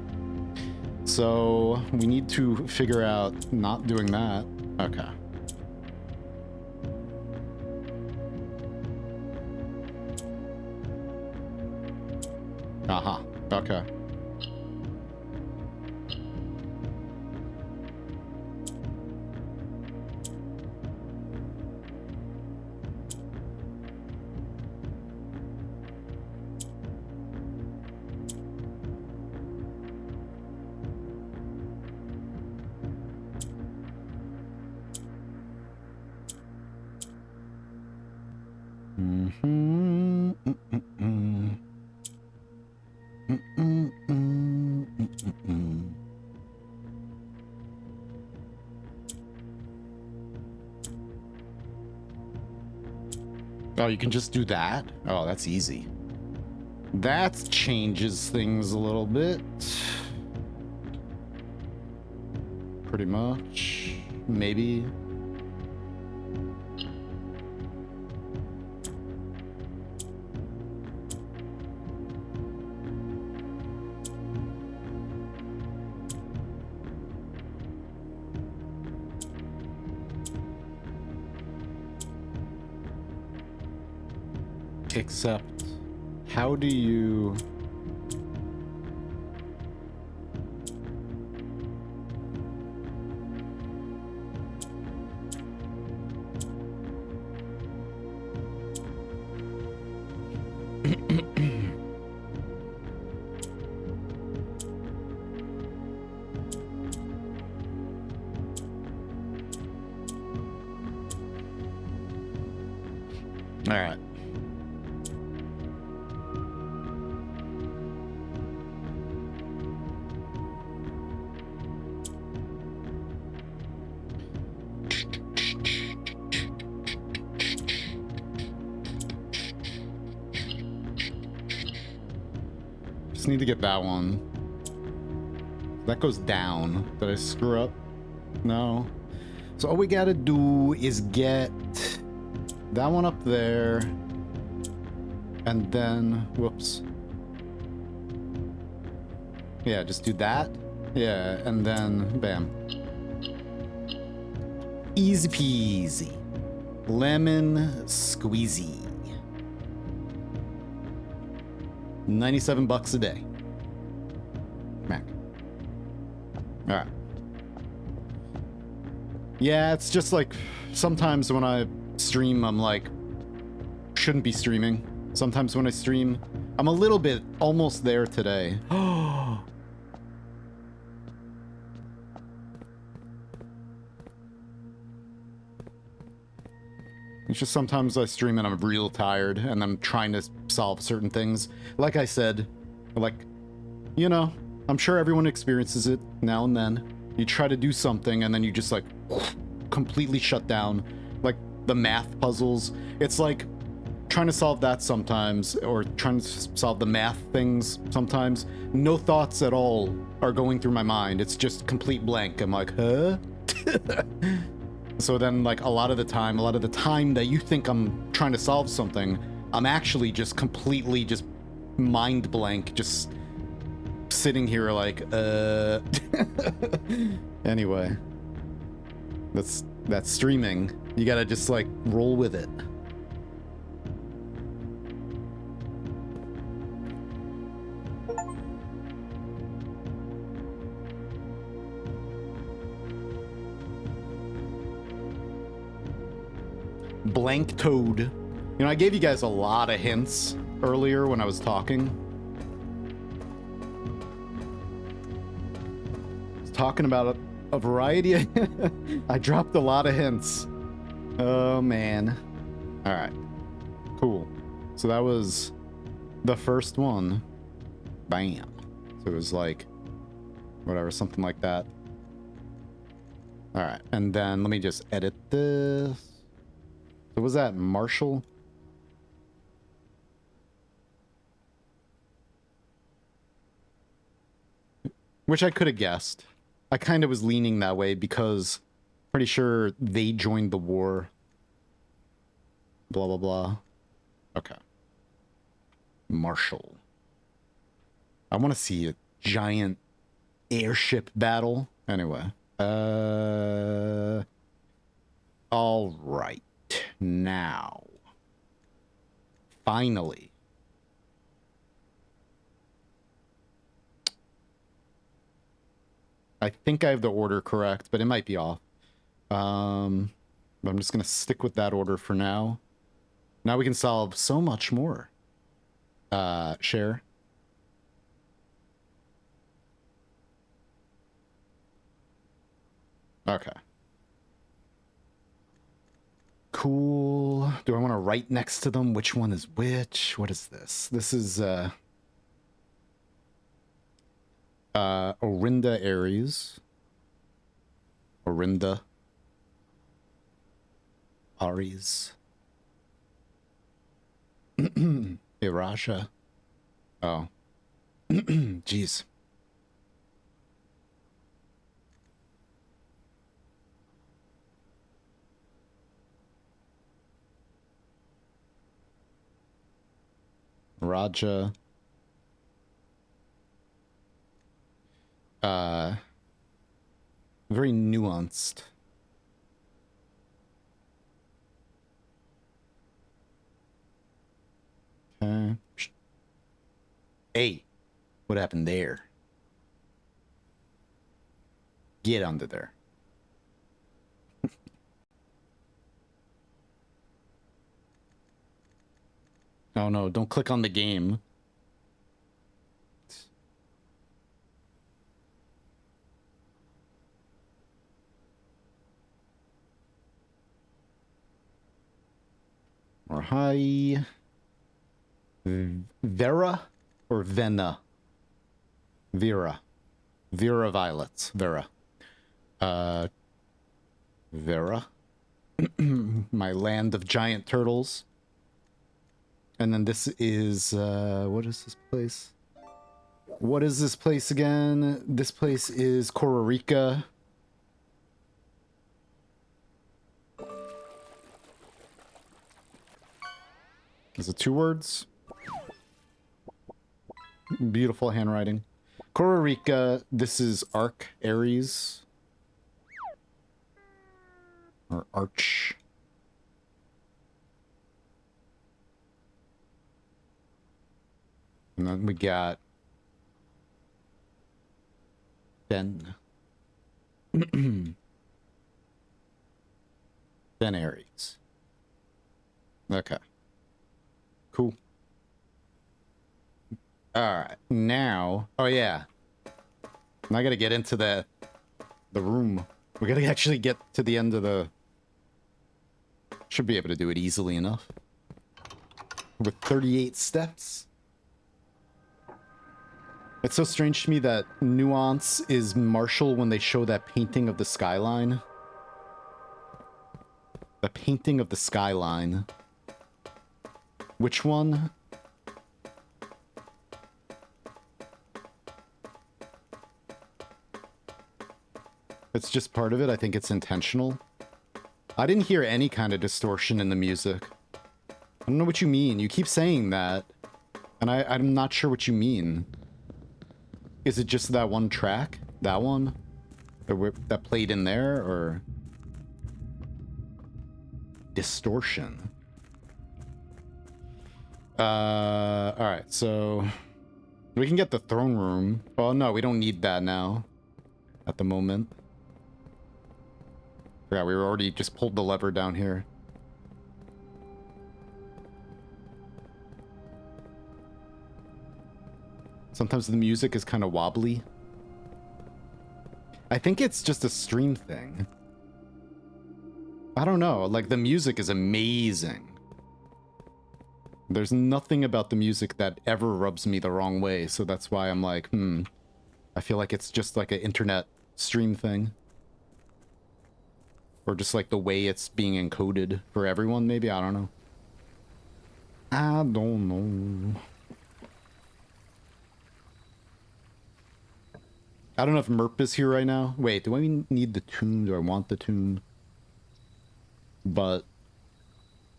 So, we need to figure out not doing that. Okay. Uh-huh. Okay. Oh, you can just do that? Oh, that's easy. That changes things a little bit. Pretty much. Maybe. Except, how do you... All right. Just need to get that one. That goes down. Did I screw up? No. So all we gotta do is get that one up there. And then, whoops. Yeah, just do that. Yeah, and then, bam. Easy peasy. Lemon squeezy. 97 bucks a day. Mac. All right. Yeah, it's just like sometimes when I stream, I'm like, shouldn't be streaming. Sometimes when I stream, I'm a little bit almost there today. It's just sometimes I stream and I'm real tired and I'm trying to solve certain things. Like I said, like, you know, I'm sure everyone experiences it now and then. You try to do something and then you just like completely shut down. Like the math puzzles. It's like trying to solve that sometimes, or trying to solve the math things sometimes. No thoughts at all are going through my mind. It's just complete blank. I'm like, huh? So then like a lot of the time that you think I'm trying to solve something, I'm actually just completely just mind blank, just sitting here like, Anyway, that's streaming. You gotta just like roll with it. Blank toad. You know, I gave you guys a lot of hints earlier when I was talking. I was talking about a variety of... I dropped a lot of hints. Oh, man. All right. Cool. So that was the first one. Bam. So it was like... whatever, something like that. All right. And then let me just edit this. So was that Marshall? Which I could have guessed. I kind of was leaning that way because pretty sure they joined the war. Blah, blah, blah. Okay. Marshall. I want to see a giant airship battle. Anyway. All right. Now. Finally. I think I have the order correct, but it might be off. But I'm just going to stick with that order for now. Now we can solve so much more. Share. Okay. Cool. Do I want to write next to them? Which one is which? What is this? This is, Orinda Aries. Orinda. Aries. Irasha. Oh. Jeez. Raja. Very nuanced. Okay. Hey, what happened there? Get under there. Oh no, don't click on the game. Hi. Vera or Vena? Vera. Vera Violets. Vera. Vera. My land of giant turtles. And then this is, what is this place? What is this place again? This place is Kororika. Is it 2 words? Beautiful handwriting. Kororika, this is Arc, Ares. Or Arch. And then we got Ben. Ben Ares. Okay. Cool. Alright, now... Oh, yeah. Now I gotta get into the room. We gotta actually get to the end of the... Should be able to do it easily enough. With 38 steps. It's so strange to me that Nuance is Marshall when they show that painting of the skyline. The painting of the skyline. Which one? It's just part of it. I think it's intentional. I didn't hear any kind of distortion in the music. I don't know what you mean. You keep saying that. And I'm not sure what you mean. Is it just that one track? That one? That played in there? Or... distortion? Alright, so... we can get the throne room. Oh, no, we don't need that now. At the moment. Yeah, we were already just pulled the lever down here. Sometimes the music is kind of wobbly. I think it's just a stream thing. I don't know, like the music is amazing. There's nothing about the music that ever rubs me the wrong way, so that's why I'm like, I feel like it's just like an internet stream thing. Or just like the way it's being encoded for everyone, maybe? I don't know. I don't know. I don't know if Merp is here right now. Wait, do I need the tune? Do I want the tune? But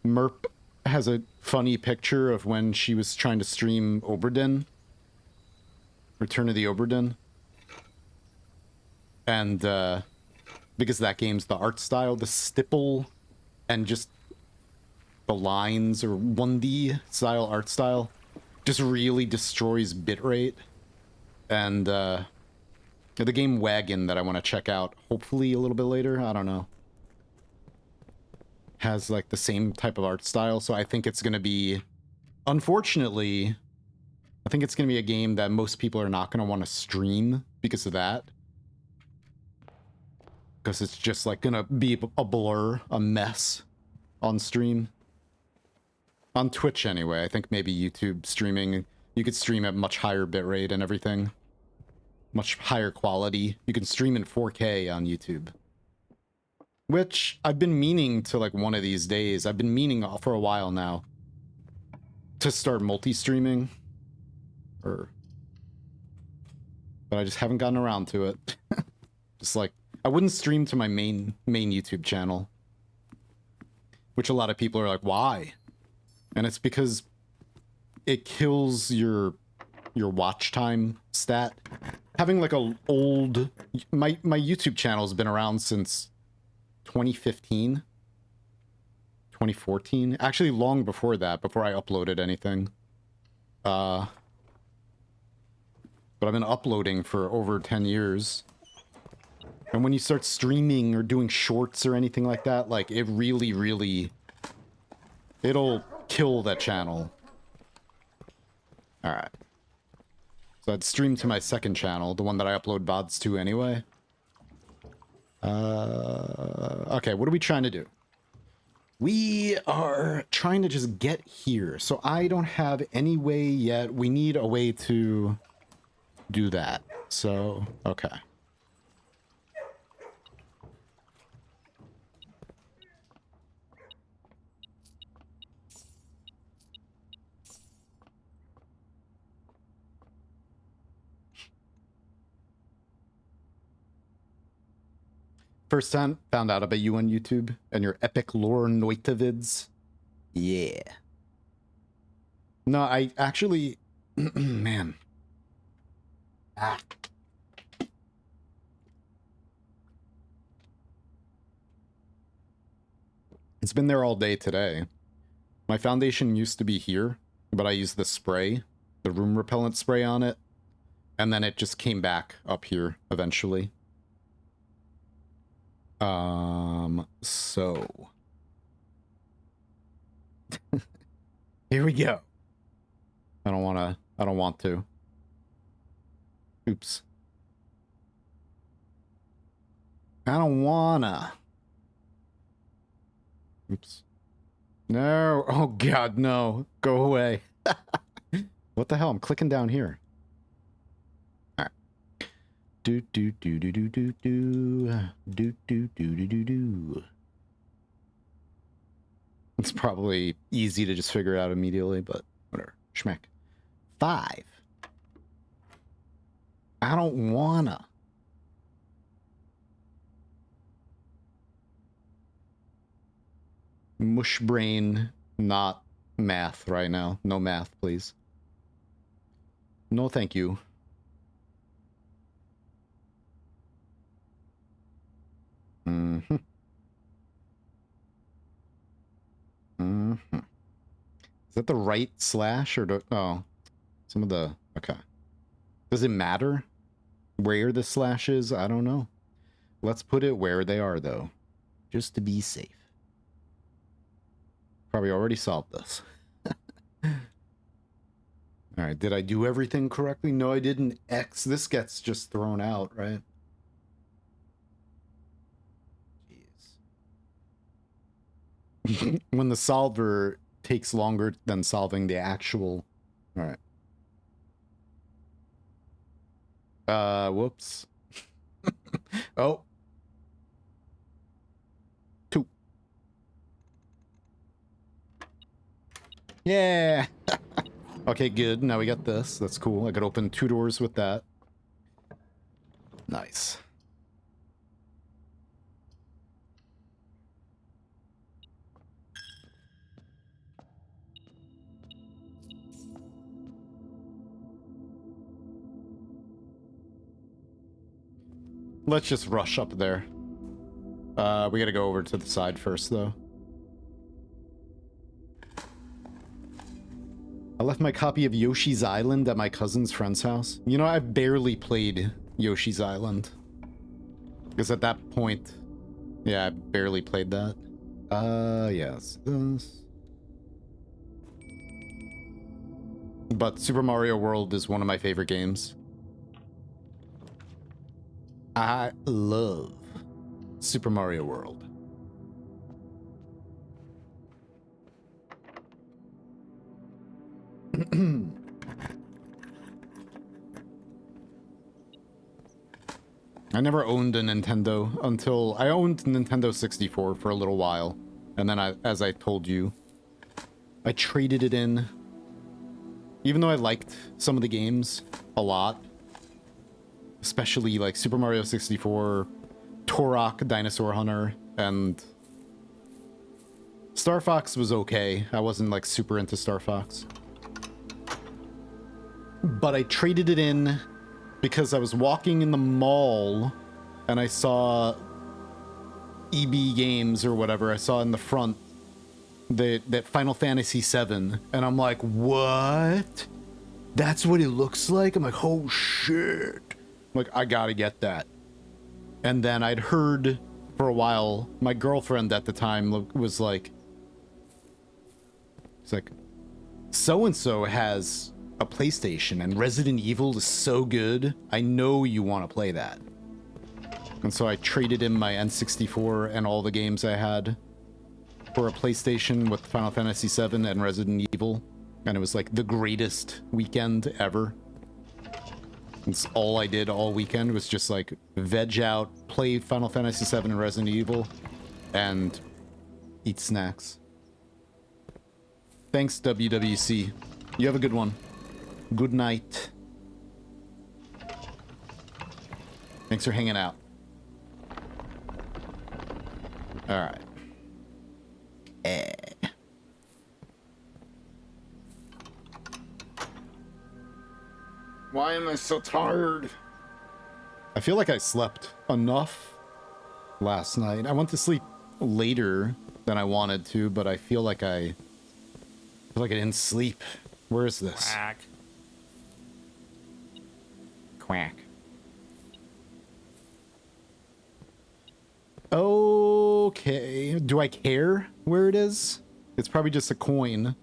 Merp has a funny picture of when she was trying to stream Oberdin. Return of the Oberdin. And, because that game's the art style, the stipple, and just the lines, or 1D style art style, just really destroys bitrate. And, the game Wagon that I want to check out, hopefully a little bit later, I don't know, has, like, the same type of art style, so I think it's gonna be, unfortunately, I think it's gonna be a game that most people are not gonna want to stream because of that. Because it's just like gonna be a blur, a mess on stream. On Twitch anyway. I think maybe YouTube streaming, you could stream at much higher bitrate and everything. Much higher quality. You can stream in 4K on YouTube. Which I've been meaning to, like, one of these days. I've been meaning for a while now to start multi-streaming. But I just haven't gotten around to it. Just like, I wouldn't stream to my main YouTube channel. Which a lot of people are like, why? And it's because it kills your watch time stat. Having like a old... My YouTube channel has been around since 2015. 2014. Actually, long before that, before I uploaded anything. But I've been uploading for over 10 years. And when you start streaming or doing shorts or anything like that, like, it really, really... it'll kill that channel. Alright. So I'd stream to my second channel, the one that I upload VODs to anyway. Okay, what are we trying to do? We are trying to just get here. So I don't have any way yet. We need a way to do that. So, okay. First time found out about you on YouTube and your epic lore noitavids. Yeah. No, I actually, man. Ah. It's been there all day today. My foundation used to be here, but I used the spray, the room repellent spray on it, and then it just came back up here eventually. So here we go. I don't want to. Oops. I don't wanna. Oops. No. Oh god, no. Go away. What the hell? I'm clicking down here. Alright. Do do do do do do do do do do do do do. It's probably easy to just figure it out immediately, but whatever. Schmeck. 5. I don't wanna. Mush brain, not math right now. No math, please. No, thank you. Mm-hmm. Mm-hmm. Is that the right slash or oh, some of the, okay. Does it matter where the slash is? I don't know. Let's put it where they are though, just to be safe. Probably already solved this. All right, did I do everything correctly? No, I didn't. X, this gets just thrown out, right? Jeez. When the solver takes longer than solving the actual... All right. Whoops. Oh. 2. Yeah. Okay, good. Now we got this. That's cool. I could open 2 doors with that. Nice. Let's just rush up there. We gotta go over to the side first, though. I left my copy of Yoshi's Island at my cousin's friend's house. You know, I've barely played Yoshi's Island. Because at that point... Yeah, I barely played that. Yes. This. But Super Mario World is one of my favorite games. I love Super Mario World. I never owned a Nintendo until I owned Nintendo 64 for a little while. And then as I told you, I traded it in. Even though I liked some of the games a lot, especially like Super Mario 64, Turok Dinosaur Hunter, and Star Fox was okay. I wasn't like super into Star Fox. But I traded it in because I was walking in the mall and I saw EB Games or whatever. I saw in the front that Final Fantasy VII, and I'm like, what? That's what it looks like? I'm like, oh shit. I'm like, I gotta get that. And then I'd heard for a while, my girlfriend at the time was like, it's like, so-and-so has a PlayStation and Resident Evil is so good. I know you want to play that. And so I traded in my N64 and all the games I had. for a PlayStation with Final Fantasy VII and Resident Evil, and it was like the greatest weekend ever. It's all I did all weekend was just like veg out, play Final Fantasy VII and Resident Evil, and eat snacks. Thanks, WWC. You have a good one. Good night. Thanks for hanging out. All right. Why am I so tired? I feel like I slept enough last night. I went to sleep later than I wanted to, but I feel like I didn't sleep. Where is this? Quack. Quack. Okay. Do I care where it is? It's probably just a coin.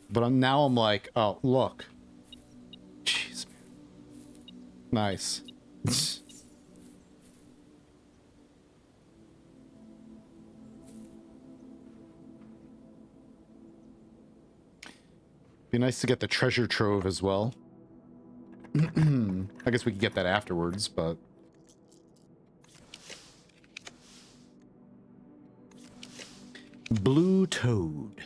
But now I'm like, oh, look. Jeez, man. Nice. Be nice to get the treasure trove as well. I guess we could get that afterwards, but... Blue toad.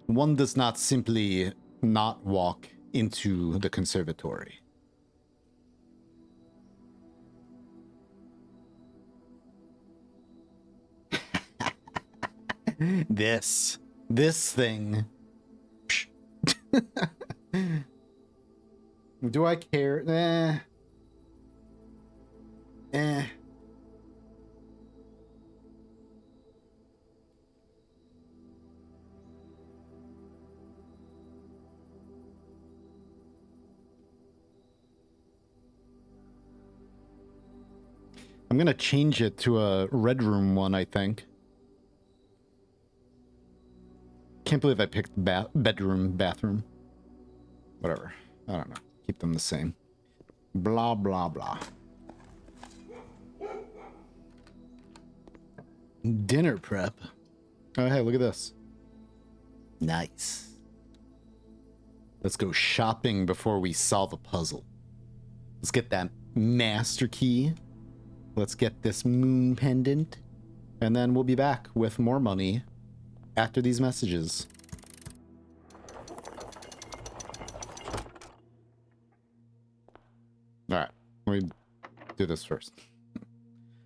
One does not simply not walk into the conservatory. This thing. Do I care? Eh. I'm gonna change it to a red room one, I think. Can't believe I picked bedroom, bathroom. Whatever. I don't know. Keep them the same. Blah, blah, blah. Dinner prep. Oh, hey, look at this. Nice. Let's go shopping before we solve a puzzle. Let's get that master key. Let's get this moon pendant. And then we'll be back with more money after these messages. All right, let me do this first.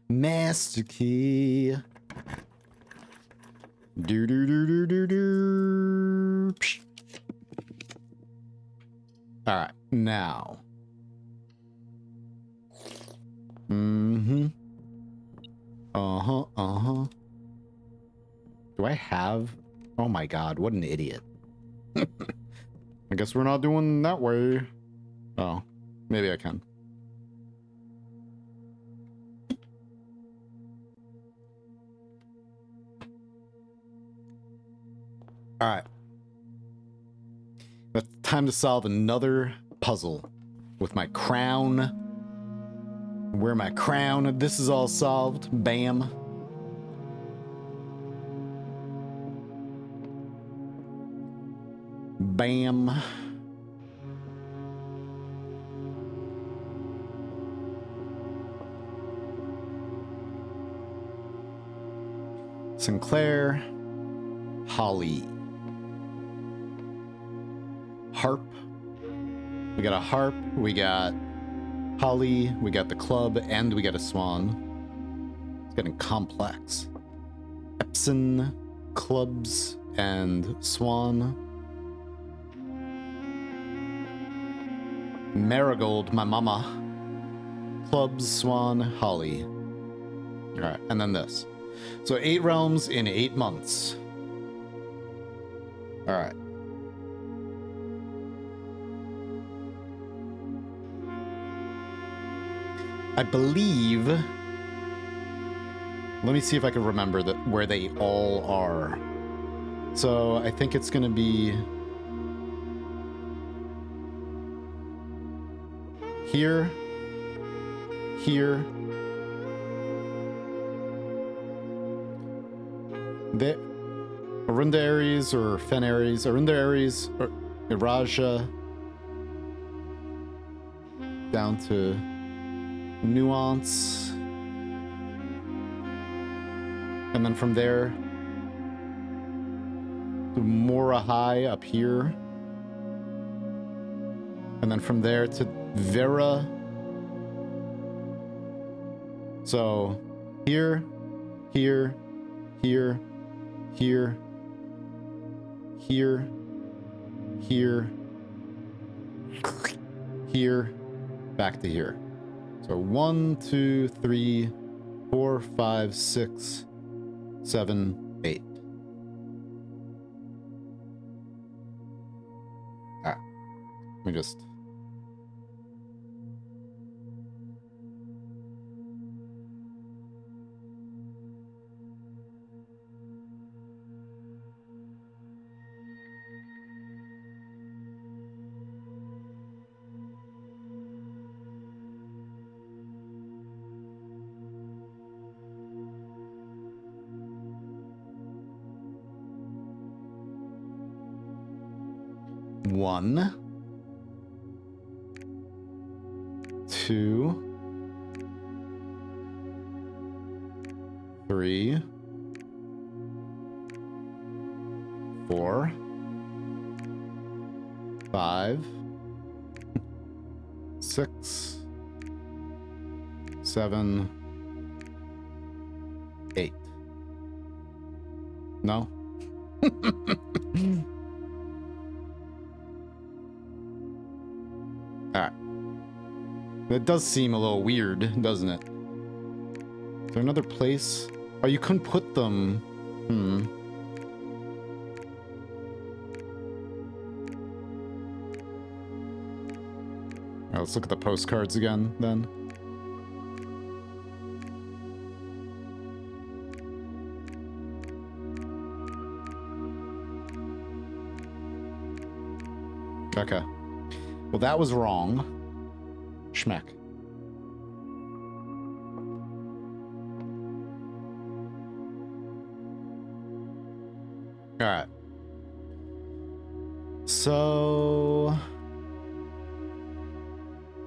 Master key. Do do do do do do. Psh. All right, now. Mm-hmm. Uh-huh. Do I have... Oh my god, what an idiot. I guess we're not doing that way. Oh, maybe I can. Alright. It's time to solve another puzzle with my crown. Wear my crown. This is all solved. Bam. Bam. Sinclair. Holly. Harp. We got a harp. We got Holly. We got the club. And we got a swan. It's getting complex. Epson. Clubs. And swan. Marigold, my mama. Clubs, swan, holly. Alright, and then this. So 8 realms in 8 months. Alright. I believe... Let me see if I can remember where they all are. So I think it's gonna be... Here, the Arunda Ares or Fen Ares, Arunda Ares, or Iraja, down to Nuance, and then from there to Mora High up here, and then from there to Vera. So here, here, here, here, here, here, here, back to here. So 1, 2, 3, 4, 5, 6, 7, 8. Let me just... One, 2, 3, 4, 5, 6, 7, 8. No? Alright. That does seem a little weird, doesn't it? Is there another place? Oh, you couldn't put them... Alright, let's look at the postcards again, then. Okay. Well, that was wrong. Schmeck. Alright. So...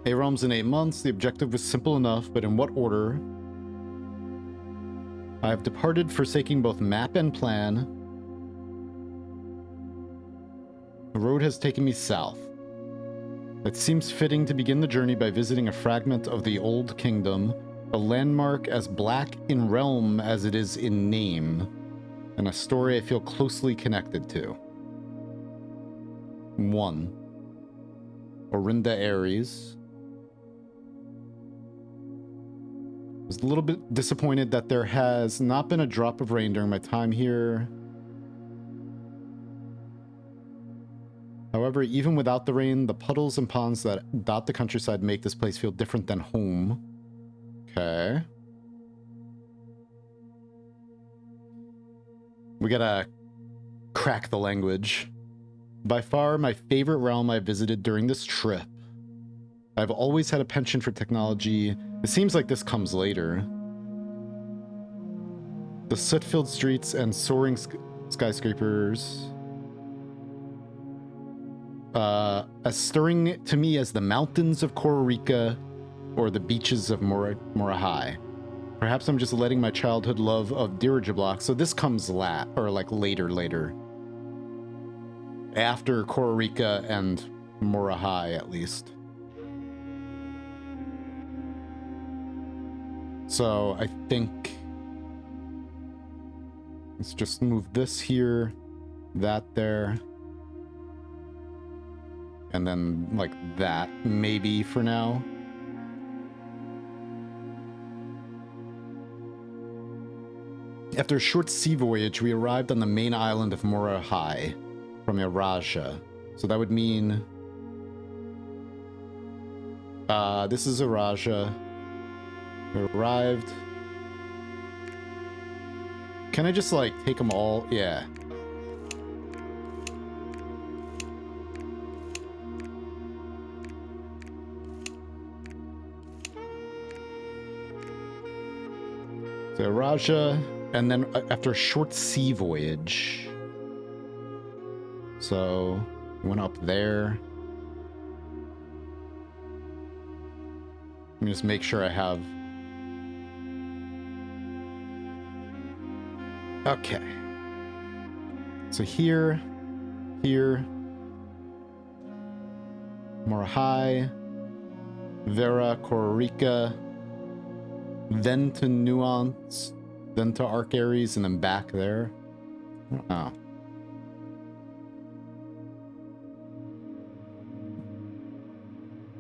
8 realms in 8 months. The objective was simple enough, but in what order? I have departed, forsaking both map and plan. The road has taken me south. It seems fitting to begin the journey by visiting a fragment of the Old Kingdom, a landmark as black in realm as it is in name, and a story I feel closely connected to. 1. Orinda Ares. I was a little bit disappointed that there has not been a drop of rain during my time here. However, even without the rain, the puddles and ponds that dot the countryside make this place feel different than home. Okay. We gotta crack the language. By far, my favorite realm I visited during this trip. I've always had a penchant for technology. It seems like this comes later. The soot-filled streets and soaring skyscrapers. As stirring to me as the mountains of Costa Rica or the beaches of Mora High. Perhaps I'm just letting my childhood love of dirigiblocks, so this comes later. After Costa Rica and Mora High, at least. So I think let's just move this here, that there. And then, like, that, maybe, for now. After a short sea voyage, we arrived on the main island of Mora High from Iraja. So that would mean... this is Iraja. We arrived. Can I just, like, take them all? Yeah. So Raja, And then after a short sea voyage. So, went up there. Let me just make sure I have... Okay. So here, Morahai, Vera, Costa Rica, then to Nuance, then to Arc Aries, and then back there. Oh.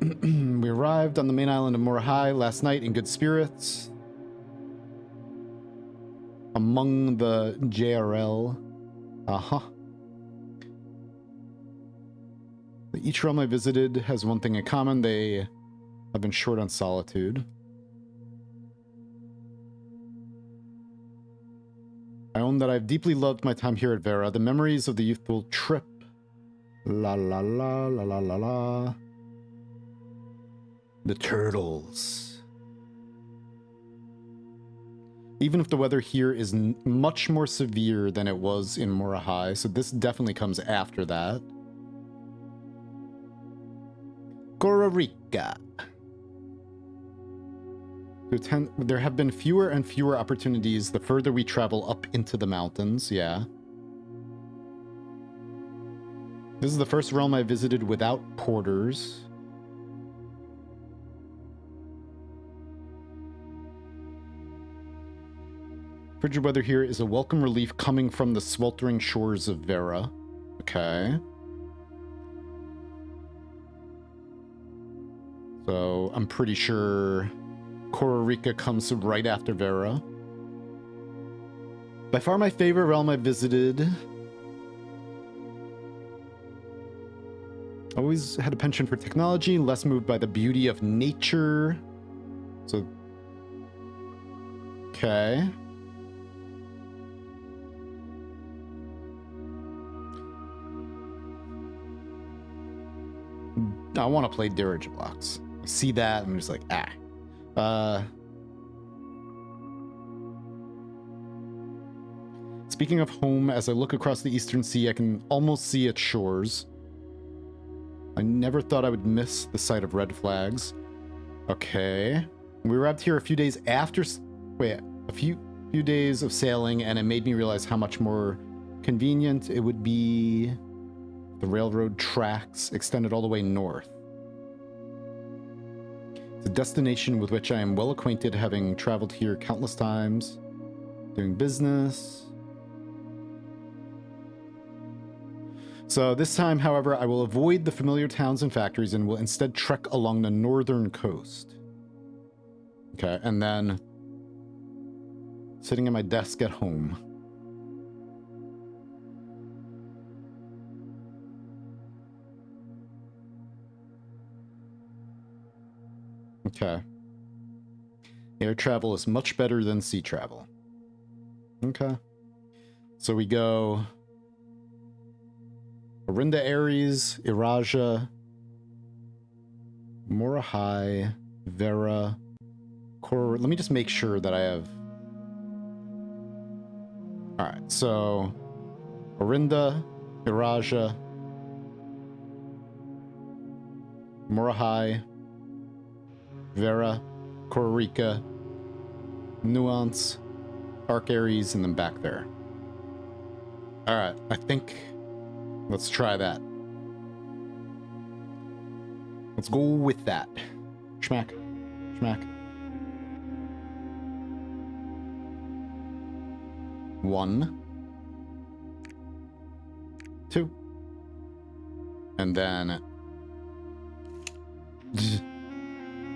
We arrived on the main island of Morahai last night in good spirits. Among the JRL. Uh-huh. Each realm I visited has one thing in common. They have been short on solitude. I own that I've deeply loved my time here at Vera. The memories of the youthful trip. La la la la la la la. The turtles. Even if the weather here is much more severe than it was in Morahai, so this definitely comes after that. Costa Rica. There have been fewer and fewer opportunities the further we travel up into the mountains, yeah. This is the first realm I visited without porters. Frigid weather here is a welcome relief coming from the sweltering shores of Vera. Okay. So I'm pretty sure Costa Rica comes right after Vera. By far my favorite realm I visited. Always had a penchant for technology, less moved by the beauty of nature. So, okay. I want to play Dirge Blocks. I see that, I'm just like, ah. Speaking of home, as I look across the Eastern Sea, I can almost see its shores. I never thought I would miss the sight of red flags. Okay. We arrived here a few days after... Wait, a few days of sailing, and it made me realize how much more convenient it would be... The railroad tracks extended all the way north. It's a destination with which I am well acquainted, having traveled here countless times, doing business. So this time, however, I will avoid the familiar towns and factories and will instead trek along the northern coast. Okay, and then sitting at my desk at home. Okay. Air travel is much better than sea travel. Okay. So we go... Orinda Aries, Iraja, Morahai, Vera, Let me just make sure that I have... Alright, so... Orinda, Iraja, Morahai, Vera, Costa Rica, Nuance, Arc Aries, and then back there. Alright, I think... Let's try that. Let's go with that. Schmack. Schmack. 1, 2, and then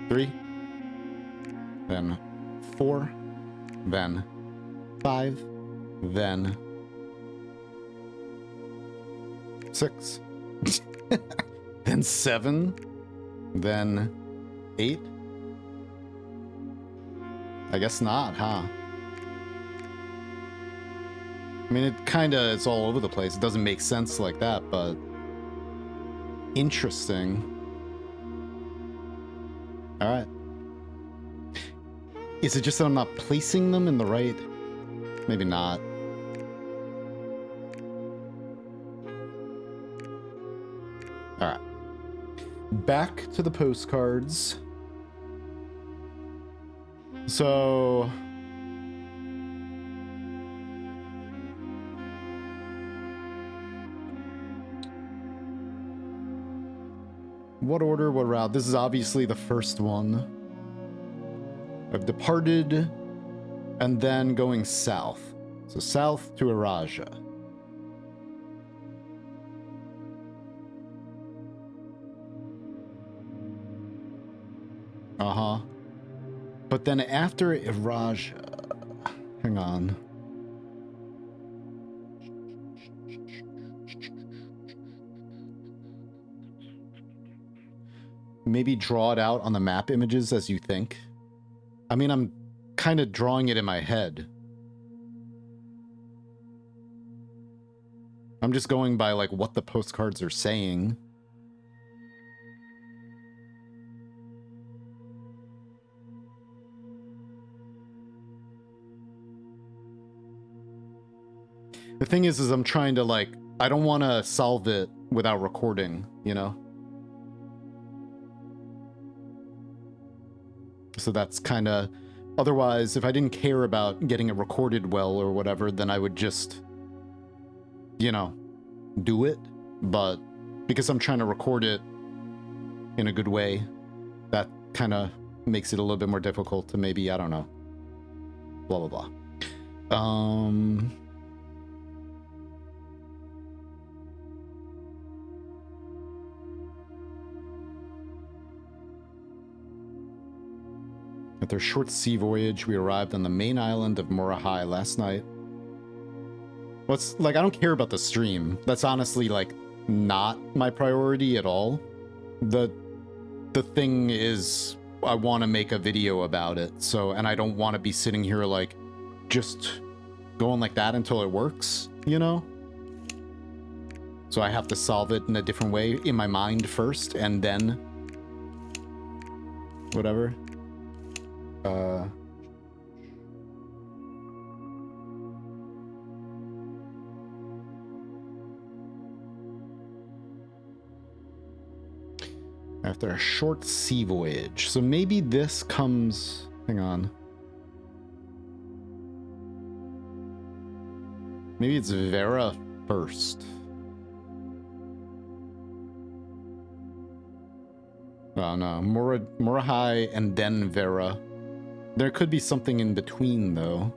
3, then 4, then 5, then 6, then 7, then 8. I guess not, huh? I mean, it kinda is all over the place. It doesn't make sense like that, but interesting. Alright. Is it just that I'm not placing them in the right... Maybe not. Alright. Back to the postcards. So... what order, what route? This is obviously the first one. I've departed and then going south. So south to Araja. Uh-huh. But then after Araja... hang on. Maybe draw it out on the map images as you think. I mean, I'm kind of drawing it in my head. I'm just going by, like, what the postcards are saying. The thing is I'm trying to, like, I don't want to solve it without recording, you know? So that's kind of... otherwise, if I didn't care about getting it recorded well or whatever, then I would just, you know, do it. But because I'm trying to record it in a good way, that kind of makes it a little bit more difficult to maybe, I don't know, blah, blah, blah. After a short sea voyage, we arrived on the main island of Morahai last night. Well, it's like, I don't care about the stream. That's honestly, like, not my priority at all. The thing is, I want to make a video about it, so, and I don't want to be sitting here, like, just going like that until it works, you know? So I have to solve it in a different way in my mind first, and then... whatever. After a short sea voyage. So maybe this comes... hang on. Maybe it's Vera first. Oh no, Morahai and then Vera. There could be something in between, though.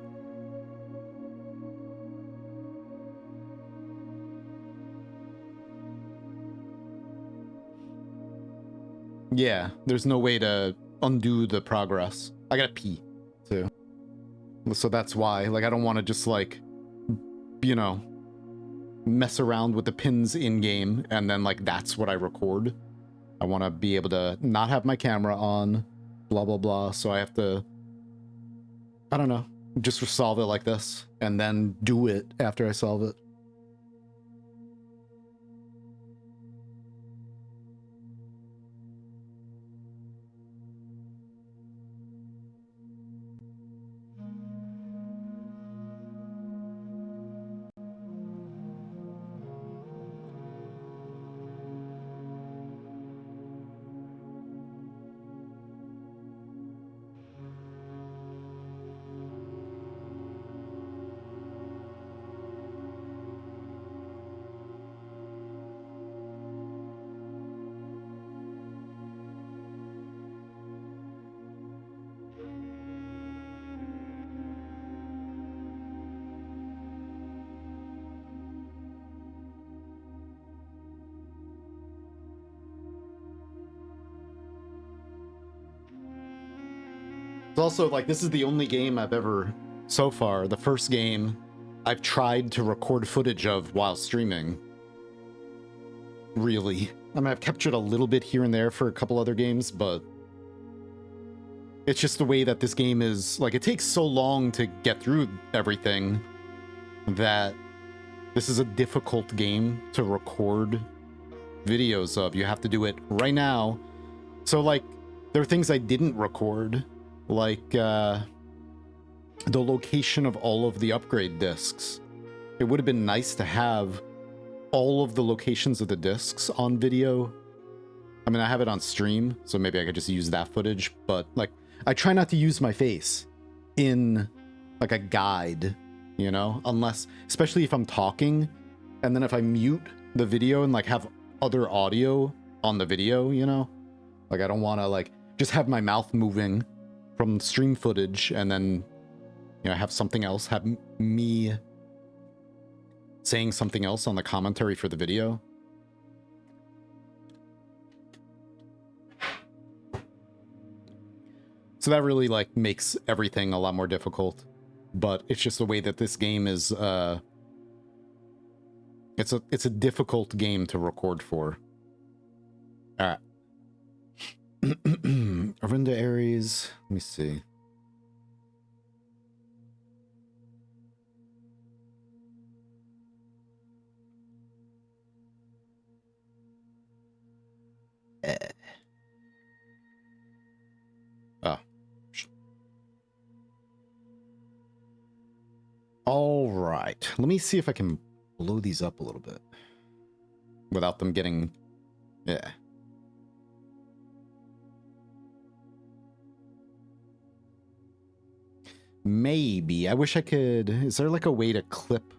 Yeah, there's no way to undo the progress. I gotta pee, too. So that's why, like, I don't want to just, like, you know, mess around with the pins in-game, and then, like, that's what I record. I want to be able to not have my camera on, blah, blah, blah, so I have to... I don't know, just resolve it like this, and then do it after I solve it. It's also, like, this is the only game I've ever, so far, the first game I've tried to record footage of while streaming. Really. I mean, I've captured a little bit here and there for a couple other games, but it's just the way that this game is, like, it takes so long to get through everything that this is a difficult game to record videos of. You have to do it right now. So, like, there are things I didn't record. Like, the location of all of the upgrade discs. It would have been nice to have all of the locations of the discs on video. I mean, I have it on stream, so maybe I could just use that footage, but like, I try not to use my face in like a guide, you know, unless, especially if I'm talking, and then if I mute the video and like have other audio on the video, you know, like I don't want to like just have my mouth moving from stream footage and then, you know, have something else, have me saying something else on the commentary for the video. So that really like makes everything a lot more difficult, but it's just the way that this game is, it's a difficult game to record for. All right. Arinda Ares, let me see. Oh. All right. Let me see if I can blow these up a little bit without them getting... Yeah. Maybe. I wish I could... Is there like a way to clip?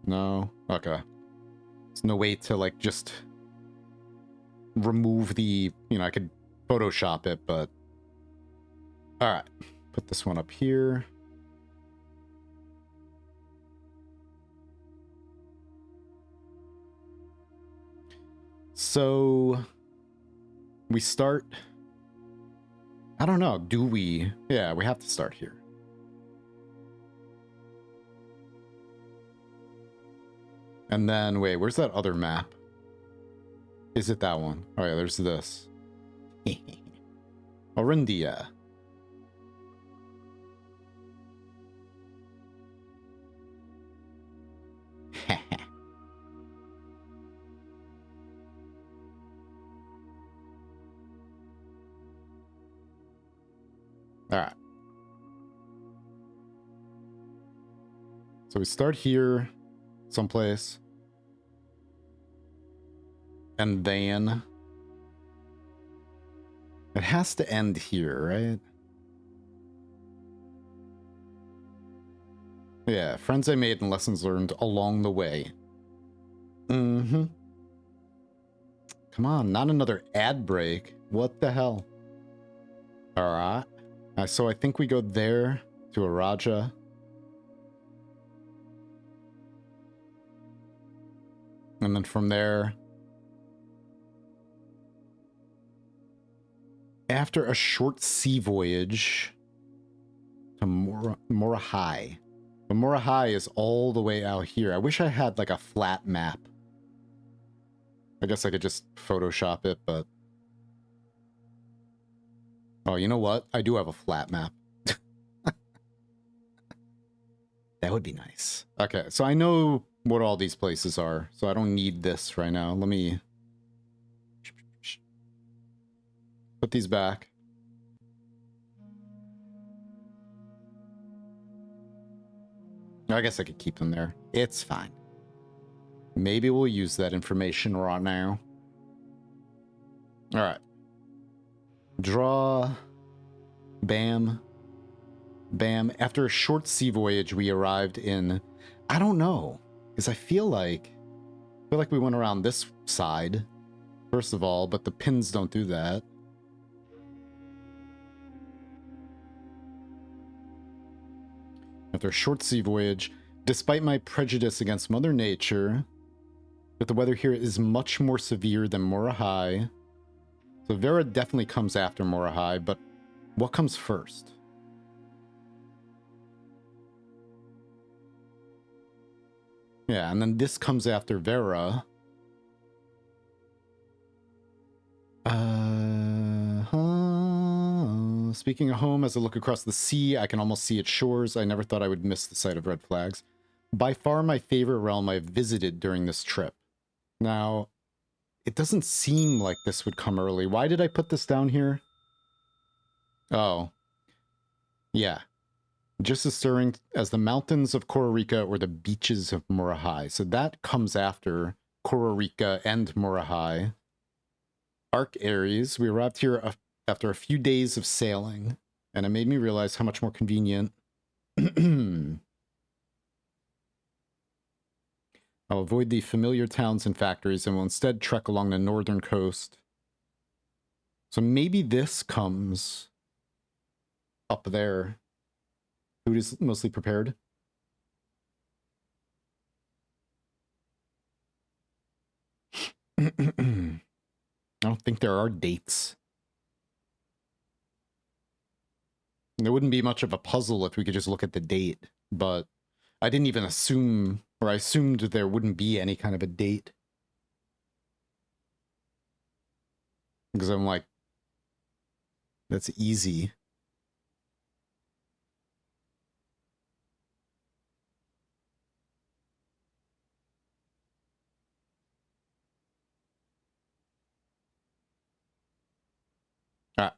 No? Okay. There's no way to like just remove the... You know, I could Photoshop it, but... Alright. Put this one up here. So... We start... I don't know, do we? Yeah, we have to start here. And then, wait, where's that other map? Is it that one? Oh yeah, there's this. Orindia. Alright. So we start here, someplace. And then... It has to end here, right? Yeah, friends I made and lessons learned along the way. Mm-hmm. Come on, not another ad break. What the hell? Alright. So I think we go there to Araja. And then from there... After a short sea voyage to Morahai. But Morahai is all the way out here. I wish I had like a flat map. I guess I could just Photoshop it, but... Oh, you know what? I do have a flat map. That would be nice. Okay, so I know what all these places are, so I don't need this right now. Let me... Put these back. I guess I could keep them there. It's fine. Maybe we'll use that information right now. Alright. Draw. Bam. Bam. After a short sea voyage, we arrived in... I don't know. Because I feel like we went around this side, first of all, but the pins don't do that. After a short sea voyage, despite my prejudice against Mother Nature, but the weather here is much more severe than Morahai. So Vera definitely comes after Morahai, but what comes first? Yeah, and then this comes after Vera. Speaking of home, as I look across the sea, I can almost see its shores. I never thought I would miss the sight of red flags. By far my favorite realm I've visited during this trip. Now, it doesn't seem like this would come early. Why did I put this down here? Oh. Yeah. Just as stirring as the mountains of Kororika or the beaches of Murahai. So that comes after Kororika and Murahai. Arc Aries. We arrived here after a few days of sailing, and it made me realize how much more convenient. I'll avoid the familiar towns and factories and will instead trek along the northern coast. So maybe this comes up there. Food is mostly prepared. I don't think there are dates. There wouldn't be much of a puzzle if we could just look at the date, but I didn't even assume, or I assumed there wouldn't be any kind of a date. Because I'm like, that's easy. Ah.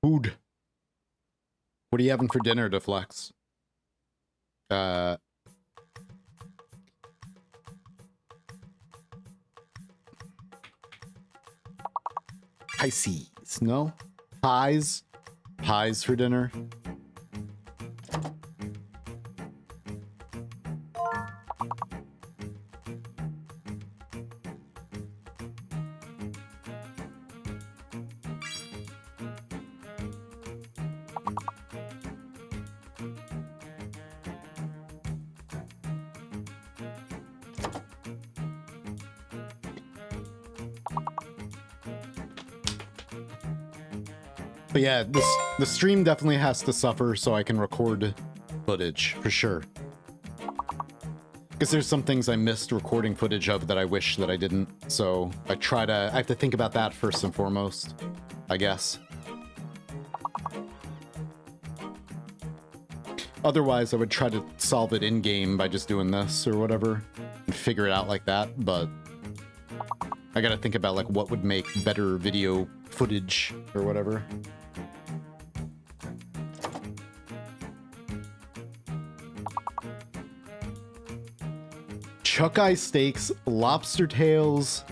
Food. What are you having for dinner, Deflex? Pisces. No? Pies? Pies for dinner? But yeah, the stream definitely has to suffer so I can record footage, for sure. Because there's some things I missed recording footage of that I wish that I didn't. So I have to think about that first and foremost, I guess. Otherwise, I would try to solve it in-game by just doing this or whatever and figure it out like that, but I gotta think about like what would make better video footage or whatever. Chuck-eye steaks, lobster tails,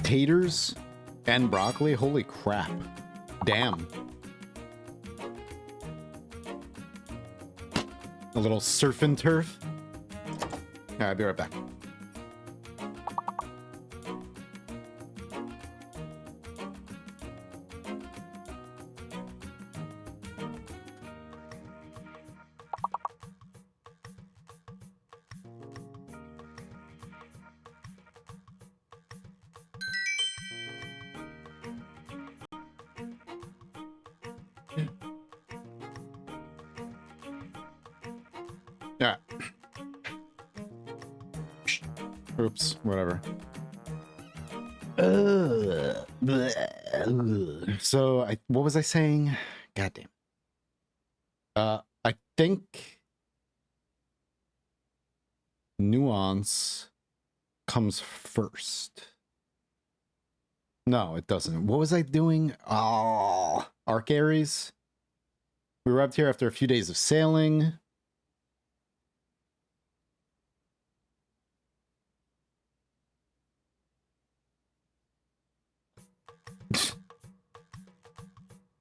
taters, and broccoli. Holy crap. Damn. A little surf and turf. Alright, I'll be right back. Yeah. Oops, whatever. So, what was I saying? Goddamn. I think nuance comes first. No, it doesn't. What was I doing? Oh, Arc Aries. We arrived here after a few days of sailing.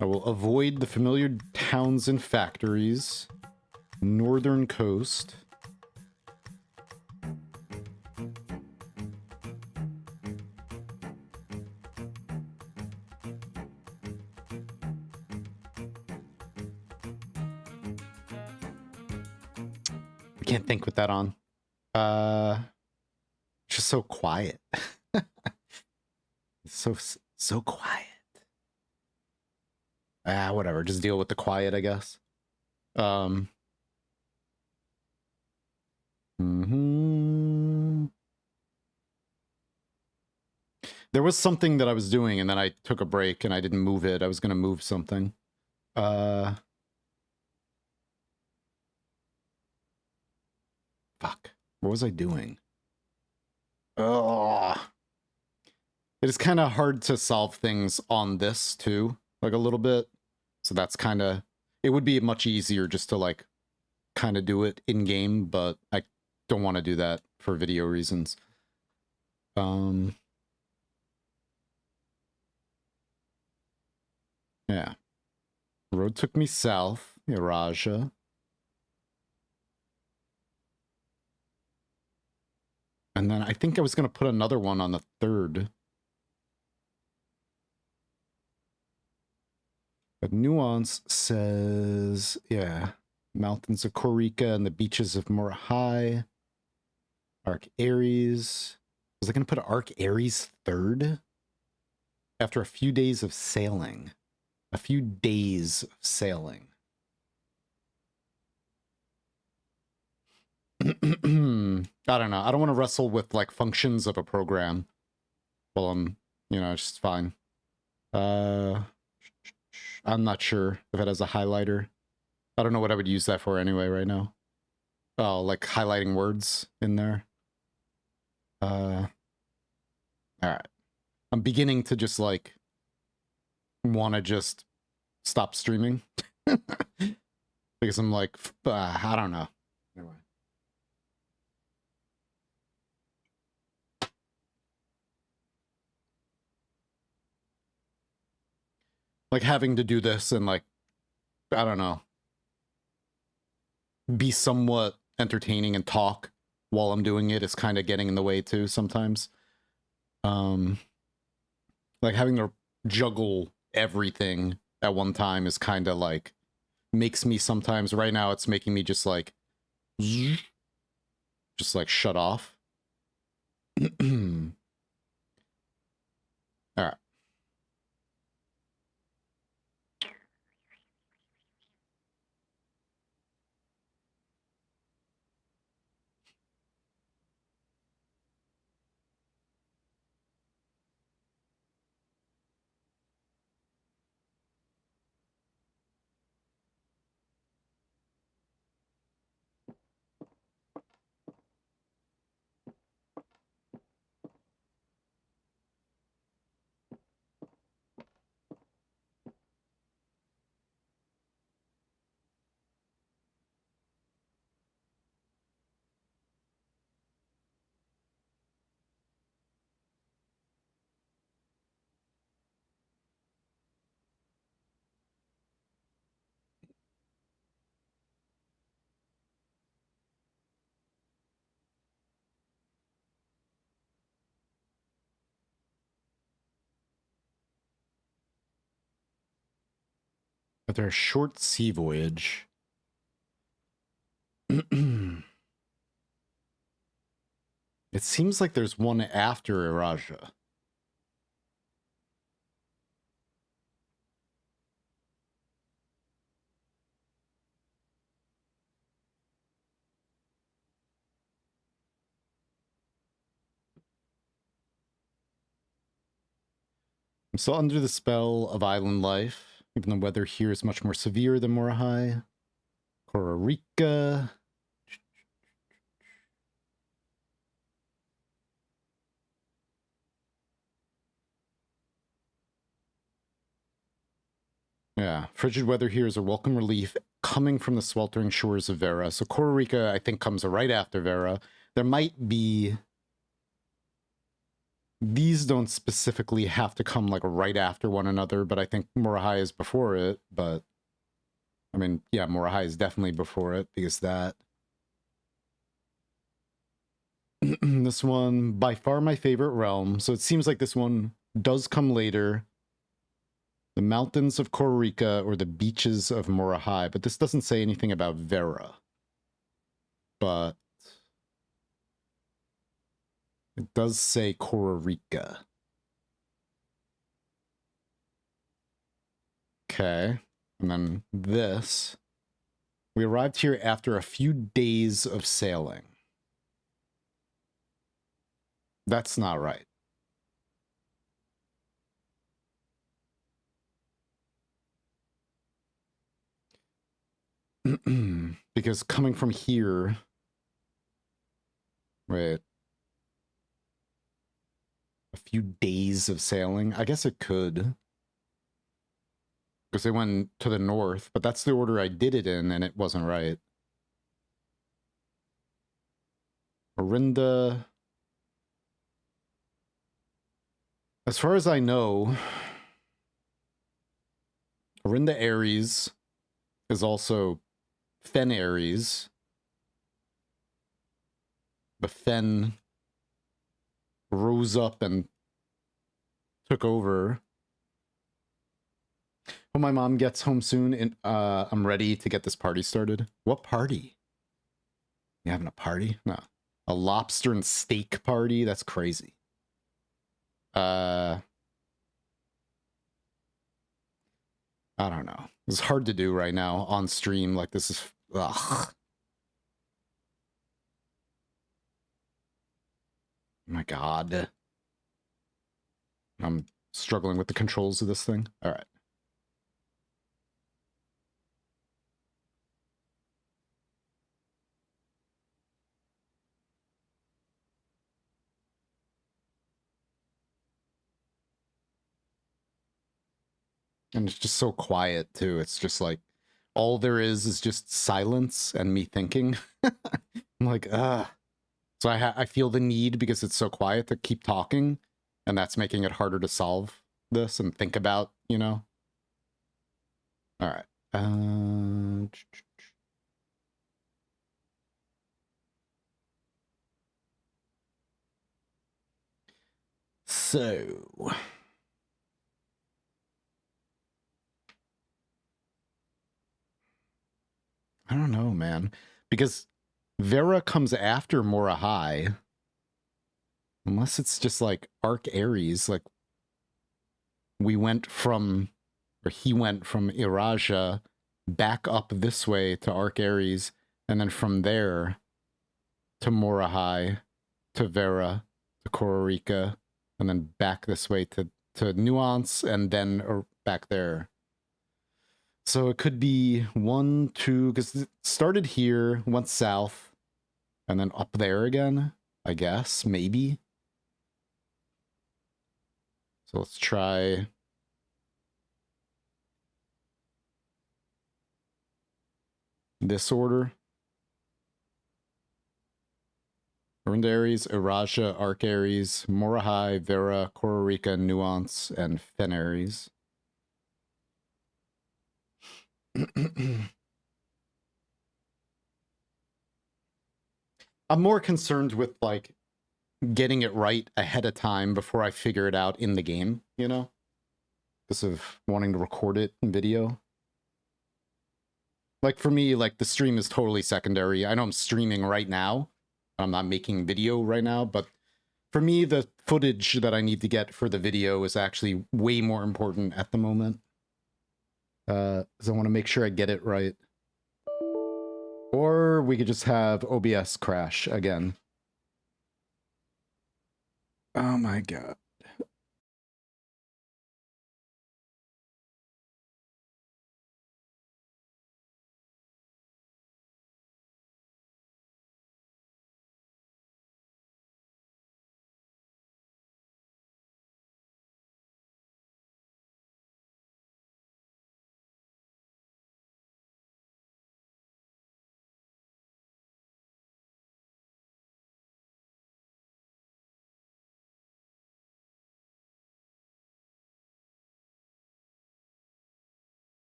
I will avoid the familiar towns and factories. Northern coast. I can't think with that on. Just so quiet. So quiet. Whatever. Just deal with the quiet, I guess. There was something that I was doing, and then I took a break, and I didn't move it. I was going to move something. Fuck. What was I doing? Oh. It is kind of hard to solve things on this, too, like a little bit. So that's kind of... It would be much easier just to, like, kind of do it in-game, but I don't want to do that for video reasons. Yeah. Road took me south. Iraja. And then I think I was going to put another one on the 3rd. But Nuance says, yeah, mountains of Korika and the beaches of Morahai. Arc Aries. Was I going to put Arc Aries 3rd? After a few days of sailing. A few days of sailing. I don't know. I don't want to wrestle with, like, functions of a program. Well, I'm, you know, it's just fine. I'm not sure if it has a highlighter. I don't know what I would use that for anyway right now. Oh, like highlighting words in there. All right. I'm beginning to just, like, want to just stop streaming. Because I'm like, I don't know. Anyway. Like, having to do this and, like, I don't know, be somewhat entertaining and talk while I'm doing it is kind of getting in the way too sometimes. Like, having to juggle everything at one time is kind of like, makes me sometimes, right now it's making me just like shut off. All right. After a short sea voyage. It seems like there's one after Iraja. I'm still under the spell of island life, even the weather here is much more severe than Morahai. Kororika. Yeah, frigid weather here is a welcome relief coming from the sweltering shores of Vera. So Kororika, I think, comes right after Vera. There might be... These don't specifically have to come, like, right after one another, but I think Morahai is before it, but... I mean, yeah, Morahai is definitely before it, because that... This one, by far my favorite realm, so it seems like this one does come later. The mountains of Kororika or the beaches of Morahai, but this doesn't say anything about Vera. But it does say Kororika. Okay, and then this. We arrived here after a few days of sailing. That's not right. Because coming from here... Wait. A few days of sailing? I guess it could. Because they went to the north, but that's the order I did it in, and it wasn't right. Orinda... As far as I know, Orinda Ares is also Fen Ares. But Fen rose up and took over. When my mom gets home soon, and I'm ready to get this party started. What party? You having a party? No. A lobster and steak party? That's crazy. I don't know. It's hard to do right now on stream. Like, this is... Ugh. My God. I'm struggling with the controls of this thing. All right. And it's just so quiet, too. It's just like, all there is just silence and me thinking. I'm like, ah. So I feel the need, because it's so quiet, to keep talking. And that's making it harder to solve this and think about, you know? All right. So... I don't know, man. Because Vera comes after Mora High. Unless it's just like Arc Ares, like we went from, or he went from Iraja back up this way to Arc Ares, and then from there to Mora High, to Vera, to Kororika, and then back this way to Nuance, and then back there. So it could be 1, 2, because it started here, went south, and then up there again, I guess, maybe. So let's try... this order. Orinda Ares, Iraja, Arc Ares, Mora High, Vera, Kororika, Nuance, and Fen Ares. I'm more concerned with, like, getting it right ahead of time before I figure it out in the game, you know? Because of wanting to record it in video. Like, for me, like, the stream is totally secondary. I know I'm streaming right now. I'm not making video right now, but for me, the footage that I need to get for the video is actually way more important at the moment. Because I want to make sure I get it right. Or we could just have OBS crash again. Oh my God.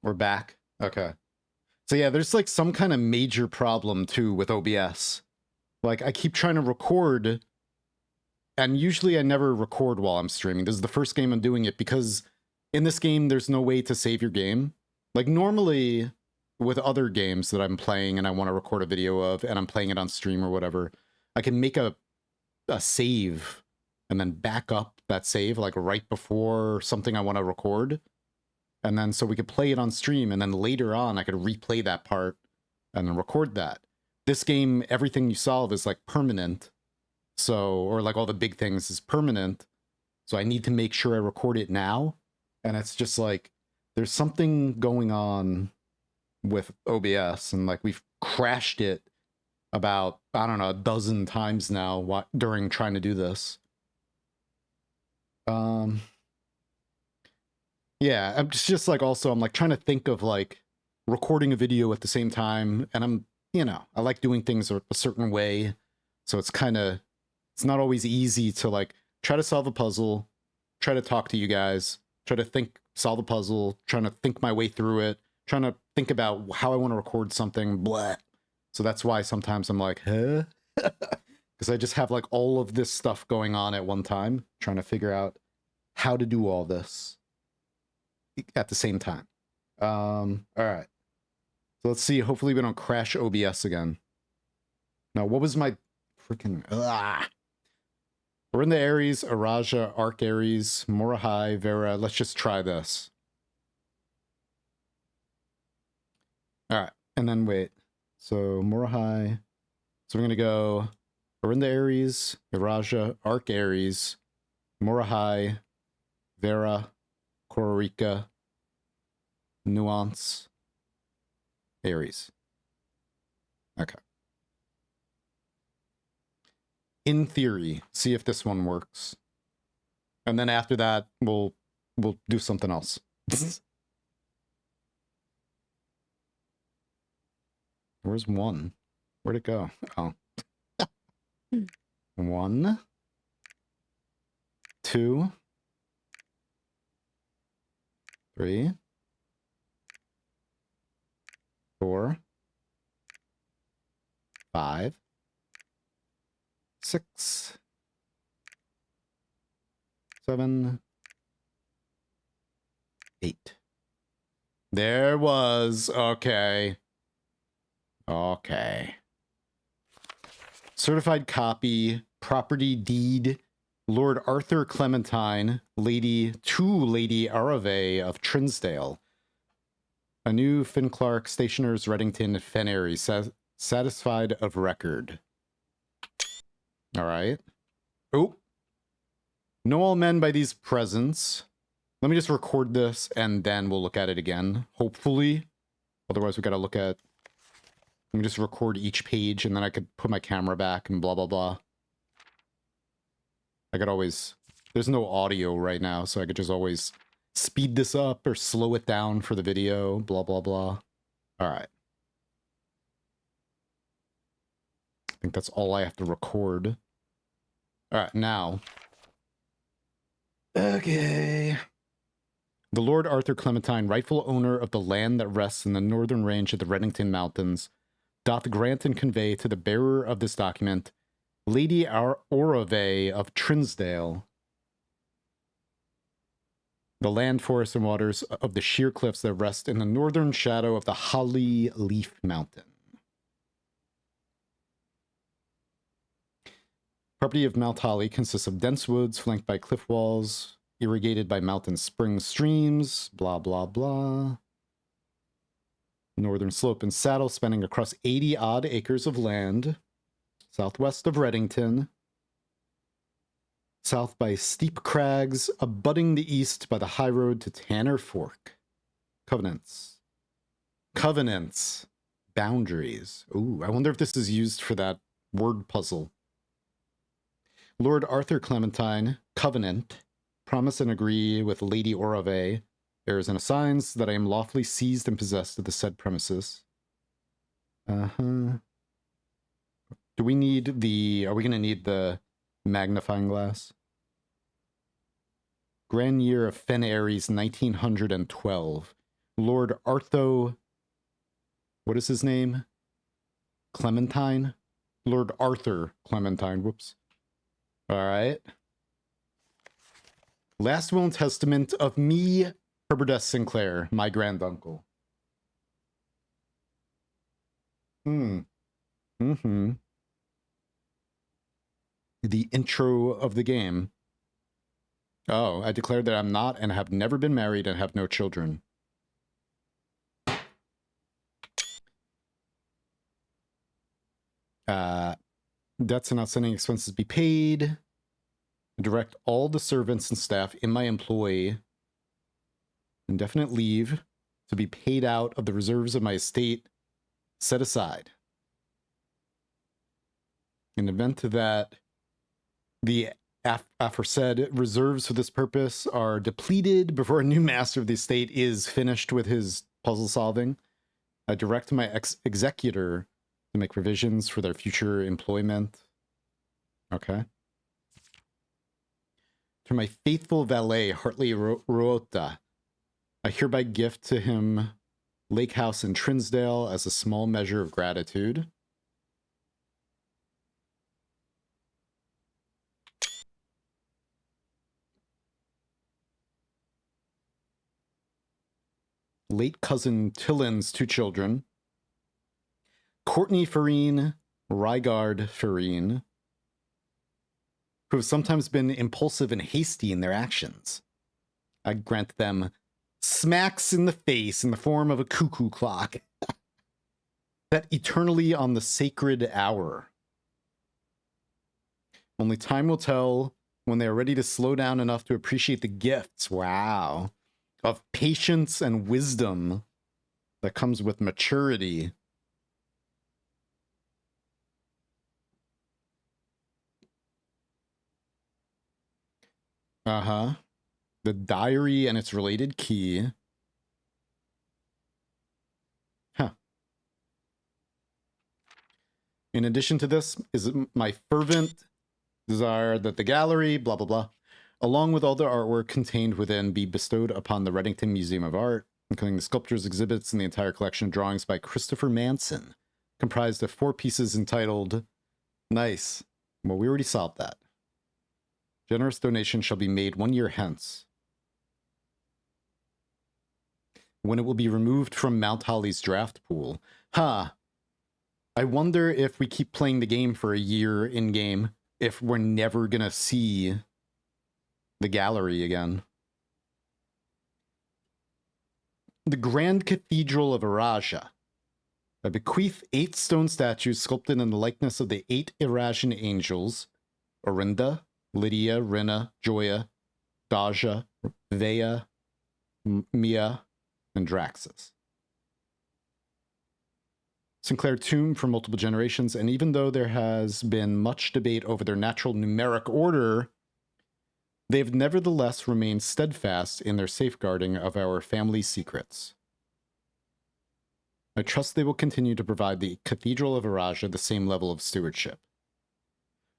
We're back. Okay. So yeah, there's like some kind of major problem too with OBS. Like I keep trying to record, and usually I never record while I'm streaming. This is the first game I'm doing it because in this game there's no way to save your game. Like normally with other games that I'm playing and I want to record a video of and I'm playing it on stream or whatever, I can make a save and then back up that save like right before something I want to record. And then so we could play it on stream, and then later on I could replay that part and then record that. This game, everything you solve is like permanent. So, or like all the big things is permanent. So I need to make sure I record it now. And it's just like, there's something going on with OBS, and like we've crashed it about, I don't know, a dozen times now during trying to do this. Yeah, I'm just like, also I'm like trying to think of like recording a video at the same time, and I'm, you know, I like doing things a certain way, so it's kind of, it's not always easy to like try to solve a puzzle, try to talk to you guys, try to think, solve a puzzle, trying to think my way through it, trying to think about how I want to record something, blah. So that's why sometimes I'm like, huh? Because I just have like all of this stuff going on at one time, trying to figure out how to do all this at the same time. All right. So let's see. Hopefully we don't crash OBS again. Now, what was my freaking... We're in the Ares, Araja, Arc Ares, Morahai, Vera. Let's just try this. All right. And then wait. So Morahai. So we're going to go... We're in the Ares, Araja, Arc Ares, Morahai, Vera, Kororika, Nuance, Ares. Okay. In theory, see if this one works. And then after that, we'll do something else. Where's one? Where'd it go? Oh. 1, 2, 3, 4, 5, 6, 7, 8. There was, okay. Okay. Certified copy, property deed, Lord Arthur Clementine, Lady Arave of Trinsdale. A new Finn Clark, Stationers, Reddington, Fenary, satisfied of record. All right. Oh. Know all men by these presents. Let me just record this, and then we'll look at it again, hopefully. Otherwise, we gotta look at... Let me just record each page, and then I could put my camera back and blah, blah, blah. I could always... There's no audio right now, so I could just always speed this up or slow it down for the video, blah, blah, blah. All right. I think that's all I have to record. All right, now. Okay. The Lord Arthur Clementine, rightful owner of the land that rests in the northern range of the Reddington Mountains, doth grant and convey to the bearer of this document, Lady Orave of Trinsdale, the land, forests, and waters of the sheer cliffs that rest in the northern shadow of the Holly Leaf Mountain. Property of Mount Holly consists of dense woods flanked by cliff walls, irrigated by mountain spring streams, blah, blah, blah. Northern slope and saddle spanning across 80-odd acres of land, southwest of Reddington, south by steep crags, abutting the east by the high road to Tanner Fork. Covenants. Covenants. Boundaries. Ooh, I wonder if this is used for that word puzzle. Lord Arthur Clementine, covenant, promise and agree with Lady Orave, bears and assigns that I am lawfully seized and possessed of the said premises. Do we need the... Are we going to need the magnifying glass? Grand year of Fen Ares, 1912. Lord Artho... What is his name? Clementine? Lord Arthur Clementine. Whoops. All right. Last will and testament of me, Herbert S. Sinclair, my granduncle. The intro of the game. Oh, I declared that I'm not and have never been married and have no children. Debts and outstanding expenses be paid. Direct all the servants and staff in my employ indefinite leave to be paid out of the reserves of my estate set aside. In the event that the aforesaid reserves for this purpose are depleted before a new master of the estate is finished with his puzzle solving, I direct my executor to make provisions for their future employment. Okay. To my faithful valet, Hartley Ruota, I hereby gift to him Lake House in Trinsdale as a small measure of gratitude. Late cousin Tillin's 2 children, Courtney Farine, Rygard Farine, who have sometimes been impulsive and hasty in their actions. I grant them smacks in the face in the form of a cuckoo clock, set eternally on the sacred hour. Only time will tell when they are ready to slow down enough to appreciate the gifts, wow, of patience and wisdom that comes with maturity. Uh-huh. The diary and its related key. Huh. In addition to this is my fervent desire that the gallery, blah, blah, blah, along with all the artwork contained within, be bestowed upon the Reddington Museum of Art, including the sculptures, exhibits, and the entire collection of drawings by Christopher Manson, comprised of 4 pieces entitled, nice, well, we already solved that. Generous donation shall be made 1 year hence, when it will be removed from Mount Holly's draft pool. Huh. I wonder if we keep playing the game for a year in-game, if we're never gonna see the gallery again. The Grand Cathedral of Araja. I bequeath 8 stone statues sculpted in the likeness of the 8 Irasian angels, Orinda, Lydia, Rena, Joya, Daja, Vea, Mia, and Draxus. Sinclair tomb for multiple generations, and even though there has been much debate over their natural numeric order, they've nevertheless remained steadfast in their safeguarding of our family secrets. I trust they will continue to provide the Cathedral of Araja the same level of stewardship.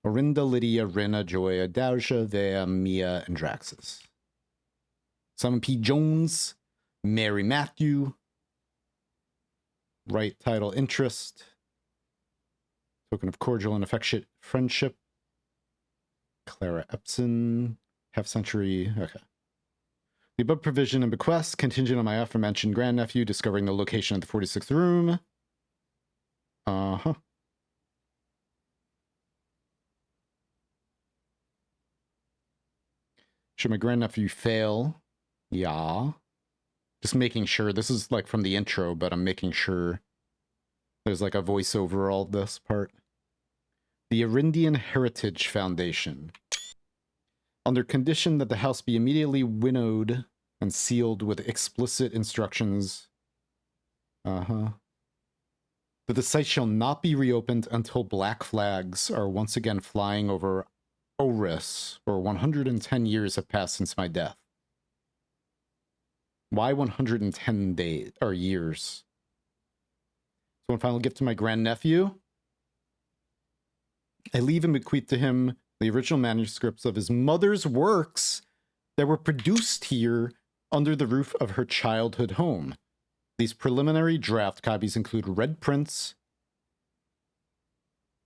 Orinda, Lydia, Rena, Joya, Dauja, Vea, Mia, and Draxus. Simon P. Jones, Mary Matthew, right title interest, token of cordial and affectionate friendship, Clara Epson, half-century, okay. The above provision and bequest contingent on my aforementioned grandnephew discovering the location of the 46th room. Uh-huh. Should my grandnephew fail? Yeah. Just making sure. This is like from the intro, but I'm making sure there's like a voiceover all this part. The Arindian Heritage Foundation. Under condition that the house be immediately winnowed and sealed with explicit instructions. Uh-huh. That the site shall not be reopened until black flags are once again flying over Oris, or 110 years have passed since my death. Why 110 days, or years? So one final gift to my grandnephew. I leave and bequeath to him the original manuscripts of his mother's works that were produced here under the roof of her childhood home. These preliminary draft copies include Red Prince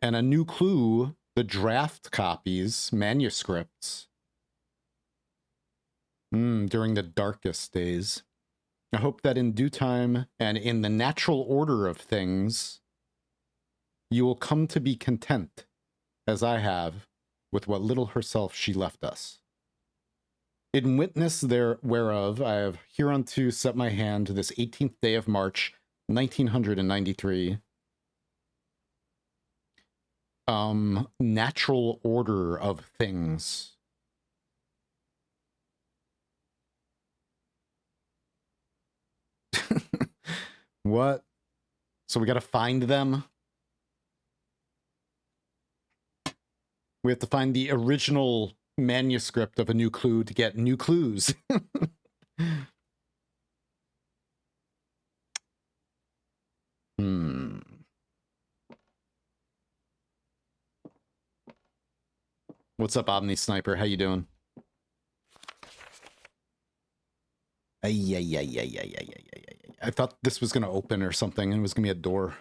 and a new clue, the draft copies, manuscripts, during the darkest days. I hope that in due time and in the natural order of things, you will come to be content, as I have, with what little herself she left us. In witness there whereof I have hereunto set my hand this 18th day of March, 1993. Natural order of things. What? So we gotta find them? We have to find the original manuscript of a new clue to get new clues. Hmm. What's up, Omni Sniper? How you doing? I thought this was gonna open or something, and it was gonna be a door.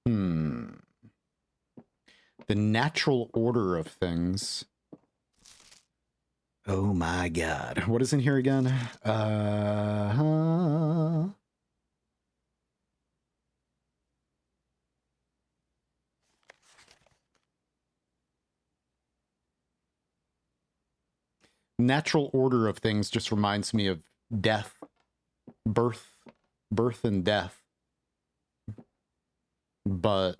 Hmm. The natural order of things. Oh my god. What is in here again? Natural order of things just reminds me of death. Birth and death. But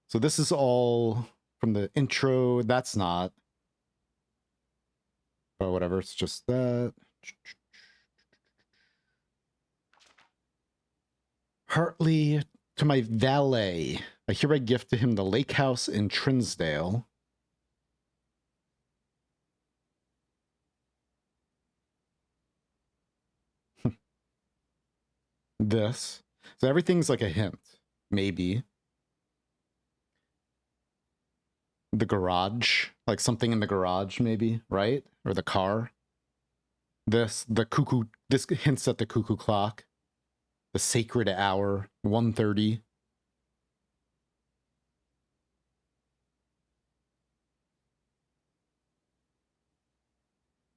so this is all from the intro. That's not. But whatever, it's just that. Hartley to my valet. I hereby gift to him the lake house in Trinsdale. This. So everything's like a hint. Maybe. The garage. Like something in the garage, maybe, right? Or the car. This, the cuckoo. This hints at the cuckoo clock. The sacred hour. 1:30.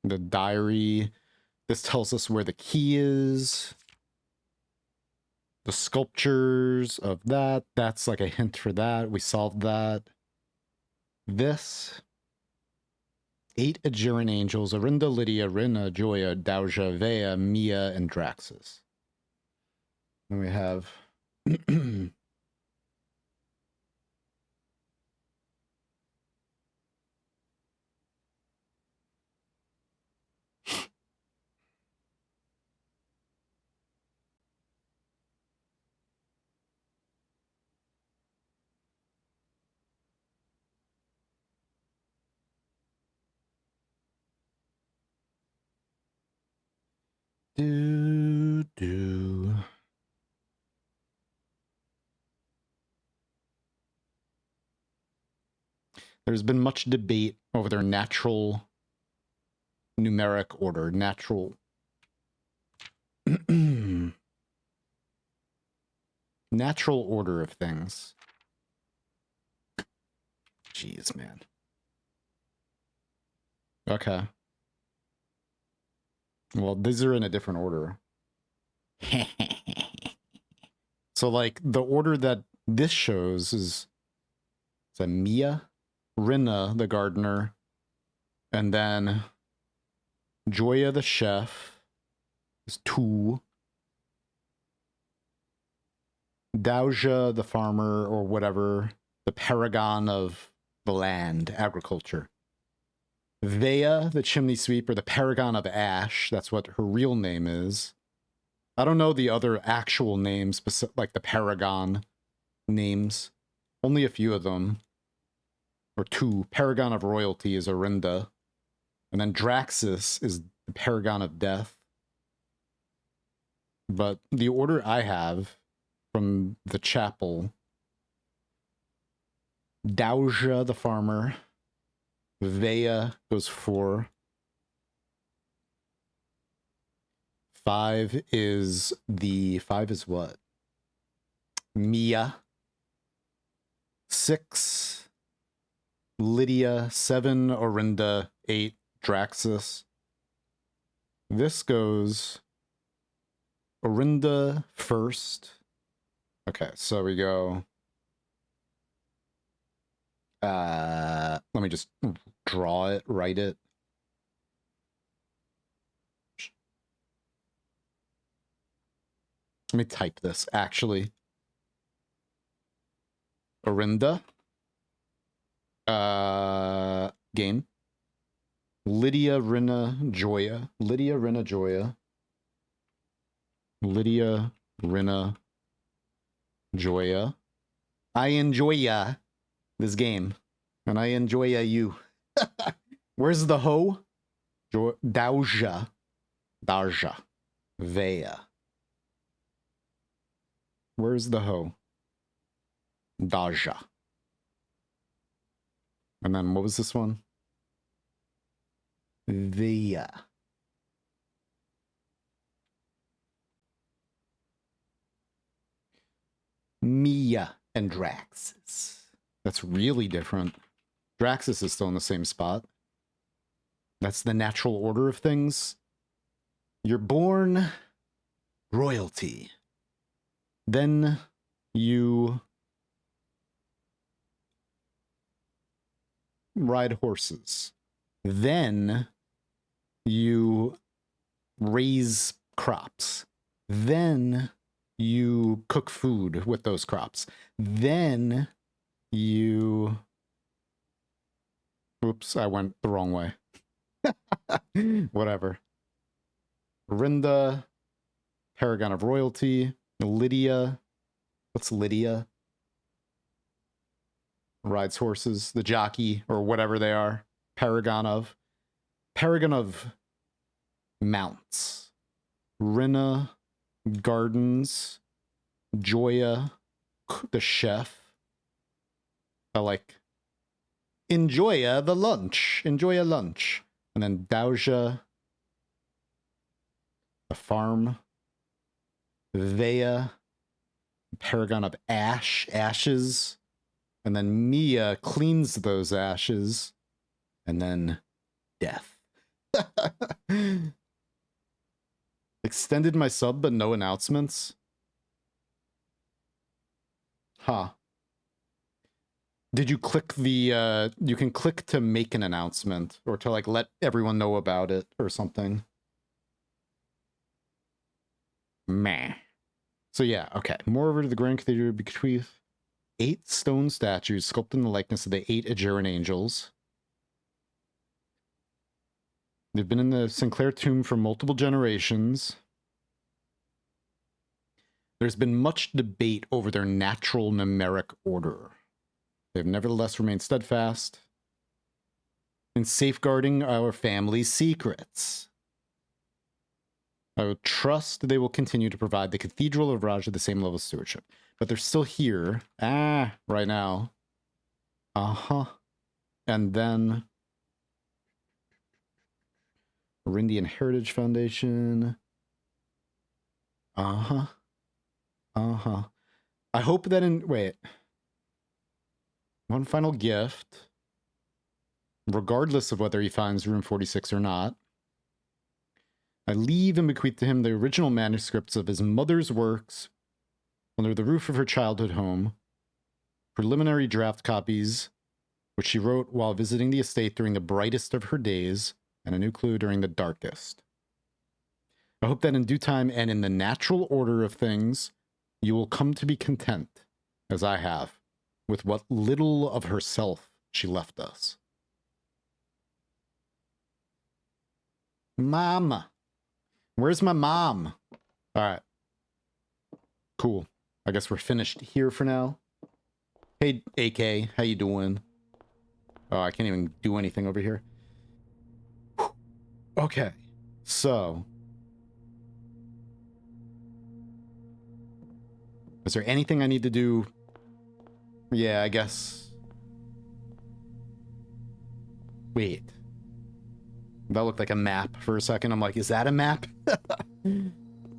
The diary. This tells us where the key is. The sculptures of that. That's like a hint for that. We solved that. This. 8 Aegeran angels. Arinda, Lydia, Rina, Joya, Dauja, Vea, Mia, and Draxus. And we have... do. There's been much debate over their natural numeric order. Natural. Natural order of things. Jeez, man. Okay. Well, these are in a different order. So, like, the order that this shows is a Mia, Rina, the gardener, and then Joya, the chef, is 2. Dauja, the farmer, or whatever, the paragon of the land, agriculture. Vea, the chimney sweeper, the paragon of ash, that's what her real name is. I don't know the other actual names, like the paragon names. Only a few of them. Or 2. Paragon of royalty is Arinda. And then Draxus is the paragon of death. But the order I have from the chapel: Dauja, the farmer. Vea goes 4. 5 is what? Mia. 6, Lydia. 7, Orinda. 8, Draxus. This goes Orinda first, Okay, so we go. Let me just draw it, write it. Let me type this, actually. Orinda. Game. Lydia Rina Joya. Lydia Rina Joya. Lydia Rina Joya. I enjoy ya. This game. And I enjoy ya you. Where's the hoe? Dauja. Darja. Vea. Where's the hoe? Daja. And then what was this one? Vea. Mia and Draxus. That's really different. Draxus is still in the same spot. That's the natural order of things. You're born royalty. Then you ride horses. Then you raise crops. Then you cook food with those crops. Then you... Oops, I went the wrong way. Whatever. Rinda, Paragon of Royalty, Lydia. What's Lydia? Rides horses, the jockey, or whatever they are. Paragon of mounts. Rinna, gardens. Joya, the chef. I like enjoy the lunch. Enjoy a lunch. And then Dauja, the farm. Vea, Paragon of ashes. And then Mia cleans those ashes. And then death. Extended my sub, but no announcements. Huh. Did you click the, you can click to make an announcement, or to, like, let everyone know about it, or something. Meh. So yeah, okay. Moreover to the Grand Cathedral bequeath 8 stone statues sculpted in the likeness of the 8 Aegeran angels. They've been in the Sinclair tomb for multiple generations. There's been much debate over their natural numeric order. They've nevertheless remained steadfast in safeguarding our family's secrets. I would trust they will continue to provide the Cathedral of Raja the same level of stewardship. But they're still here. Right now. Uh-huh. And then Indian Heritage Foundation. Uh-huh. Uh-huh. I hope that wait. One final gift. Regardless of whether he finds room 46 or not. I leave and bequeath to him the original manuscripts of his mother's works under the roof of her childhood home, preliminary draft copies, which she wrote while visiting the estate during the brightest of her days, and a new clue during the darkest. I hope that in due time and in the natural order of things, you will come to be content, as I have, with what little of herself she left us. Mama. Where's my mom? All right. Cool. I guess we're finished here for now. Hey, AK, how you doing? Oh, I can't even do anything over here. Okay. So. Is there anything I need to do? Yeah, I guess. Wait. That looked like a map for a second. I'm like, is that a map?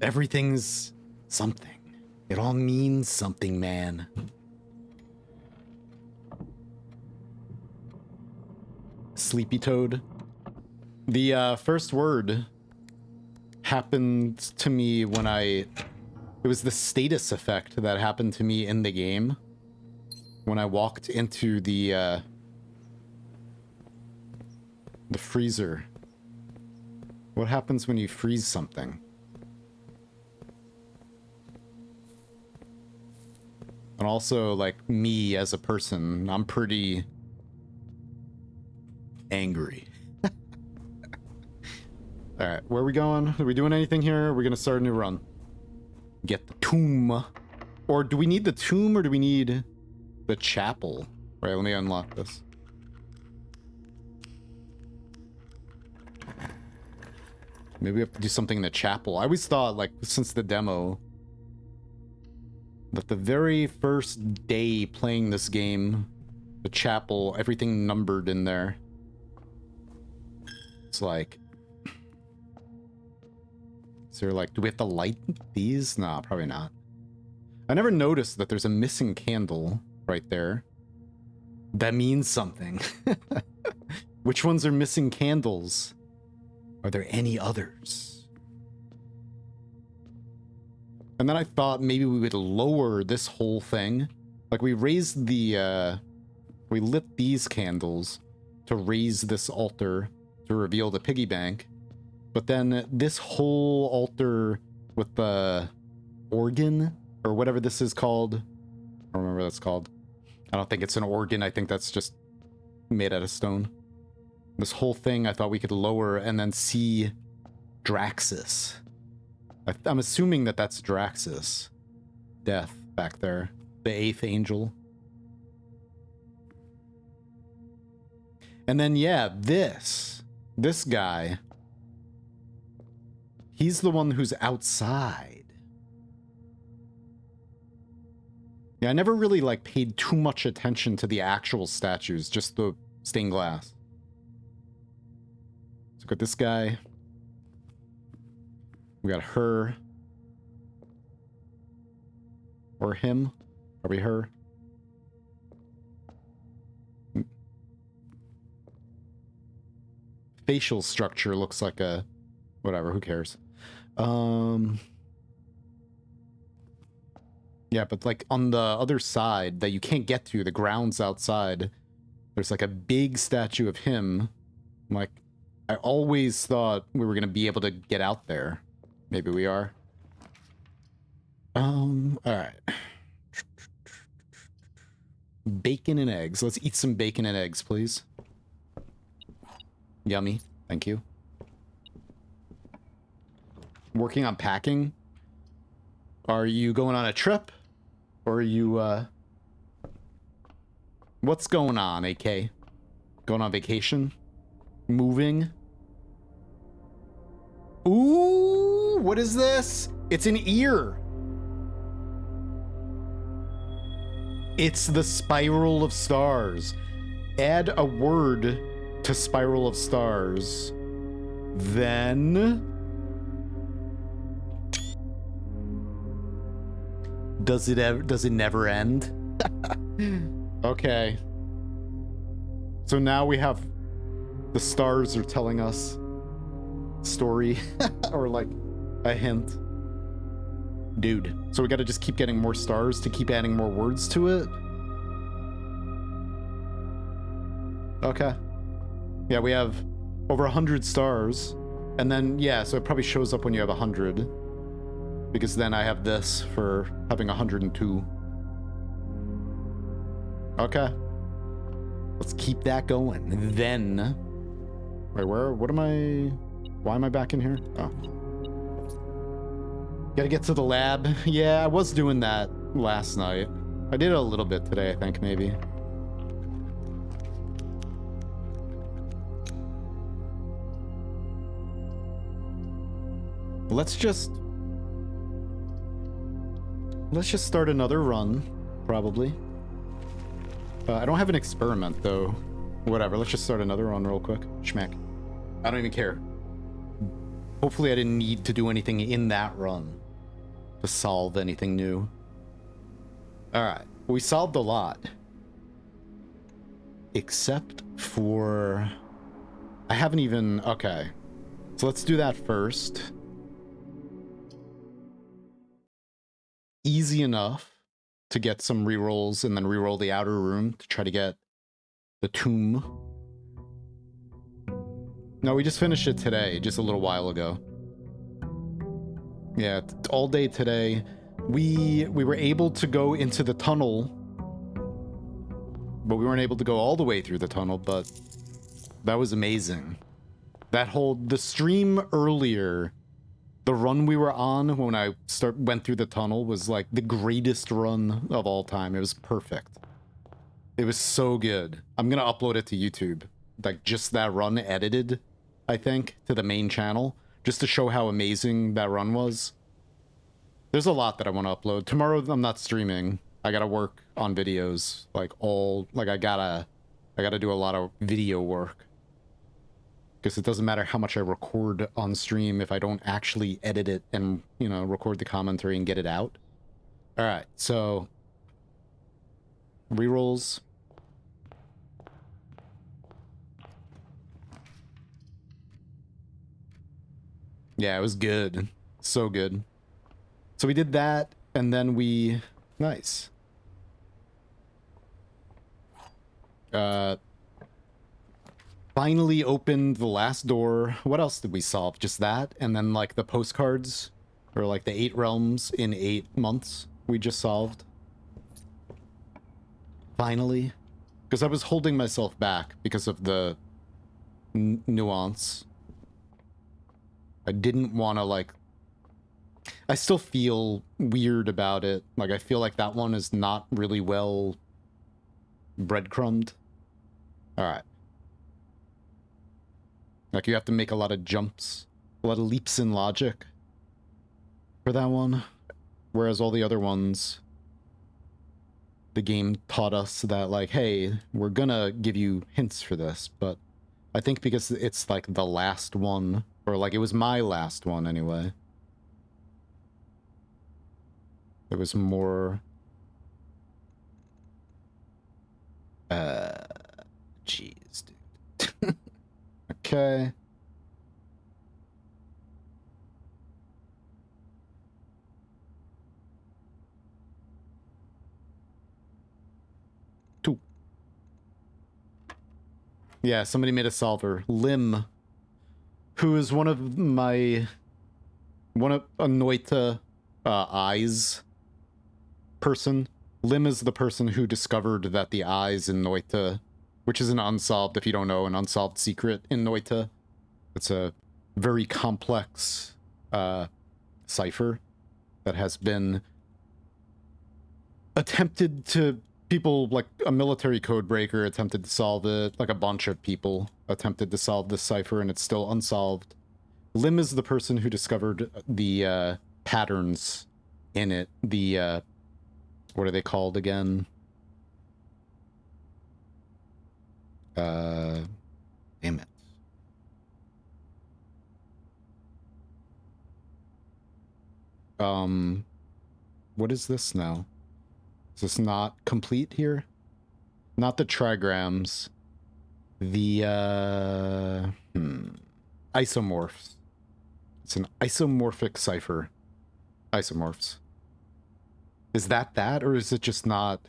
Everything's something. It all means something, man. Sleepy Toad. The first word happened to me when I It was the status effect that happened to me in the game when I walked into the freezer. What happens when you freeze something? And also, like, me as a person, I'm pretty angry. Alright, where are we going? Are we doing anything here? Are we gonna start a new run? Get the tomb. Or do we need the tomb or do we need the chapel? Right, let me unlock this. Maybe we have to do something in the chapel. I always thought, like, since the demo, that the very first day playing this game, the chapel, everything numbered in there. It's like... Is there, like, do we have to light these? Nah, probably not. I never noticed that there's a missing candle right there. That means something. Which ones are missing candles? Are there any others? And then I thought maybe we would lower this whole thing. Like, we raised the, we lit these candles to raise this altar to reveal the piggy bank. But then this whole altar with the organ, or whatever this is called. I don't remember what that's called. I don't think it's an organ. I think that's just made out of stone. This whole thing I thought we could lower and then see Draxus. I'm assuming that that's Draxus. Death back there. The 8th angel. And then, yeah, this guy. He's the one who's outside. Yeah, I never really, like, paid too much attention to the actual statues, just the stained glass. So we got this guy. We got her. Or him. Probably her. Facial structure looks like a... Whatever, who cares? Yeah, but like on the other side that you can't get to, the grounds outside, there's like a big statue of him. Like, I always thought we were gonna be able to get out there. Maybe we are. Alright. Bacon and eggs. Let's eat some bacon and eggs, please. Yummy. Thank you. Working on packing? Are you going on a trip? Or are you, what's going on, AK? Going on vacation? Moving? Ooh, what is this? It's an ear. It's the Spiral of Stars. Add a word to Spiral of Stars. Then... Does it never end? Okay. So now we have the stars are telling us story or like a hint. Dude. So we got to just keep getting more stars to keep adding more words to it. Okay. Yeah, we have over 100 stars. And then, yeah, so it probably shows up when you have 100. Because then I have this for having 102. Okay. Let's keep that going. Then... Wait, what am I... Why am I back in here? Oh. Gotta get to the lab. Yeah, I was doing that last night. I did it a little bit today, I think, maybe. Let's just start another run, probably. I don't have an experiment, though. Whatever, let's just start another run real quick. Schmack. I don't even care. Hopefully I didn't need to do anything in that run to solve anything new. Alright, we solved a lot. Except for... I haven't even... Okay. So let's do that first. easy enough to get some rerolls and then reroll the outer room to try to get the tomb. No, we just finished it today, just a little while ago. Yeah, all day today. We were able to go into the tunnel, but we weren't able to go all the way through the tunnel, but that was amazing. The stream earlier, the run we were on when I went through the tunnel was like the greatest run of all time. It was perfect. It was so good. I'm gonna upload it to YouTube. Like just that run edited, I think, to the main channel, just to show how amazing that run was. There's a lot that I want to upload. Tomorrow I'm not streaming. I gotta work on videos. I gotta do a lot of video work. Because it doesn't matter how much I record on stream if I don't actually edit it and, you know, record the commentary and get it out. Alright, so rerolls. Yeah, it was good. So good. So we did that, and then we... Nice. Finally opened the last door. What else did we solve? Just that? And then, like, the postcards, or, like, the 8 realms in 8 months we just solved. Finally. Because I was holding myself back because of the nuance. I didn't want to, like... I still feel weird about it. Like, I feel like that one is not really well breadcrumbed. Alright. Like, you have to make a lot of jumps, a lot of leaps in logic for that one. Whereas all the other ones, the game taught us that, like, hey, we're gonna give you hints for this, but I think because it's, like, the last one, or, like, it was my last one, anyway. There was more... Jeez, dude. Okay. Two. Yeah, somebody made a solver. Lim, who is one of a Noita eyes person. Lim is the person who discovered that the eyes in Noita, which is an unsolved, if you don't know, an unsolved secret in Noita. It's a very complex cipher that has been attempted to... People, like a military code breaker attempted to solve it. Like a bunch of people attempted to solve this cipher, and it's still unsolved. Lim is the person who discovered the patterns in it. The, what are they called again? Damn it. What is this now? Is this not complete here? Not the trigrams. The, isomorphs. It's an isomorphic cipher. Isomorphs. Is that, or is it just not...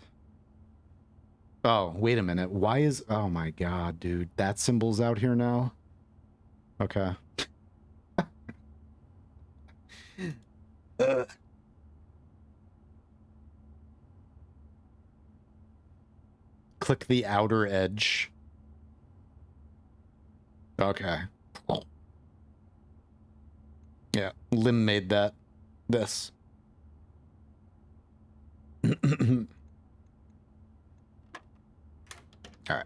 Oh, wait a minute. Why is... Oh my god, dude. That symbol's out here now? Okay. Click the outer edge. Okay. Yeah, Lim made that. This. Alright.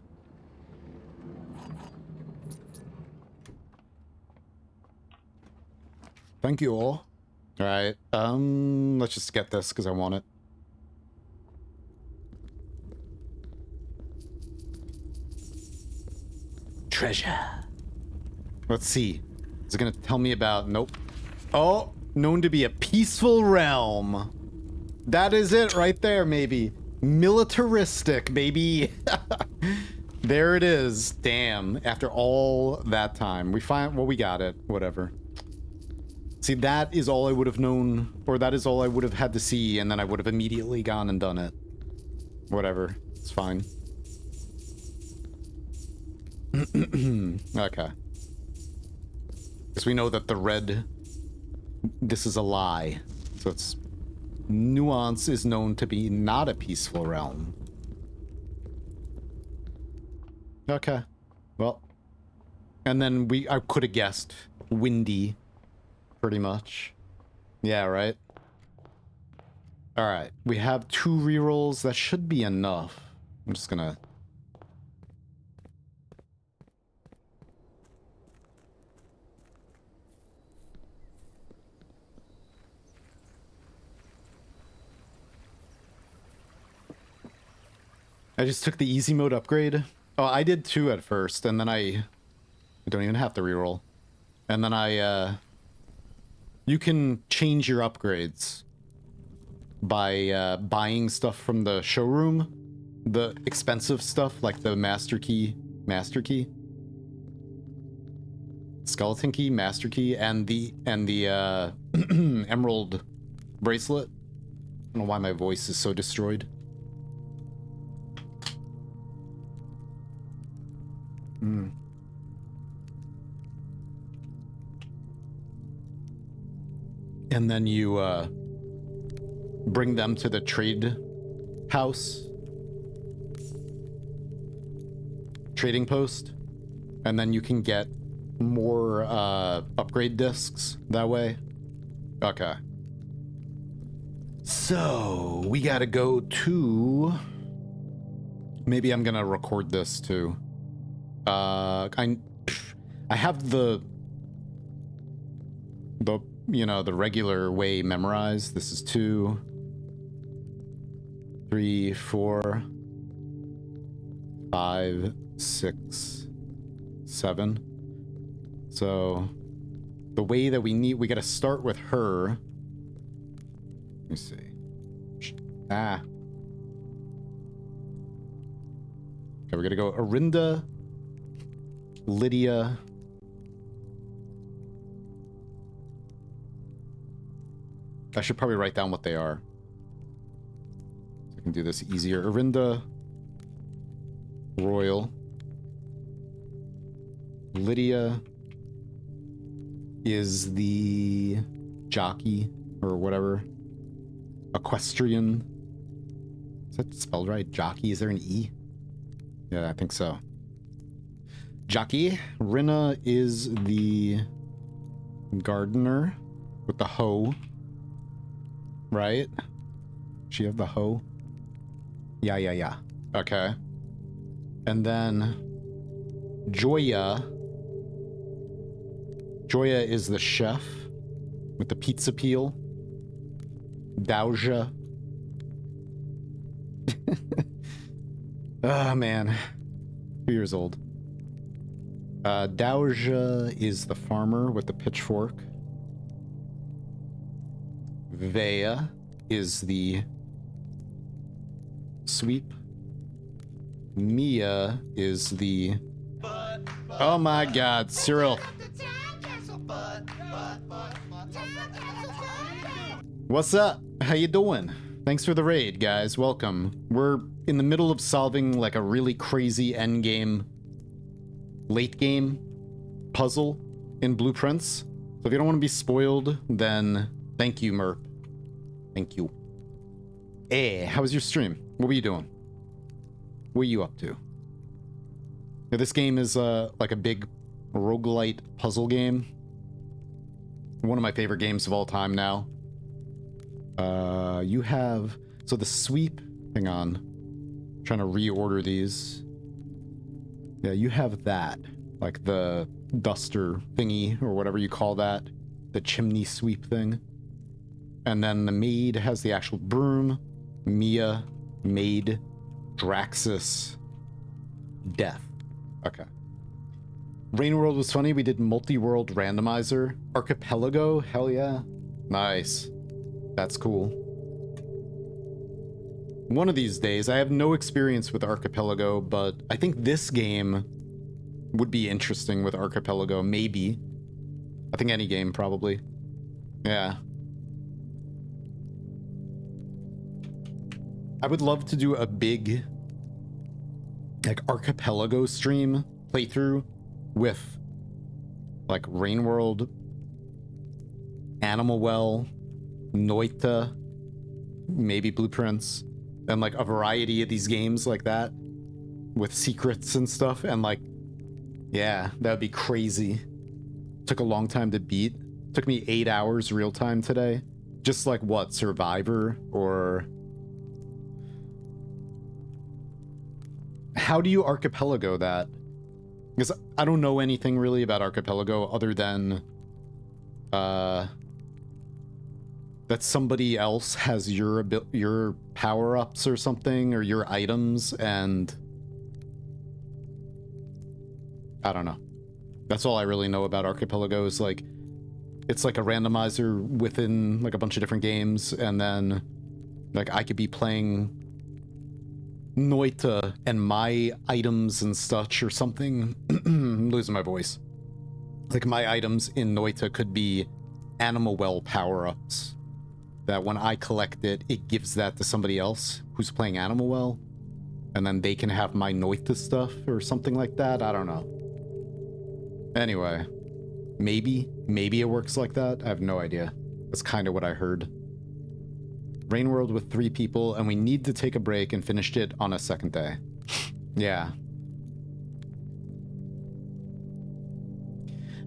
Thank you all. Alright, let's just get this because I want it. Treasure. Let's see. Is it gonna tell me about... Nope. Oh, known to be a peaceful realm. That is it right there, maybe. Militaristic, baby. There it is. Damn. After all that time. We find... Well, we got it. Whatever. See, that is all I would have known, or that is all I would have had to see, and then I would have immediately gone and done it. Whatever. It's fine. Okay. Because we know that the red... This is a lie. So it's... Nuance is known to be not a peaceful realm. Okay. Well. And then I could have guessed windy. Pretty much. Yeah, right? Alright. We have 2 rerolls. That should be enough. I'm just gonna... I just took the easy mode upgrade. Oh, I did too at first, and then I don't even have to reroll. And then you can change your upgrades by buying stuff from the showroom. The expensive stuff, like the master key, skeleton key, master key, and the emerald bracelet. I don't know why my voice is so destroyed. And then you bring them to the trade house, trading post, and then you can get more upgrade discs that way. Okay. So we gotta go to... Maybe I'm gonna record this too. I have the you know, the regular way memorized. This is 2, 3, 4, 5, 6, 7. So the way that we gotta start with her. Let me see. Okay, we're gonna go Arinda, Lydia, I should probably write down what they are. So I can do this easier. Arinda, Royal, Lydia is the jockey or whatever. Equestrian. Is that spelled right? Jockey? Is there an E? Yeah, I think so. Jockey. Rinna is the gardener with the hoe. Right? She have the hoe? Yeah. Okay. And then Joya. Joya is the chef with the pizza peel. Dauja. Oh, man. 2 years old. Dauja is the farmer with the pitchfork. Vea is the sweep. Mia is the... Oh my god, Cyril. What's up? How you doing? Thanks for the raid, guys. Welcome. We're in the middle of solving like a really crazy endgame, late game puzzle in Blueprince. So if you don't want to be spoiled, then thank you, Merp. Thank you. Hey, how was your stream? What were you doing? What are you up to? Yeah, this game is like a big rogue-lite puzzle game. One of my favorite games of all time now. You have... So the sweep... Hang on. I'm trying to reorder these. Yeah, you have that. Like the duster thingy, or whatever you call that. The chimney sweep thing. And then the maid has the actual broom. Mia, maid, Draxus, death. Okay. Rain World was funny. We did multi-world randomizer. Archipelago? Hell yeah. Nice. That's cool. One of these days, I have no experience with Archipelago, but I think this game would be interesting with Archipelago. Maybe. I think any game, probably. Yeah. I would love to do a big, like, archipelago stream playthrough with, like, Rain World, Animal Well, Noita, maybe Blueprince, and, like, a variety of these games like that with secrets and stuff. And, like, yeah, that would be crazy. Took a long time to beat. Took me 8 hours real time today. Just like what, Survivor or... How do you archipelago that? Because I don't know anything really about archipelago other than that somebody else has your power-ups or something, or your items, and I don't know. That's all I really know about archipelago. Is like, it's like a randomizer within like a bunch of different games, and then like I could be playing Noita and my items and such or something. I'm losing my voice. Like my items in Noita could be Animal Well power-ups that when I collect it, it gives that to somebody else who's playing Animal Well, and then they can have my Noita stuff or something like that. I don't know. Anyway, maybe it works like that. I have no idea. That's kind of what I heard. Rain World with 3 people, and we need to take a break, and finished it on a second day. Yeah.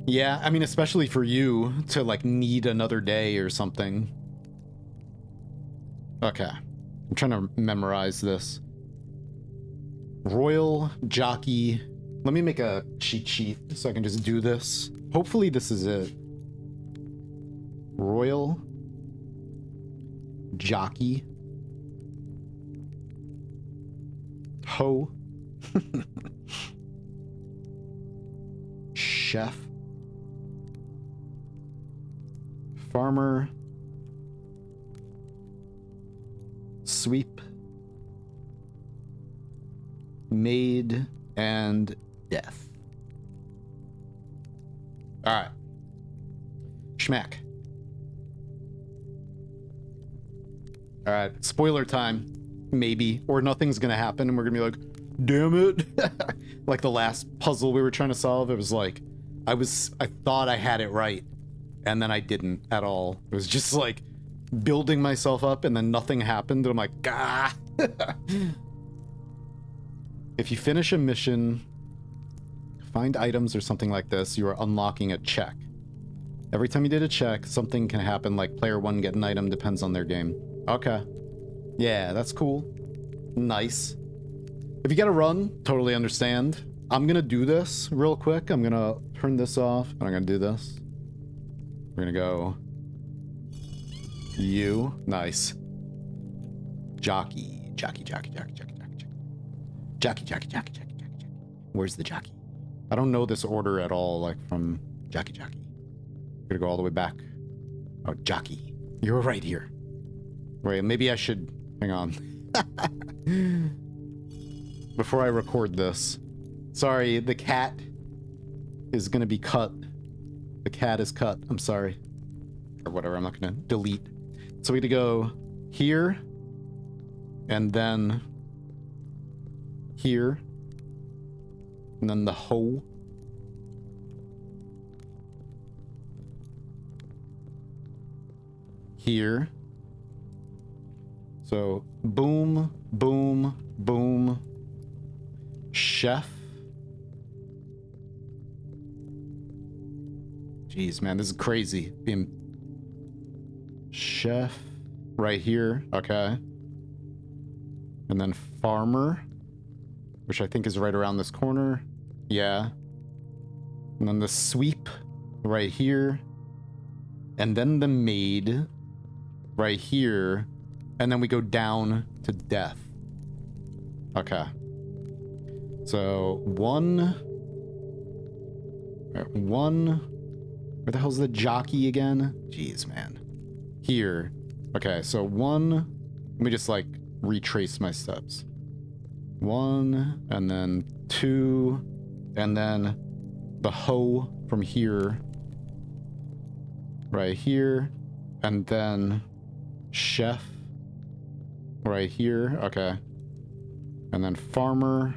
Yeah, I mean, especially for you to, like, need another day or something. Okay. I'm trying to memorize this. Royal Jockey. Let me make a cheat sheet so I can just do this. Hopefully this is it. Royal Jockey. Ho. Chef. Farmer. Sweep. Maid. And death. Alright. Schmack. Alright, spoiler time. Maybe. Or nothing's gonna happen and we're gonna be like, damn it. Like the last puzzle we were trying to solve, it was like, I thought I had it right. And then I didn't at all. It was just like building myself up and then nothing happened. And I'm like, gah. If you finish a mission, find items or something like this, you are unlocking a check. Every time you did a check, something can happen, like player 1 get an item, depends on their game. Okay. Yeah, that's cool. Nice. If you gotta run, totally understand. I'm gonna do this real quick. I'm gonna turn this off, and I'm gonna do this. We're gonna go... You. Nice. Jockey. Jockey. Where's the jockey? I don't know this order at all, like from jockey. Gonna go all the way back. Oh, jockey. You're right here. Wait, maybe I should... Hang on. Before I record this. Sorry, the cat is gonna be cut. The cat is cut. I'm sorry. Or whatever, I'm not gonna delete. So we gotta go here. And then... Here. And then the hoe. Here. So, boom, boom, boom. Chef. Jeez, man, this is crazy. Being chef right here. Okay. And then farmer, which I think is right around this corner. Yeah. And then the sweep right here. And then the maid right here. And then we go down to death. Okay. So, one. Where the hell's the jockey again? Jeez, man. Here. Okay, so 1. Let me just, like, retrace my steps. 1, and then 2, and then the hoe from here. Right here. And then chef right here. Okay. And then farmer.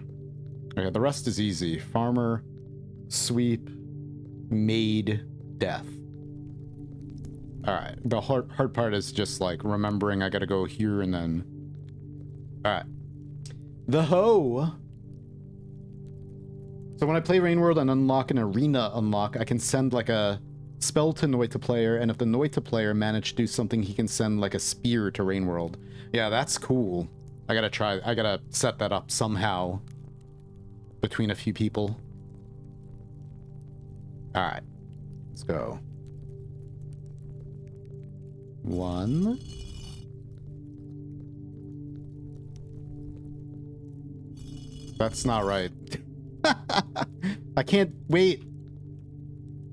Okay, the rest is easy. Farmer, sweep, maid, death. Alright, the hard part is just like remembering I gotta go here and then... Alright. The hoe! So when I play Rain World and unlock an arena unlock, I can send like a spell to Noita player, and if the Noita player managed to do something, he can send like a spear to Rain World. Yeah, that's cool. I gotta set that up somehow between a few people. Alright, let's go. 1. That's not right. I can't wait.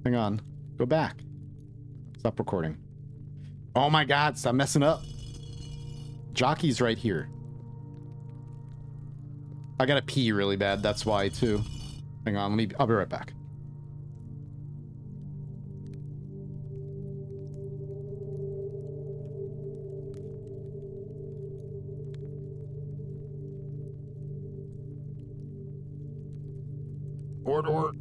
Hang on. Go back. Stop recording. Oh my god, stop messing up. Jockey's right here. I gotta pee really bad, that's why too. Hang on, I'll be right back. Order.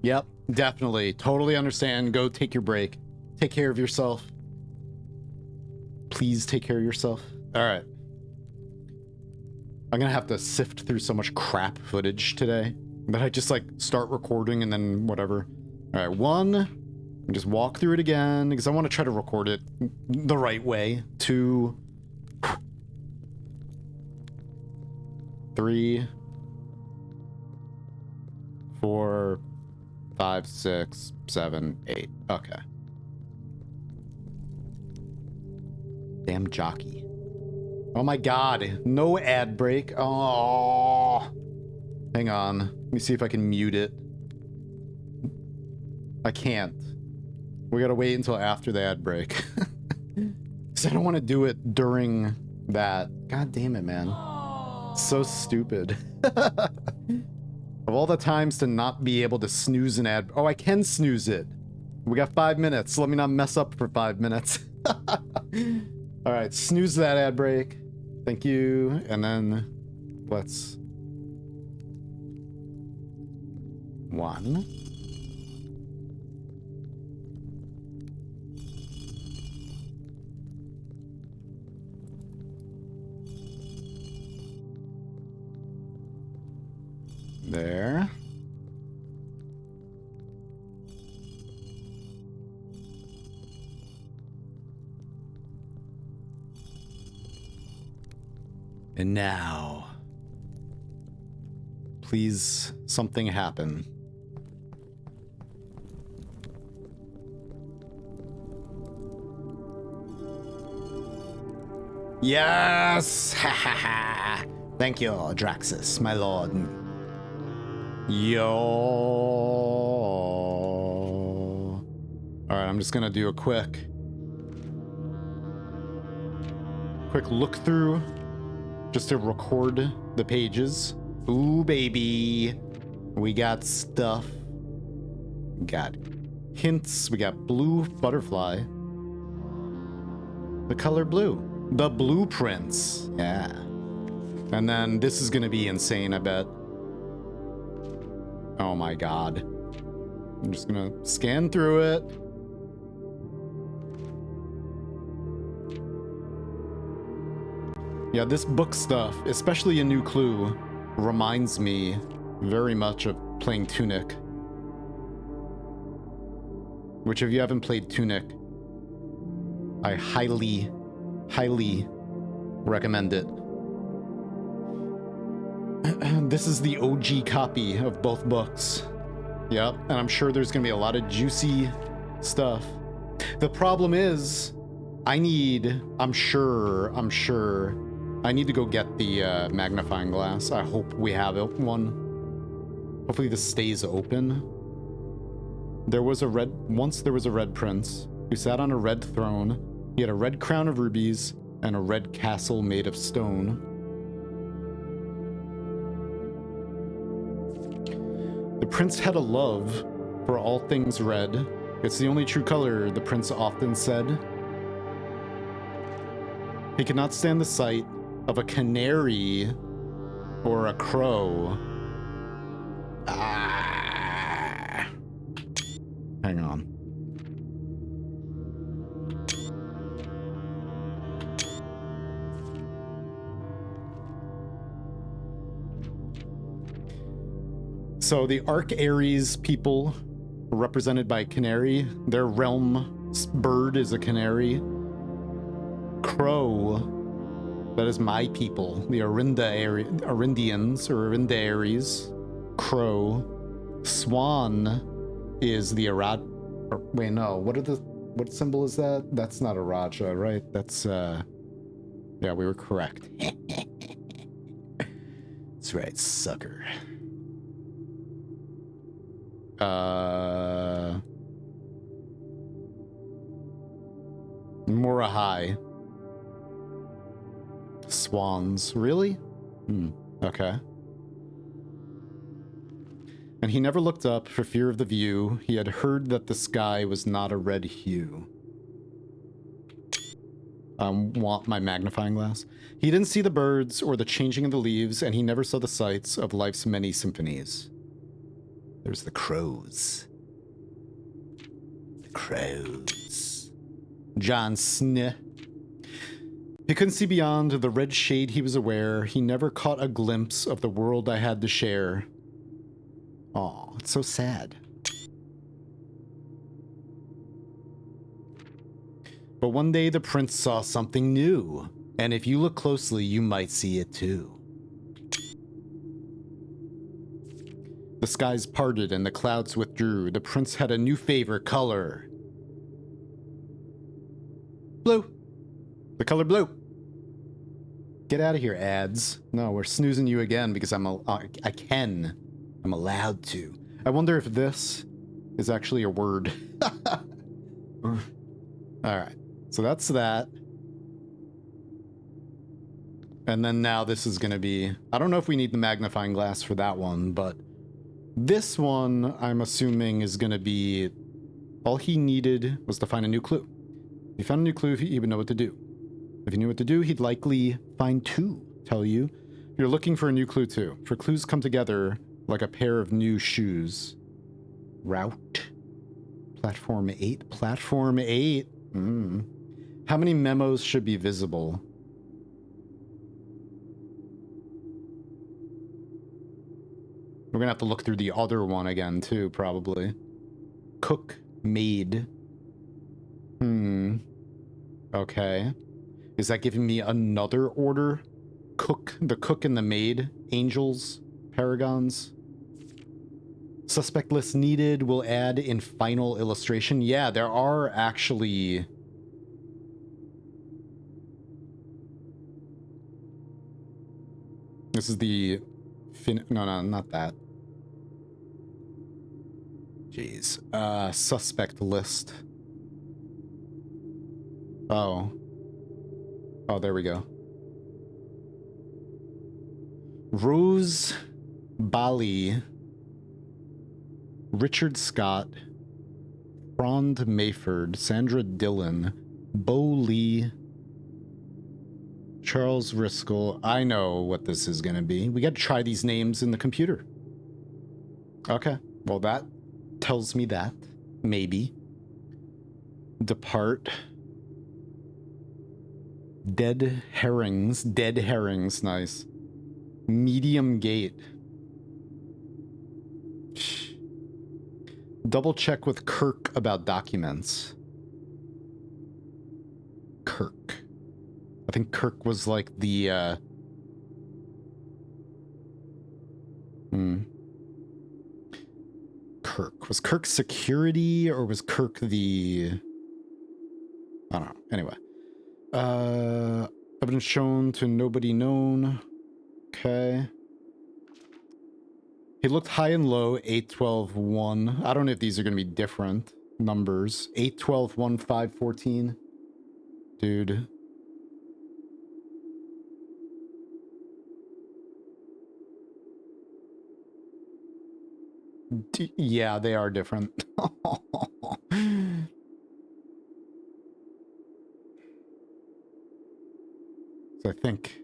Yep, definitely. Totally understand. Go take your break. Take care of yourself. Please take care of yourself. All right. I'm gonna have to sift through so much crap footage today that I just like start recording and then whatever. All right, 1, and just walk through it again because I want to try to record it the right way. 2, 3, 4, 5, 6, 7, 8. Okay. Damn jockey. Oh my god. No ad break. Oh. Hang on. Let me see if I can mute it. I can't. We gotta wait until after the ad break. Because I don't want to do it during that. God damn it, man. So stupid. Of all the times to not be able to snooze an ad... Oh, I can snooze it. We got 5 minutes. Let me not mess up for 5 minutes. Alright, snooze that ad break. Thank you. And then let's... 1. There. And now, please, something happen. Yes! Ha ha ha! Thank you, Draxus, my lord. Yo. Alright, I'm just gonna do a quick look through just to record the pages. Ooh, baby. We got stuff. We got hints. We got blue butterfly. The color blue. The blueprince. Yeah. And then this is gonna be insane, I bet. Oh my god. I'm just gonna scan through it. Yeah, this book stuff, especially a new clue, reminds me very much of playing Tunic. which if you haven't played Tunic, I highly, highly recommend it. This is the OG copy of both books. Yep, and I'm sure there's gonna be a lot of juicy stuff. The problem is, I'm sure, I need to go get the magnifying glass. I hope we have one. Hopefully this stays open. Once there was a red prince who sat on a red throne. He had a red crown of rubies and a red castle made of stone. The prince had a love for all things red. It's the only true color, the prince often said. He could not stand the sight of a canary or a crow. Ah. Hang on. So the Arc-Aries people, represented by canary, their realm bird is a canary. Crow, that is my people, the Arindians or Arindaries. Crow. Swan is the wait, no, what symbol is that? That's not a Raja, right? That's yeah, we were correct. That's right, sucker. Morahai. Swans. Really? Okay. And he never looked up for fear of the view. He had heard that the sky was not a red hue. Want my magnifying glass? He didn't see the birds or the changing of the leaves, and he never saw the sights of life's many symphonies. There's the crows. The crows. John Snow. He couldn't see beyond the red shade he was aware. He never caught a glimpse of the world I had to share. Aw, it's so sad. But one day the prince saw something new, and if you look closely, you might see it too. The skies parted and the clouds withdrew. The prince had a new favorite color. Blue. The color blue. Get out of here, ads. No, we're snoozing you again because I'm allowed to. I wonder if this is actually a word. Alright, so that's that. And then now this is gonna be... I don't know if we need the magnifying glass for that one, but... this one, I'm assuming, is gonna be... all he needed was to find a new clue. If he found a new clue, he would know what to do. If he knew what to do, he'd likely find two, tell you. You're looking for a new clue too. For clues come together like a pair of new shoes. Route. Platform 8. Platform 8. How many memos should be visible? We're gonna have to look through the other one again too, probably. Cook, maid. Okay. Is that giving me another order? Cook, the cook and the maid. Angels, paragons. Suspect list needed. Will add in final illustration. Yeah, there are actually... this is the... no, not that. Jeez. Suspect list. Oh. Oh, there we go. Rose Bali, Richard Scott, Frond Mayford, Sandra Dillon, Bo Lee, Charles Riskel. I know what this is going to be. We got to try these names in the computer. Okay. Well, that tells me that. Maybe. Depart. Dead herrings. Dead herrings. Nice. Medium gate. Double check with Kirk about documents. Kirk. I think Kirk was like the, Kirk. Was Kirk security or was Kirk the... I don't know. Anyway. Evidence shown to nobody known. Okay. He looked high and low, 8, 12, 1. I don't know if these are going to be different numbers. 8, 12, 1, 5, 14. Dude. Yeah, they are different. So I think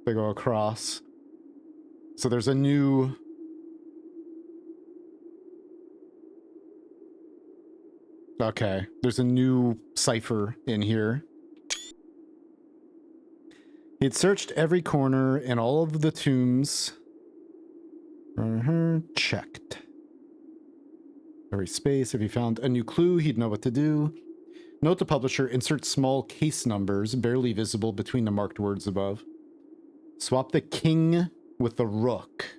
they go across. So there's a new... Okay, there's a new cipher in here. He'd searched every corner in all of the tombs. Checked. Every space. If he found a new clue, he'd know what to do. Note to publisher, insert small case numbers, barely visible between the marked words above. Swap the king with the rook.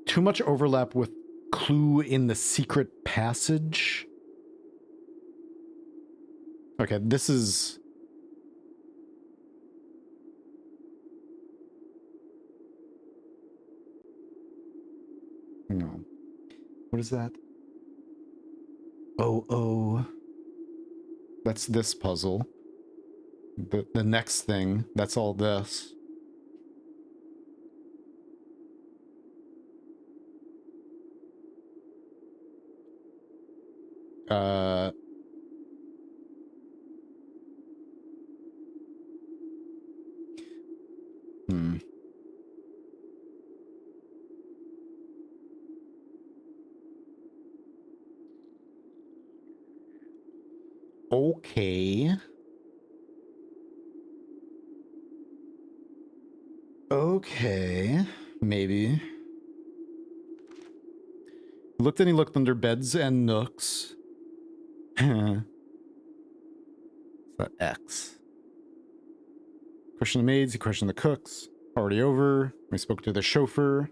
Too much overlap with clue in the secret passage. Okay, this is... Hang on. What is that? Oh. That's this puzzle. The next thing, that's all this. Okay. Okay. Maybe. Looked and he looked under beds and nooks. The X. Questioned the maids, he questioned the cooks. Already over. We spoke to the chauffeur.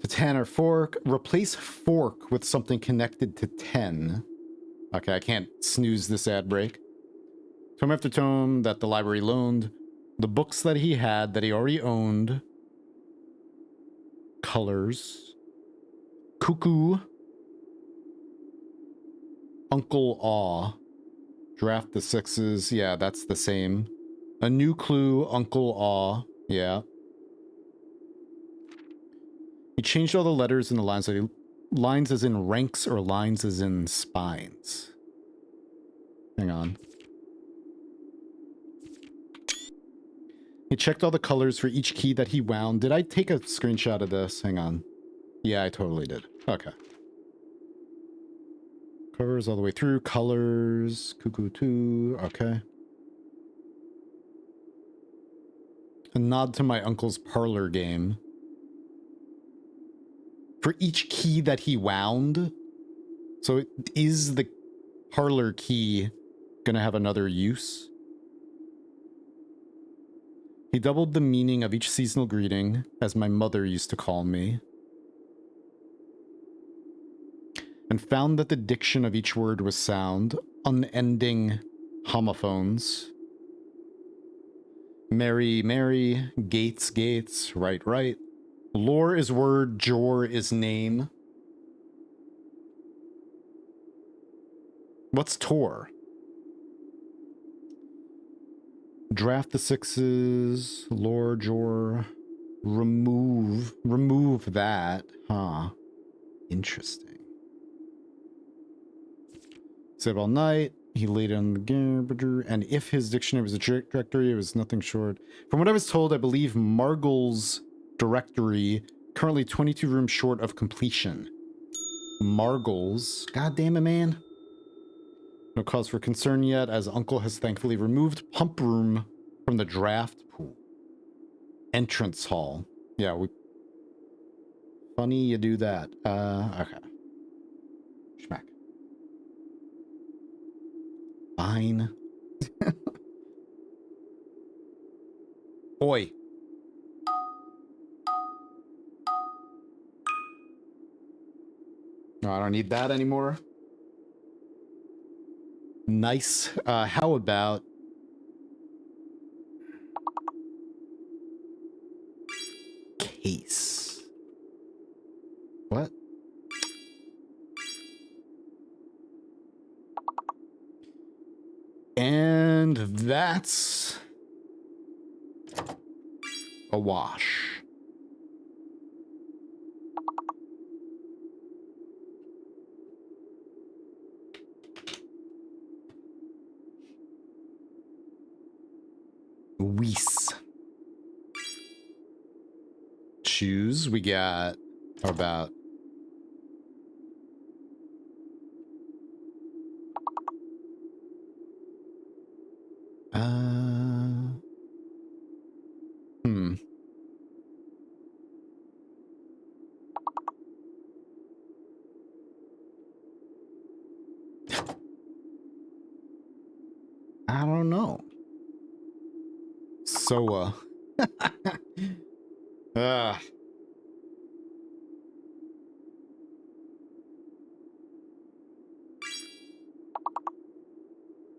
To 10 or fork. Replace fork with something connected to 10. Okay, I can't snooze this ad break. Tome after tome that the library loaned. The books that he had that he already owned. Colors. Cuckoo. Uncle Aw. Draft the sixes. Yeah, that's the same. A new clue. Uncle Aw. Yeah. He changed all the letters in the lines. Lines as in ranks or lines as in spines. Hang on. He checked all the colors for each key that he wound. Did I take a screenshot of this? Hang on. Yeah, I totally did. Okay. Covers all the way through. Colors. Cuckoo 2. Okay. A nod to my uncle's parlor game. For each key that he wound. So is the parlor key gonna have another use? He doubled the meaning of each seasonal greeting, as my mother used to call me, and found that the diction of each word was sound, unending homophones. Mary, Mary, Gates, Gates, right, right. Lore is word, jor is name. What's Tor? Draft the sixes, lore, jor, remove that. Huh. Interesting. Save all night. He laid on the game, and if his dictionary was a directory, it was nothing short. From what I was told, I believe Margle's directory currently 22 rooms short of completion. Margle's. God damn it, man. No cause for concern yet, as Uncle has thankfully removed pump room from the draft pool. Entrance hall. Yeah, we... Funny you do that. Okay. Schmack. Fine. Oi. No, I don't need that anymore. Nice. How about... Case. What? And that's... a wash. Weiss. Shoes, we got about... I don't know. So,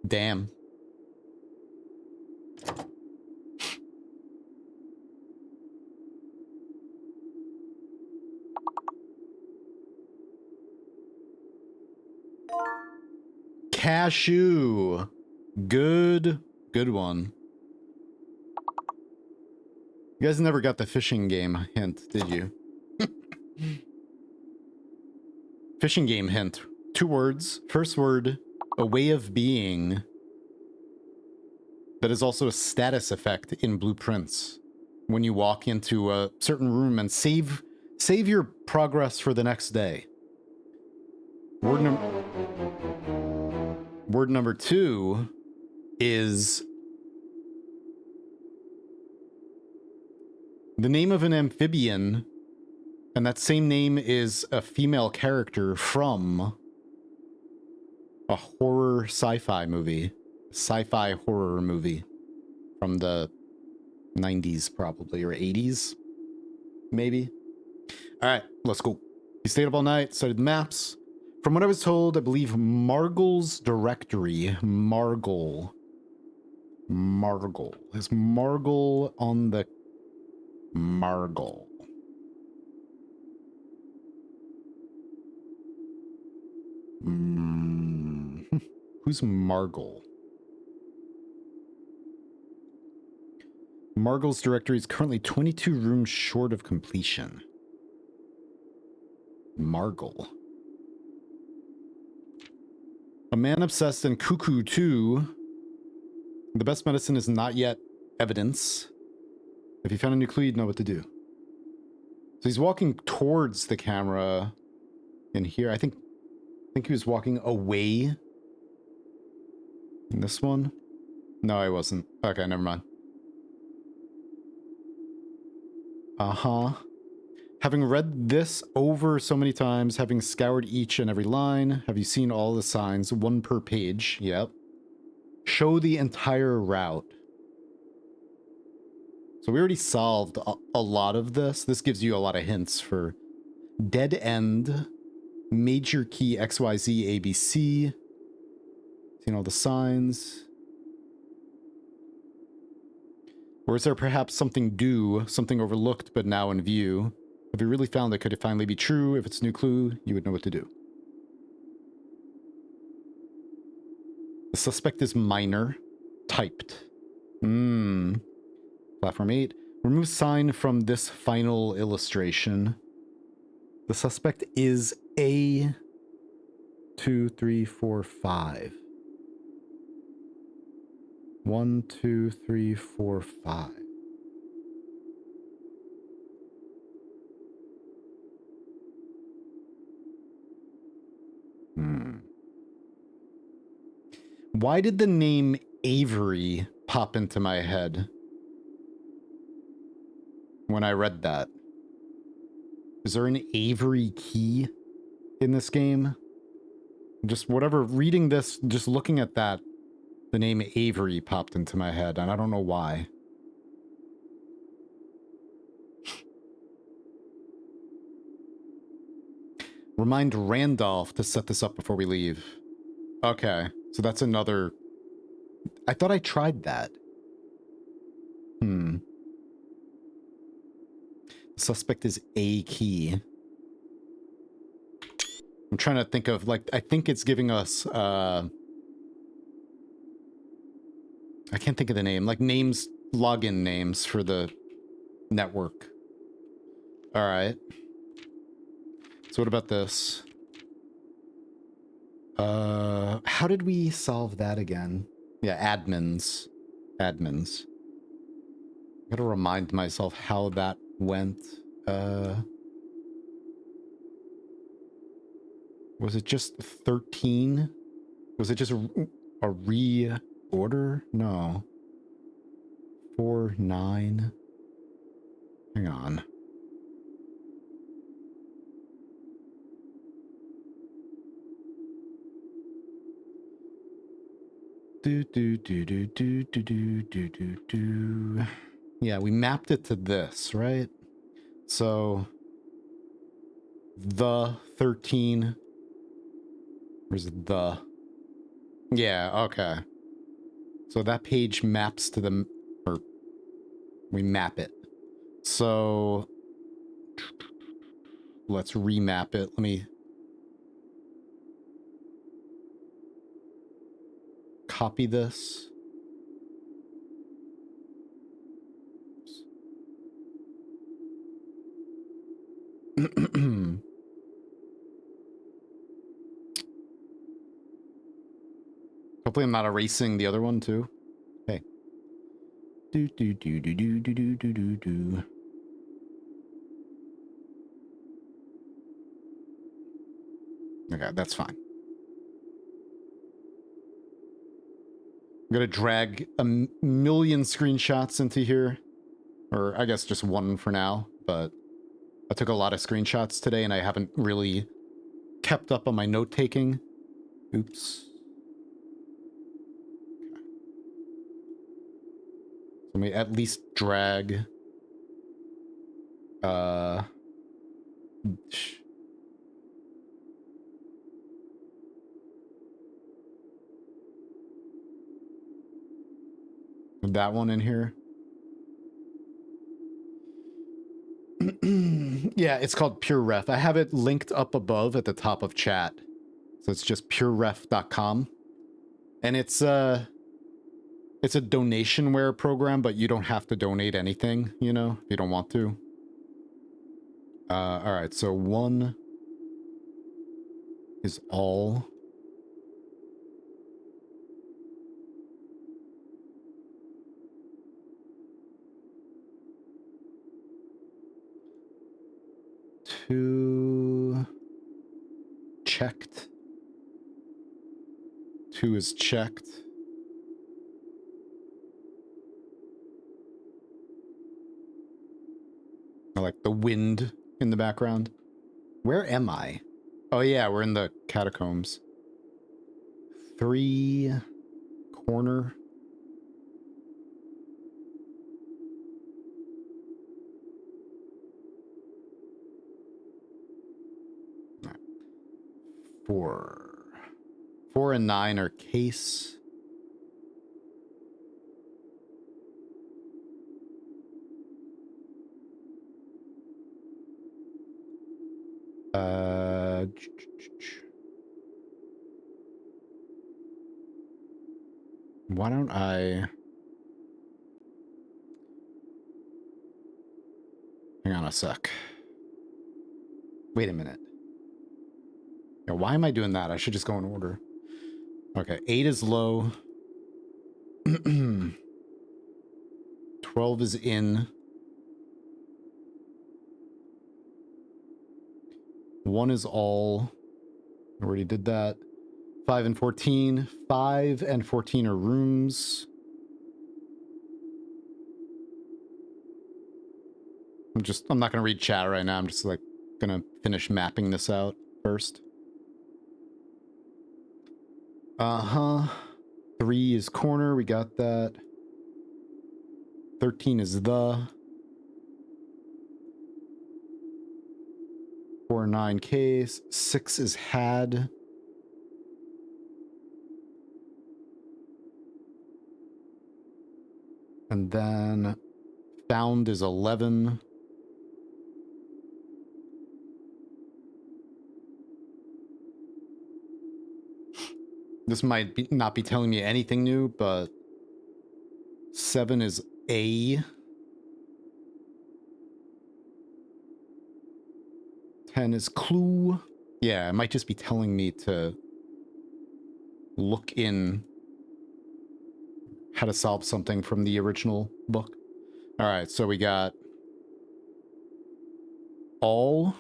damn. Cashew. Good one. You guys never got the fishing game hint, did you? Fishing game hint. 2 words. First word, a way of being. That is also a status effect in blueprints. When you walk into a certain room and save your progress for the next day. Word number 2 is the name of an amphibian, and that same name is a female character from a horror sci-fi movie. Sci-fi horror movie from the 90s probably, or 80s maybe. All right, let's go. He stayed up all night, studied the maps. From what I was told, I believe Margle's directory, Margle. Is Margle on the Margle? Who's Margle? Margle's directory is currently 22 rooms short of completion. Margle. A man obsessed and cuckoo too. The best medicine is not yet evidence. If you found a new clue, you'd know what to do. So he's walking towards the camera in here. I think he was walking away in this one. No, I wasn't. Okay, never mind. Having read this over so many times, having scoured each and every line, have you seen all the signs? 1 per page. Yep. Show the entire route. So we already solved a lot of this. This gives you a lot of hints for dead end, major key XYZ ABC. Seen all the signs. Or is there perhaps something due, something overlooked but now in view? Have you really found that could it finally be true? If it's a new clue, you would know what to do. The suspect is minor. Typed. Platform 8. Remove sign from this final illustration. The suspect is A 2, 3, 4, 5. 1, 2, 3, 4, 5. Why did the name Avery pop into my head when I read that? Is there an Avery key in this game? Just whatever, reading this, just looking at that, the name Avery popped into my head, and I don't know why. Remind Randolph to set this up before we leave. Okay, so that's another... I thought I tried that. The suspect is A key. I'm trying to think of, like, I think it's giving us, I can't think of the name. Like, names, login names for the network. Alright. So what about this? How did we solve that again? Yeah, admins. Admins. I gotta remind myself how that went. Was it just 13? Was it just a reorder? No. 4, 9. Hang on. Yeah, we mapped it to this, right? So the 13. Where's the? Yeah, okay. So that page maps to the, or we map it. So let's remap it. Let me copy this. Hopefully I'm not erasing the other one too. Hey. Okay, that's fine. I'm gonna drag a million screenshots into here. Or I guess just one for now, but I took a lot of screenshots today and I haven't really kept up on my note-taking. Oops. Let me at least drag that one in here. Yeah, it's called PureRef. I have it linked up above at the top of chat. So it's just pureref.com. And it's a donationware program, but you don't have to donate anything, you know, if you don't want to. All right, so 1 is all. Two checked. 2 is checked. I like the wind in the background. Where am I? Oh yeah, we're in the catacombs. 3 corner. Right. 4 and 9 are case. Why don't I... Hang on a sec. Wait a minute. Yeah, why am I doing that? I should just go in order. Okay, 8 is low. 12 is in. 1 is all. I already did that. 5 and 14. 5 and 14 are rooms. I'm not gonna read chat right now. I'm just like gonna finish mapping this out first. Uh-huh. 3 is corner, we got that. 13 is the. 4, 9 case. 6 is had. And then found is 11. This might not be telling me anything new, but 7 is A. 10 is clue. Yeah, it might just be telling me to look in how to solve something from the original book. All right, so we got all.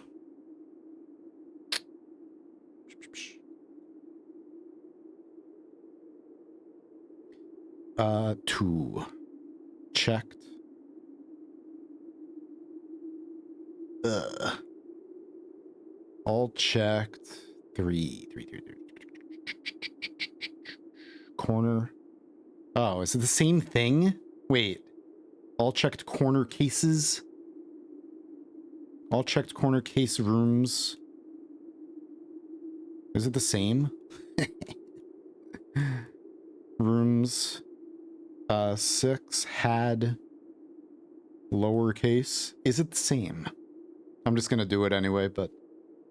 Two. Checked. All checked. 3. Corner. Oh, is it the same thing? Wait. All checked corner cases. All checked corner case rooms. Is it the same? Rooms. 6 had lowercase. Is it the same? I'm just gonna do it anyway, but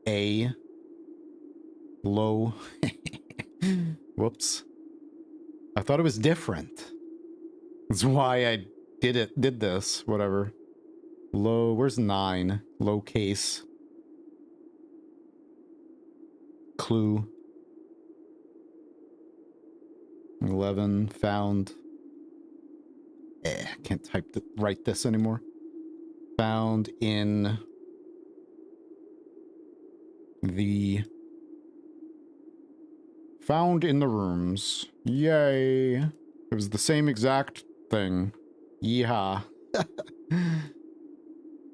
A. Low. Whoops. I thought it was different. That's why I did this. Whatever. Low. Where's 9? Low case. Clue. 11. Found. Can't write this anymore. Found in the rooms. Yay. It was the same exact thing. Yeehaw.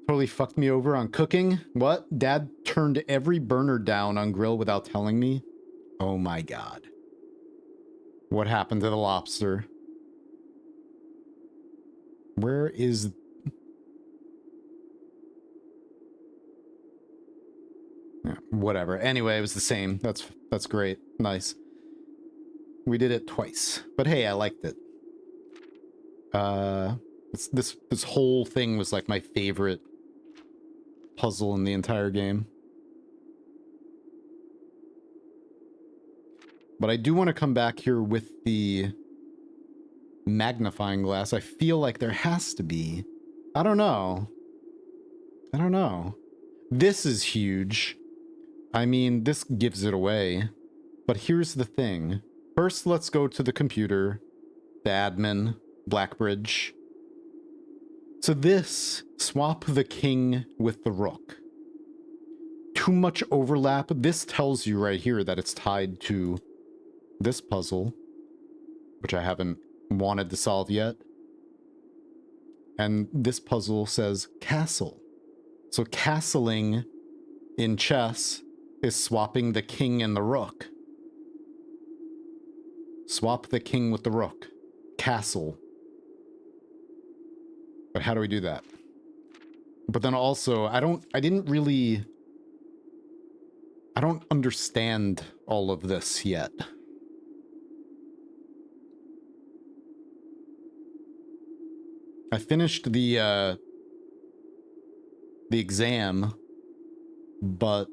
Totally fucked me over on cooking. What? Dad turned every burner down on grill without telling me? Oh my god. What happened to the lobster? Where is... Yeah, whatever. Anyway, it was the same. That's great. Nice. We did it twice. But hey, I liked it. This whole thing was like my favorite puzzle in the entire game. But I do want to come back here with the magnifying glass. I feel like there has to be. I don't know. This is huge. I mean, this gives it away. But here's the thing. First, let's go to the computer, the admin, Blackbridge. So this, swap the king with the rook. Too much overlap. This tells you right here that it's tied to this puzzle, which I haven't wanted to solve yet. And this puzzle says castle. So castling in chess is swapping the king and the rook. Swap the king with the rook. Castle. But how do we do that? But then also, I don't understand all of this yet. I finished the exam, but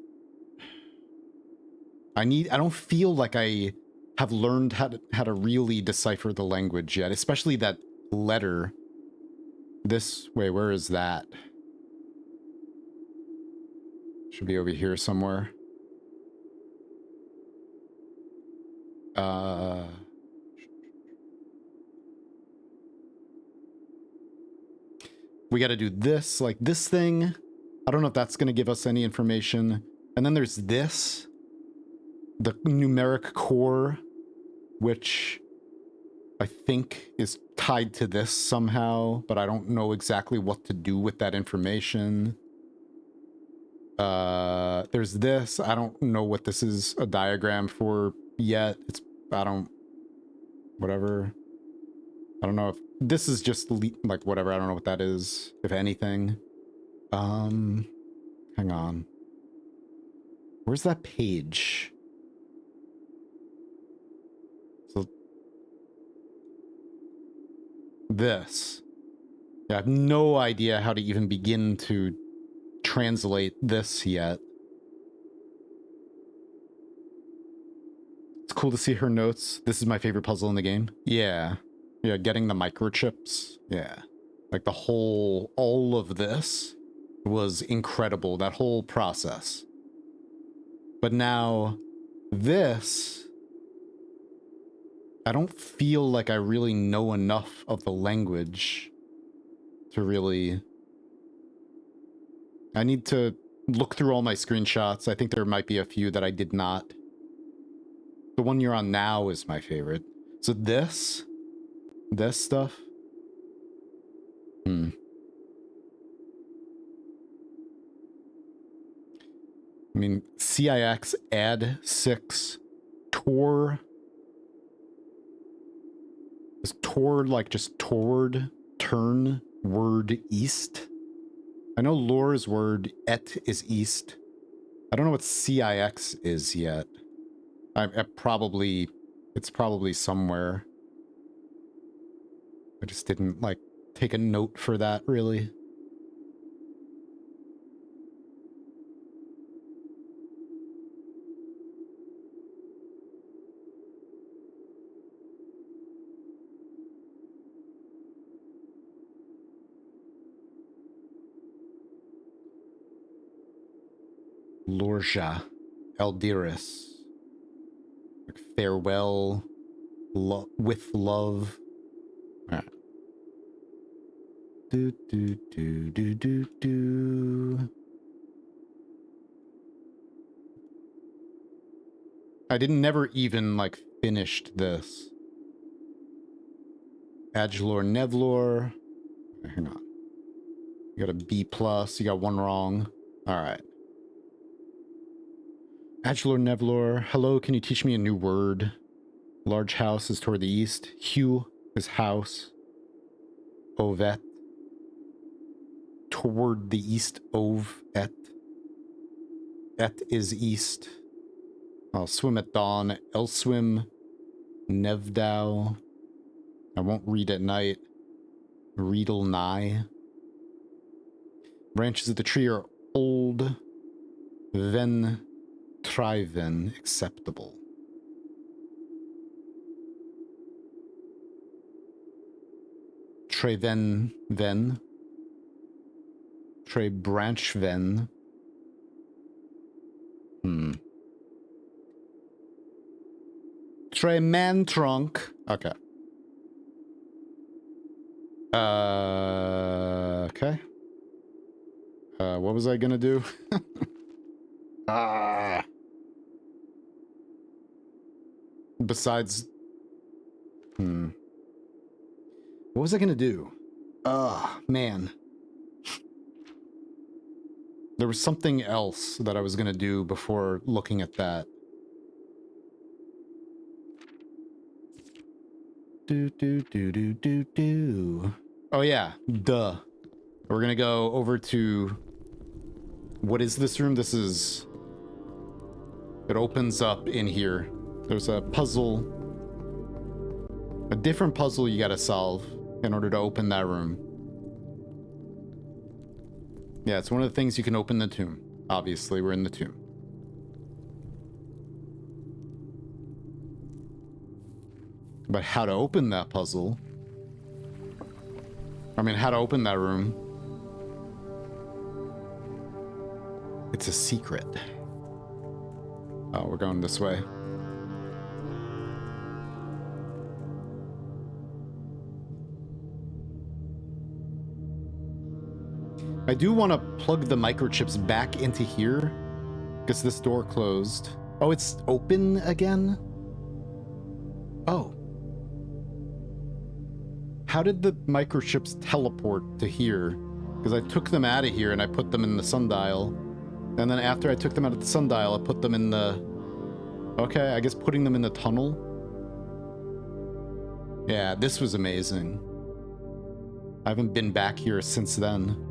I don't feel like I have learned how to really decipher the language yet, especially that letter. This way, where is that? Should be over here somewhere. We got to do this, like this thing. I don't know if that's going to give us any information. And then there's this. the numeric core, which I think is tied to this somehow, but I don't know exactly what to do with that information. There's this. I don't know what this is a diagram for yet. It's, whatever. I don't know if this is just like whatever. I don't know what that is, if anything. Hang on. Where's that page? So this. Yeah, I have no idea how to even begin to translate this yet. It's cool to see her notes. This is my favorite puzzle in the game. Yeah. Yeah, getting the microchips. Yeah. Like all of this was incredible, that whole process. But now, this, I don't feel like I really know enough of the language to really... I need to look through all my screenshots. I think there might be a few that I did not. The one you're on now is my favorite. So this stuff. I mean, CIX add 6 Tor. Is Tor like just toward, turn, word east? I know Lore's word et is east. I don't know what CIX is yet. It's probably somewhere. I just didn't like take a note for that really. Lorja, Eldiris, like farewell, with love. All right. Do do do do do do. I didn't never even like finished this. Adgelor Nevlor. Hang on. You got a B plus. You got one wrong. All right. Adgelor Nevlor. Hello, can you teach me a new word? Large house is toward the east. Hue is house. Ovet. Toward the east. Ov. Et. Et is east. I'll swim at dawn. Elswim. Nevdow. I won't read at night. Reedle nigh. Branches of the tree are old. Ven. Triven. Acceptable. Treven. Ven. Tre branch ven. Tre man trunk. Okay. Okay. What was I gonna do? Besides... What was I gonna do? Man. There was something else that I was gonna do before looking at that. Do. Oh yeah, duh. We're gonna go over to... What is this room? This is... It opens up in here. There's a puzzle. A different puzzle you gotta solve in order to open that room. Yeah, it's one of the things you can open the tomb. Obviously, we're in the tomb. But how to open that puzzle... I mean, how to open that room... It's a secret. Oh, we're going this way. I do want to plug the microchips back into here, because this door closed. Oh, it's open again? Oh. How did the microchips teleport to here? Because I took them out of here and I put them in the sundial. And then after I took them out of the sundial, I put them in the... Okay, I guess putting them in the tunnel. Yeah, this was amazing. I haven't been back here since then.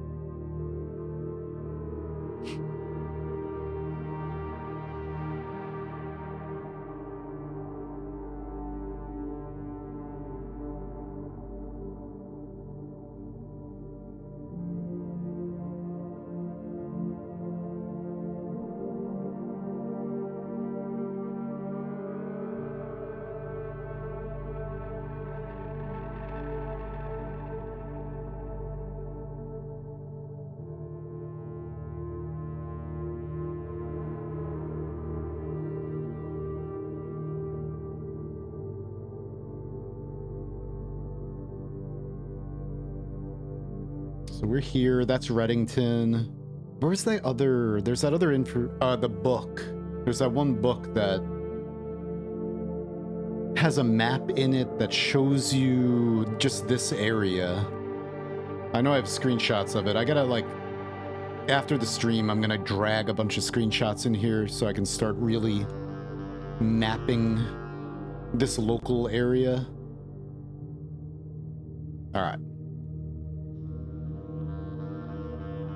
So we're here. That's Reddington. Where's that other... There's that other info... the book. There's that one book that has a map in it that shows you just this area. I know I have screenshots of it. I gotta, like... After the stream, I'm gonna drag a bunch of screenshots in here so I can start really mapping this local area. Alright.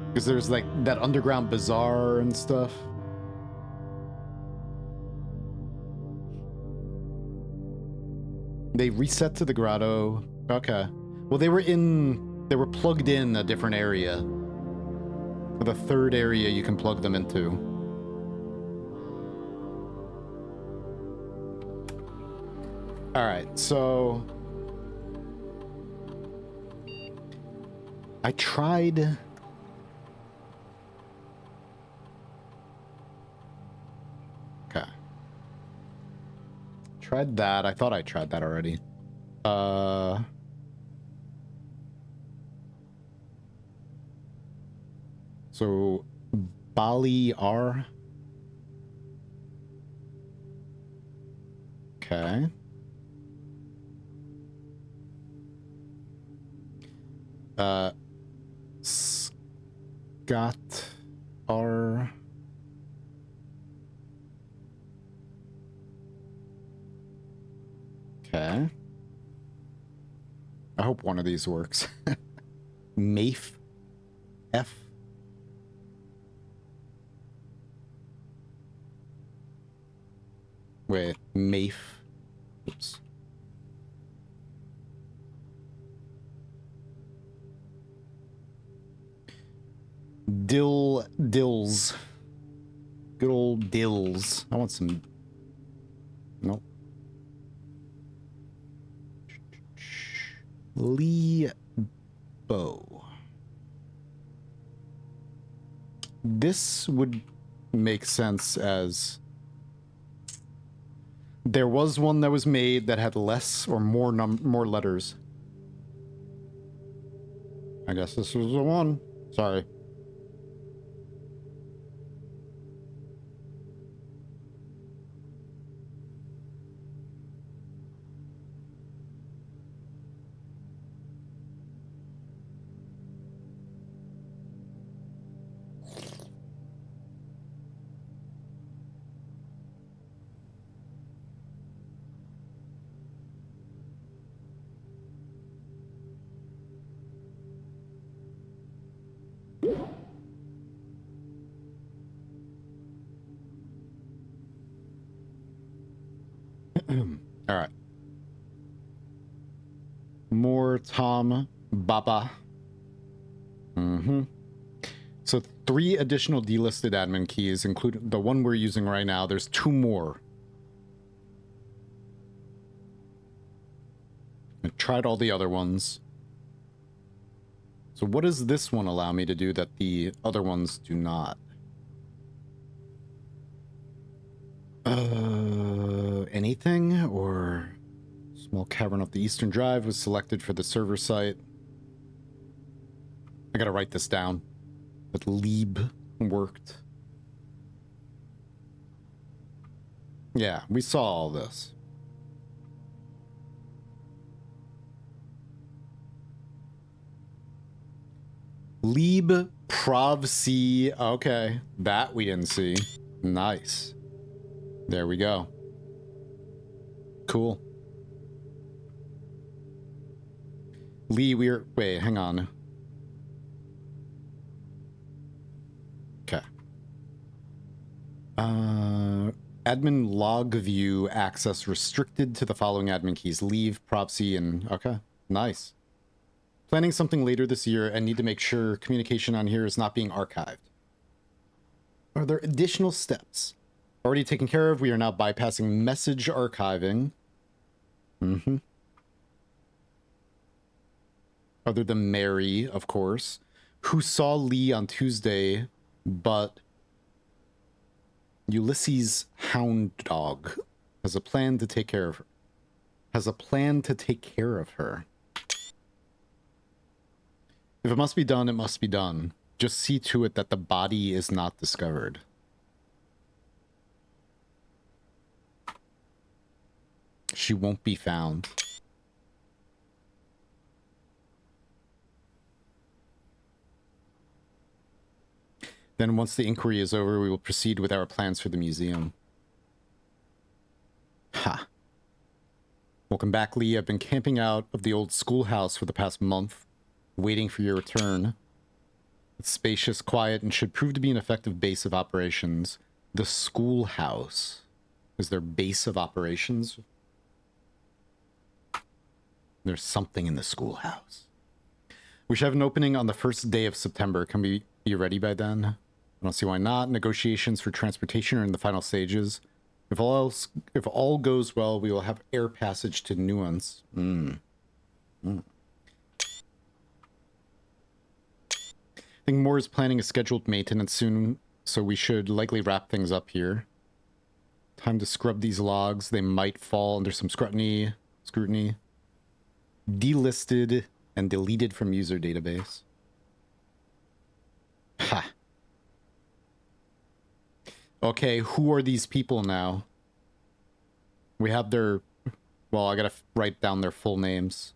Because there's like that underground bazaar and stuff. They reset to the grotto. Okay. Well, they were plugged in a different area. The third area you can plug them into. Alright, so... I tried... Okay. Tried that. I thought I tried that already. So, Bali R. Okay. Scott R. Okay. I hope one of these works. Mafe F. Wait, Mafe. Oops. Dills. Good old Dills. I want some... Nope. Lee Bow. This would make sense as... There was one that was made that had less or more letters. I guess this was the one. Sorry. All right. More Tom Baba. So 3 additional delisted admin keys, including the one we're using right now. There's 2 more. I tried all the other ones. So what does this one allow me to do that the other ones do not? Anything? Or small cavern off the eastern drive was selected for the server site. I gotta write this down. But Lieb worked. Yeah, we saw all this. Lieb Prov C. Okay, that we didn't see. Nice. There we go. Cool. Lee, we're... Wait, hang on. Okay. Admin log view access restricted to the following admin keys. Leave, prop C, and... Okay, nice. Planning something later this year and need to make sure communication on here is not being archived. Are there additional steps? Already taken care of. We are now bypassing message archiving. Mm-hmm. Other than Mary, of course, who saw Lee on Tuesday, but Ulysses Hound Dog has a plan to take care of her. Has a plan to take care of her. If it must be done, it must be done. Just see to it that the body is not discovered. She won't be found. Then once the inquiry is over, we will proceed with our plans for the museum. Ha. Welcome back, Lee. I've been camping out of the old schoolhouse for the past month, waiting for your return. It's spacious, quiet, and should prove to be an effective base of operations. The schoolhouse. Is there base of operations? There's something in the schoolhouse. We should have an opening on the first day of September. Can we be ready by then? I don't see why not. Negotiations for transportation are in the final stages. If all goes well, we will have air passage to Nuance. I think Moore is planning a scheduled maintenance soon, so we should likely wrap things up here. Time to scrub these logs. They might fall under some scrutiny. Delisted and deleted from user database. Ha. Okay, who are these people now? We have their... Well, I gotta write down their full names.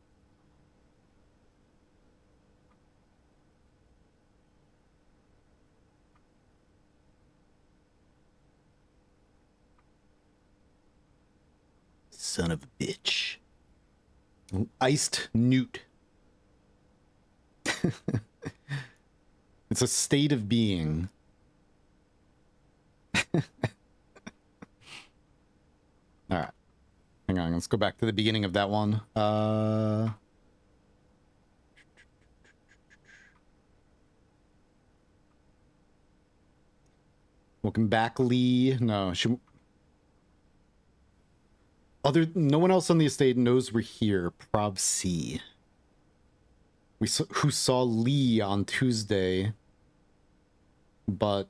Son of a bitch. Iced newt. It's a state of being. Alright. Hang on, let's go back to the beginning of that one. Welcome back, Lee. No, no one else on the estate knows we're here. Prob C. Who saw Lee on Tuesday, but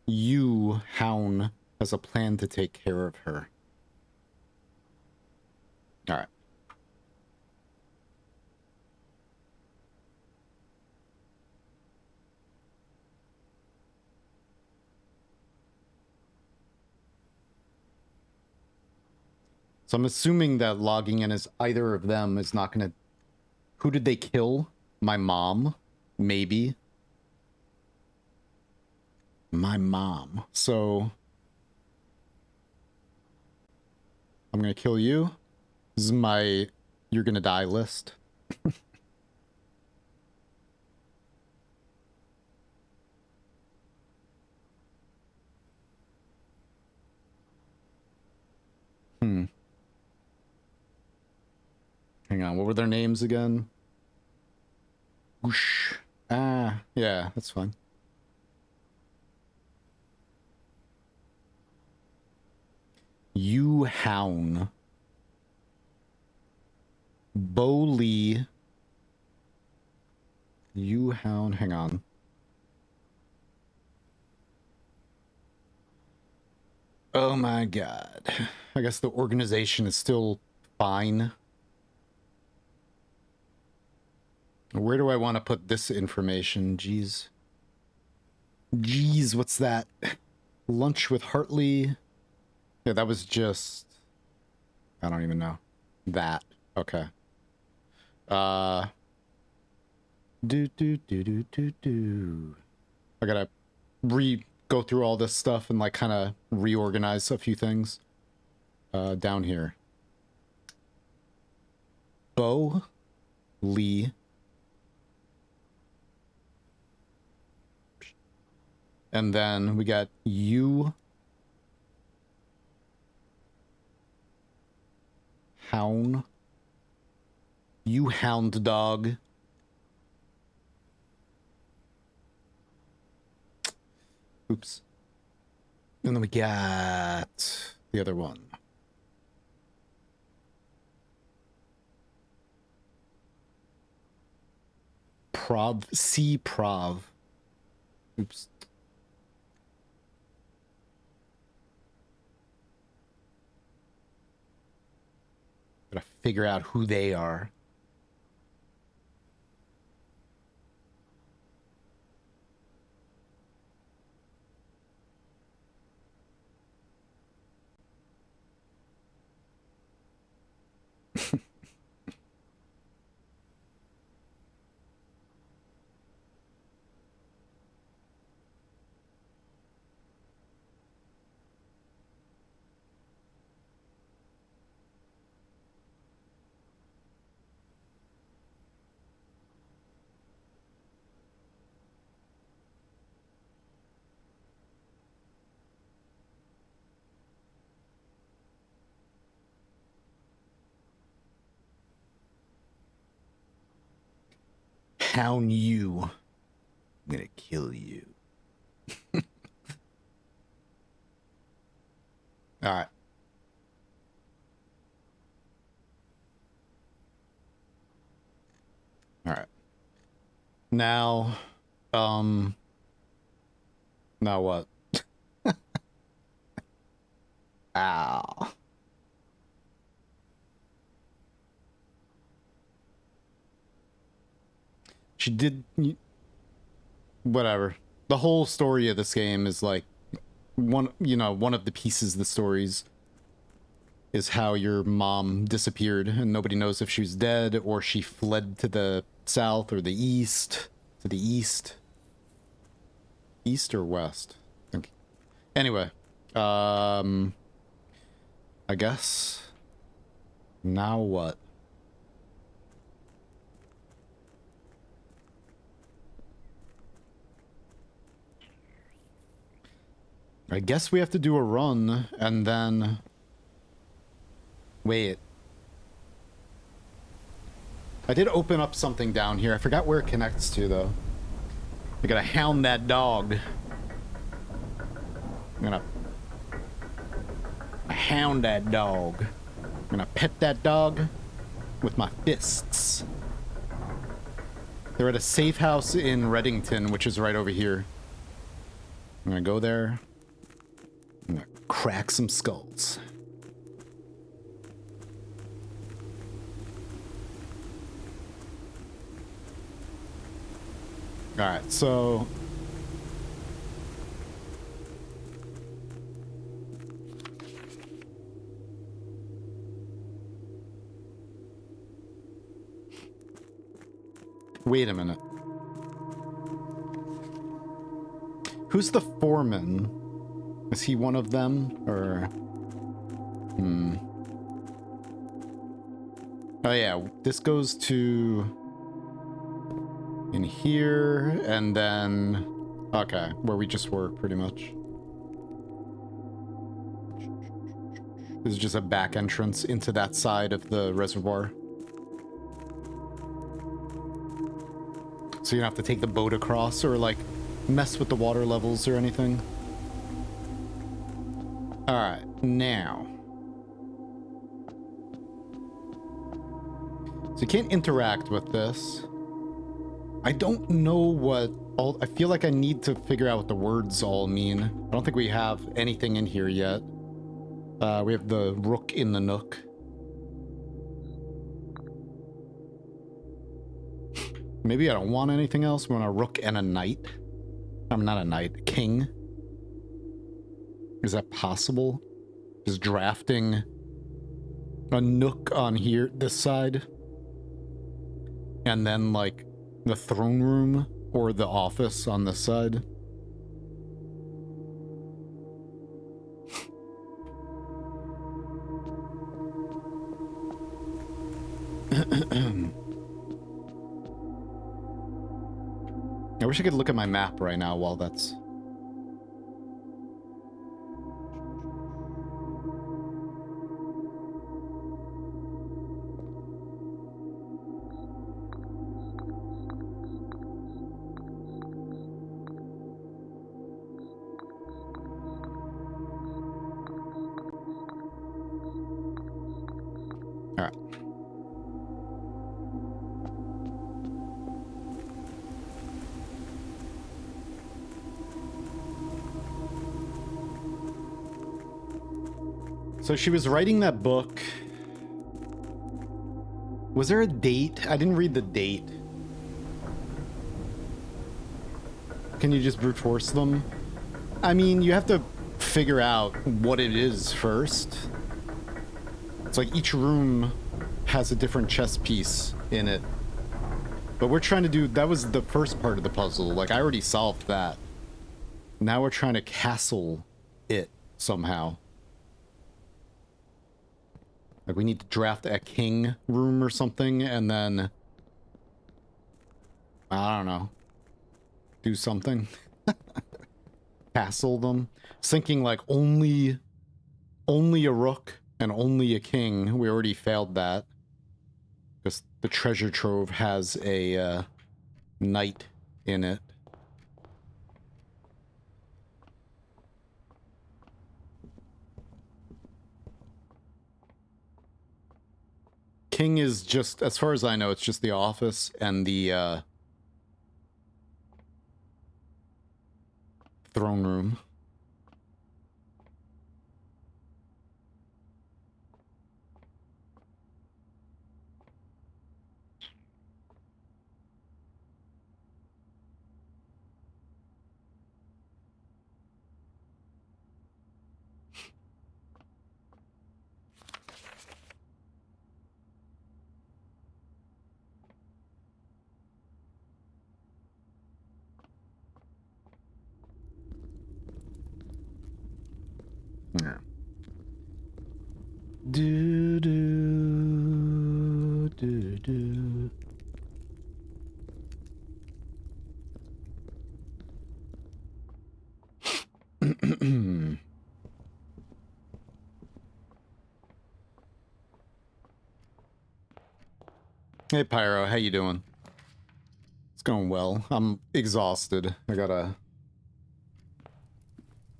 Hound has a plan to take care of her. All right. So I'm assuming that logging in as either of them is not going to... Who did they kill? My mom? Maybe. My mom. So... I'm going to kill you. This is my you're going to die list. Hang on, what were their names again? Whoosh. Ah, yeah, that's fine. Hound. Bowley. Hound, hang on. Oh my god. I guess the organization is still fine. Where do I want to put this information? Jeez. Jeez, what's that? Lunch with Hartley. Yeah, that was just... I don't even know. That. Okay. Do. I gotta go through all this stuff and like kind of reorganize a few things. Down here. Bo, Lee. And then we got you. Hound. You hound dog. Oops. And then we got the other one. Prov. Oops. Gotta figure out who they are. Hound you. I'm gonna kill you. All right. All right. Now, now what? Ow. She did... Whatever. The whole story of this game is like... one of the pieces of the stories is how your mom disappeared and nobody knows if she was dead or she fled to the south or the east. To the east. East or west? Okay. Anyway. I guess. Now what? I guess we have to do a run, and then... Wait. I did open up something down here. I forgot where it connects to, though. I gotta hound that dog. I'm gonna... hound that dog. I'm gonna pet that dog with my fists. They're at a safe house in Reddington, which is right over here. I'm gonna go there. I'm gonna crack some skulls. Alright, so... Wait a minute. Who's the foreman? Is he one of them, or... Oh yeah, this goes to... in here, and then... Okay, where we just were, pretty much. This is just a back entrance into that side of the reservoir. So you don't have to take the boat across, or, like, mess with the water levels or anything. Alright, now. So you can't interact with this. I don't know what all... I feel like I need to figure out what the words all mean. I don't think we have anything in here yet. We have the rook in the nook. Maybe I don't want anything else. We want a rook and a knight. I'm not a knight, a king. Is that possible? Just drafting a nook on here, this side. And then, like, the throne room or the office on this side. I wish I could look at my map right now while that's... Alright. So she was writing that book. Was there a date? I didn't read the date. Can you just brute force them? I mean, you have to figure out what it is first. It's like each room has a different chess piece in it. But we're trying to do... That was the first part of the puzzle. Like, I already solved that. Now we're trying to castle it somehow. Like, we need to draft a king room or something, and then... I don't know. Do something. Castle them. I was thinking, like, only a rook and only a king. We already failed that. Because the treasure trove has a knight in it. King is just, as far as I know, it's just the office and the throne room. Yeah. Do do do do. Hey Pyro, how you doing? It's going well. I'm exhausted.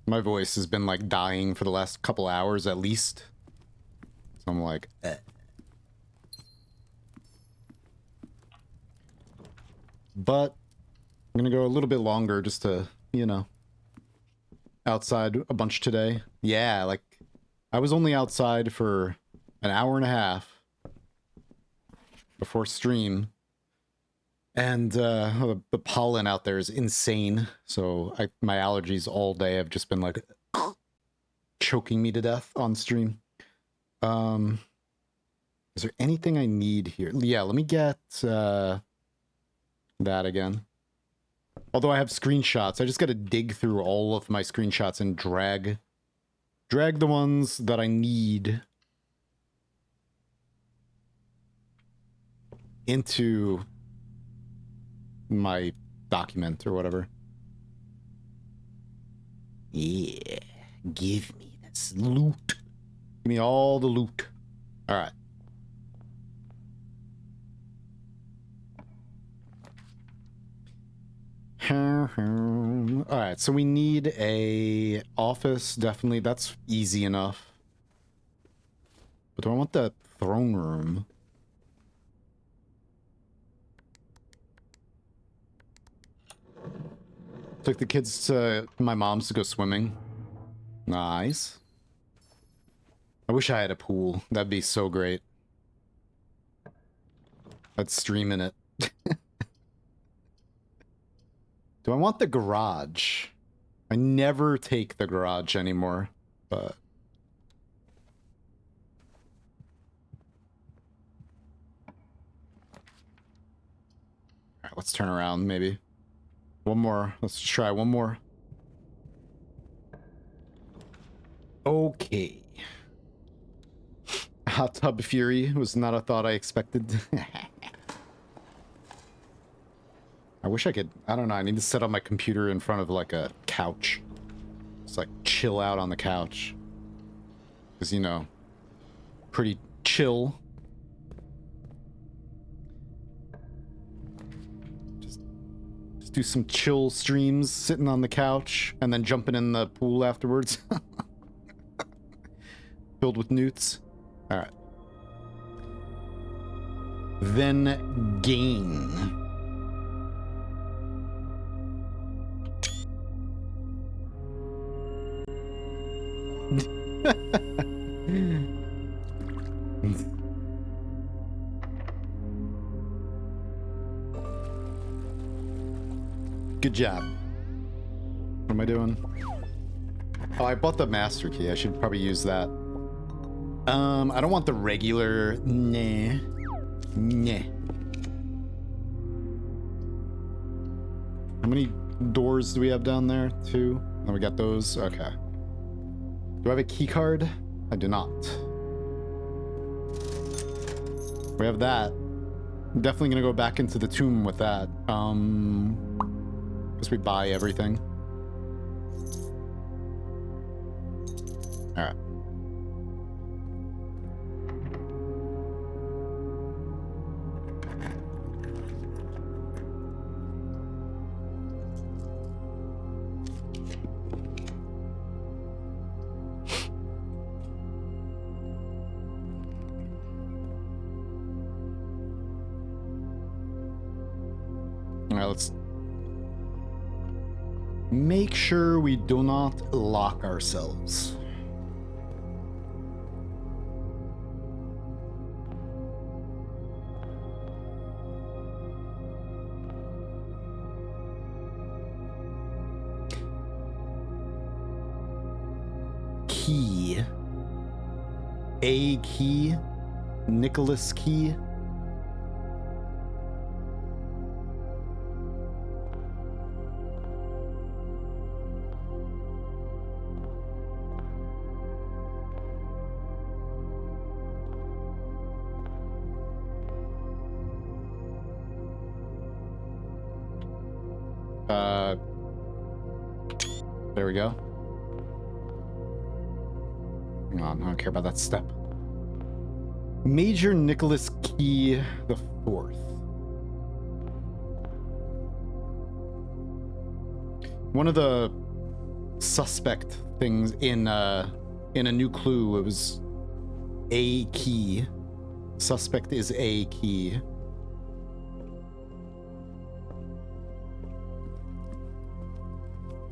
My voice has been like dying for the last couple hours at least. So I'm like, eh. But I'm gonna go a little bit longer just to, you know, outside a bunch today. Yeah, like I was only outside for an hour and a half before stream. And the pollen out there is insane. So my allergies all day have just been like choking me to death on stream. Is there anything I need here? Yeah, let me get that again. Although I have screenshots, I just got to dig through all of my screenshots and drag the ones that I need into my document or whatever. Yeah, give me this loot. Give me all the loot. All right. All right, so we need a office, definitely. That's easy enough. But do I want the throne room? Took the kids to my mom's to go swimming. Nice. I wish I had a pool. That'd be so great. I'd stream in it. Do I want the garage? I never take the garage anymore, but right, let's turn around, maybe. One more. Let's try one more. Okay. Hot tub fury was not a thought I expected. I wish I could, I don't know, I need to set up my computer in front of like a couch. Just like chill out on the couch. Because, you know, pretty chill. Just do some chill streams sitting on the couch and then jumping in the pool afterwards. Filled with newts. Alright. Then gain. Good job. What am I doing? Oh, I bought the master key. I should probably use that. I don't want the regular. Nah. Nah. How many doors do we have down there? 2. Oh, we got those. Okay. Do I have a key card? I do not. We have that. I'm definitely gonna go back into the tomb with that. Guess we buy everything. Alright. Alright, let's make sure we do not lock ourselves. Key. A key. Nicholas key. There we go. Hang on, I don't care about that step. Major Nicholas Key the Fourth. One of the suspect things in a new clue, it was a key. Suspect is a key.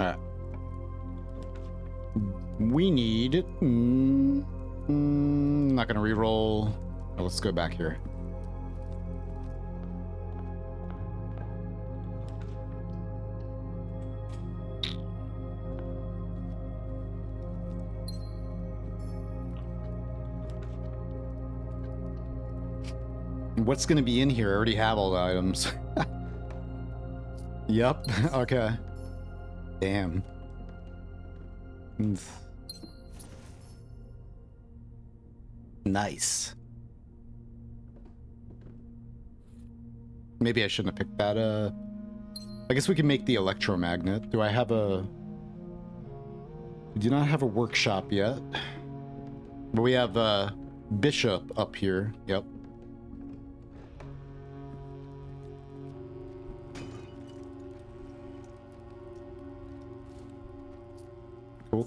Alright. We need... not gonna re-roll. Oh, let's go back here. What's gonna be in here? I already have all the items. Yep. Okay. Damn. Nice. Maybe I shouldn't have picked that. I guess we can make the electromagnet. Do I have a... We do not have a workshop yet. But we have Bishop up here. Yep. Cool.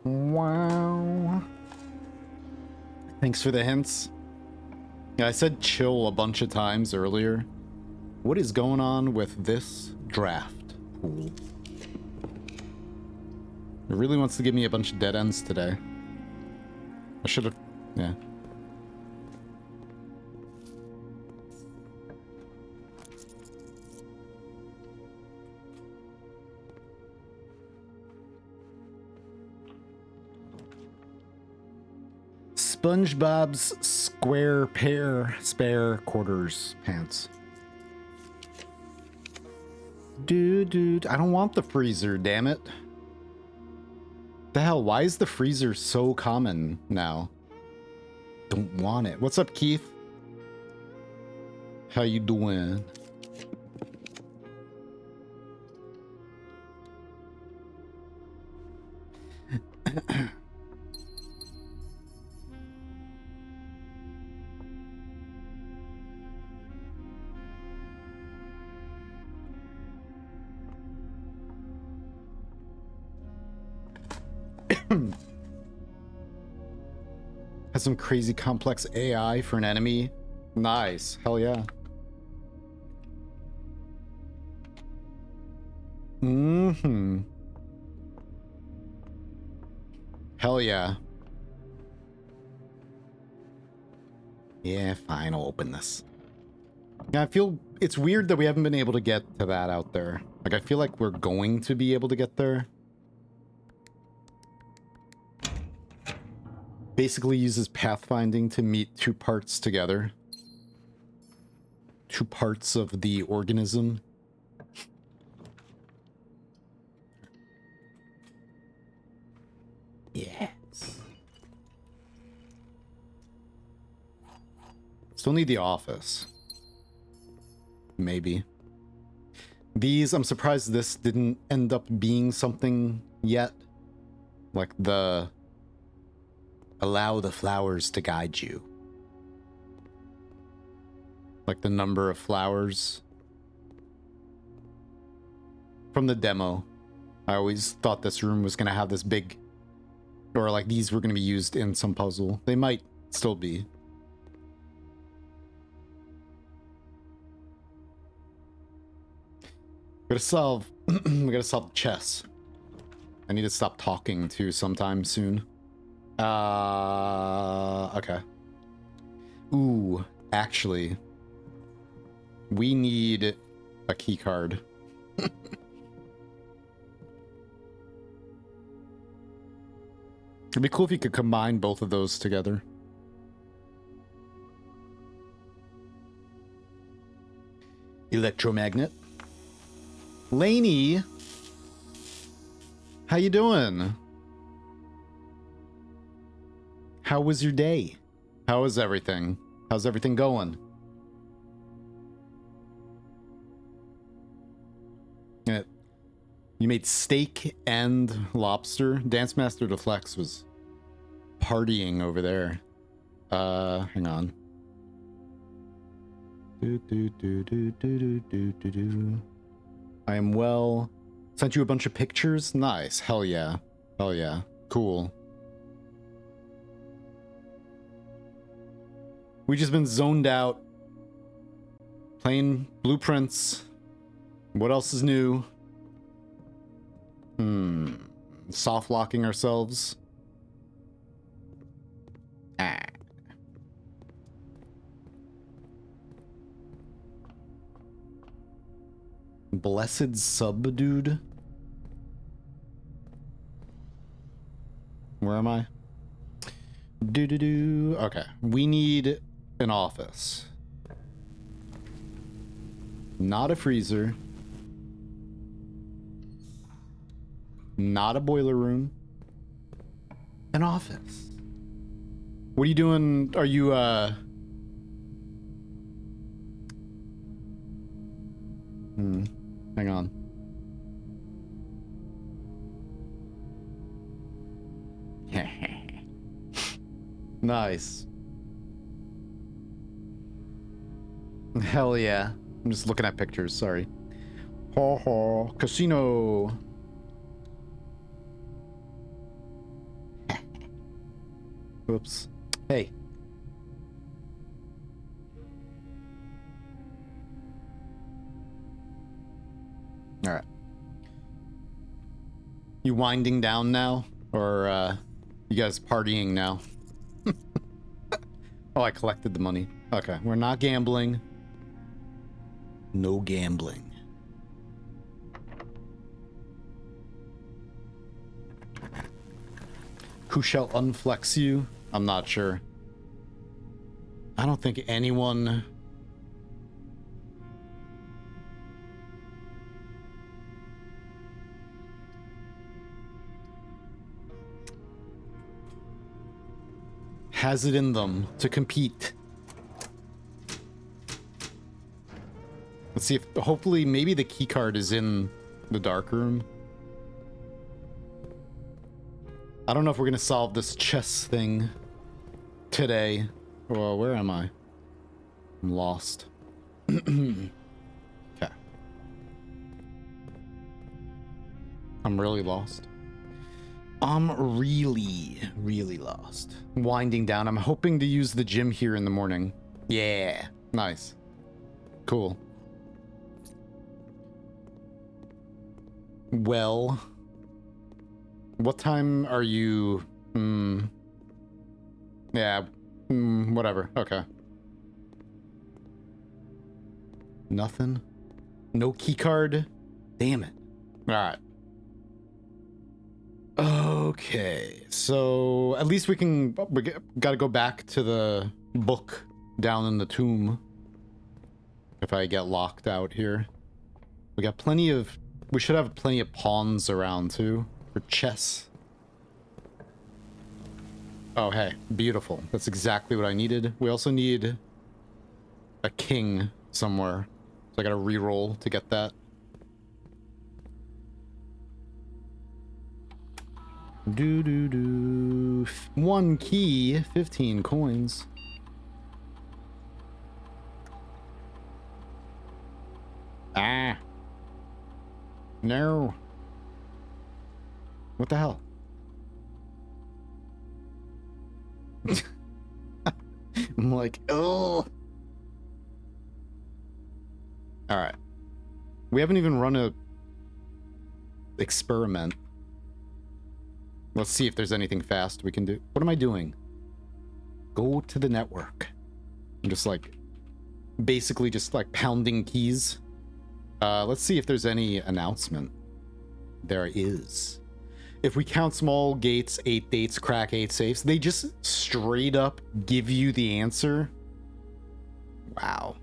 Wow. Thanks for the hints. Yeah, I said chill a bunch of times earlier. What is going on with this draft pool? It really wants to give me a bunch of dead ends today. I should have... Yeah. SpongeBob's square pair spare quarters pants. Dude, I don't want the freezer, damn it. The hell, why is the freezer so common now? Don't want it. What's up, Keith? How you doing? Has some crazy complex AI for an enemy. Nice. Hell yeah. Mm-hmm. Hell yeah. Yeah, fine, I'll open this. Yeah, I feel it's weird that we haven't been able to get to that out there. Like, I feel like we're going to be able to get there. Basically uses pathfinding to meet two parts together. Two parts of the organism. Yes. Still need the office. Maybe. These, I'm surprised this didn't end up being something yet. Like the... allow the flowers to guide you. Like the number of flowers. From the demo, I always thought this room was going to have this big... or like these were going to be used in some puzzle. They might still be. We gotta solve... we gotta solve chess. I need to stop talking too sometime soon. Okay. Ooh, actually, we need a key card. It'd be cool if you could combine both of those together. Electromagnet. Laney, how you doing? How was your day? How is everything? How's everything going? Yeah. You made steak and lobster. Dance Master Deflex was partying over there. Hang on. I am well. Sent you a bunch of pictures? Nice. Hell yeah. Hell yeah. Cool. We just been zoned out. Playing blueprints. What else is new? Soft locking ourselves. Ah. Blessed sub dude. Where am I? Okay, we need an office. Not a freezer. Not a boiler room. An office. What are you doing? Are you, hang on. Nice. Hell yeah. I'm just looking at pictures, sorry. Ha ha. Casino. Oops. Hey. Alright. You winding down now? Or, you guys partying now? Oh, I collected the money. Okay, we're not gambling. No gambling. Who shall unflex you? I'm not sure. I don't think anyone... has it in them to compete. Let's see if, hopefully, maybe the key card is in the dark room. I don't know if we're gonna solve this chess thing today. Well, where am I? I'm lost. Okay. I'm really lost. I'm really lost. Winding down. I'm hoping to use the gym here in the morning. Yeah. Nice. Cool. Well, what time are you? Yeah, whatever. Okay. Nothing? No key card? Damn it. All right. Okay, so at least we gotta go back to the book down in the tomb. If I get locked out here. We got plenty of... We should have plenty of pawns around, too, for chess. Oh, hey. Beautiful. That's exactly what I needed. We also need a king somewhere. So I gotta re-roll to get that. Do. 1 key, 15 coins. Ah. No. What the hell? I'm like, oh. All right. We haven't even run a experiment. Let's see if there's anything fast we can do. What am I doing? Go to the network. I'm just like, basically just like pounding keys. Let's see if there's any announcement. There is. If we count small gates, 8 dates, crack 8 safes, they just straight up give you the answer. Wow.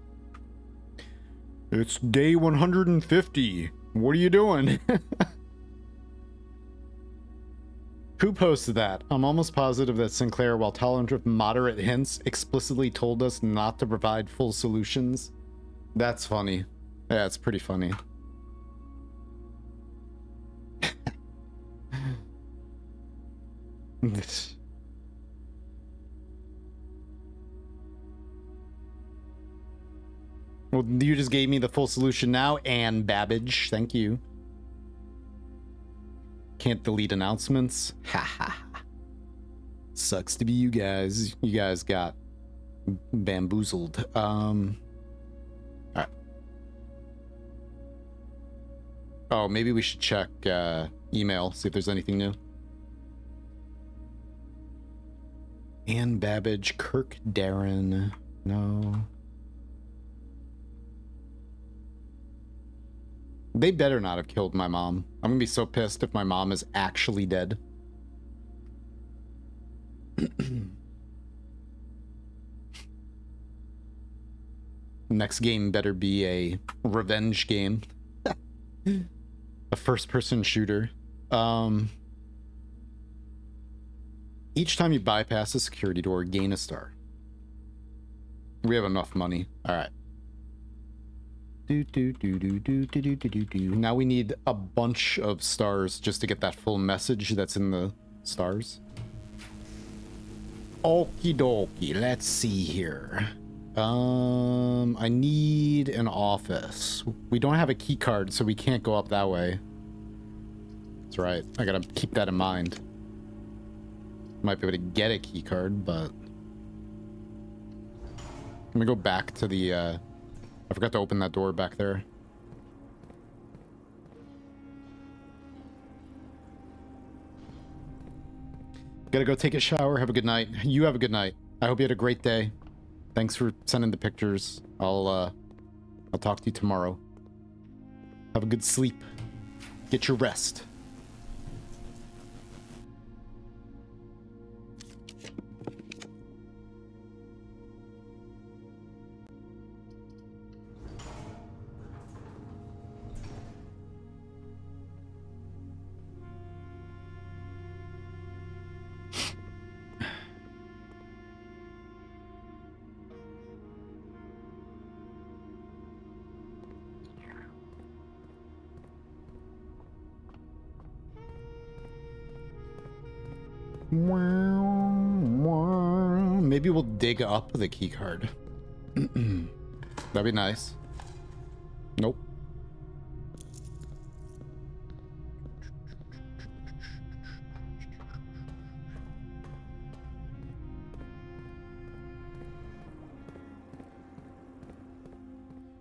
It's day 150. What are you doing? Who posted that? I'm almost positive that Sinclair, while tolerant of moderate hints, explicitly told us not to provide full solutions. That's funny. Yeah, it's pretty funny. Well, you just gave me the full solution now, Anne Babbage. Thank you. Can't delete announcements. Ha ha ha. Sucks to be you guys. You guys got bamboozled. Alright. Oh, maybe we should check email, see if there's anything new. Anne Babbage, Kirk Darren. No. They better not have killed my mom. I'm gonna be so pissed if my mom is actually dead. Next game better be a revenge game. A first-person shooter. Each time you bypass a security door, gain a star. We have enough money. All right. Now we need a bunch of stars just to get that full message that's in the stars. Okie dokie. Let's see here. I need an office. We don't have a key card, so we can't go up that way. That's right. I gotta keep that in mind. Might be able to get a key card, but... Let me go back to the, I forgot to open that door back there. Gotta go take a shower. Have a good night. You have a good night. I hope you had a great day. Thanks for sending the pictures. I'll talk to you tomorrow. Have a good sleep. Get your rest. Maybe we'll dig up the key card. That'd be nice. Nope.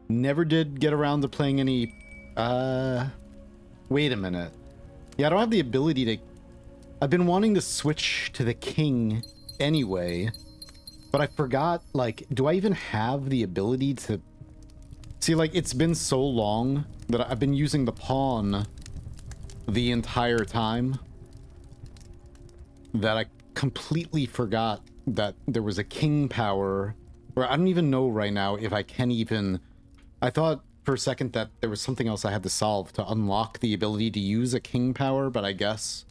Never did get around to playing any... Wait a minute. Yeah, I don't have the ability to... I've been wanting to switch to the king anyway, but I forgot, like, do I even have the ability to... See, like, it's been so long that I've been using the pawn the entire time that I completely forgot that there was a king power, or I don't even know right now if I can even... I thought for a second that there was something else I had to solve to unlock the ability to use a king power, but I guess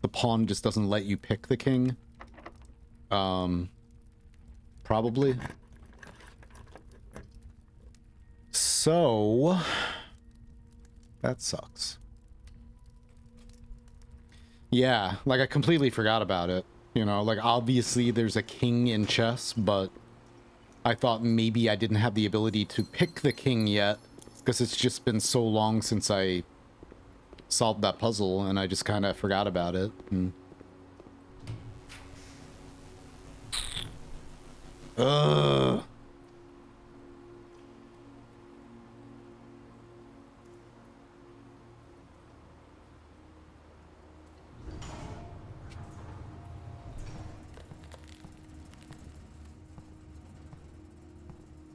the pawn just doesn't let you pick the king. Probably. So, that sucks. Yeah, like I completely forgot about it. You know, like obviously there's a king in chess, but I thought maybe I didn't have the ability to pick the king yet, because it's just been so long since I solved that puzzle, and I just kind of forgot about it. Ugh.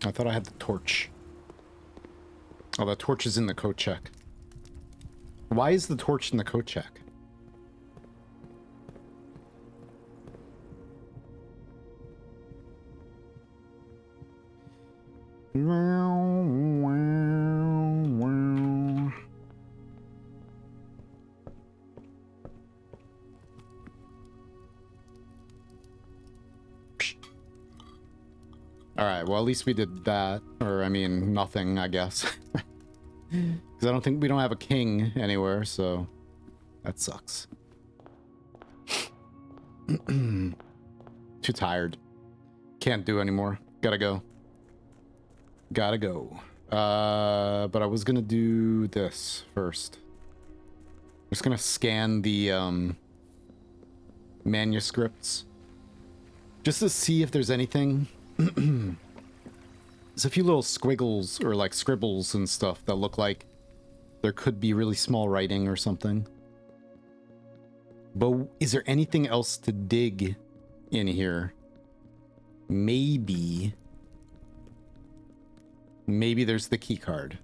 I thought I had the torch. Oh, the torch is in the code check. Why is the torch in the code check? Alright, well at least we did that. Or, I mean, nothing, I guess. Because I don't think we don't have a king anywhere, so that sucks. Too tired. Can't do anymore. Gotta go. Gotta go. But I was gonna do this first. I'm just gonna scan the manuscripts just to see if there's anything. There's a few little squiggles or like scribbles and stuff that look like there could be really small writing or something. But is there anything else to dig in here? Maybe there's the key card.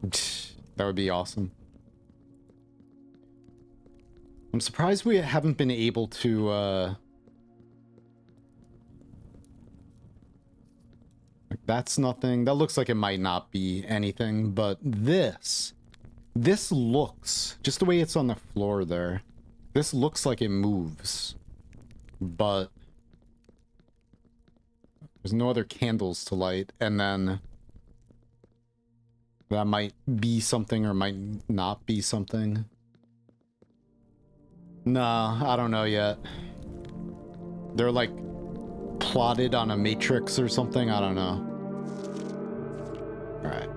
That would be awesome. I'm surprised we haven't been able to, that's nothing. That looks like it might not be anything, but this looks, just the way it's on the floor there, this looks like it moves, but there's no other candles to light, and then that might be something or might not be something. Nah, I don't know yet. They're like plotted on a matrix or something, I don't know. Alright.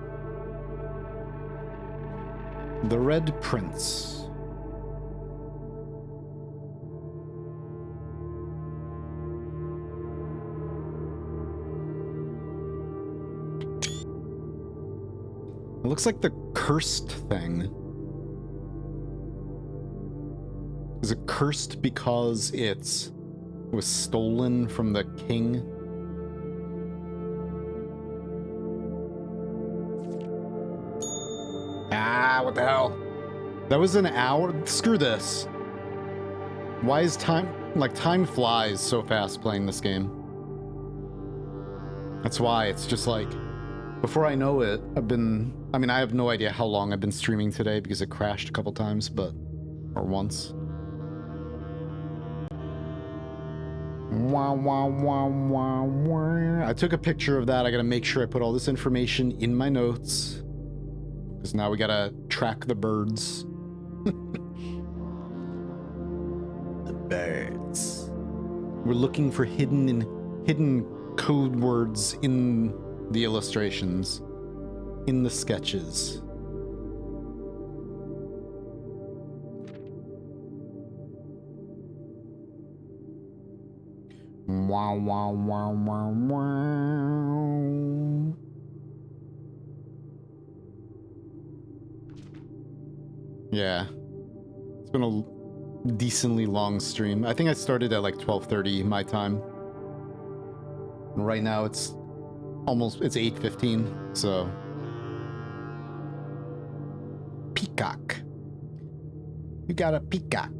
The Red Prince. It looks like the cursed thing. Is it cursed because it was stolen from the king? Ah, what the hell? That was an hour? Screw this. Why is time... Like, time flies so fast playing this game. That's why. It's just like... Before I know it, I've been... I mean, I have no idea how long I've been streaming today because it crashed a couple times, but... Or once. I took a picture of that. I gotta make sure I put all this information in my notes. Because now we gotta track the birds. The birds. We're looking for hidden code words in the illustrations, in the sketches. Wow, wow, wow, wow, wow. Yeah. It's been a decently long stream. I think I started at like 12:30 my time. And right now it's 8:15, so peacock. You got a peacock.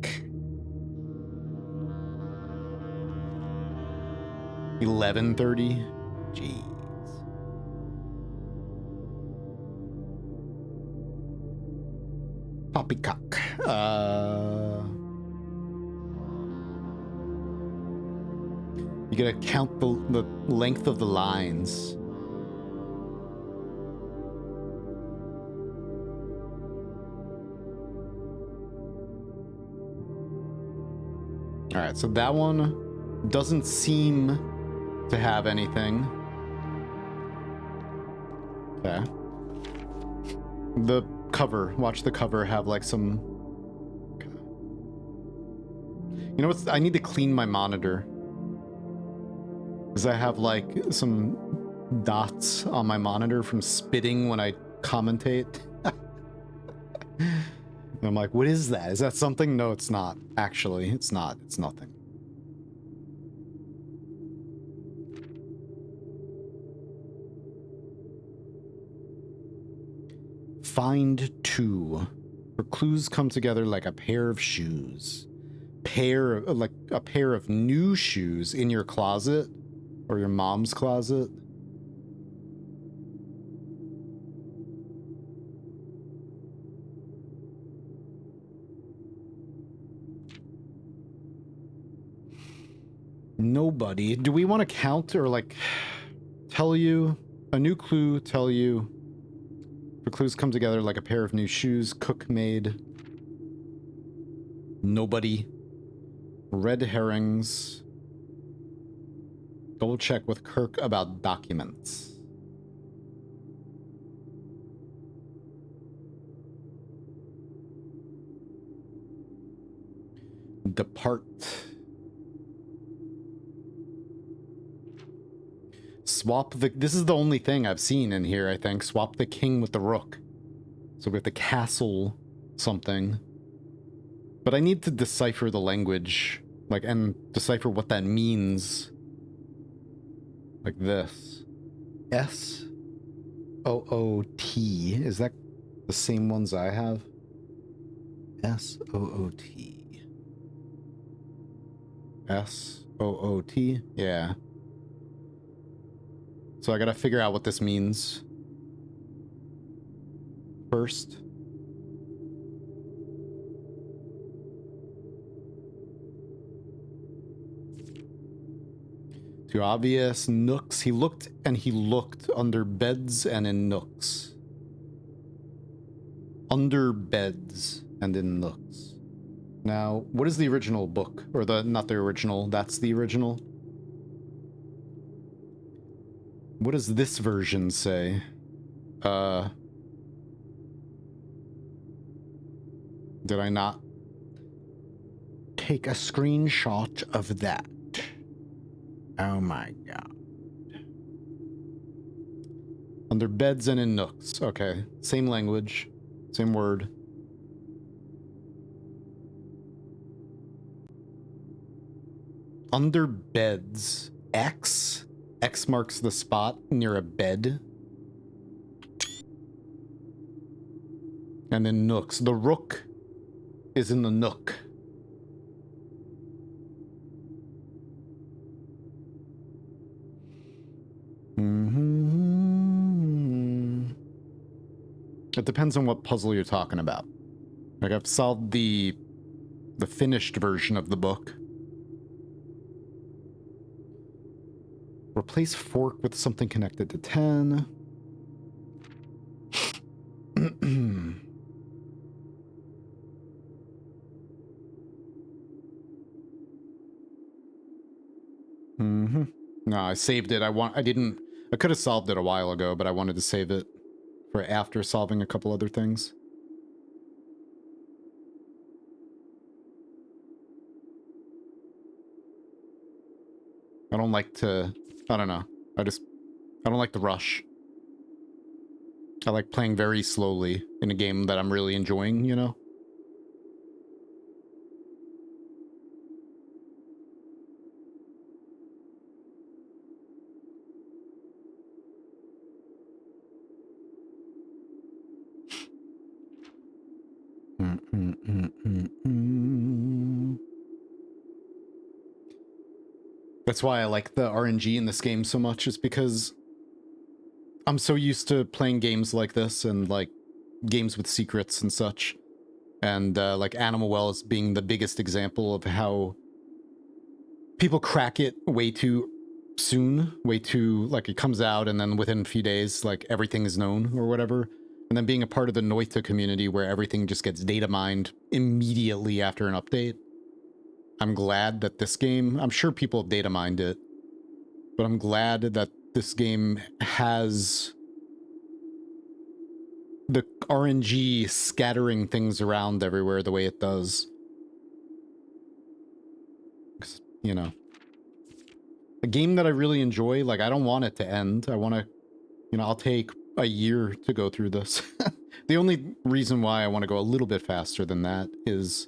11:30. Jeez. Poppycock. You gotta count the length of the lines. All right, so that one doesn't seem to have anything. Okay. The cover, watch the cover have like some... Okay. You know what? I need to clean my monitor. Because I have like some dots on my monitor from spitting when I commentate. And I'm like, what is that? Is that something? No, it's not. Actually, it's not. It's nothing. Find two. For clues come together like a pair of shoes. Like a pair of new shoes in your closet or your mom's closet. Nobody. Do we want to count or like tell you a new clue? Tell you. For clues come together like a pair of new shoes. Cook made. Nobody. Red herrings. Double check with Kirk about documents. Depart. Swap the... This is the only thing I've seen in here, I think. Swap the king with the rook. So we have to castle something. But I need to decipher the language. Like, and decipher what that means. Like this. S-O-O-T. Is that the same ones I have? S-O-O-T. S-O-O-T? Yeah. So I gotta figure out what this means first. Too obvious. Nooks. He looked and he looked under beds and in nooks. Under beds and in nooks. Now, what is the original book? Or not the original, that's the original. What does this version say? Did I not take a screenshot of that? Oh my god. Under beds and in nooks. Okay. Same language. Same word. Under beds. X? X marks the spot near a bed. And then nooks. The rook is in the nook. It depends on what puzzle you're talking about. Like, I've solved the finished version of the book. Replace fork with something connected to 10. Mm-hmm. No, I saved it. I could have solved it a while ago, but I wanted to save it for after solving a couple other things. I don't like to, I don't know. I don't like the rush. I like playing very slowly in a game that I'm really enjoying, you know? That's why I like the RNG in this game so much, is because I'm so used to playing games like this and like games with secrets and such. And like Animal Wells being the biggest example of how people crack it way too soon, way too, like it comes out and then within a few days, like everything is known or whatever. And then being a part of the Noita community where everything just gets data mined immediately after an update. I'm glad that this game, I'm sure people have data mined it, but I'm glad that this game has the RNG scattering things around everywhere the way it does. 'Cause, you know, a game that I really enjoy, like I don't want it to end. I want to, you know, I'll take a year to go through this. The only reason why I want to go a little bit faster than that is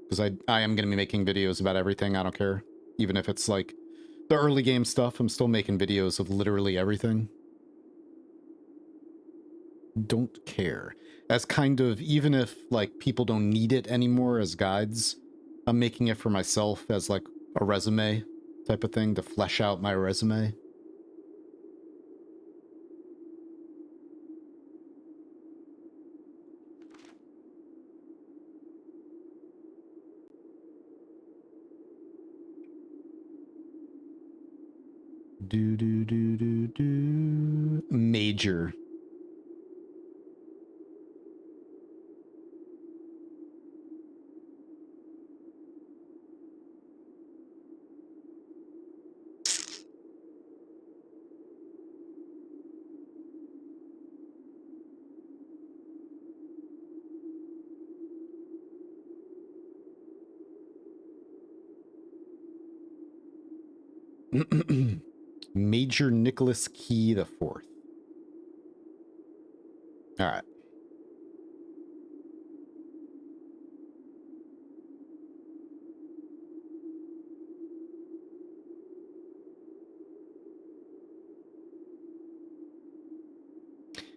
because I am going to be making videos about everything. I don't care. Even if it's like the early game stuff, I'm still making videos of literally everything. Don't care. As kind of, even if like people don't need it anymore as guides, I'm making it for myself as like a resume type of thing to flesh out my resume. Major. Major Nicholas Key the Fourth. All right.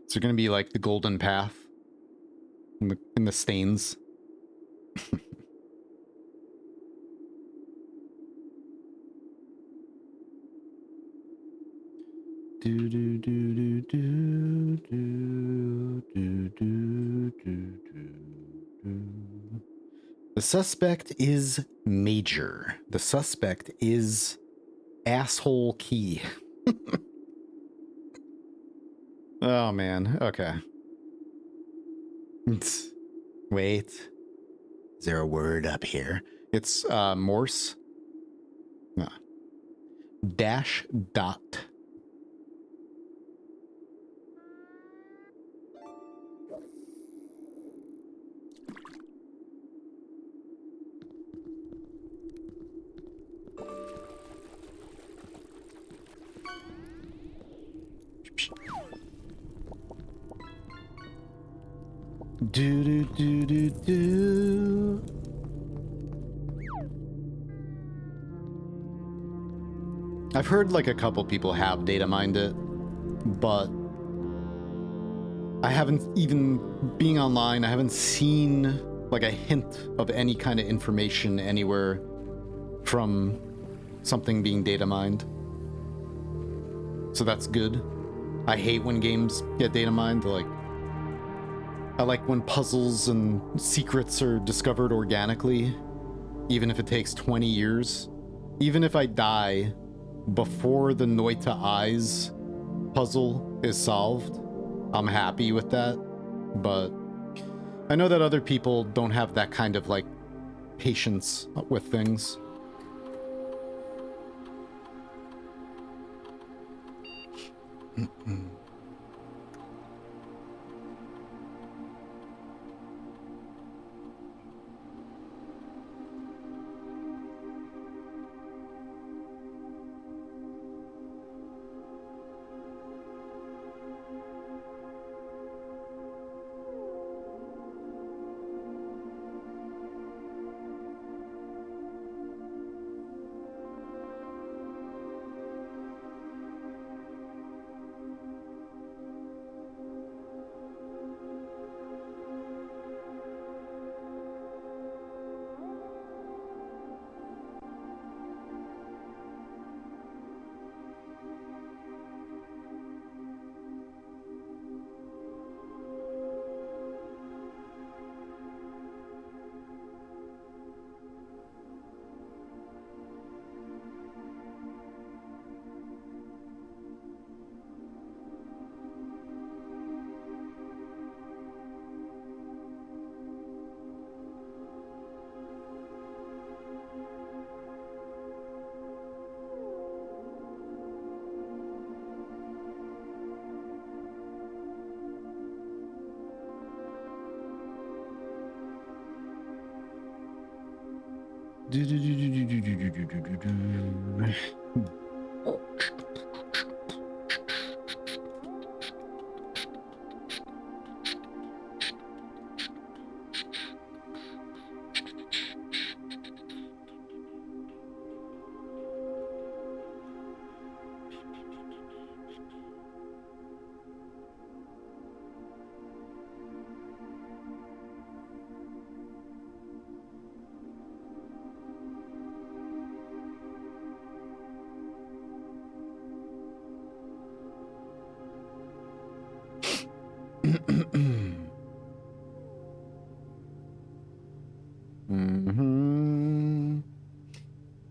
Is there going to be like the golden path in the stains? The suspect is Major. The suspect is Asshole Key. Oh man, okay. Wait. Is there a word up here? It's Morse. No. Dash dot. Do do do do do. I've heard like a couple people have data mined it, but I haven't even, being online, I haven't seen like a hint of any kind of information anywhere from something being data mined. So that's good. I hate when games get data mined. Like, I like when puzzles and secrets are discovered organically, even if it takes 20 years. Even if I die before the Noita Eyes puzzle is solved, I'm happy with that. But I know that other people don't have that kind of like patience with things.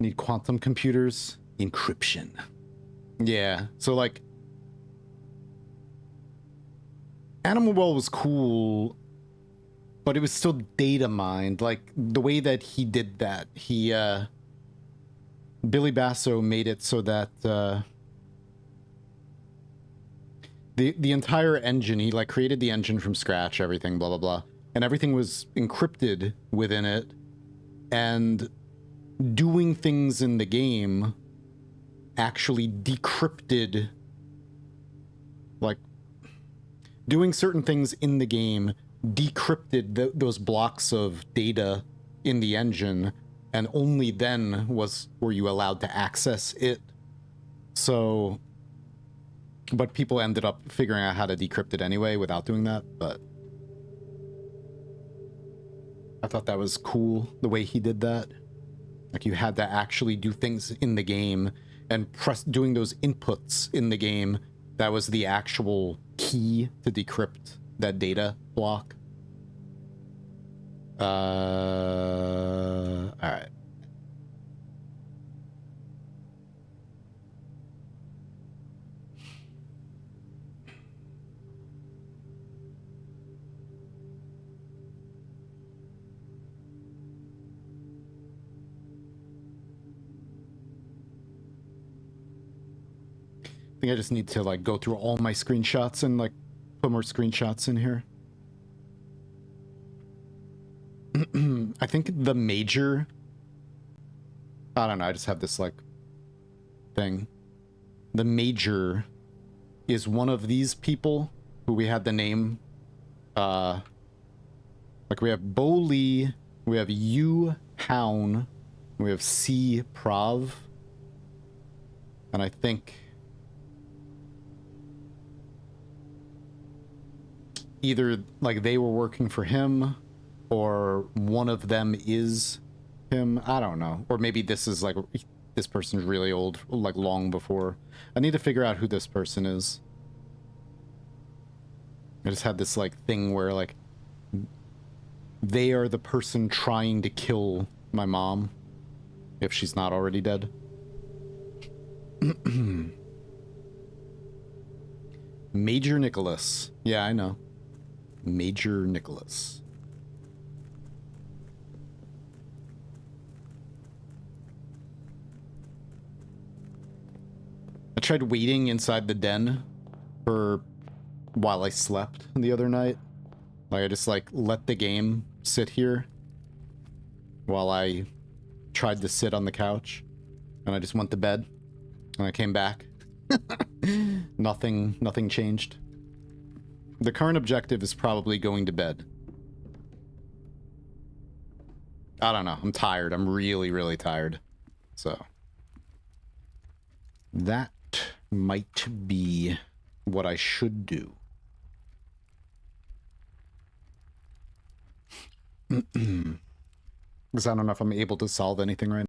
Need quantum computers, encryption. Yeah, so like Animal World was cool, but it was still data mined. Like the way that he did that, Billy Basso made it so that the entire engine, he like created the engine from scratch, everything, blah blah blah, and everything was encrypted within it, and doing things in the game actually decrypted, like doing certain things in the game decrypted those blocks of data in the engine, and only then were you allowed to access it. So, but people ended up figuring out how to decrypt it anyway without doing that. But I thought that was cool the way he did that. Like you had to actually do things in the game and doing those inputs in the game. That was the actual key to decrypt that data block. All right. I think I just need to like go through all my screenshots and like put more screenshots in here. I think the major, I don't know, I just have this like thing. The major is one of these people who we had the name, like we have Bo Lee, we have Yu Houn, we have C Prav, and I think either like they were working for him or one of them is him. I don't know. Or maybe this is like, this person's really old, like long before. I need to figure out who this person is. I just had this like thing where like they are the person trying to kill my mom if she's not already dead. Major Nicholas. Yeah, I know. Major Nicholas. I tried waiting inside the den for while I slept the other night. Like, I just, like, let the game sit here while I tried to sit on the couch. And I just went to bed. And I came back. Nothing changed. The current objective is probably going to bed. I don't know. I'm tired. I'm really, really tired. So that might be what I should do. Because I don't know if I'm able to solve anything right now.